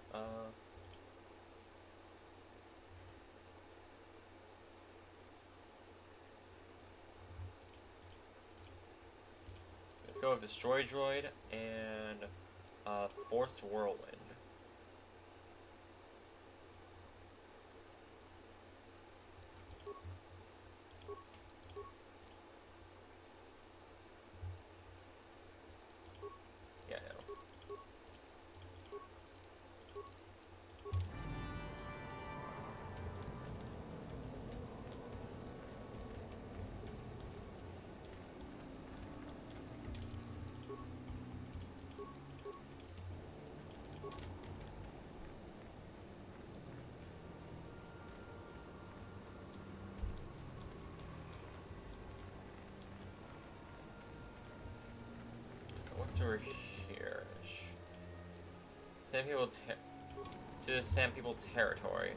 Let's go with Destroy Droid and Force Whirlwind. Yeah, I know. What's over here? Sand People to the Sand People territory.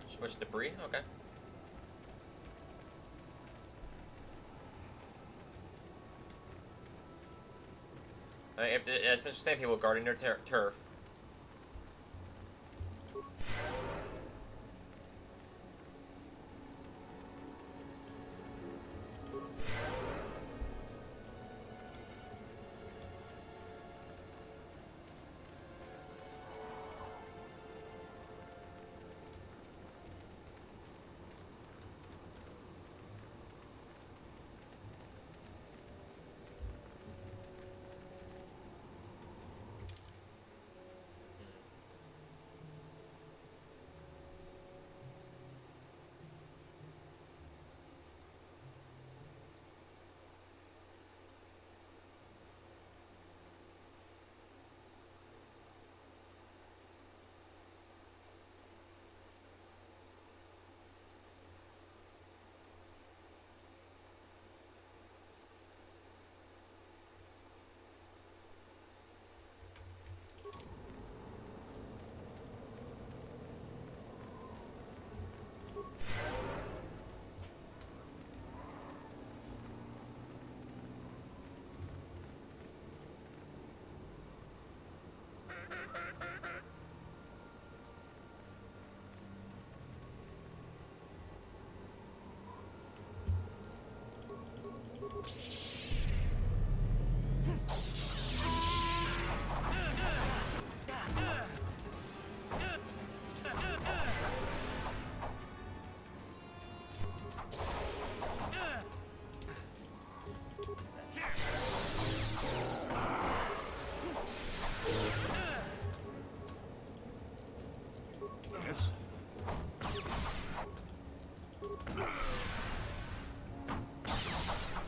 Switch debris? Okay. It's been Sand People guarding their turf.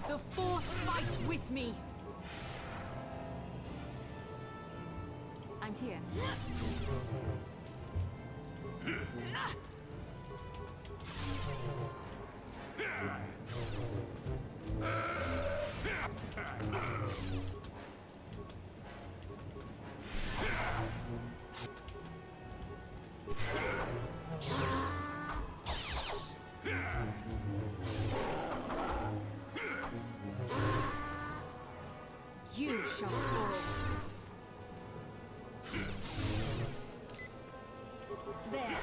The Force fights with me. I'm here. You shall fall. There.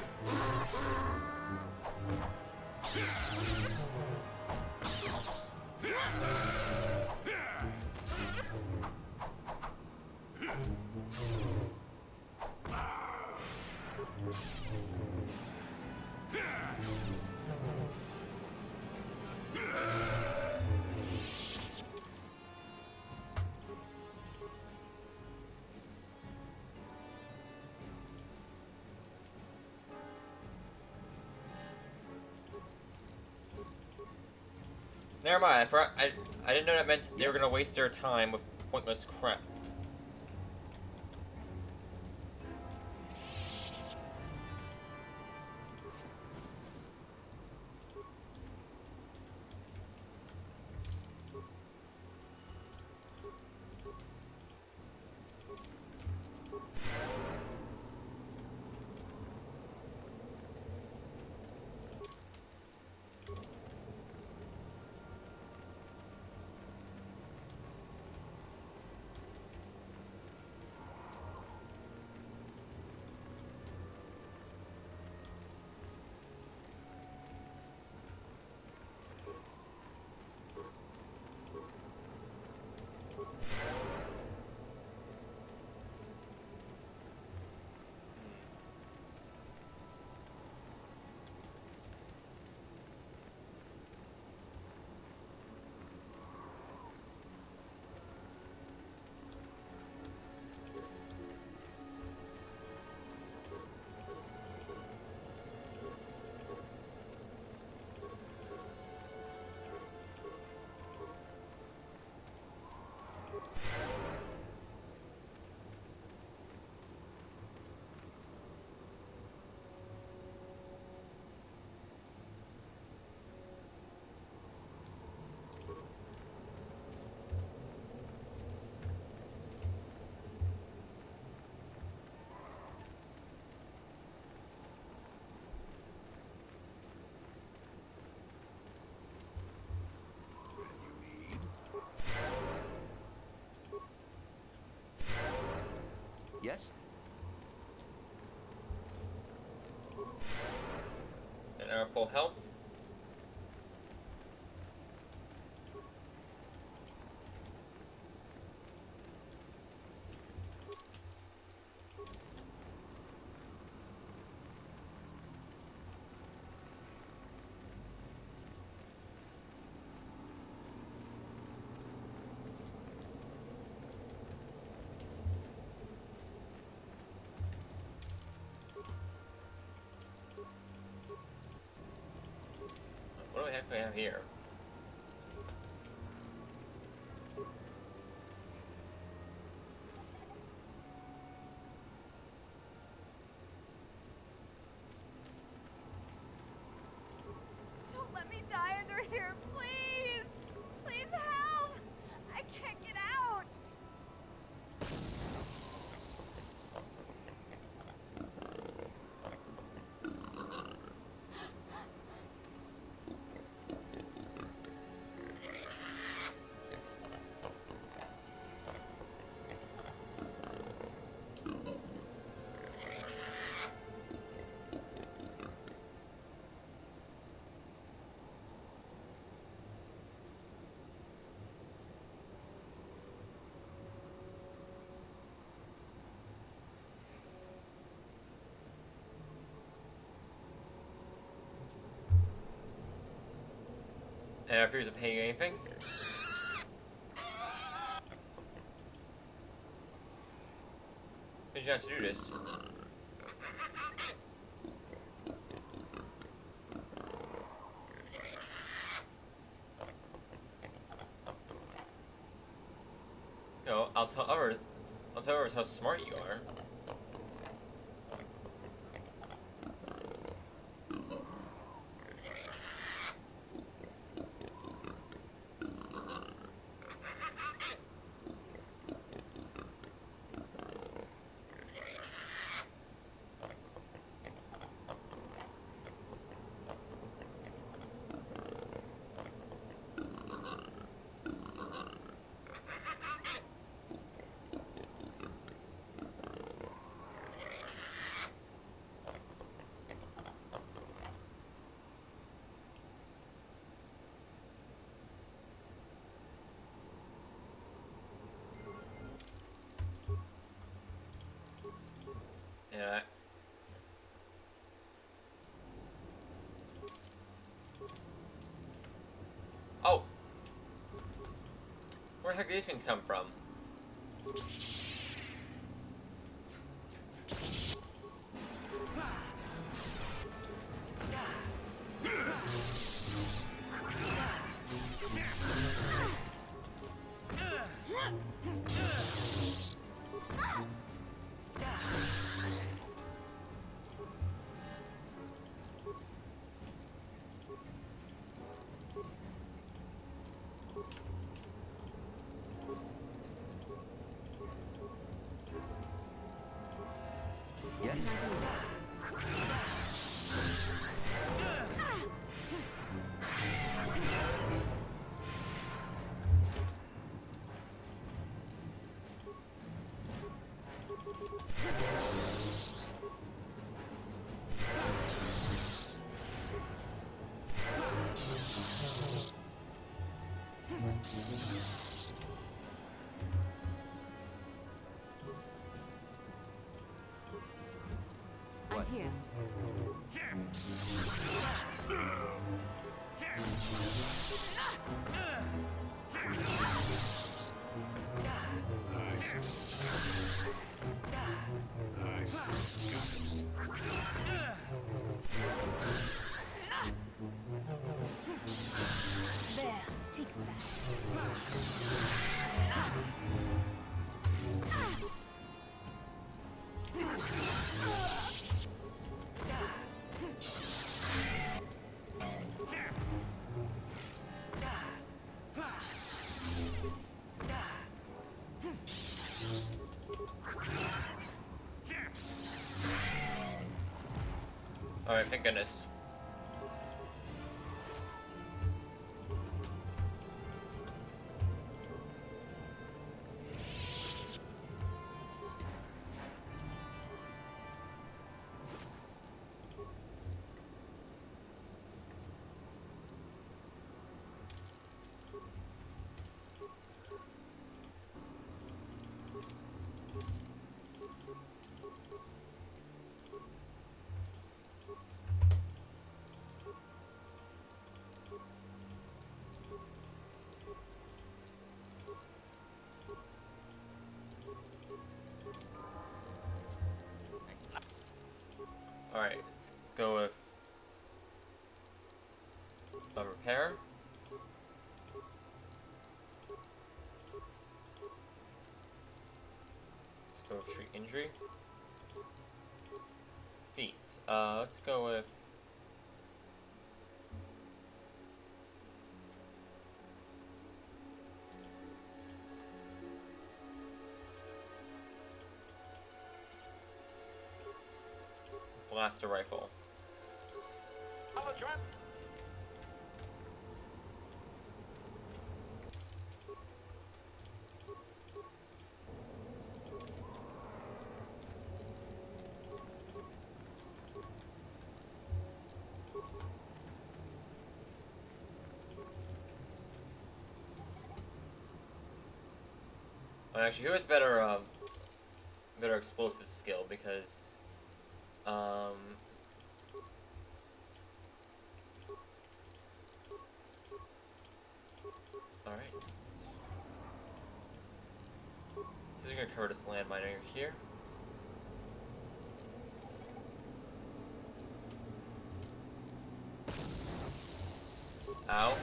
Never mind, I forgot. I didn't know that meant they were gonna waste their time with pointless crap. Yes? And our full health. What the heck do we have here? Don't let me die under here, please! Please help! I can't get out! And I refuse to pay you anything. Did you have to do this? No, I'll tell others how smart you are. Yeah. Oh! Where the heck do these things come from? Yes, I do. I'm here. There, take that. Alright, thank goodness. Alright, let's go with a repair. Let's go with treat injury. Feats. Let's go with blaster rifle. Actually, who has better better explosive skill? Because all right. So you're gonna cover this landmine over here. Ow.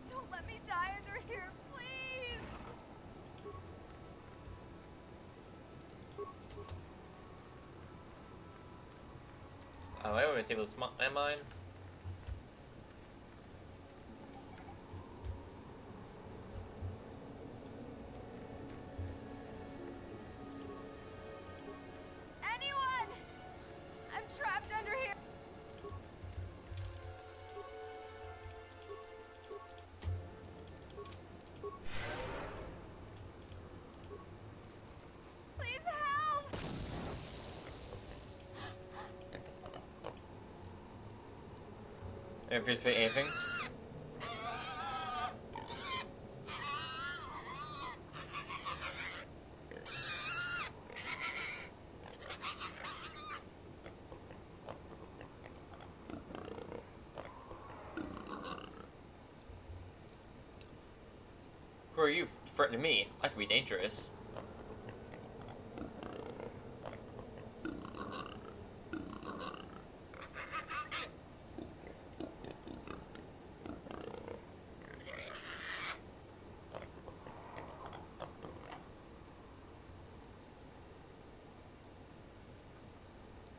Don't let me die under here, please! Oh, I want to disable this landmine. Anyone! I'm trapped under here! Anticipate anything? Who are you threatening me? I could be dangerous.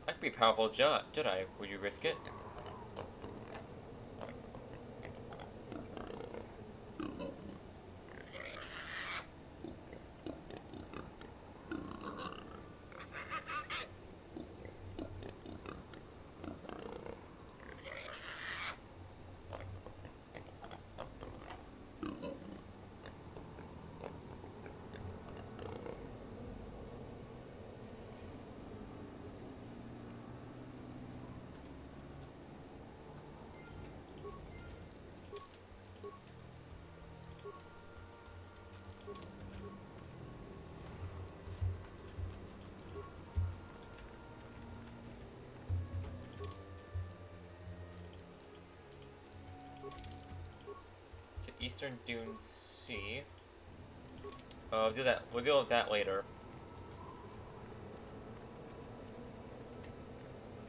I could be a powerful Jedi. Would you risk it? Eastern Dune Sea. Do that. We'll deal with that later.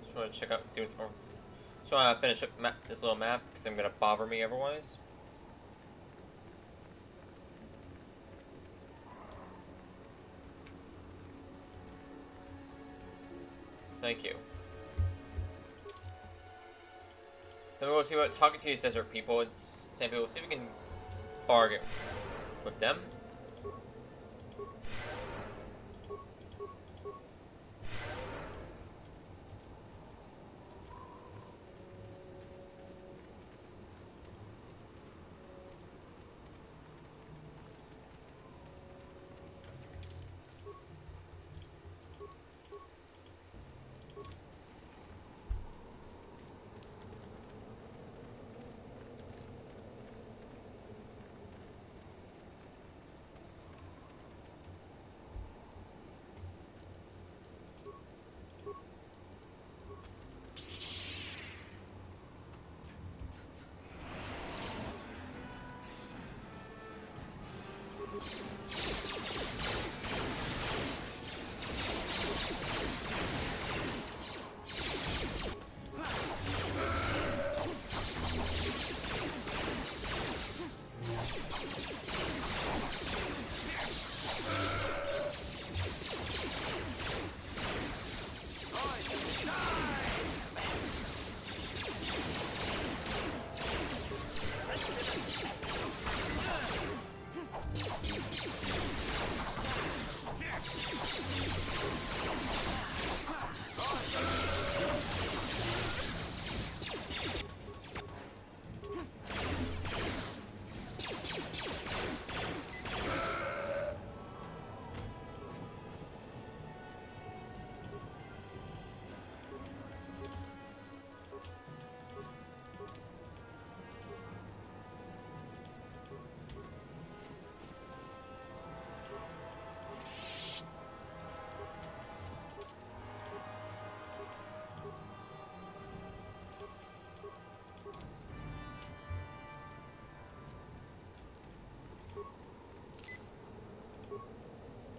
Just want to check out and see what's more. Just want to finish up this little map because I'm gonna bother me otherwise. Thank you. Then we'll see about talking to these desert people and sand people. See if we can bargain with them.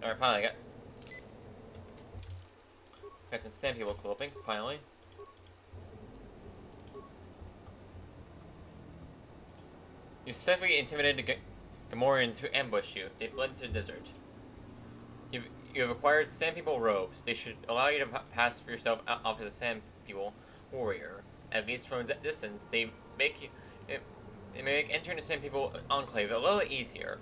Alright, finally got some sand people clothing, finally. You successfully intimidated the Gamorreans who ambushed you. They fled into the desert. You have acquired sand people robes. They should allow you to pass for yourself off as a sand people warrior. At least from a distance, they make entering the sand people enclave a little easier.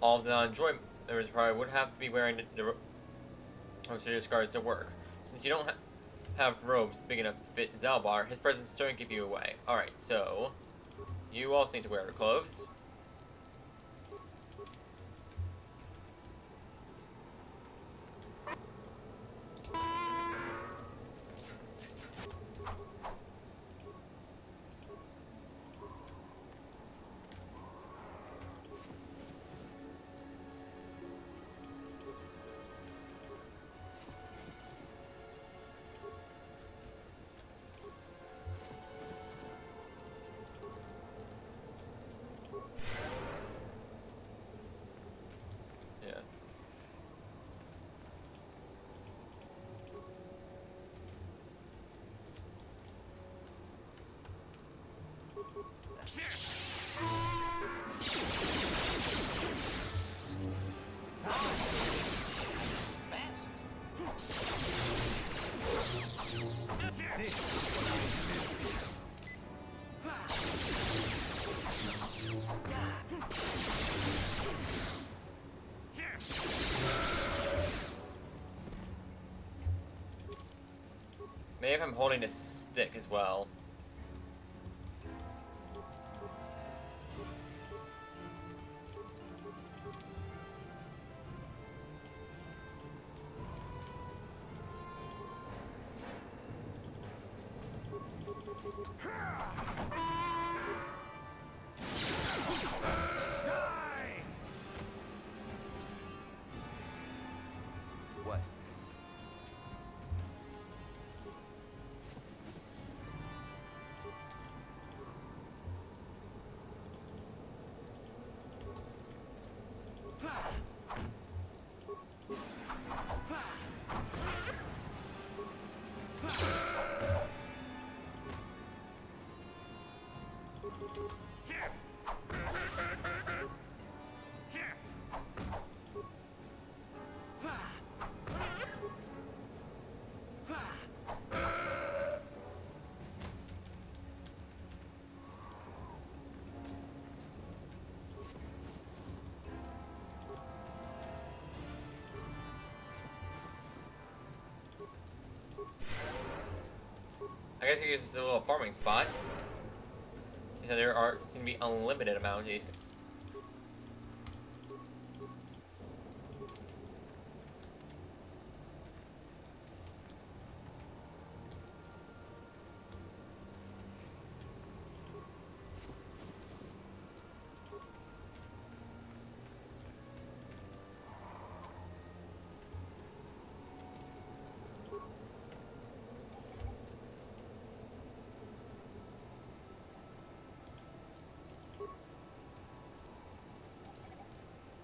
All of the non-droid members probably would have to be wearing the scars to work. Since you don't have robes big enough to fit Zalbar, his presence is starting to give you away. Alright, so you also need to wear clothes. Maybe if I'm holding the stick as well. What? I guess he uses the little farming spots. So there seem to be unlimited amount of these.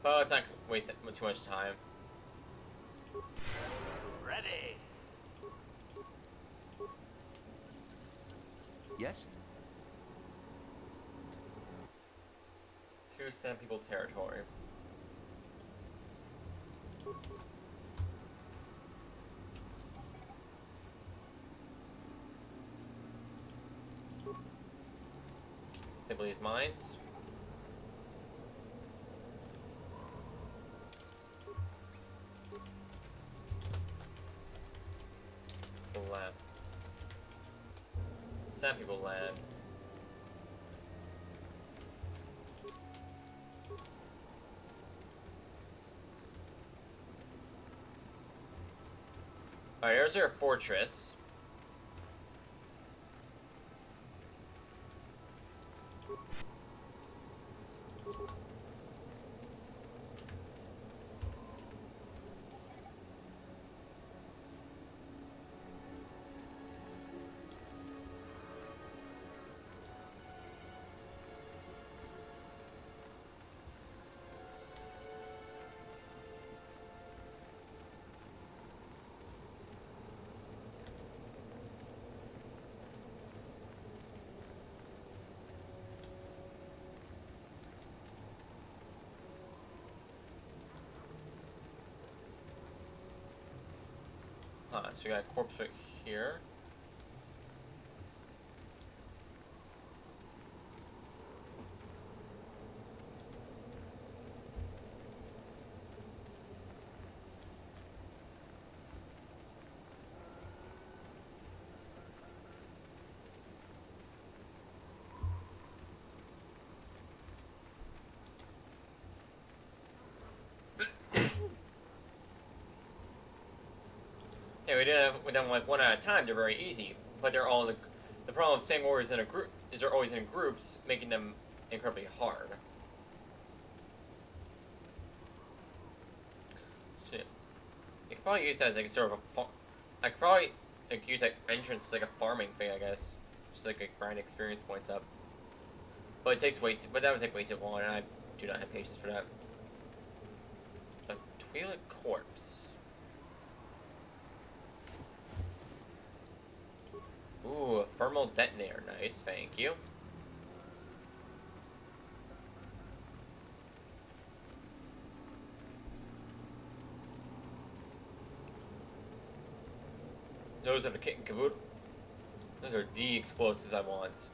Well, let's not waste too much time. Ready. Yes? 2 Sand People territory. Sibley's Mines. Land. Sand People land. Alright, here's our fortress. So we got a corpse right here. Yeah, we done like one at a time. They're very easy, but they're all the problem with staying warriors in a group is they're always in groups, making them incredibly hard. Shit, you could probably use that as like sort of a I could probably like use like entrance as like a farming thing, I guess, just like a grind experience points up. But it takes but that would take way too long, and I do not have patience for that. A Twi'lek corpse. Ooh, a thermal detonator. Nice, thank you. Those are the kit and caboodle. Those are the explosives I want.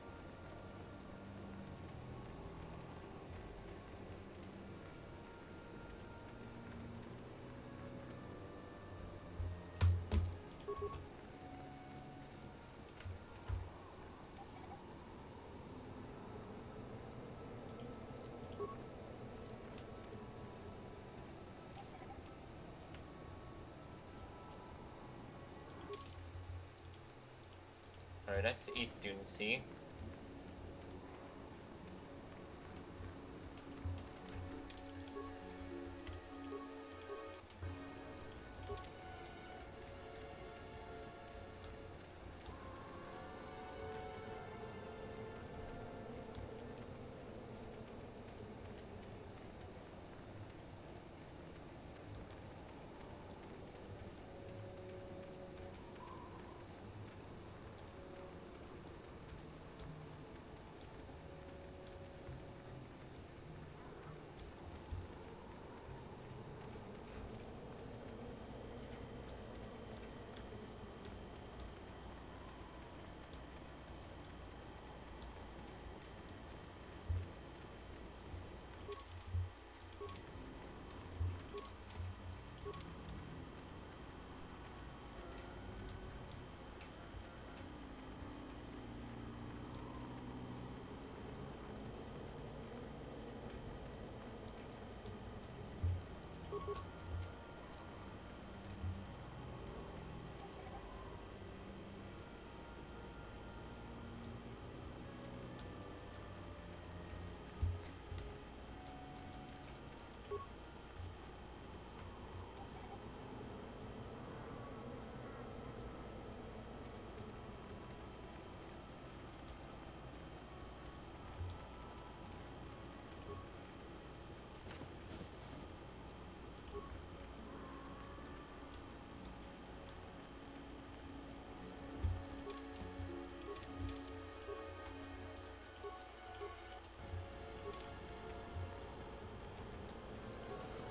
Alright, that's East Dune Sea.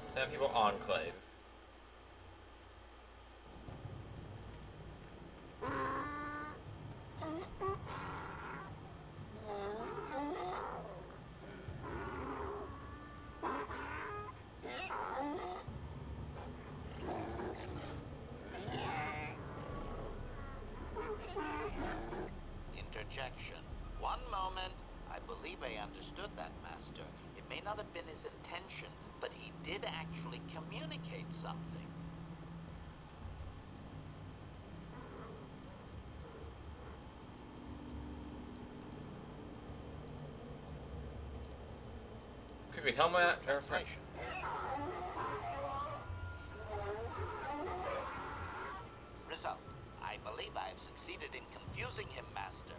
Sand People Enclave. Interjection. One moment. I believe I understood that, Master. It may not have been his intention, but he did actually communicate something. Quickly tell me that, or Result. I believe I have succeeded in confusing him, Master.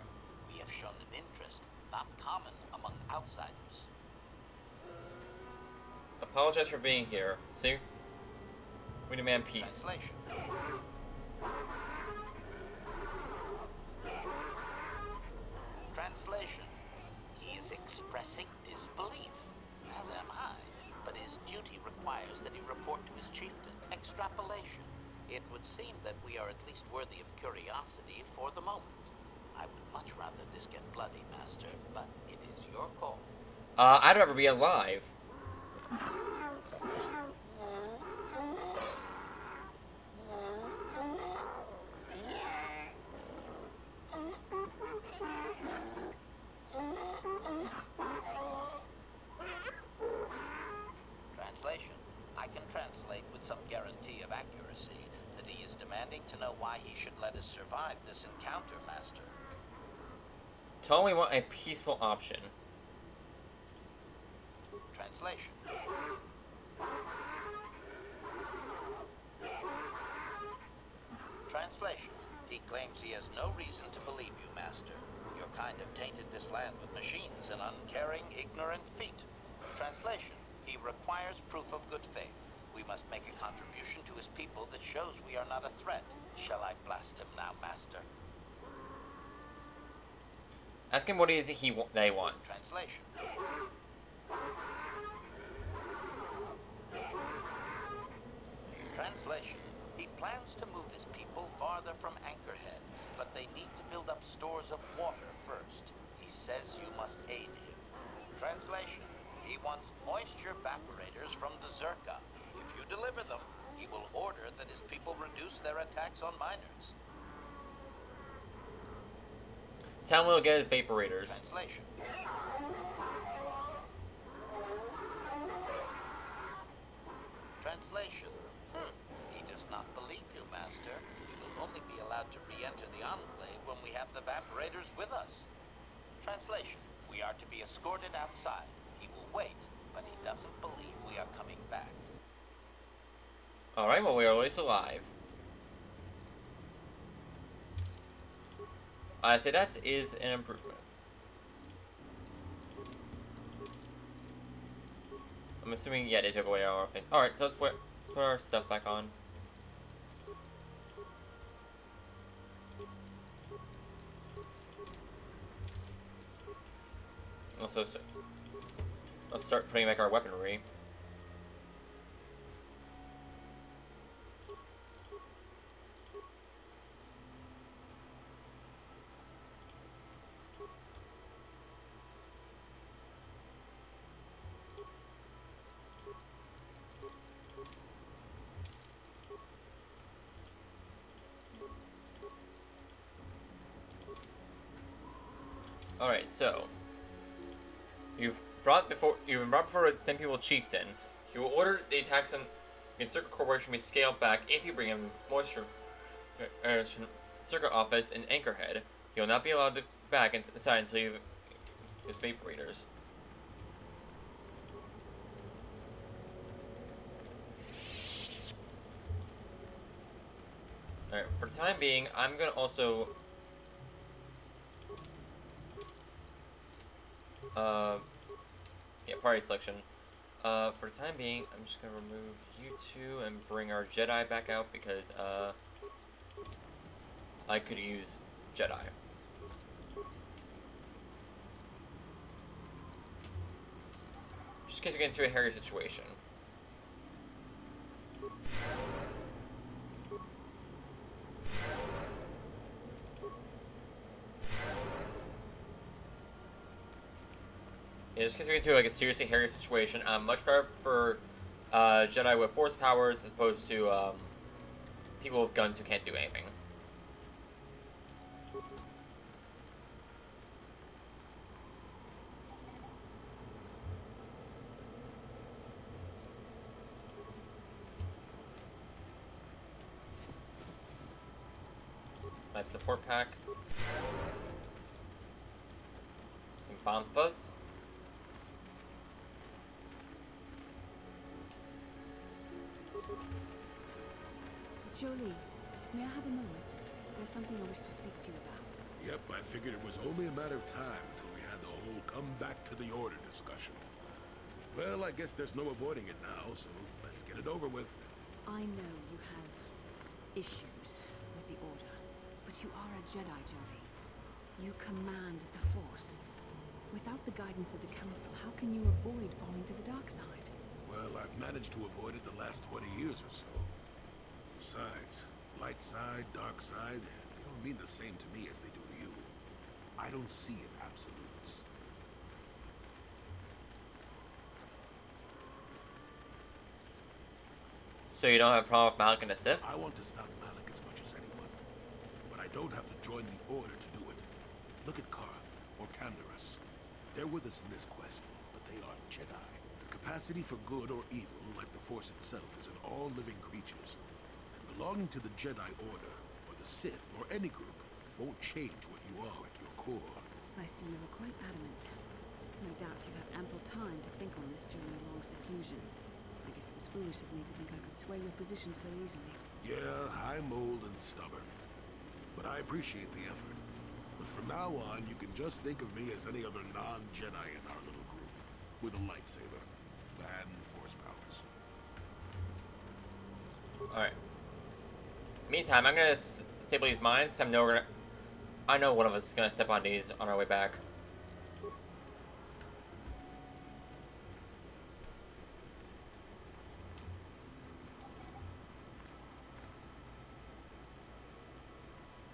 We have shown an interest not common among outsiders. Apologize for being here. See? We demand peace. Translation. Translation. He is expressing disbelief, as am I, but his duty requires that he report to his chieftain. Extrapolation. It would seem that we are at least worthy of curiosity for the moment. I would much rather this get bloody, Master, but it is your call. I'd rather be alive. Translation. I can translate with some guarantee of accuracy that he is demanding to know why he should let us survive this encounter, Master. Tell me what a peaceful option. Translation. Translation. He claims he has no reason to believe you, Master. Your kind have tainted this land with machines and uncaring, ignorant feet. Translation. He requires proof of good faith. We must make a contribution to his people that shows we are not a threat. Shall I blast him now, Master? Ask him what it is that he wants. Translation. Translation. He plans to move his people farther from Anchorhead. they need to build up stores of water first. He says you must aid him. Translation: he wants moisture evaporators from the Zerka. If you deliver them, he will order that his people reduce their attacks on miners. Town will get his vaporators. Translation. Translation. He does not believe you, Master. We will only be allowed to re-enter the Enclave when we have the evaporators with us. Translation. We are to be escorted outside. He will wait, but he doesn't believe we are coming back. Alright, well, we are at least alive. I say that is an improvement. I'm assuming, yeah, they took away our thing. Alright, so let's put our stuff back on. Also, let's start putting back our weaponry. Alright, so you've been brought before the Sand People Chieftain. He will order the attacks on the Circuit Corporation be scaled back if you bring him moisture Circuit office in Anchorhead. He will not be allowed to back inside until you use vaporators. Alright, for the time being, I'm gonna also yeah, party selection. For the time being, I'm just gonna remove you two and bring our Jedi back out because, I could use Jedi. Just in case we get into a hairy situation. Yeah, just in case we get into like a seriously hairy situation, much better for Jedi with force powers as opposed to people with guns who can't do anything. Life support pack. Some bomb fuzz. Jolie, may I have a moment? There's something I wish to speak to you about. Yep, I figured it was only a matter of time until we had the whole come back to the order discussion. Well, I guess there's no avoiding it now, so let's get it over with. I know you have issues with the Order, but you are a Jedi, Jolie. You command the Force. Without the guidance of the Council, how can you avoid falling to the dark side? Well, I've managed to avoid it the last 20 years or so. Besides, light side, dark side, they don't mean the same to me as they do to you. I don't see in absolutes. So you don't have a problem with Malik and the Sith? I want to stop Malik as much as anyone. But I don't have to join the Order to do it. Look at Karth, or Canderous. They're with us in this quest, but they are Jedi. The capacity for good or evil, like the Force itself, is in all living creatures. And belonging to the Jedi Order, or the Sith, or any group, won't change what you are at your core. I see you were quite adamant. No doubt you had ample time to think on this during your long seclusion. I guess it was foolish of me to think I could sway your position so easily. Yeah, I'm old and stubborn. But I appreciate the effort. But from now on, you can just think of me as any other non-Jedi in our little group. With a lightsaber. And force powers. Alright. Meantime, I'm gonna disable these mines because I know one of us is gonna step on these on our way back.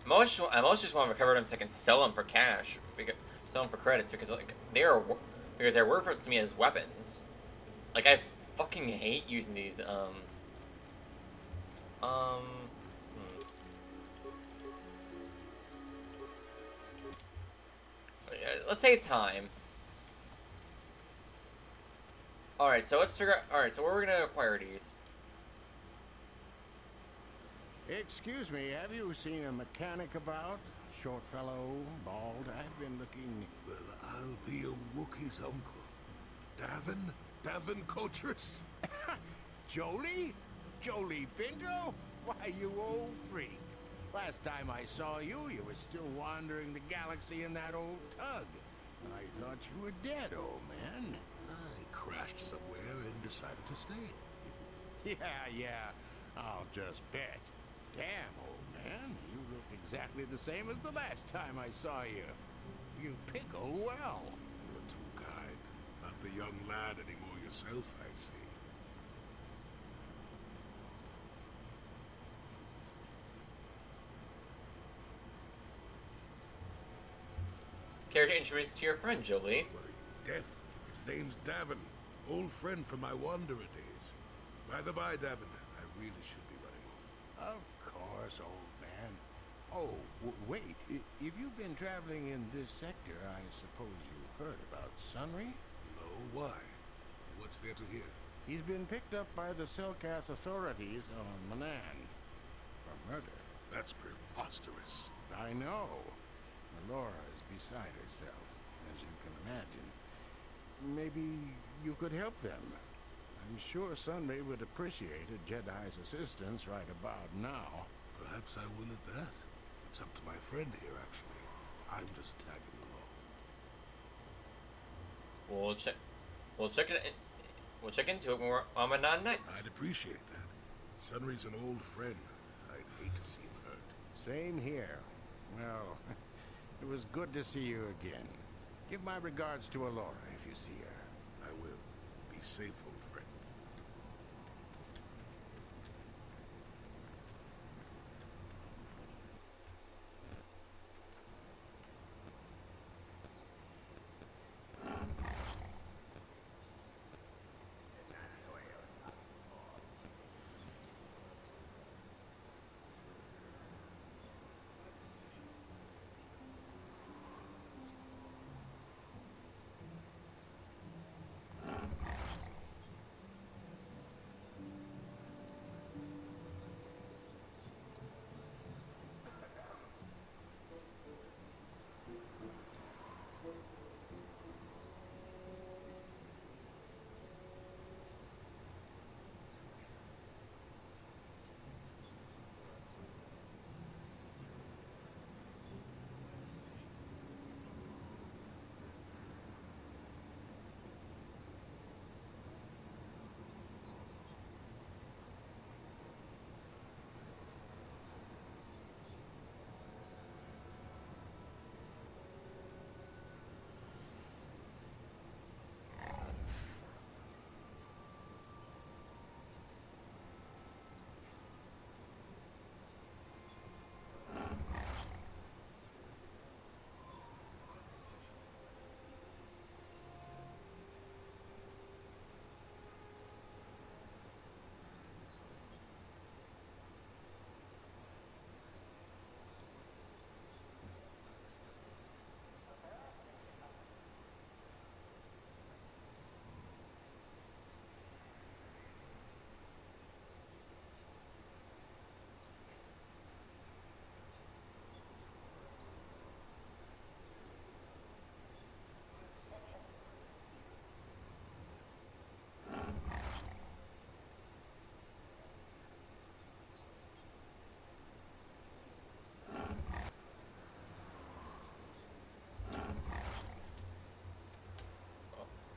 I'm I most just want to recover them so I can sell them for cash, sell them for credits, because like they're worthless to me as weapons. Like I fucking hate using these. Let's save time. Alright, so let's figure out. Alright, so where are we gonna acquire these? Excuse me, have you seen a mechanic about? Short fellow, bald. I've been looking. Well, I'll be a Wookie's uncle. Davin Coatress? Jolie? Jolie Pinto? Why, you old freak. Last time I saw you, you were still wandering the galaxy in that old tug. I thought you were dead, old man. I crashed somewhere and decided to stay. Yeah, I'll just bet. Damn, old man, you look exactly the same as the last time I saw you. You pickle well. You're too kind. Not the young lad anymore yourself, I see. Care to introduce to your friend, Jolie? What are you, deaf? His name's Davin. Old friend from my wanderer days. By the by, Davin, I really should be running off. Of course, old man. Oh, wait. If you've been traveling in this sector, I suppose you heard about Sunry? No, why? What's there to hear? He's been picked up by the Selkath authorities on Manan for murder. That's preposterous. I know. Laura is beside herself, as you can imagine. Maybe you could help them. I'm sure Sunray would appreciate a Jedi's assistance right about now. Perhaps I will at that. It's up to my friend here, actually. I'm just tagging along. We'll check it. We'll check into it when we're on Manan next. I'd appreciate that. Sunry's an old friend. I'd hate to see him hurt. Same here. Well, it was good to see you again. Give my regards to Alora if you see her. I will. Be safe, old friend.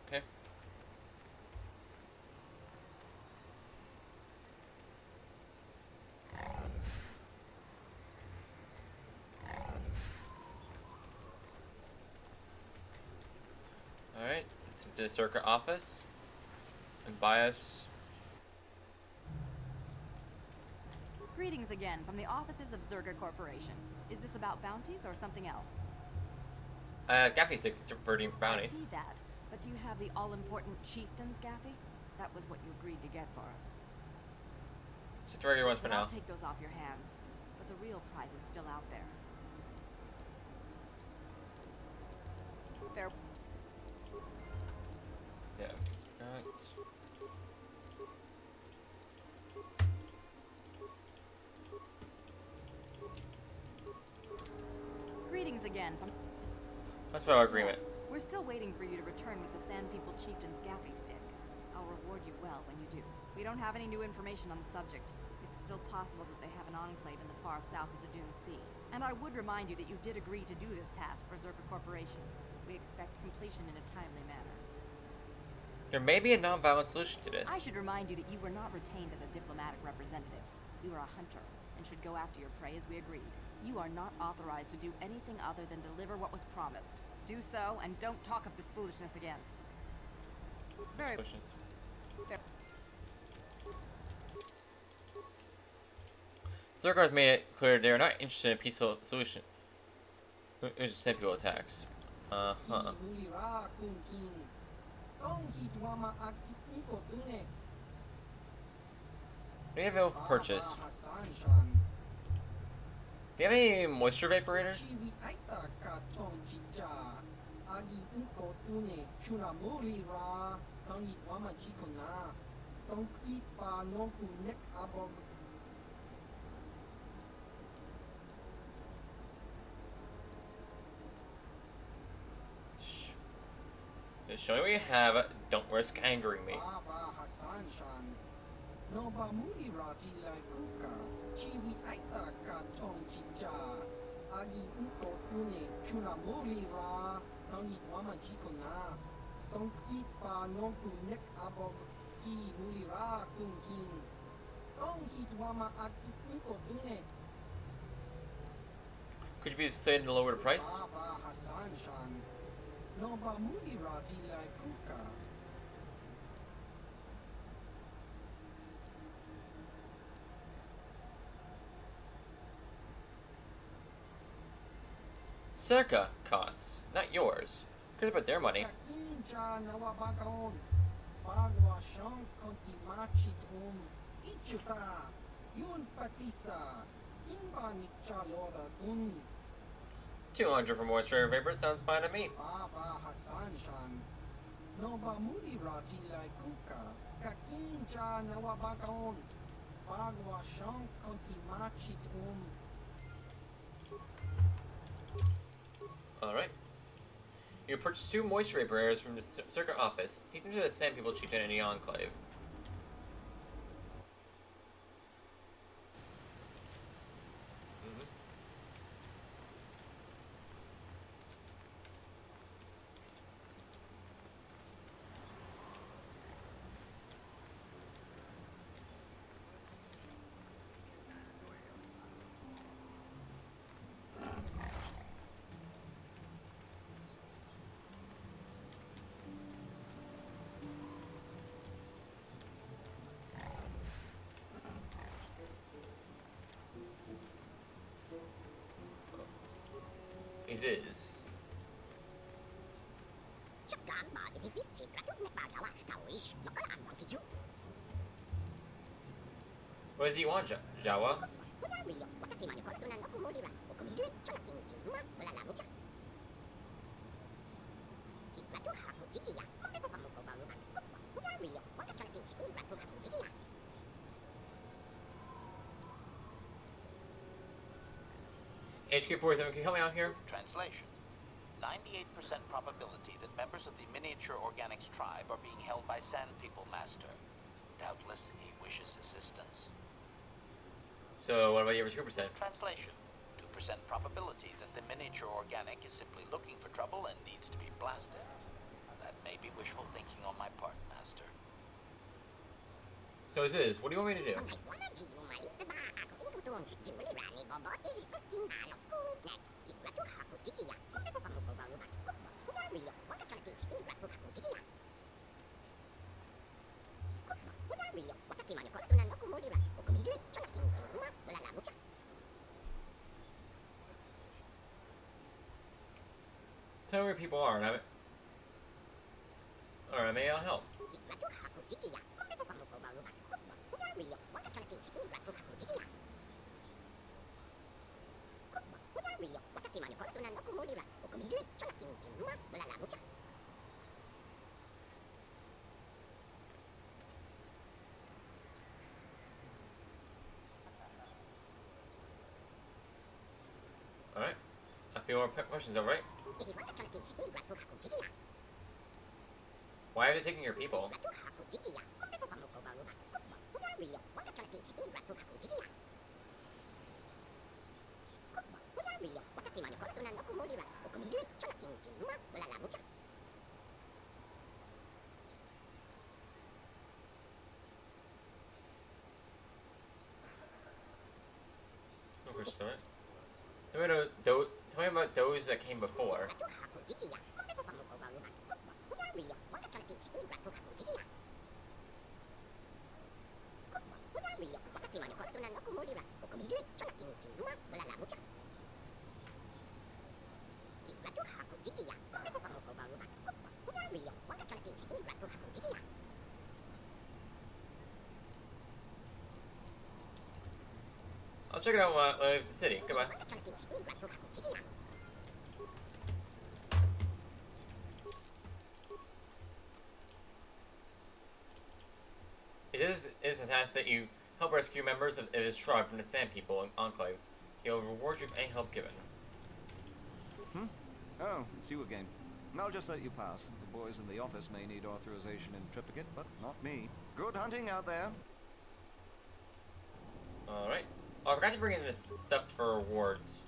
Okay. Alright, let's into the circuit office and buy us. Greetings again from the offices of Zerga Corporation. Is this about bounties or something else? Gaffy sticks for redeem for I bounties. see that. But do you have the all-important chieftain's Gaffy? That was what you agreed to get for us. Just the regular ones for Well, now. I'll take those off your hands. But the real prize is still out there. Fair. Yeah. Alright. Greetings again from... That's our agreement. Yes, we're still waiting for you to return with the Sand People Chieftain's Gaffy stick. I'll reward you well when you do. We don't have any new information on the subject. It's still possible that they have an enclave in the far south of the Dune Sea. And I would remind you that you did agree to do this task for Zerka Corporation. We expect completion in a timely manner. There may be a non-violent solution to this. I should remind you that you were not retained as a diplomatic representative. You are a hunter, and should go after your prey as we agreed. You are not authorized to do anything other than deliver what was promised. Do so, and don't talk of this foolishness again. Very... Zerka has made it clear they are not interested in a peaceful solution. It was just Sand People attacks. Uh-huh. We have available for purchase. Do you have any moisture vaporators? Just show me what you have. Don't risk angering me. Could you be persuaded to lower the price? Circa costs, not yours. Care about their money. $200 for moisture vapor sounds fine to me. Alright. You purchase 2 moisture vaporators from the Circuit office. Take them to the Sand People Chieftain in the Enclave. Is. What does he want, Jawa? HK47, can you help me out here? Translation. 98% probability that members of the miniature organics tribe are being held by Sand People Master. Doubtless he wishes assistance. So, what about your 2%? Translation. 2% probability that the miniature organic is simply looking for trouble and needs to be blasted. That may be wishful thinking on my part, Master. So is. What do you want me to do? Tell me where people are, and Alright, maybe I'll help. Alright. A few more questions, alright? Why are they taking your people? No question, alright. Tell me about those that came before. I'll check it out when I leave the city. Goodbye. It is a task that you help rescue members of his tribe from the Sand People Enclave. He'll reward you for any help given. Oh, it's you again. I'll just let you pass. The boys in the office may need authorization and triplicate, but not me. Good hunting out there. Alright. Oh, I forgot to bring in this stuff for rewards.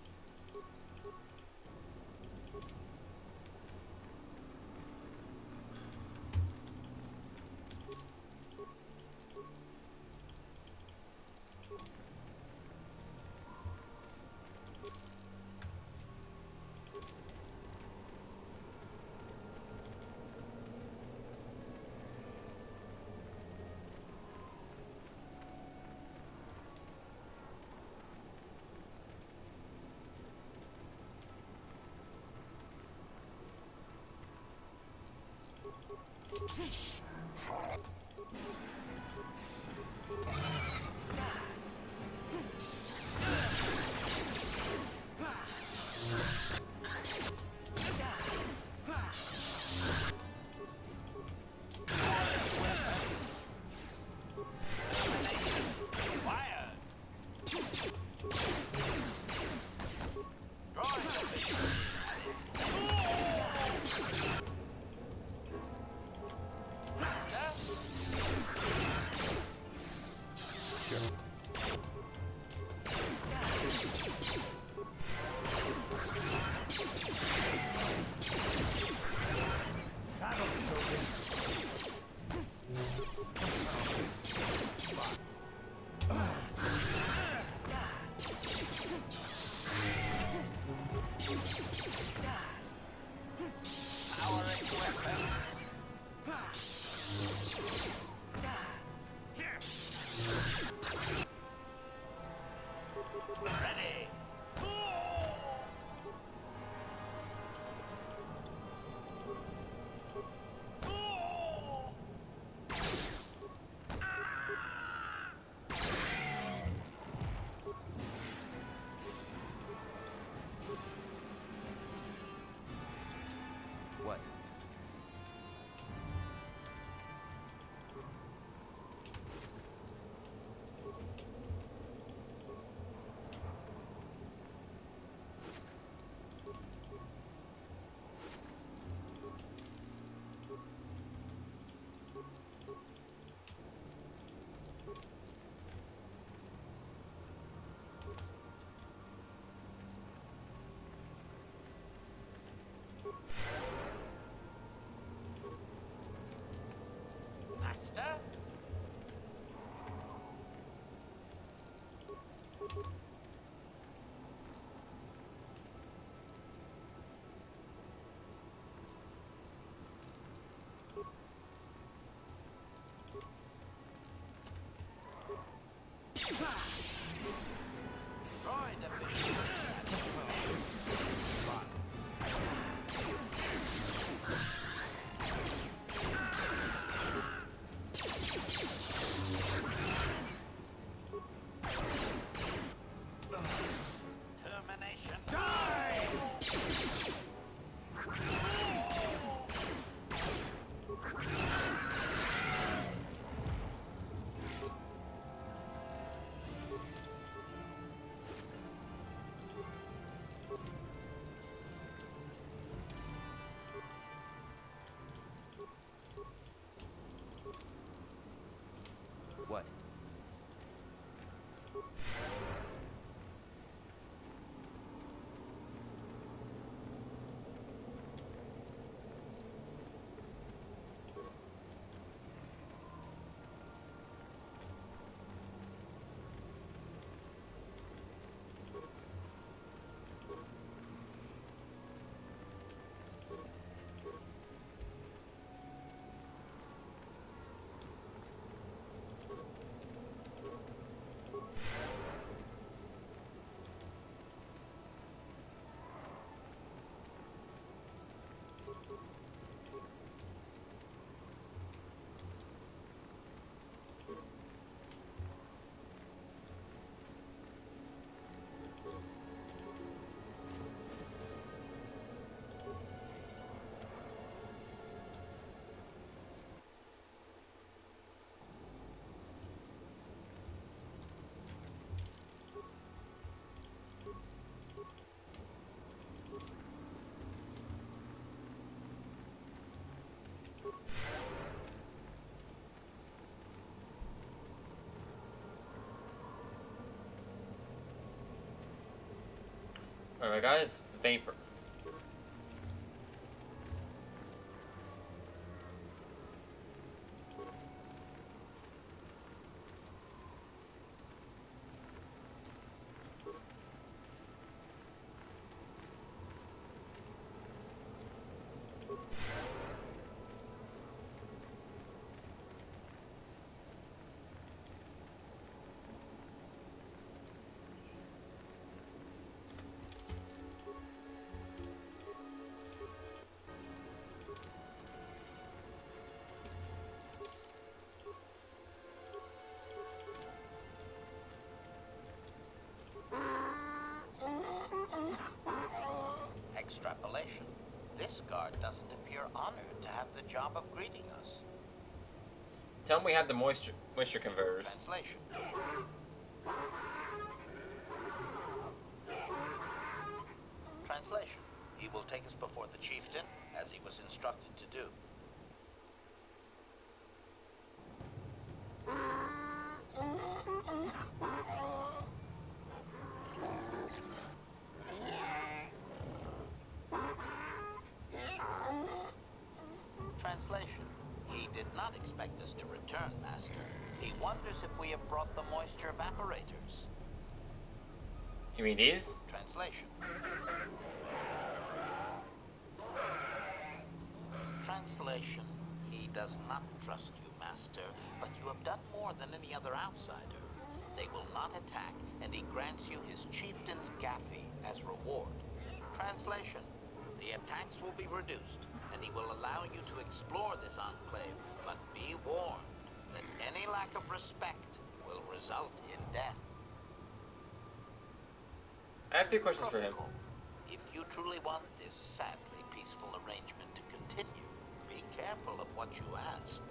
Alright, guys, Vapor. Extrapolation. This guard doesn't appear honored to have the job of greeting us. Tell him we have the moisture converters. Translation. Translation. He will take us before the chieftain, as he was instructed to do. Translation. He did not expect us to return, Master. He wonders if we have brought the moisture evaporators. You mean these? Translation. Translation. He does not trust you, Master, but you have done more than any other outsider. They will not attack, and he grants you his chieftain's gaffy as reward. Translation. The attacks will be reduced, and he will allow you to explore this enclave, but be warned that any lack of respect will result in death. I have a few questions for him. If you truly want this sadly peaceful arrangement to continue, be careful of what you ask.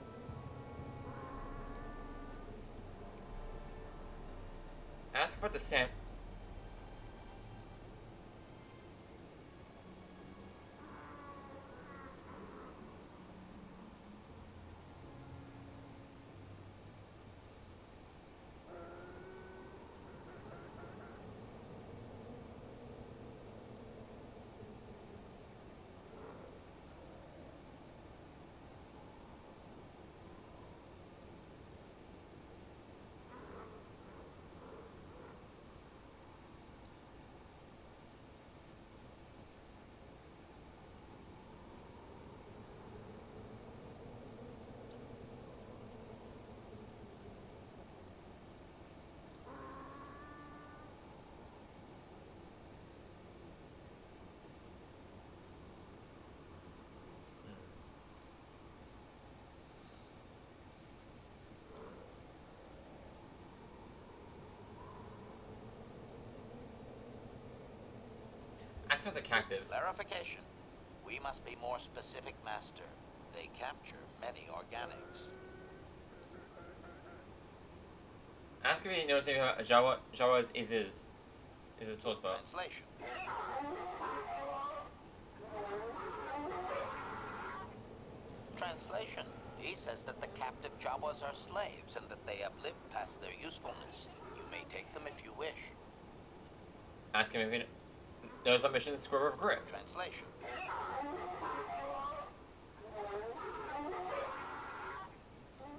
Ask about the sand. Ask about the cactus. Clarification. We must be more specific, Master. They capture many organics. Ask if he knows anything about Jawa's is his toast bow. Translation. Translation. He says that the captive Jawas are slaves and that they have lived past their usefulness. You may take them if you wish. Ask him if he knows about Mission Square of Griff. Translation.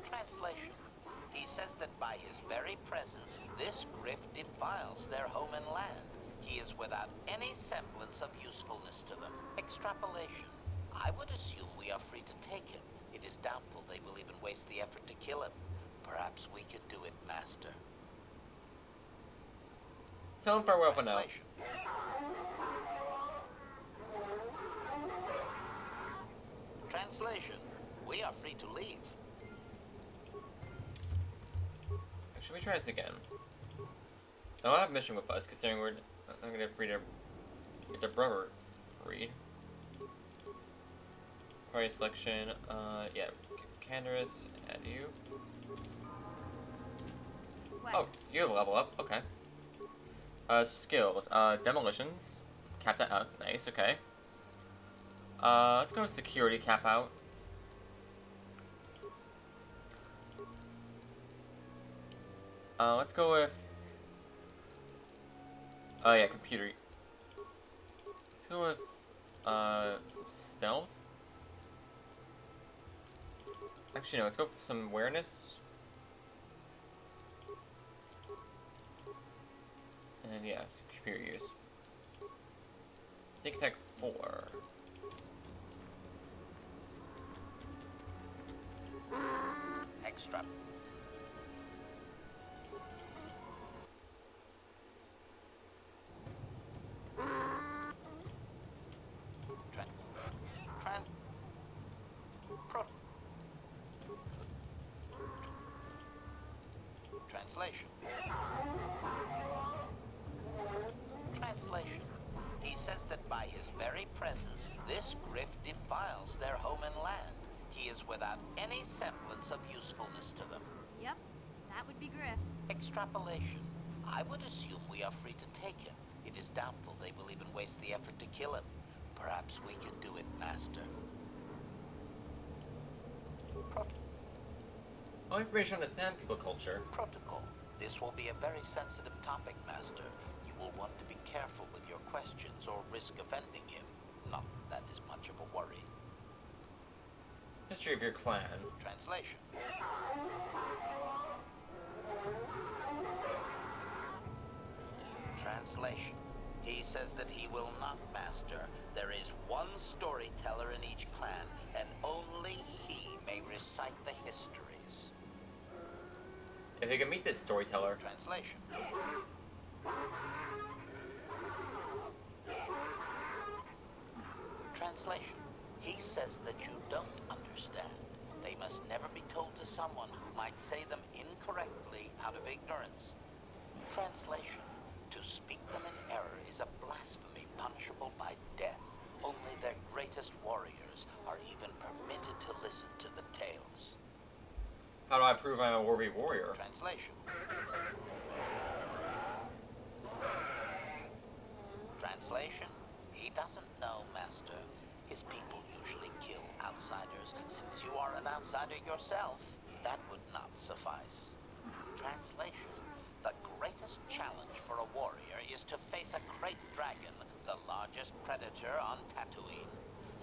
Translation. He says that by his very presence, this Griff defiles their home and land. He is without any semblance of usefulness to them. Extrapolation. I would assume we are free to take him. It is doubtful they will even waste the effort to kill him. Perhaps we could do it, Master. Tell him farewell for now. Translation. We are free to leave. Should we try this again? I don't have mission with us, considering we're not gonna get free to get their brother free. Party selection, yeah, Candaris, add you. What? Oh, you have a level up, okay. Skills, demolitions, cap that out, nice, okay. Let's go with security, cap out. Let's go with, oh yeah, computer. go with some stealth. Actually, no. Let's go for some awareness. And yeah, some computer use. Sneak attack 4. Extra. Translation. Translation. He says that by his very presence, this griff defiles their home and land. He is without any semblance of usefulness to them. Yep, that would be Griff. Extrapolation. I would assume we are free to take him. It is doubtful they will even waste the effort to kill him. Perhaps we can do it, Master. All information on the Sand People culture. Protocol. This will be a very sensitive topic, Master. You will want to be careful with your questions or risk offending him. Not that is much of a worry. History of your clan. Translation. Translation. He says that he will not, Master. There is one storyteller in each clan, and only he may recite the histories. If you can meet this storyteller. Translation. Translation. He says that you don't understand. They must never be told to someone who might say them incorrectly out of ignorance. Translation. To speak them in error is a blasphemy punishable by death. Only their greatest warriors are even permitted to listen to the tales. How do I prove I'm a worthy warrior? Translation. Translation. He doesn't know, Master. His people usually kill outsiders. Since you are an outsider yourself, that would not suffice. Translation. The greatest challenge for a warrior is to face a great dragon, the largest predator on Tatooine.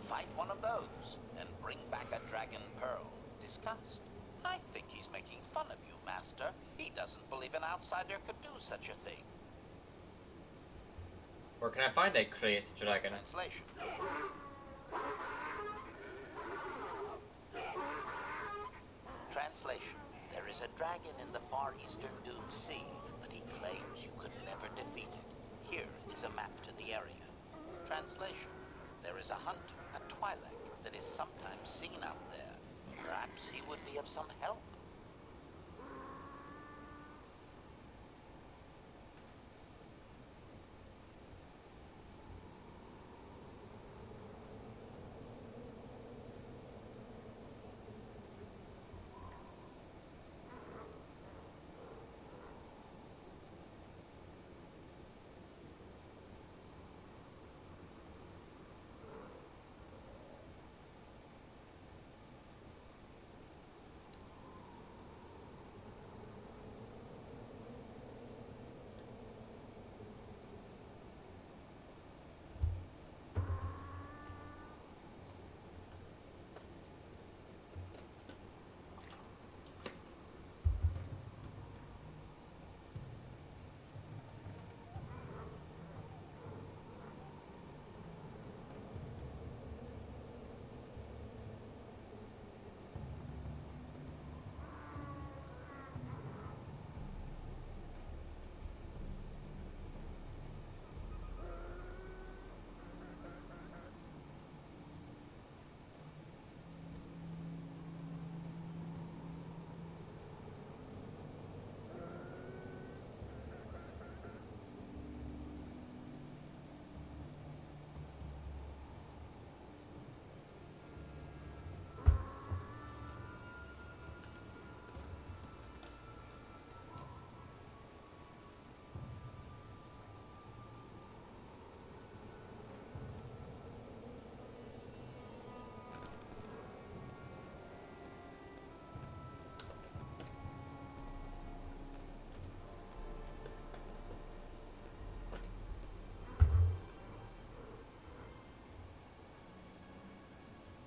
Fight one of those, and bring back a dragon pearl. Discussed. I think he's making fun of you, Master. He doesn't believe an outsider could do such a thing. Where can I find a great dragon? Translation. Translation. There is a dragon in the far eastern Dune Sea, but he claims you could never defeat it. Here is a map to the area. Translation. There is a hunter, a Twi'lek, that is sometimes seen out there. Perhaps he would be of some help.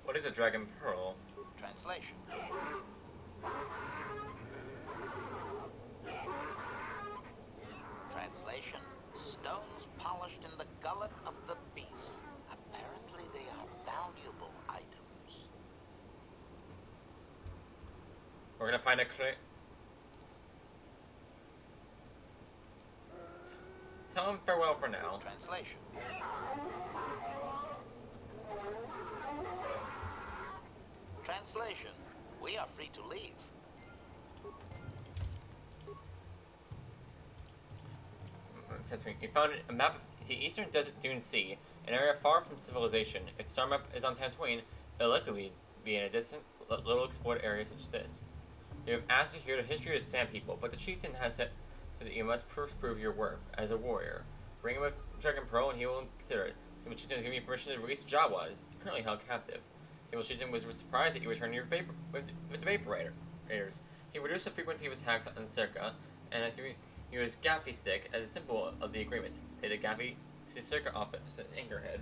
What is a dragon pearl? Translation. Translation. Stones polished in the gullet of the beast. Apparently they are valuable items. We're gonna find a clear... Tell him farewell for now. Translation. Translation. We are free to leave. Tatooine. You found a map of the Eastern Desert Dune Sea, an area far from civilization. If Star Map is on Tatooine, it'll likely be in a distant, little explored area such as this. You have asked to hear the history of the Sand People, but the chieftain has said that you must first prove your worth as a warrior. Bring him a Dragon Pearl and he will consider it. The chieftain has given you permission to release Jawas, currently held captive. The chieftain was surprised that you returned with the Vaporators. He reduced the frequency of attacks on Circa, and has given you his Gaffy stick as a symbol of the agreement. Take the Gaffy to Circa office at Anchorhead.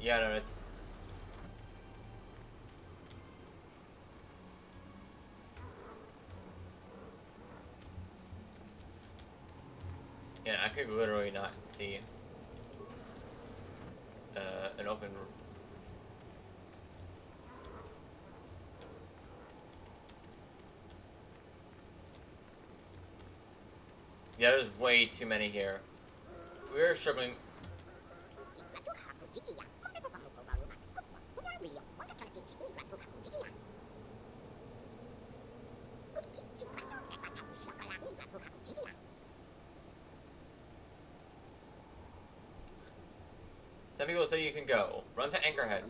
Yeah, no, it's... Yeah, I could literally not see an open... Yeah, there's way too many here. We're struggling... Some people say you can go. Run to Anchorhead.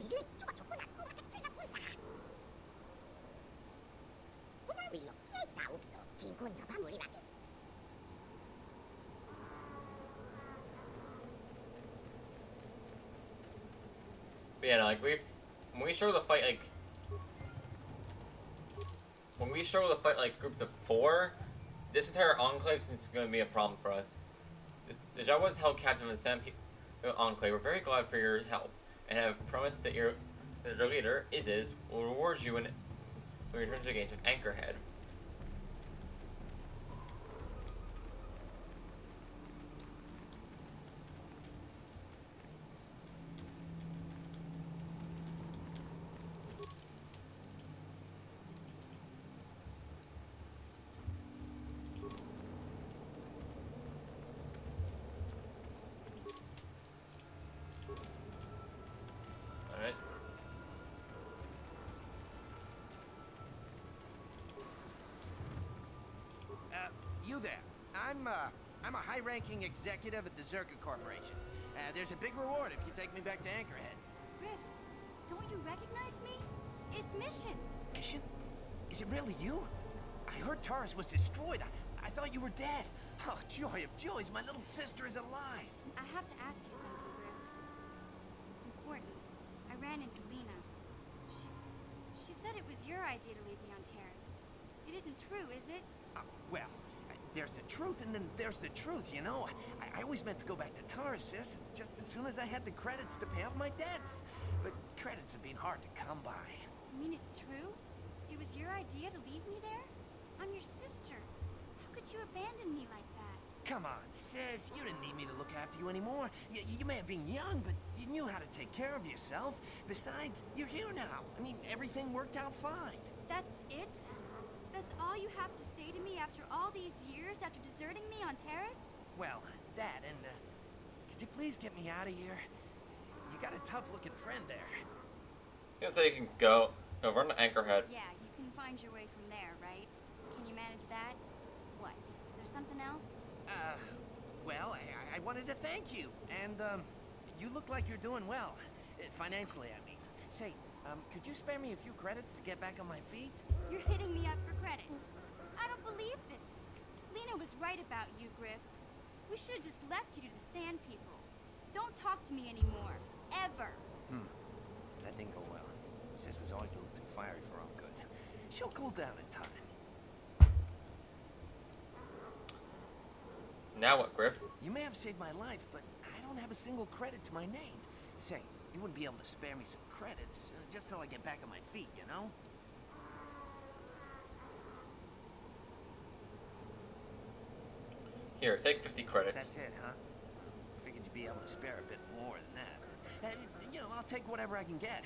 But yeah, no, like when we struggle to fight like groups of 4, this entire enclave is going to be a problem for us. The Jawas held captive in the Sand Enclave. We're very glad for your help, and have promised that your leader, Isis, will reward you when we return to the gates of Anchorhead. Alright. You there. I'm a high-ranking executive at the Zerka Corporation. There's a big reward if you take me back to Anchorhead. Griff, don't you recognize me? It's Mission. Mission? Is it really you? I heard Taurus was destroyed. I thought you were dead. Oh, joy of joys, my little sister is alive. I have to ask you something, Griff. It's important. I ran into Lena. She said it was your idea to leave me on Terrace. It isn't true, is it? Well, there's the truth and then there's the truth, you know? I always meant to go back to Taurus, sis, just as soon as I had the credits to pay off my debts. But credits have been hard to come by. You mean it's true? It was your idea to leave me there? I'm your sister. How could you abandon me like that? Come on, sis. You didn't need me to look after you anymore. You may have been young, but you knew how to take care of yourself. Besides, you're here now. I mean, everything worked out fine. That's it? That's all you have to say to me after all these years, after deserting me on Terrace? Well, that and, could you please get me out of here? You got a tough-looking friend there. You say you can go. No, run to Anchorhead. Yeah, you can find your way from there, right? Can you manage that? What? Is there something else? Well, I wanted to thank you. And, you look like you're doing well. Financially, I mean. Say, could you spare me a few credits to get back on my feet? You're hitting me up for credits. right about you, Griff. We should have just left you to the Sand People. Don't talk to me anymore. Ever. That didn't go well. Sis was always a little too fiery for our good. She'll cool down in time. Now what, Griff? You may have saved my life, but I don't have a single credit to my name. Say, you wouldn't be able to spare me some credits, just till I get back on my feet, you know? Here, take 50 credits. That's it, huh? Figured you'd be able to spare a bit more than that. And, you know, I'll take whatever I can get.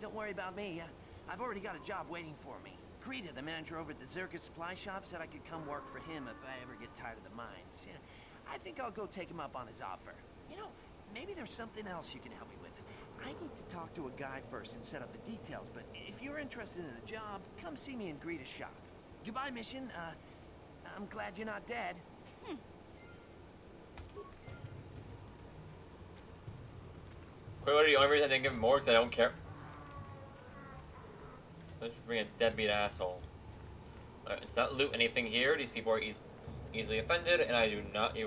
Don't worry about me. I've already got a job waiting for me. Krita, the manager over at the Zerka supply shop, said I could come work for him if I ever get tired of the mines. Yeah, I think I'll go take him up on his offer. You know, maybe there's something else you can help me with. I need to talk to a guy first and set up the details, but if you're interested in a job, come see me in Greta's shop. Goodbye, Mission. I'm glad you're not dead. Clearly, the only reason I didn't give him more is I don't care. Let's just bring a deadbeat asshole. It's not loot anything here. These people are easily offended, and I do not.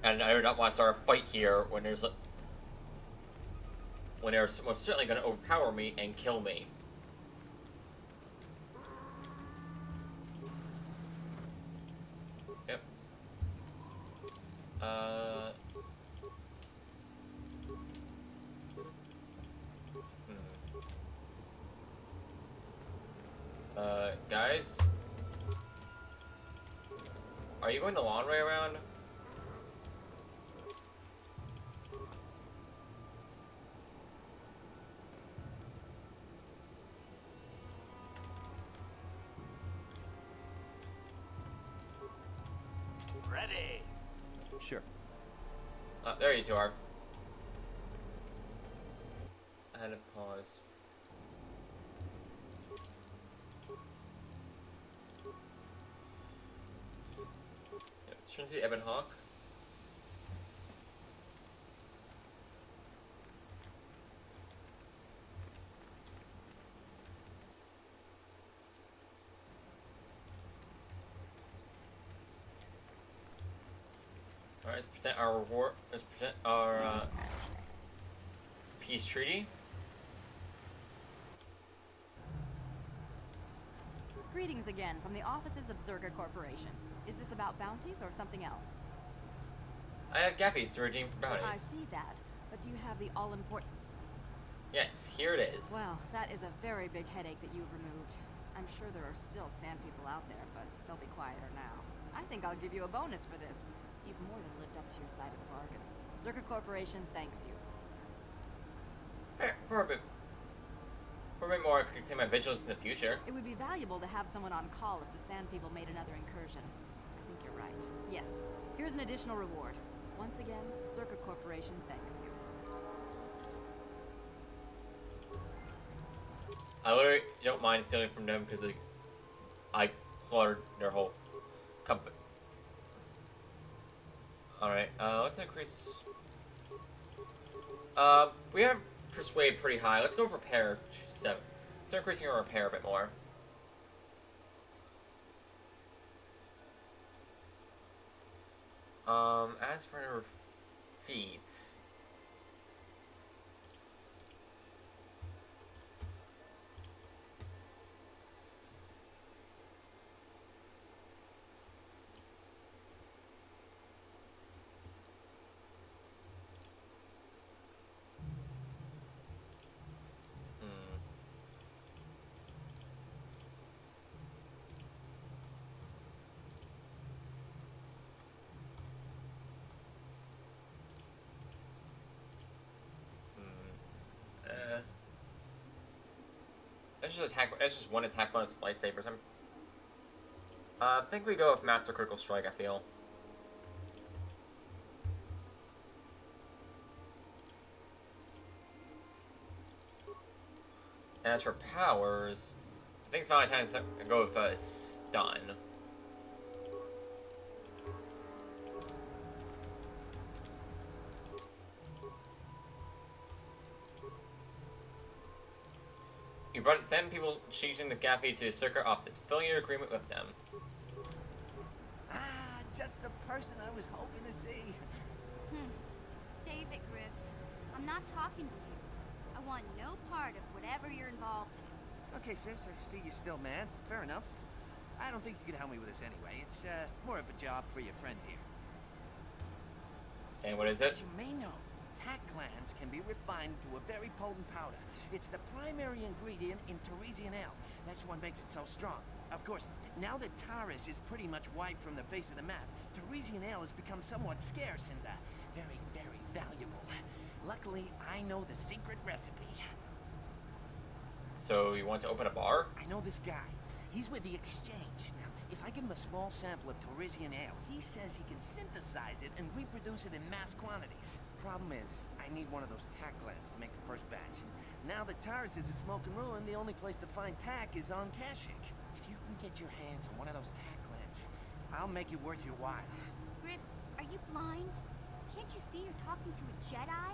And I do not want to start a fight here when they're most certainly going to overpower me and kill me. Yep. Guys? Are you going the long way around? Ready. Sure. There you two are. I had to pause. Trinity Ebon Hawk. Alright, let's present our reward. Let's present our peace treaty. Greetings again from the offices of Zerga Corporation. Is this about bounties or something else? I have Gaffies to redeem for bounties. I see that, but do you have the all-important... Yes, here it is. Well, that is a very big headache that you've removed. I'm sure there are still sand people out there, but they'll be quieter now. I think I'll give you a bonus for this. You've more than lived up to your side of the bargain. Zerga Corporation thanks you. Fair, for a bit more, I could contain my vigilance in the future. It would be valuable to have someone on call if the sand people made another incursion. I think you're right. Yes, here's an additional reward. Once again, Zerga Corporation thanks you. I literally don't mind stealing from them because I slaughtered their whole company. Alright, let's increase... we have Persuade pretty high. Let's go for Repair 7. Let's start increasing our Repair a bit more. As for her feet... That's just one attack bonus lightsabers. I think we go with Master Critical Strike, I feel. And as for powers, I think it's finally time to go with Stun. brought 7 people choosing the Gaffy to the circuit office, filling your agreement with them. Ah, just the person I was hoping to see. Save it, Griff. I'm not talking to you. I want no part of whatever you're involved in. Okay, sis, I see you're still mad. Fair enough. I don't think you can help me with this anyway. It's more of a job for your friend here. And what is it? As you may know, tack glands can be refined to a very potent powder. It's the primary ingredient in Teresian ale. That's what makes it so strong. Of course, now that Taurus is pretty much wiped from the face of the map, Teresian ale has become somewhat scarce and very, very valuable. Luckily, I know the secret recipe. So you want to open a bar? I know this guy. He's with the exchange. Now, if I give him a small sample of Teresian ale, he says he can synthesize it and reproduce it in mass quantities. Problem is, I need one of those tack glands to make the first batch. Now that Taurus is a smoking ruin, the only place to find tack is on Kashyyyk. If you can get your hands on one of those tack glands, I'll make it worth your while. Griff, are you blind? Can't you see you're talking to a Jedi?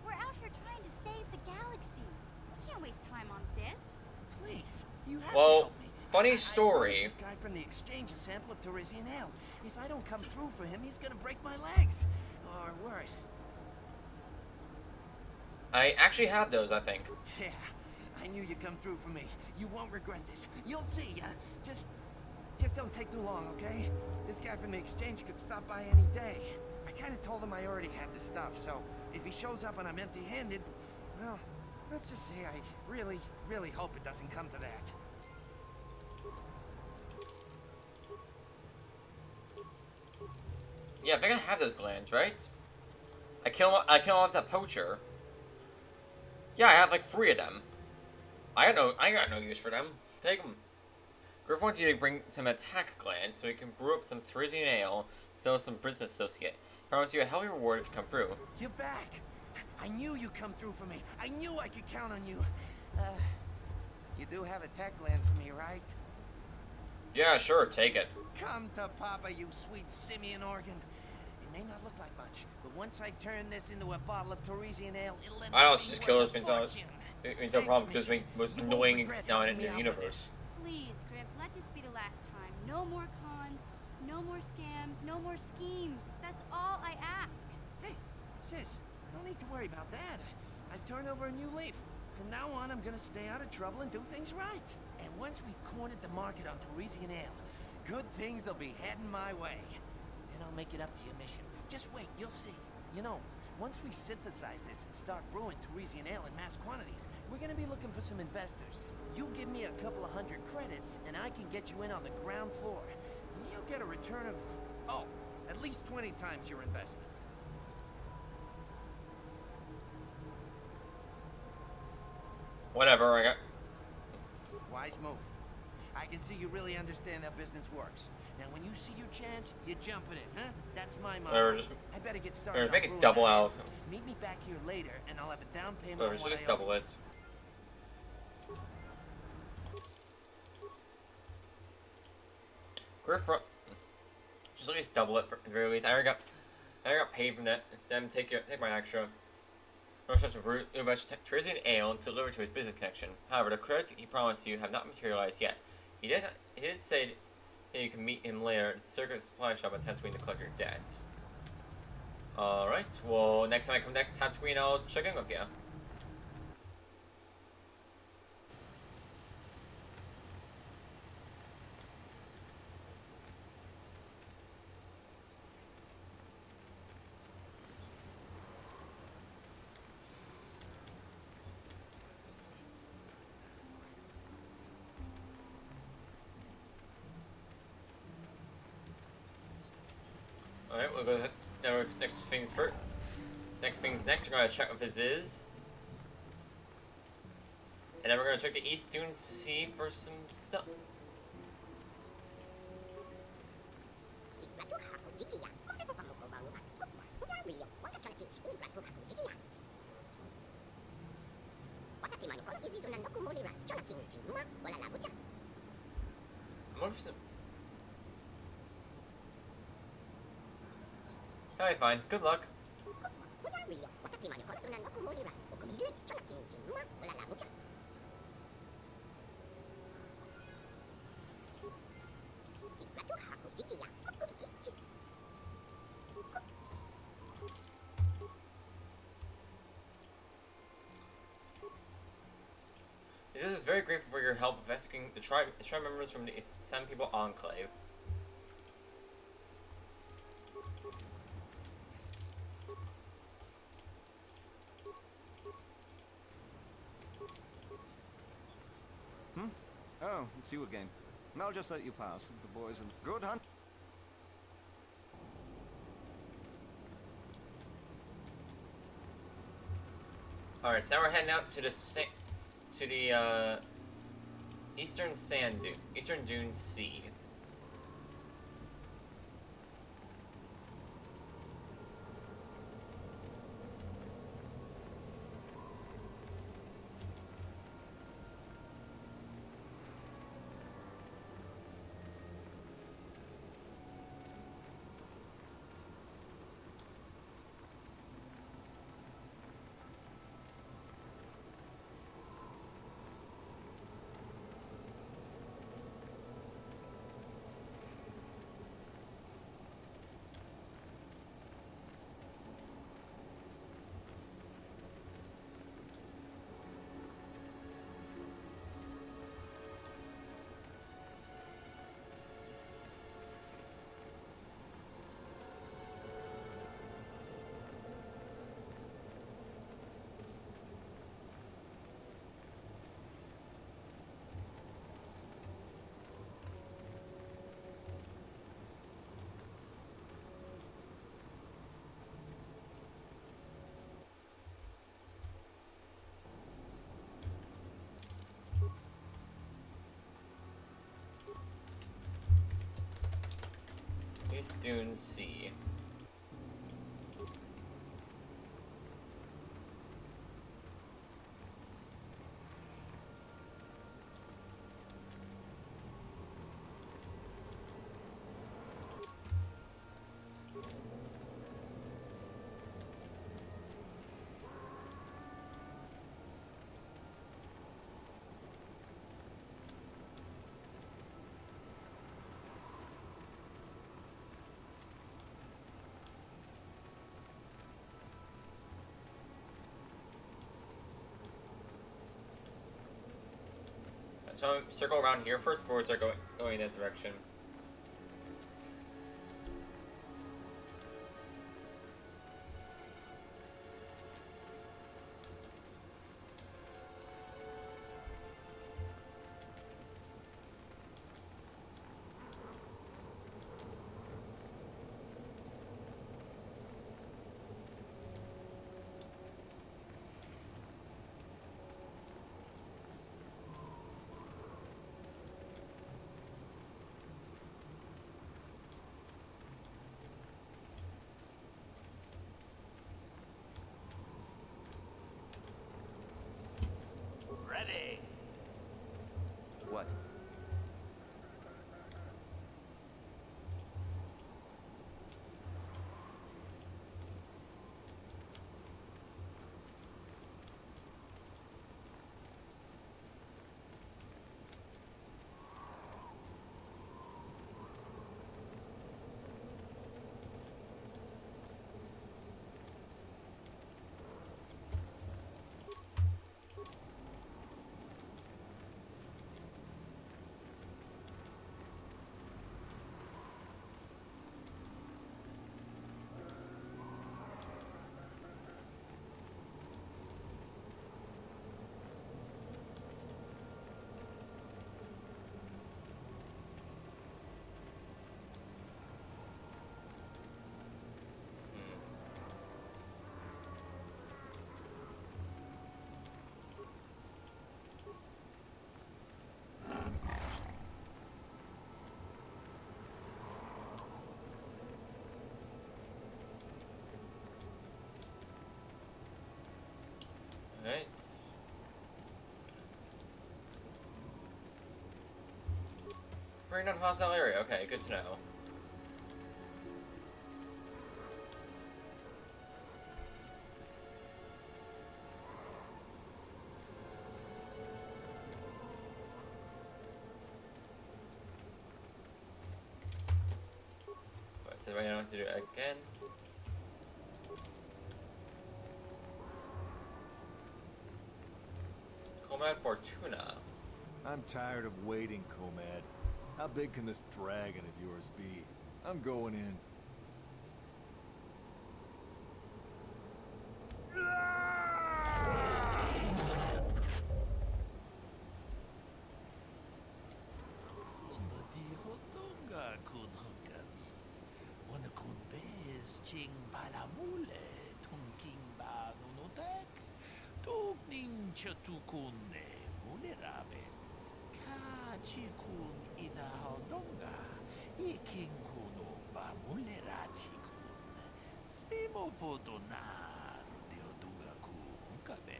We're out here trying to save the galaxy. We can't waste time on this. Please, you have to Well, help me. funny story. I promised this guy from the exchange a sample of Teresian ale. If I don't come through for him, he's gonna break my legs. Or worse. I actually have those, I think. Yeah, I knew you'd come through for me. You won't regret this. You'll see. Just don't take too long, okay? This guy from the exchange could stop by any day. I kind of told him I already had the stuff, so if he shows up and I'm empty-handed, well, let's just say I really, really hope it doesn't come to that. Yeah, I think I have those glands, right? I kill off that poacher. Yeah, I have like 3 of them. I got no use for them. Take them. Griff wants you to bring some attack glands so he can brew up some Teresian ale, sell some business associate. Promise you a healthy reward if you come through. You're back. I knew you'd come through for me. I knew I could count on you. You do have a tech gland for me, right? Yeah, sure, take it. Come to Papa, you sweet simian organ. It may not look like much, but once I turn this into a bottle of Teresian ale, it'll end I up also being just kill worth this a means fortune. it's no problem because it's the most annoying now in the universe. Please, Griff, let this be the last time. No more cons, no more scams, no more schemes. That's all I ask. Hey, sis, no need to worry about that. I've turned over a new leaf. From now on, I'm gonna stay out of trouble and do things right. And once we've cornered the market on Teresian ale, good things will be heading my way. Then I'll make it up to your mission. Just wait, you'll see. You know, once we synthesize this and start brewing Teresian ale in mass quantities, we're gonna be looking for some investors. You give me a couple of 100 credits, and I can get you in on the ground floor. You'll get a return of, at least 20 times your investment. Whatever, I got... Wise move. I can see you really understand how business works. Now, when you see your chance, you jump at it, huh? That's my motto. I better get started. Just make it double out. Meet me back here later, and I'll have a down payment. Or just double it. Griff, just at least double it for the very least. I already got paid from them. Take my extra. Rush up to invest Teresian ale and deliver to his business connection. However, the credits he promised you have not materialized yet. He did say that you can meet him later at the Circuit Supply Shop on Tatooine to collect your debt. Alright, well, next time I come back to Tatooine, I'll check in with you. Alright, we'll go ahead. Now, next things first. Next, we're gonna check with his is. And then we're gonna check the East Dune Sea for some stuff. Alright, fine. Good luck. This is very grateful for your help of rescuing the tribe members from the Sand People Enclave. Oh, it's you again. I'll just let you pass. The boys and good hunt. Alright, so now we're heading out to the Eastern Dune Sea. East Dune Sea. So circle around here first before we start going that direction. Ready. What? Alright. We're in a hostile area. Okay, good to know. So I don't have to do it again. Comrade Fortuna. I'm tired of waiting, Comad. How big can this dragon of yours be? I'm going in. Ching palamule, tunking ba nunotek, tugning chatukune, mulerabes, ka chikun ida hodonga, iking kuno ba mulerachikun, svimo podonar, deodunga kunkabe.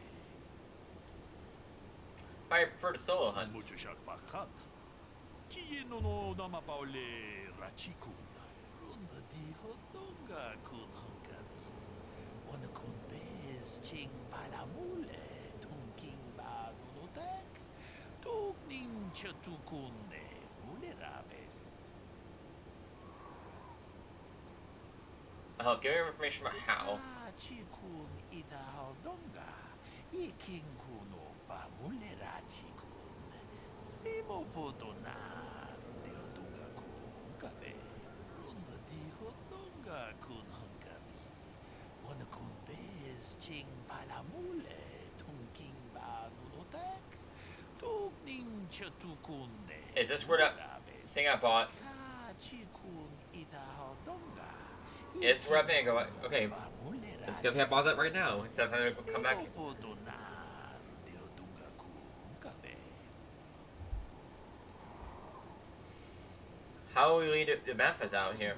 I prefer to solo hunt. Mucho shot pakat. Kieno no nama paule rachikun. Runda di hodonga kun honkabi. Wana kun bez ching palamule, tunking ba nunotek, tugning chatukunde, mulerabes. Give me information about how. Chikun ida hodonga, iking kuno ba mulerachikun, svimo podonar, deodunga kunkabe. Runda di hodonga kun honkabi. Wana kun bez ching palamule, tunking ba nunotek, tugning chatukunde. Is this where that thing I bought? Chikun ida hodonga. Is where I think I go. Okay, it's good if I bought that right now instead of having to come back. How will we lead the Memphis out here?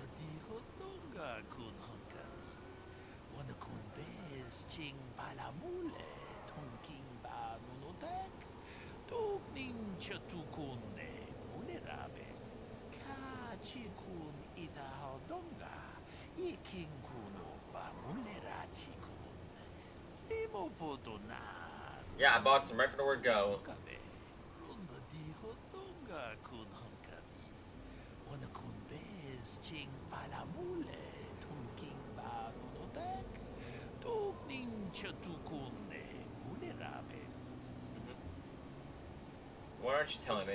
Yeah, I bought some right from the word go. Why aren't you telling me?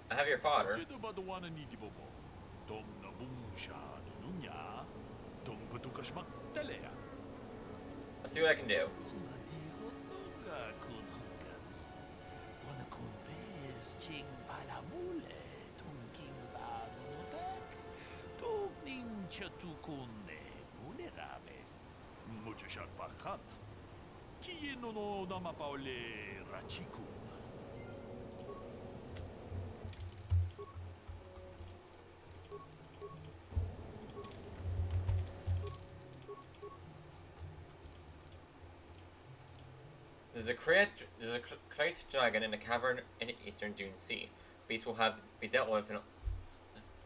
I have your fodder. Let's see what I can do. Mucho shot pakat. Kieno no nama paule rachikun. There's a crate dragon in a cavern in the eastern Dune Sea. Beast will have to be dealt with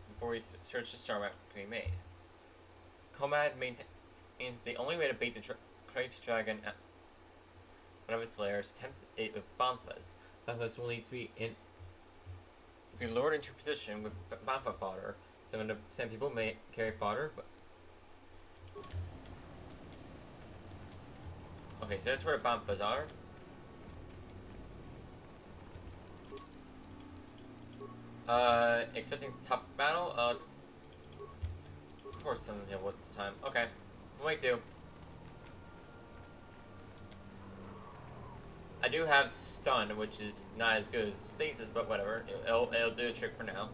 before we search the star map can be made. Comad maintains the only way to bait the crate dragon at one of its lairs, tempt it with banthas. Banthas will need to be lured into position with bantha fodder. Some people may carry fodder, but okay, so that's where the banthas are. Expecting tough battle? Of course something to deal with this time. Okay, wait, do. I do have stun, which is not as good as stasis, but whatever. It'll do a trick for now.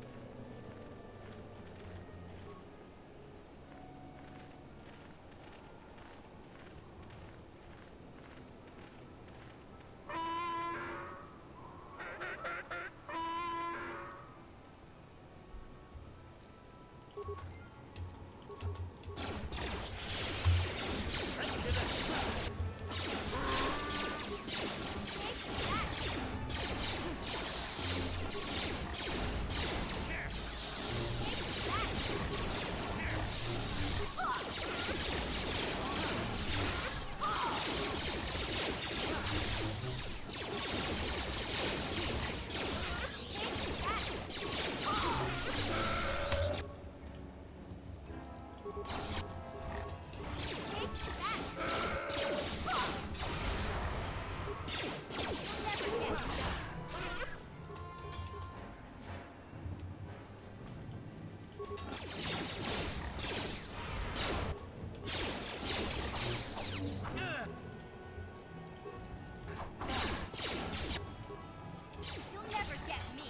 You'll never get me.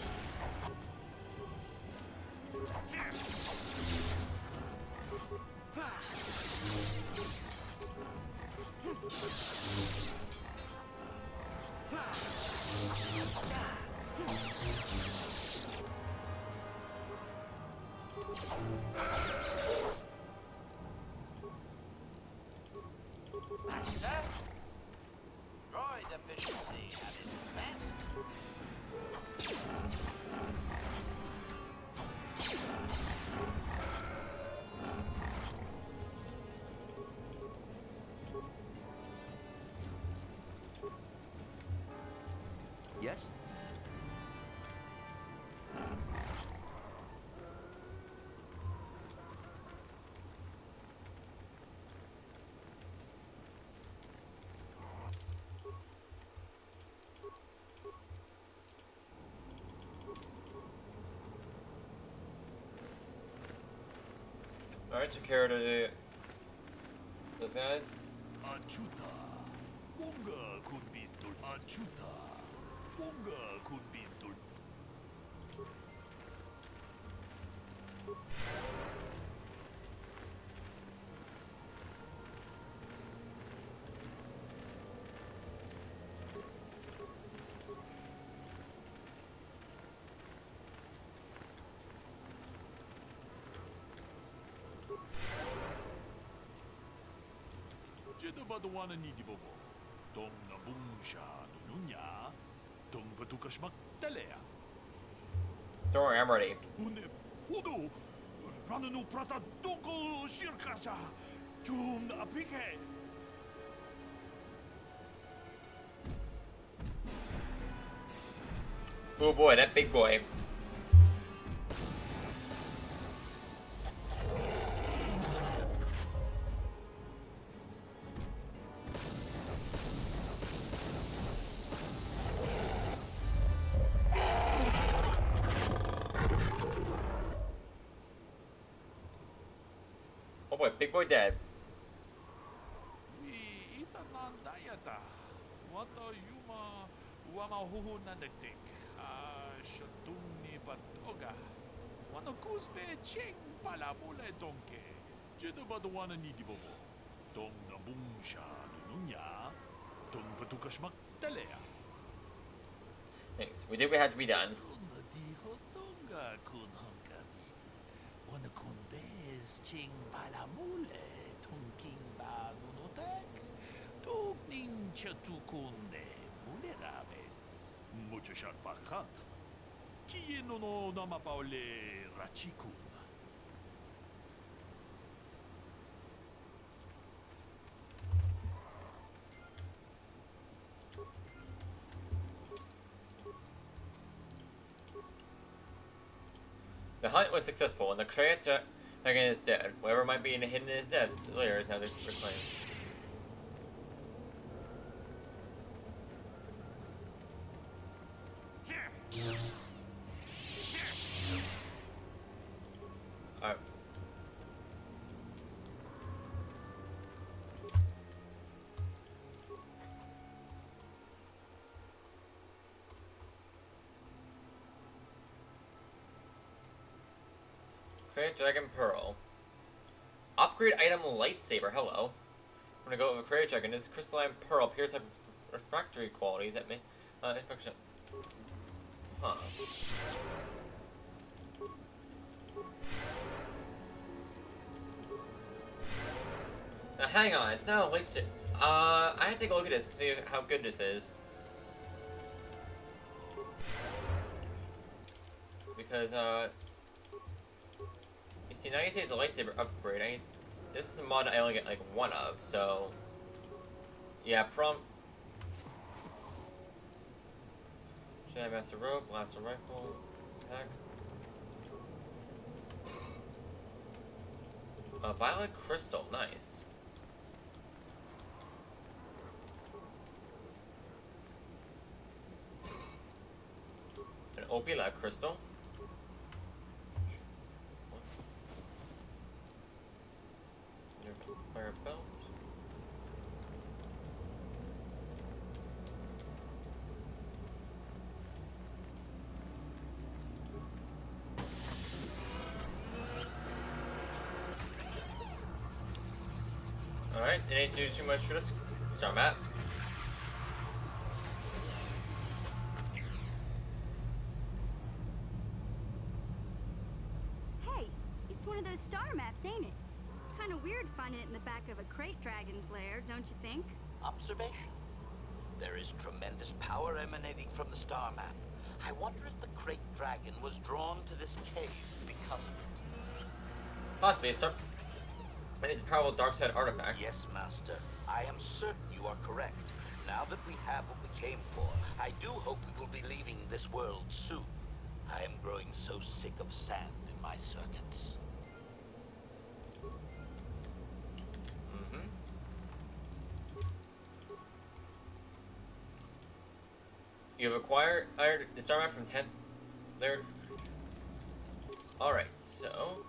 Master? Droid efficiency at its best. Yes? Alright, took care of those guys. Achuta. Unga kurbistul. Achuta. Unga kurbistul. Jeda baduana ni di bobo. Dong na bungsha nunya. Dong patukashmak talea. Don't worry, I'm ready. Une hudu. Rananu prata doko shirkasha. Chum na apike. Oh boy, that big boy. Oh boy, big boy dead. Itanandayata. Wata yuma wama huhu nanektik. Shotuni patoga. Wana kuspe ching palamule donke. Jeda baduana ni di bobo. Dong na bungsha nunya. Dong patukashmak talea. Thanks. We did what had to be done. Tonga kun honkabi. Wana kun bez ching palamule. Tunking ba nunotek. Tuk nincha tukunde. Muleraves. Mucha shat bakant. Kiye no nama paole rachikun. The hunt was successful, and the Krayt dragon is dead. Whatever might be hidden in his depths, layers have this proclaimed. Alright. Krayt Dragon Pearl. Upgrade item lightsaber. Hello. I'm gonna go with a Krayt Dragon. This crystalline pearl appears to have refractory qualities that may function. Huh. hang on. It's not a lightsaber. I have to take a look at this to see how good this is. Because, you see, now you say it's a lightsaber upgrade. This is a mod I only get, like, one of, so... Yeah, Jedi Master Robe, Blaster Rifle, attack. Violet Crystal, nice. An Opulite Crystal. Fire belt. Alright, didn't need to do too much for this star map. Hey, it's one of those star maps, ain't it? Kind of weird finding it in the back of a crate dragon's lair, don't you think? Observation. There is tremendous power emanating from the star map. I wonder if the crate dragon was drawn to this cave because of it. Possibly, sir. And it's a powerful dark side artifact. Yes, Master. I am certain you are correct. Now that we have what we came for, I do hope we will be leaving this world soon. I am growing so sick of sand in my circuits. You have acquired the star map from 10th there. Alright, so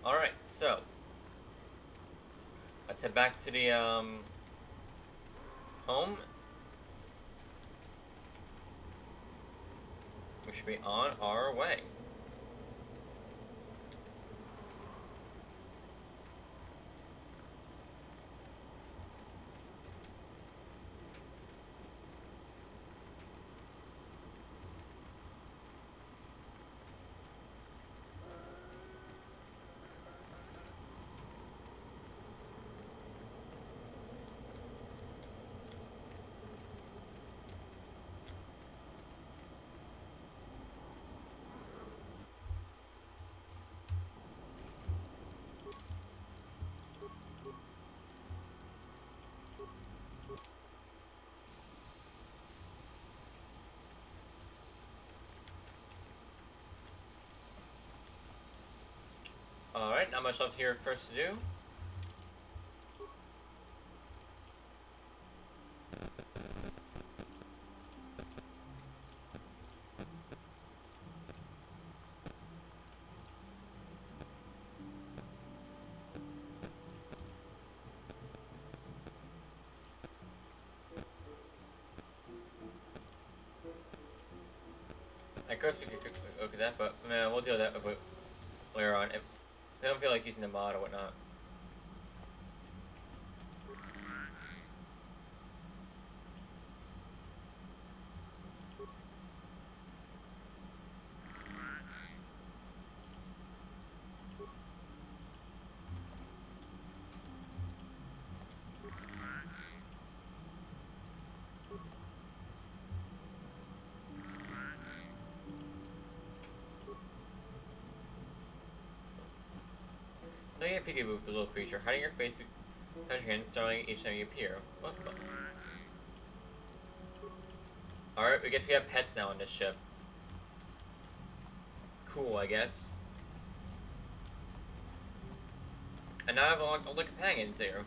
alright, so let's head back to the home. We should be on our way. much left here for us to do. I guess we could look at that, but man, we'll deal with that later on. If I don't feel like using the mod or whatnot. Now you can peekaboo with the little creature, hiding your face behind your hand, starting each time you appear. What fun. Alright, I guess we have pets now on this ship. Cool, I guess. And now I've unlocked all the companions here.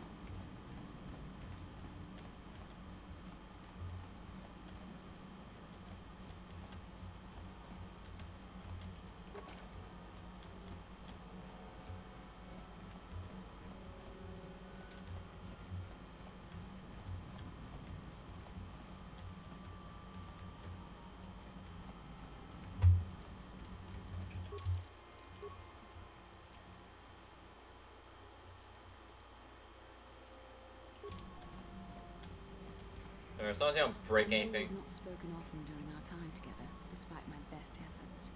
As long as I don't break anything. We've not spoken often during our time together, despite my best efforts.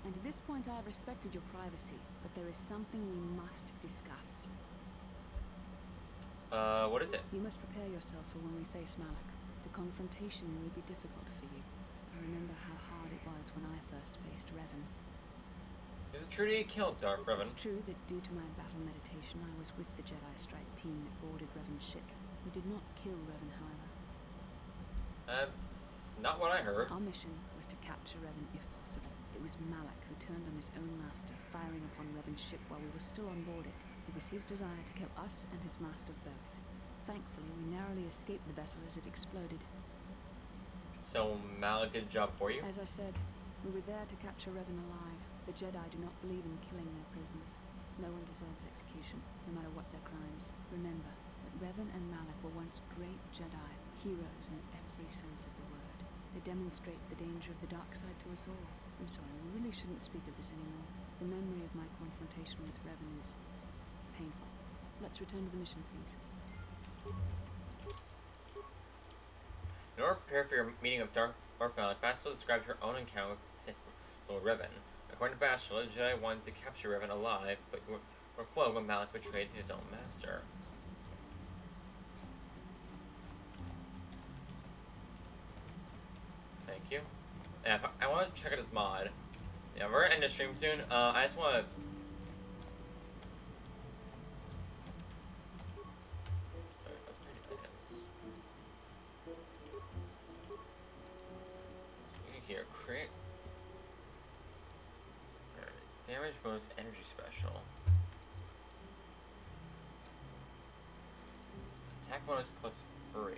And to this point I have respected your privacy, but there is something we must discuss. What is it? You must prepare yourself for when we face Malak. The confrontation will be difficult for you. I remember how hard it was when I first faced Revan. Is it true that you killed Darth Revan? It's true that due to my battle meditation, I was with the Jedi strike team that boarded Revan's ship. We did not kill Revan, however. That's not what I heard. Our mission was to capture Revan if possible. It was Malak who turned on his own master, firing upon Revan's ship while we were still on board it. It was his desire to kill us and his master both. Thankfully, we narrowly escaped the vessel as it exploded. So Malak did a job for you? As I said, we were there to capture Revan alive. The Jedi do not believe in killing their prisoners. No one deserves execution, no matter what their crimes. Remember that Revan and Malak were once great Jedi, heroes in every sense of the word. They demonstrate the danger of the dark side to us all. I'm sorry, we really shouldn't speak of this anymore. The memory of my confrontation with Revan is painful. Let's return to the mission, please. In order to prepare for your meeting with Darth Malak, Bastila described her own encounter with Sith Lord Revan. According to Bastila, the Jedi wanted to capture Revan alive, but were foiled when Malak betrayed his own master. Thank you. Yeah, I want to check out his mod. Yeah, we're gonna end the stream soon. I just want to. Here, create. Damage bonus, energy special. Attack bonus +3.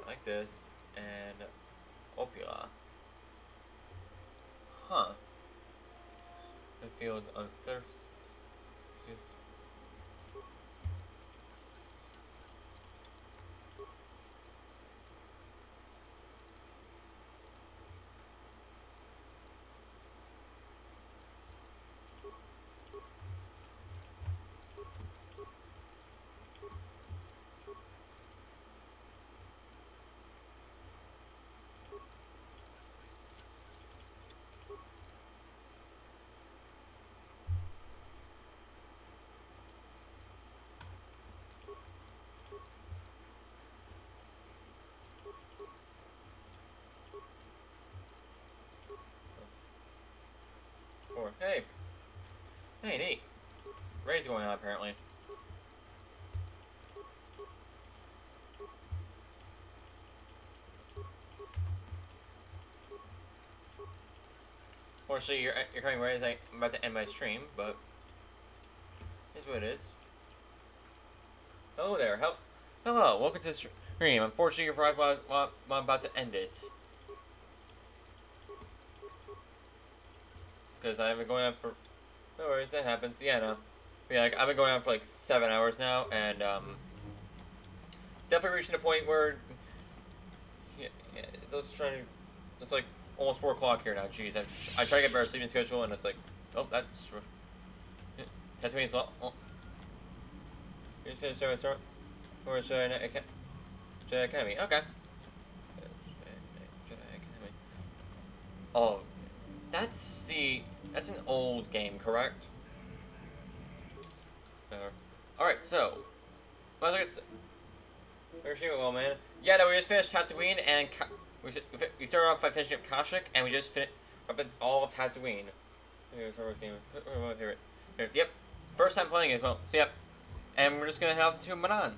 Like this, and Opula. Huh. The fields on first. Hey. Hey, neat. Raid's going on, apparently. Fortunately, you're coming right as I'm about to end my stream, but here's what it is. Hello there. Hello. Welcome to the stream. Unfortunately, you're probably while I'm about to end it. Because I've been going on for... No worries, that happens. Yeah, no. But yeah, like, I've been going on for like 7 hours now, and definitely reaching a point where... Yeah, it's trying to... It's like almost 4 o'clock here now. Jeez, I try to get a better sleeping schedule, and it's like... Oh, that's... Tatooine's... Oh. You finished start? Or Jedi Academy. Okay. Jedi Academy. Oh, that's an old game, correct? Alright, so. Well, man. Yeah, no, we just finished Tatooine, and we started off by finishing up Kashyyyk, and we just finished up at all of Tatooine. Yep. First time playing it as well. So, yep. And we're just gonna head out to Manan.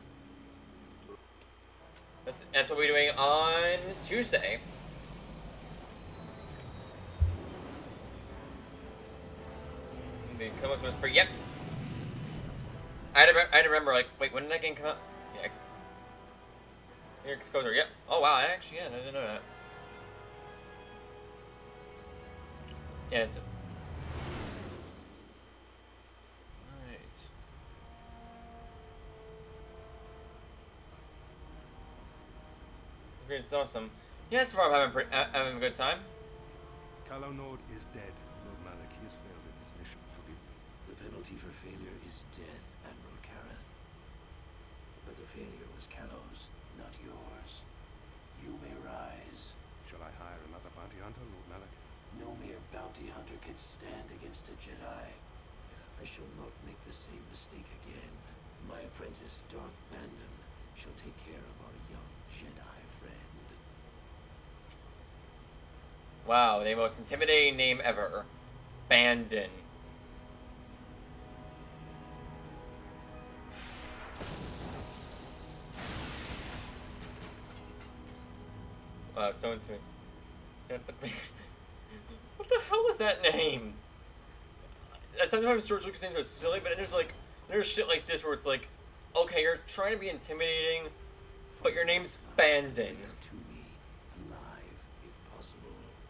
That's what we're doing on Tuesday. Come up to us for yep. I had to remember, like, wait, when did that game come out? Yeah, Excoder, yep. Oh wow, actually, yeah, I didn't know that. Yeah, it's it's awesome. Yeah, so far I'm having a good time. Calo Nord is dead, Lord Malik. He has failed in his mission. Forgive me. The penalty for failure is death, Admiral Kareth. But the failure was Calo's, not yours. You may rise. Shall I hire another bounty hunter, Lord Malik? No mere bounty hunter can stand against a Jedi. I shall not make the same mistake again. My apprentice, Darth Bandon, shall take care of our young Jedi friend. Wow, the most intimidating name ever. Bandon. Wow, so intimidating. What the hell was that name? Sometimes George Lucas names are silly, but there's shit like this where it's like, okay, you're trying to be intimidating, but your name's Bandon.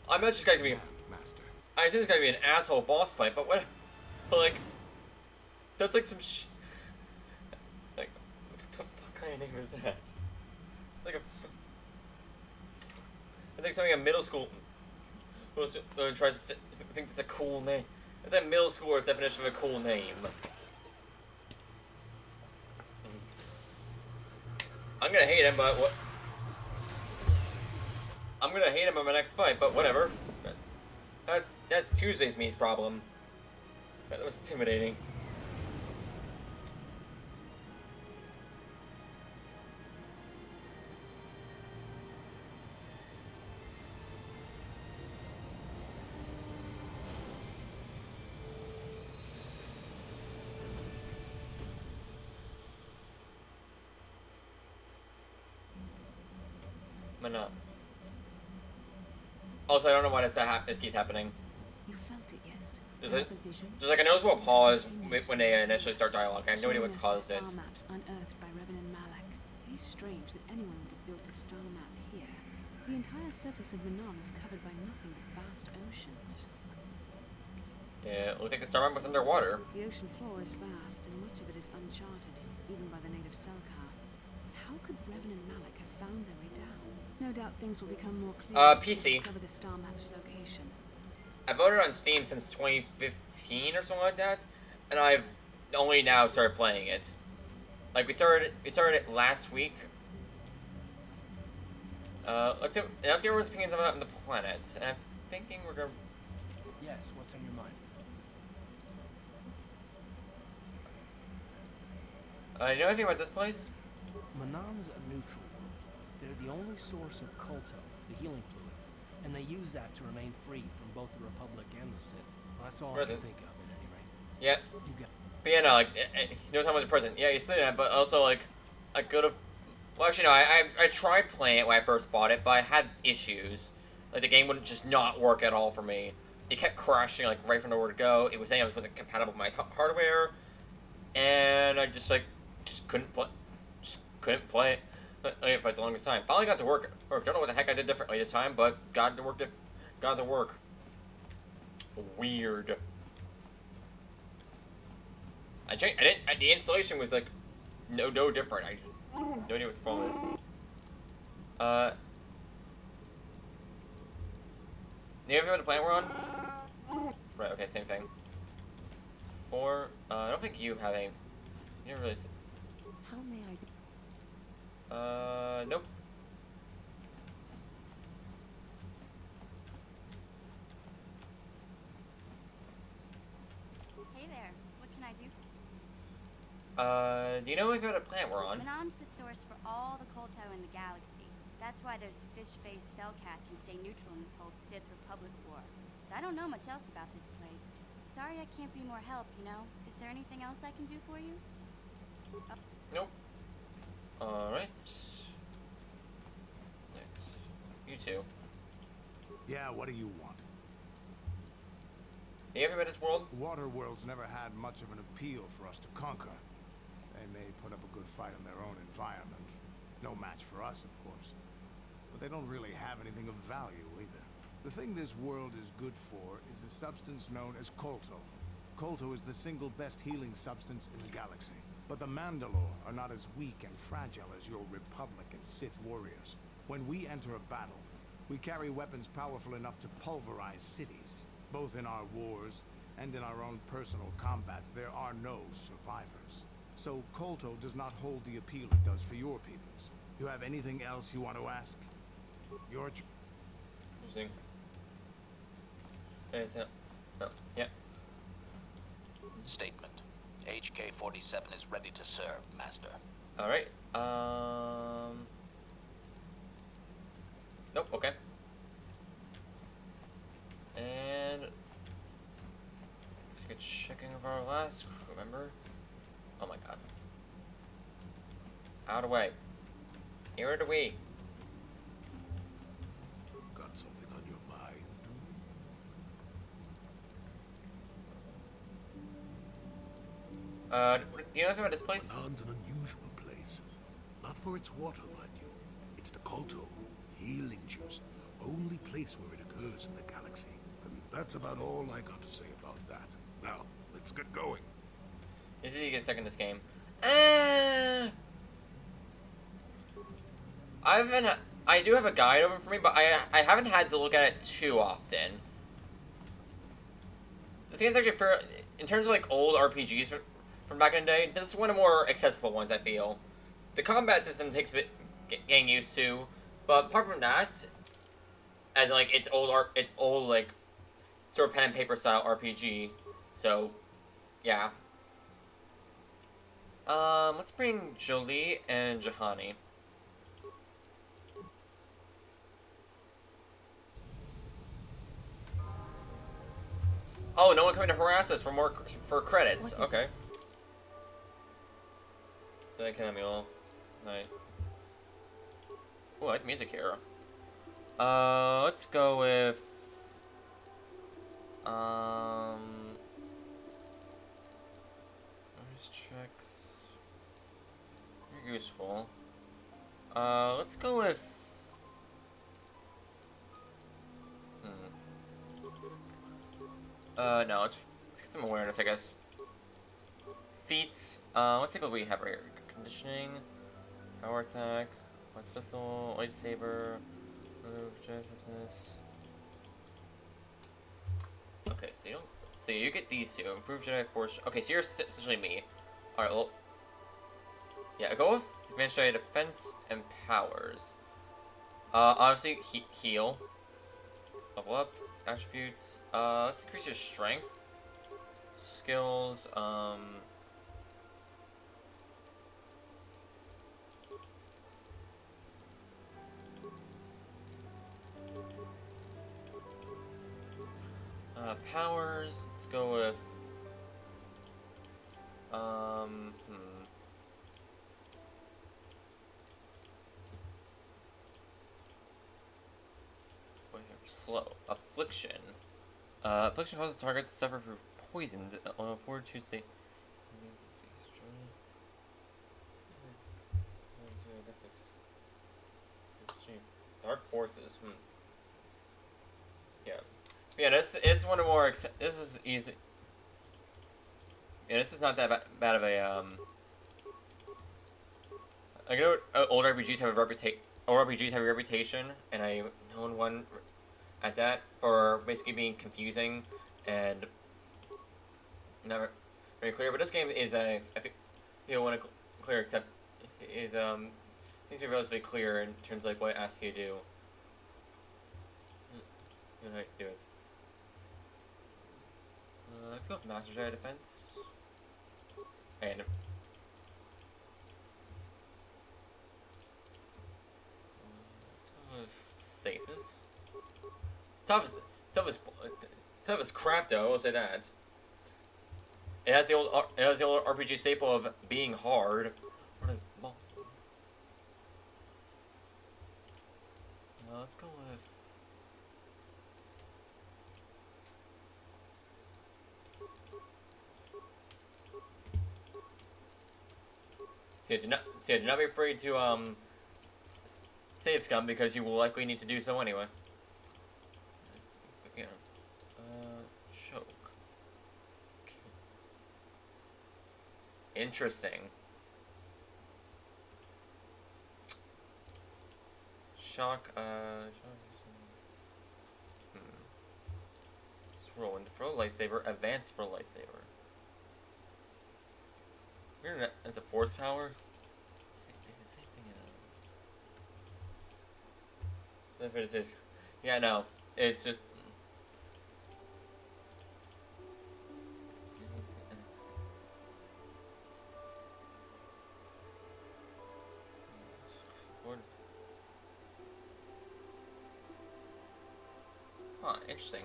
I imagine this guy could be. I assume this guy could be an asshole boss fight, but what? But like, that's like some like, what the fuck kind of name is that? It's like it's like something a middle school tries to think that's a cool name. It's a middle schooler's definition of a cool name. I'm gonna hate him, but what? I'm gonna hate him in my next fight, but whatever. That's Tuesday's me's problem. That was intimidating. Not. Also, I don't know why this keeps happening. You felt it, yes. There's like a noticeable pause when they initially start dialogue. I have no idea what's caused it. Star maps unearthed by Revan and Malak. It is strange that anyone would have built a star map here. The entire surface of Manan is covered by nothing but vast oceans. Yeah, it looks like the star map was underwater. The ocean floor is vast, and much of it is uncharted, even by the native Selkath. How could Revan and Malak have found their way down? No doubt things will become more clear PC. Discover the star map's location. I voted on Steam since 2015 or something like that, and I've only now started playing it. Like we started it last week. Let's get everyone's opinions on the planet. And I'm thinking we're gonna. Yes, what's on your mind? You know anything about this place? Manan's a neutral world. They're the only source of Kolto, the healing fluid, and they use that to remain free from both the Republic and the Sith, That's all I Present. can think of, at any rate. Yeah. You got. But yeah, no, like, he knows how much the present. Yeah, he's saying that, but also, like, I could have. Well, actually, no, I tried playing it when I first bought it, but I had issues. Like, the game wouldn't just not work at all for me. It kept crashing, like, right from nowhere to go. It was saying it wasn't compatible with my hardware. And I just, like, just couldn't play. Just couldn't play it for the longest time. Finally got to work. Or don't know what the heck I did differently this time, but got to work. Got to work. Weird. I changed. I didn't. The installation was like no different. I don't know what the problem is. Do you have the planet we're on? Right. Okay. Same thing. It's 4. I don't think you have any. You didn't really. How may I? Nope. Hey there. What can I do? Do you know what kind of planet we're on? Manam's the source for all the Kolto in the galaxy. That's why this fish-faced Cellcat can stay neutral in this whole Sith Republic war. But I don't know much else about this place. Sorry I can't be more help, you know? Is there anything else I can do for you? Nope. Alright. Next. You two. Yeah, what do you want? You ever been to this world? Waterworld's never had much of an appeal for us to conquer. They may put up a good fight in their own environment. No match for us, of course. But they don't really have anything of value either. The thing this world is good for is a substance known as Kolto. Kolto is the single best healing substance in the galaxy. But the Mandalore are not as weak and fragile as your Republic and Sith warriors. When we enter a battle, we carry weapons powerful enough to pulverize cities. Both in our wars and in our own personal combats, there are no survivors. So Kolto does not hold the appeal it does for your peoples. You have anything else you want to ask? Interesting. Oh, yeah. Statement. HK-47 is ready to serve, Master. Alright, nope, okay. And let's get checking of our last crew member. Oh my god. Out of the way. Here are we. Got something on your mind? Do you know anything about this place? Manon's an unusual place. Not for its water, mind you. It's the Kolto, healing juice. Only place where it occurs in the galaxy. And that's about all I got to say about that. Now, let's get going. This is you get stuck in this game. I do have a guide over for me, but I haven't had to look at it too often. This game's actually fair in terms of like old RPGs from back in the day. This is one of the more accessible ones, I feel. The combat system takes a bit getting used to, but apart from that, as in, like it's old like sort of pen and paper style RPG. So, yeah. Let's bring Jolie and Jahani. Oh, no one coming to harass us for credits. Okay. Thank you, Emil. Night. Ooh, I like the music here. Let's go with Noise checks. You're useful. Let's go with no, let's get some awareness, I guess. Feats. Let's take what we have right here. Conditioning, power attack, light pistol, lightsaber, move, fitness. Okay, so you get these two. Improve Jedi Force. Okay, so you're essentially me. All right, well, yeah, go with advanced Jedi defense and powers. Obviously heal, level up. Attributes, let's increase your strength, skills, Powers. Let's go with. Wait, slow. Affliction. Affliction causes the target to suffer from poisoned on forward to say. Dark forces. Yeah. Yeah, this is one of more. This is easy. Yeah, this is not that bad of a. I know old RPGs have a reputation, and I known one at that for basically being confusing and not very clear. But this game is I feel want to clear, except is seems to be relatively clear in terms of like what it asks you to do. And how to do it. Let's go with Master Jedi Defense. And let's go with Stasis. It's tough as crap though, I'll say that. It has the old RPG staple of being hard. What is let's go with do not be afraid to save scum because you will likely need to do so anyway. Yeah. Choke. Okay. Interesting. Shock. Swirl and throw lightsaber. Advance for lightsaber. That's a force power. Same thing in yeah, no. It's just. Huh, interesting.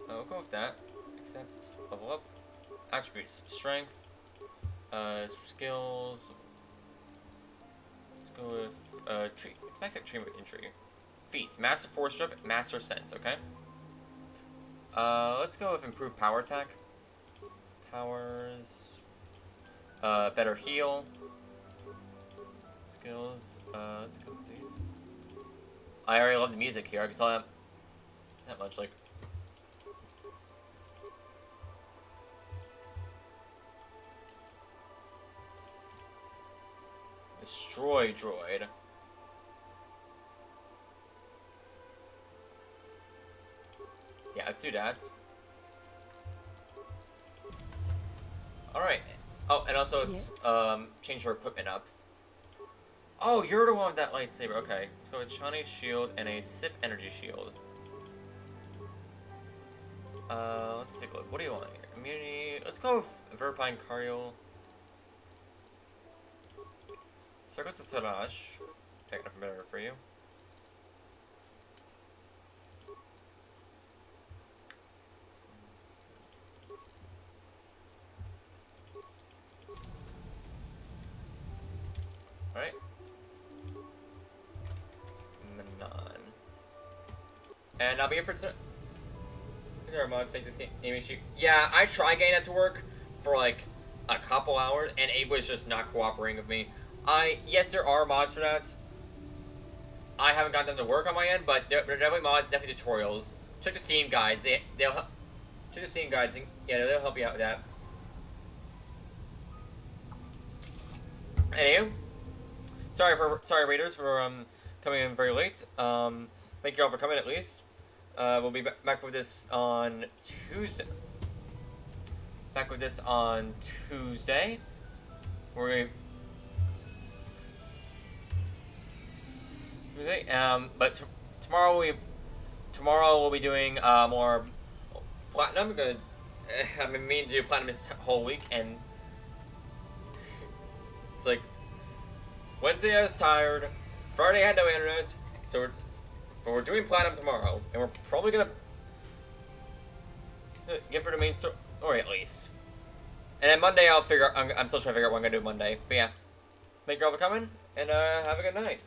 We'll go with that. Except level up. Attributes: strength, skills. Let's go with tree. It's max treatment injury. Feats: master force jump, master sense. Okay. Let's go with improved power attack. Powers. Better heal. Skills. Let's go with these. I already love the music here. I can tell that much. Like. Destroy droid. Yeah, let's do that. Alright. Oh, and also it's change her equipment up. Oh, you're the one with that lightsaber. Okay. Let's go with Shani shield and a Sith energy shield. Let's take a look. What do you want here? Immunity. Let's go with Verpine Cariel. Circles to Sarash. Take nothing better for you. Alright. Manon. And I'll be here for there are mods make this game issue. Yeah, I tried getting that to work for like a couple hours and it was just not cooperating with me. Yes, there are mods for that. I haven't gotten them to work on my end, but there are definitely mods, definitely tutorials. Check the Steam guides. They'll check the Steam guides. And, yeah, they'll help you out with that. Anywho, sorry readers for coming in very late. Thank you all for coming at least. We'll be back with this on Tuesday. We're but tomorrow we'll be doing more platinum. I've been meaning to do platinum this whole week, and it's like Wednesday I was tired, Friday I had no internet, but we're doing platinum tomorrow, and we're probably gonna get for the main story at least. And then Monday I'll figure. I'm still trying to figure out what I'm gonna do Monday. But yeah, thank you all for coming, and have a good night.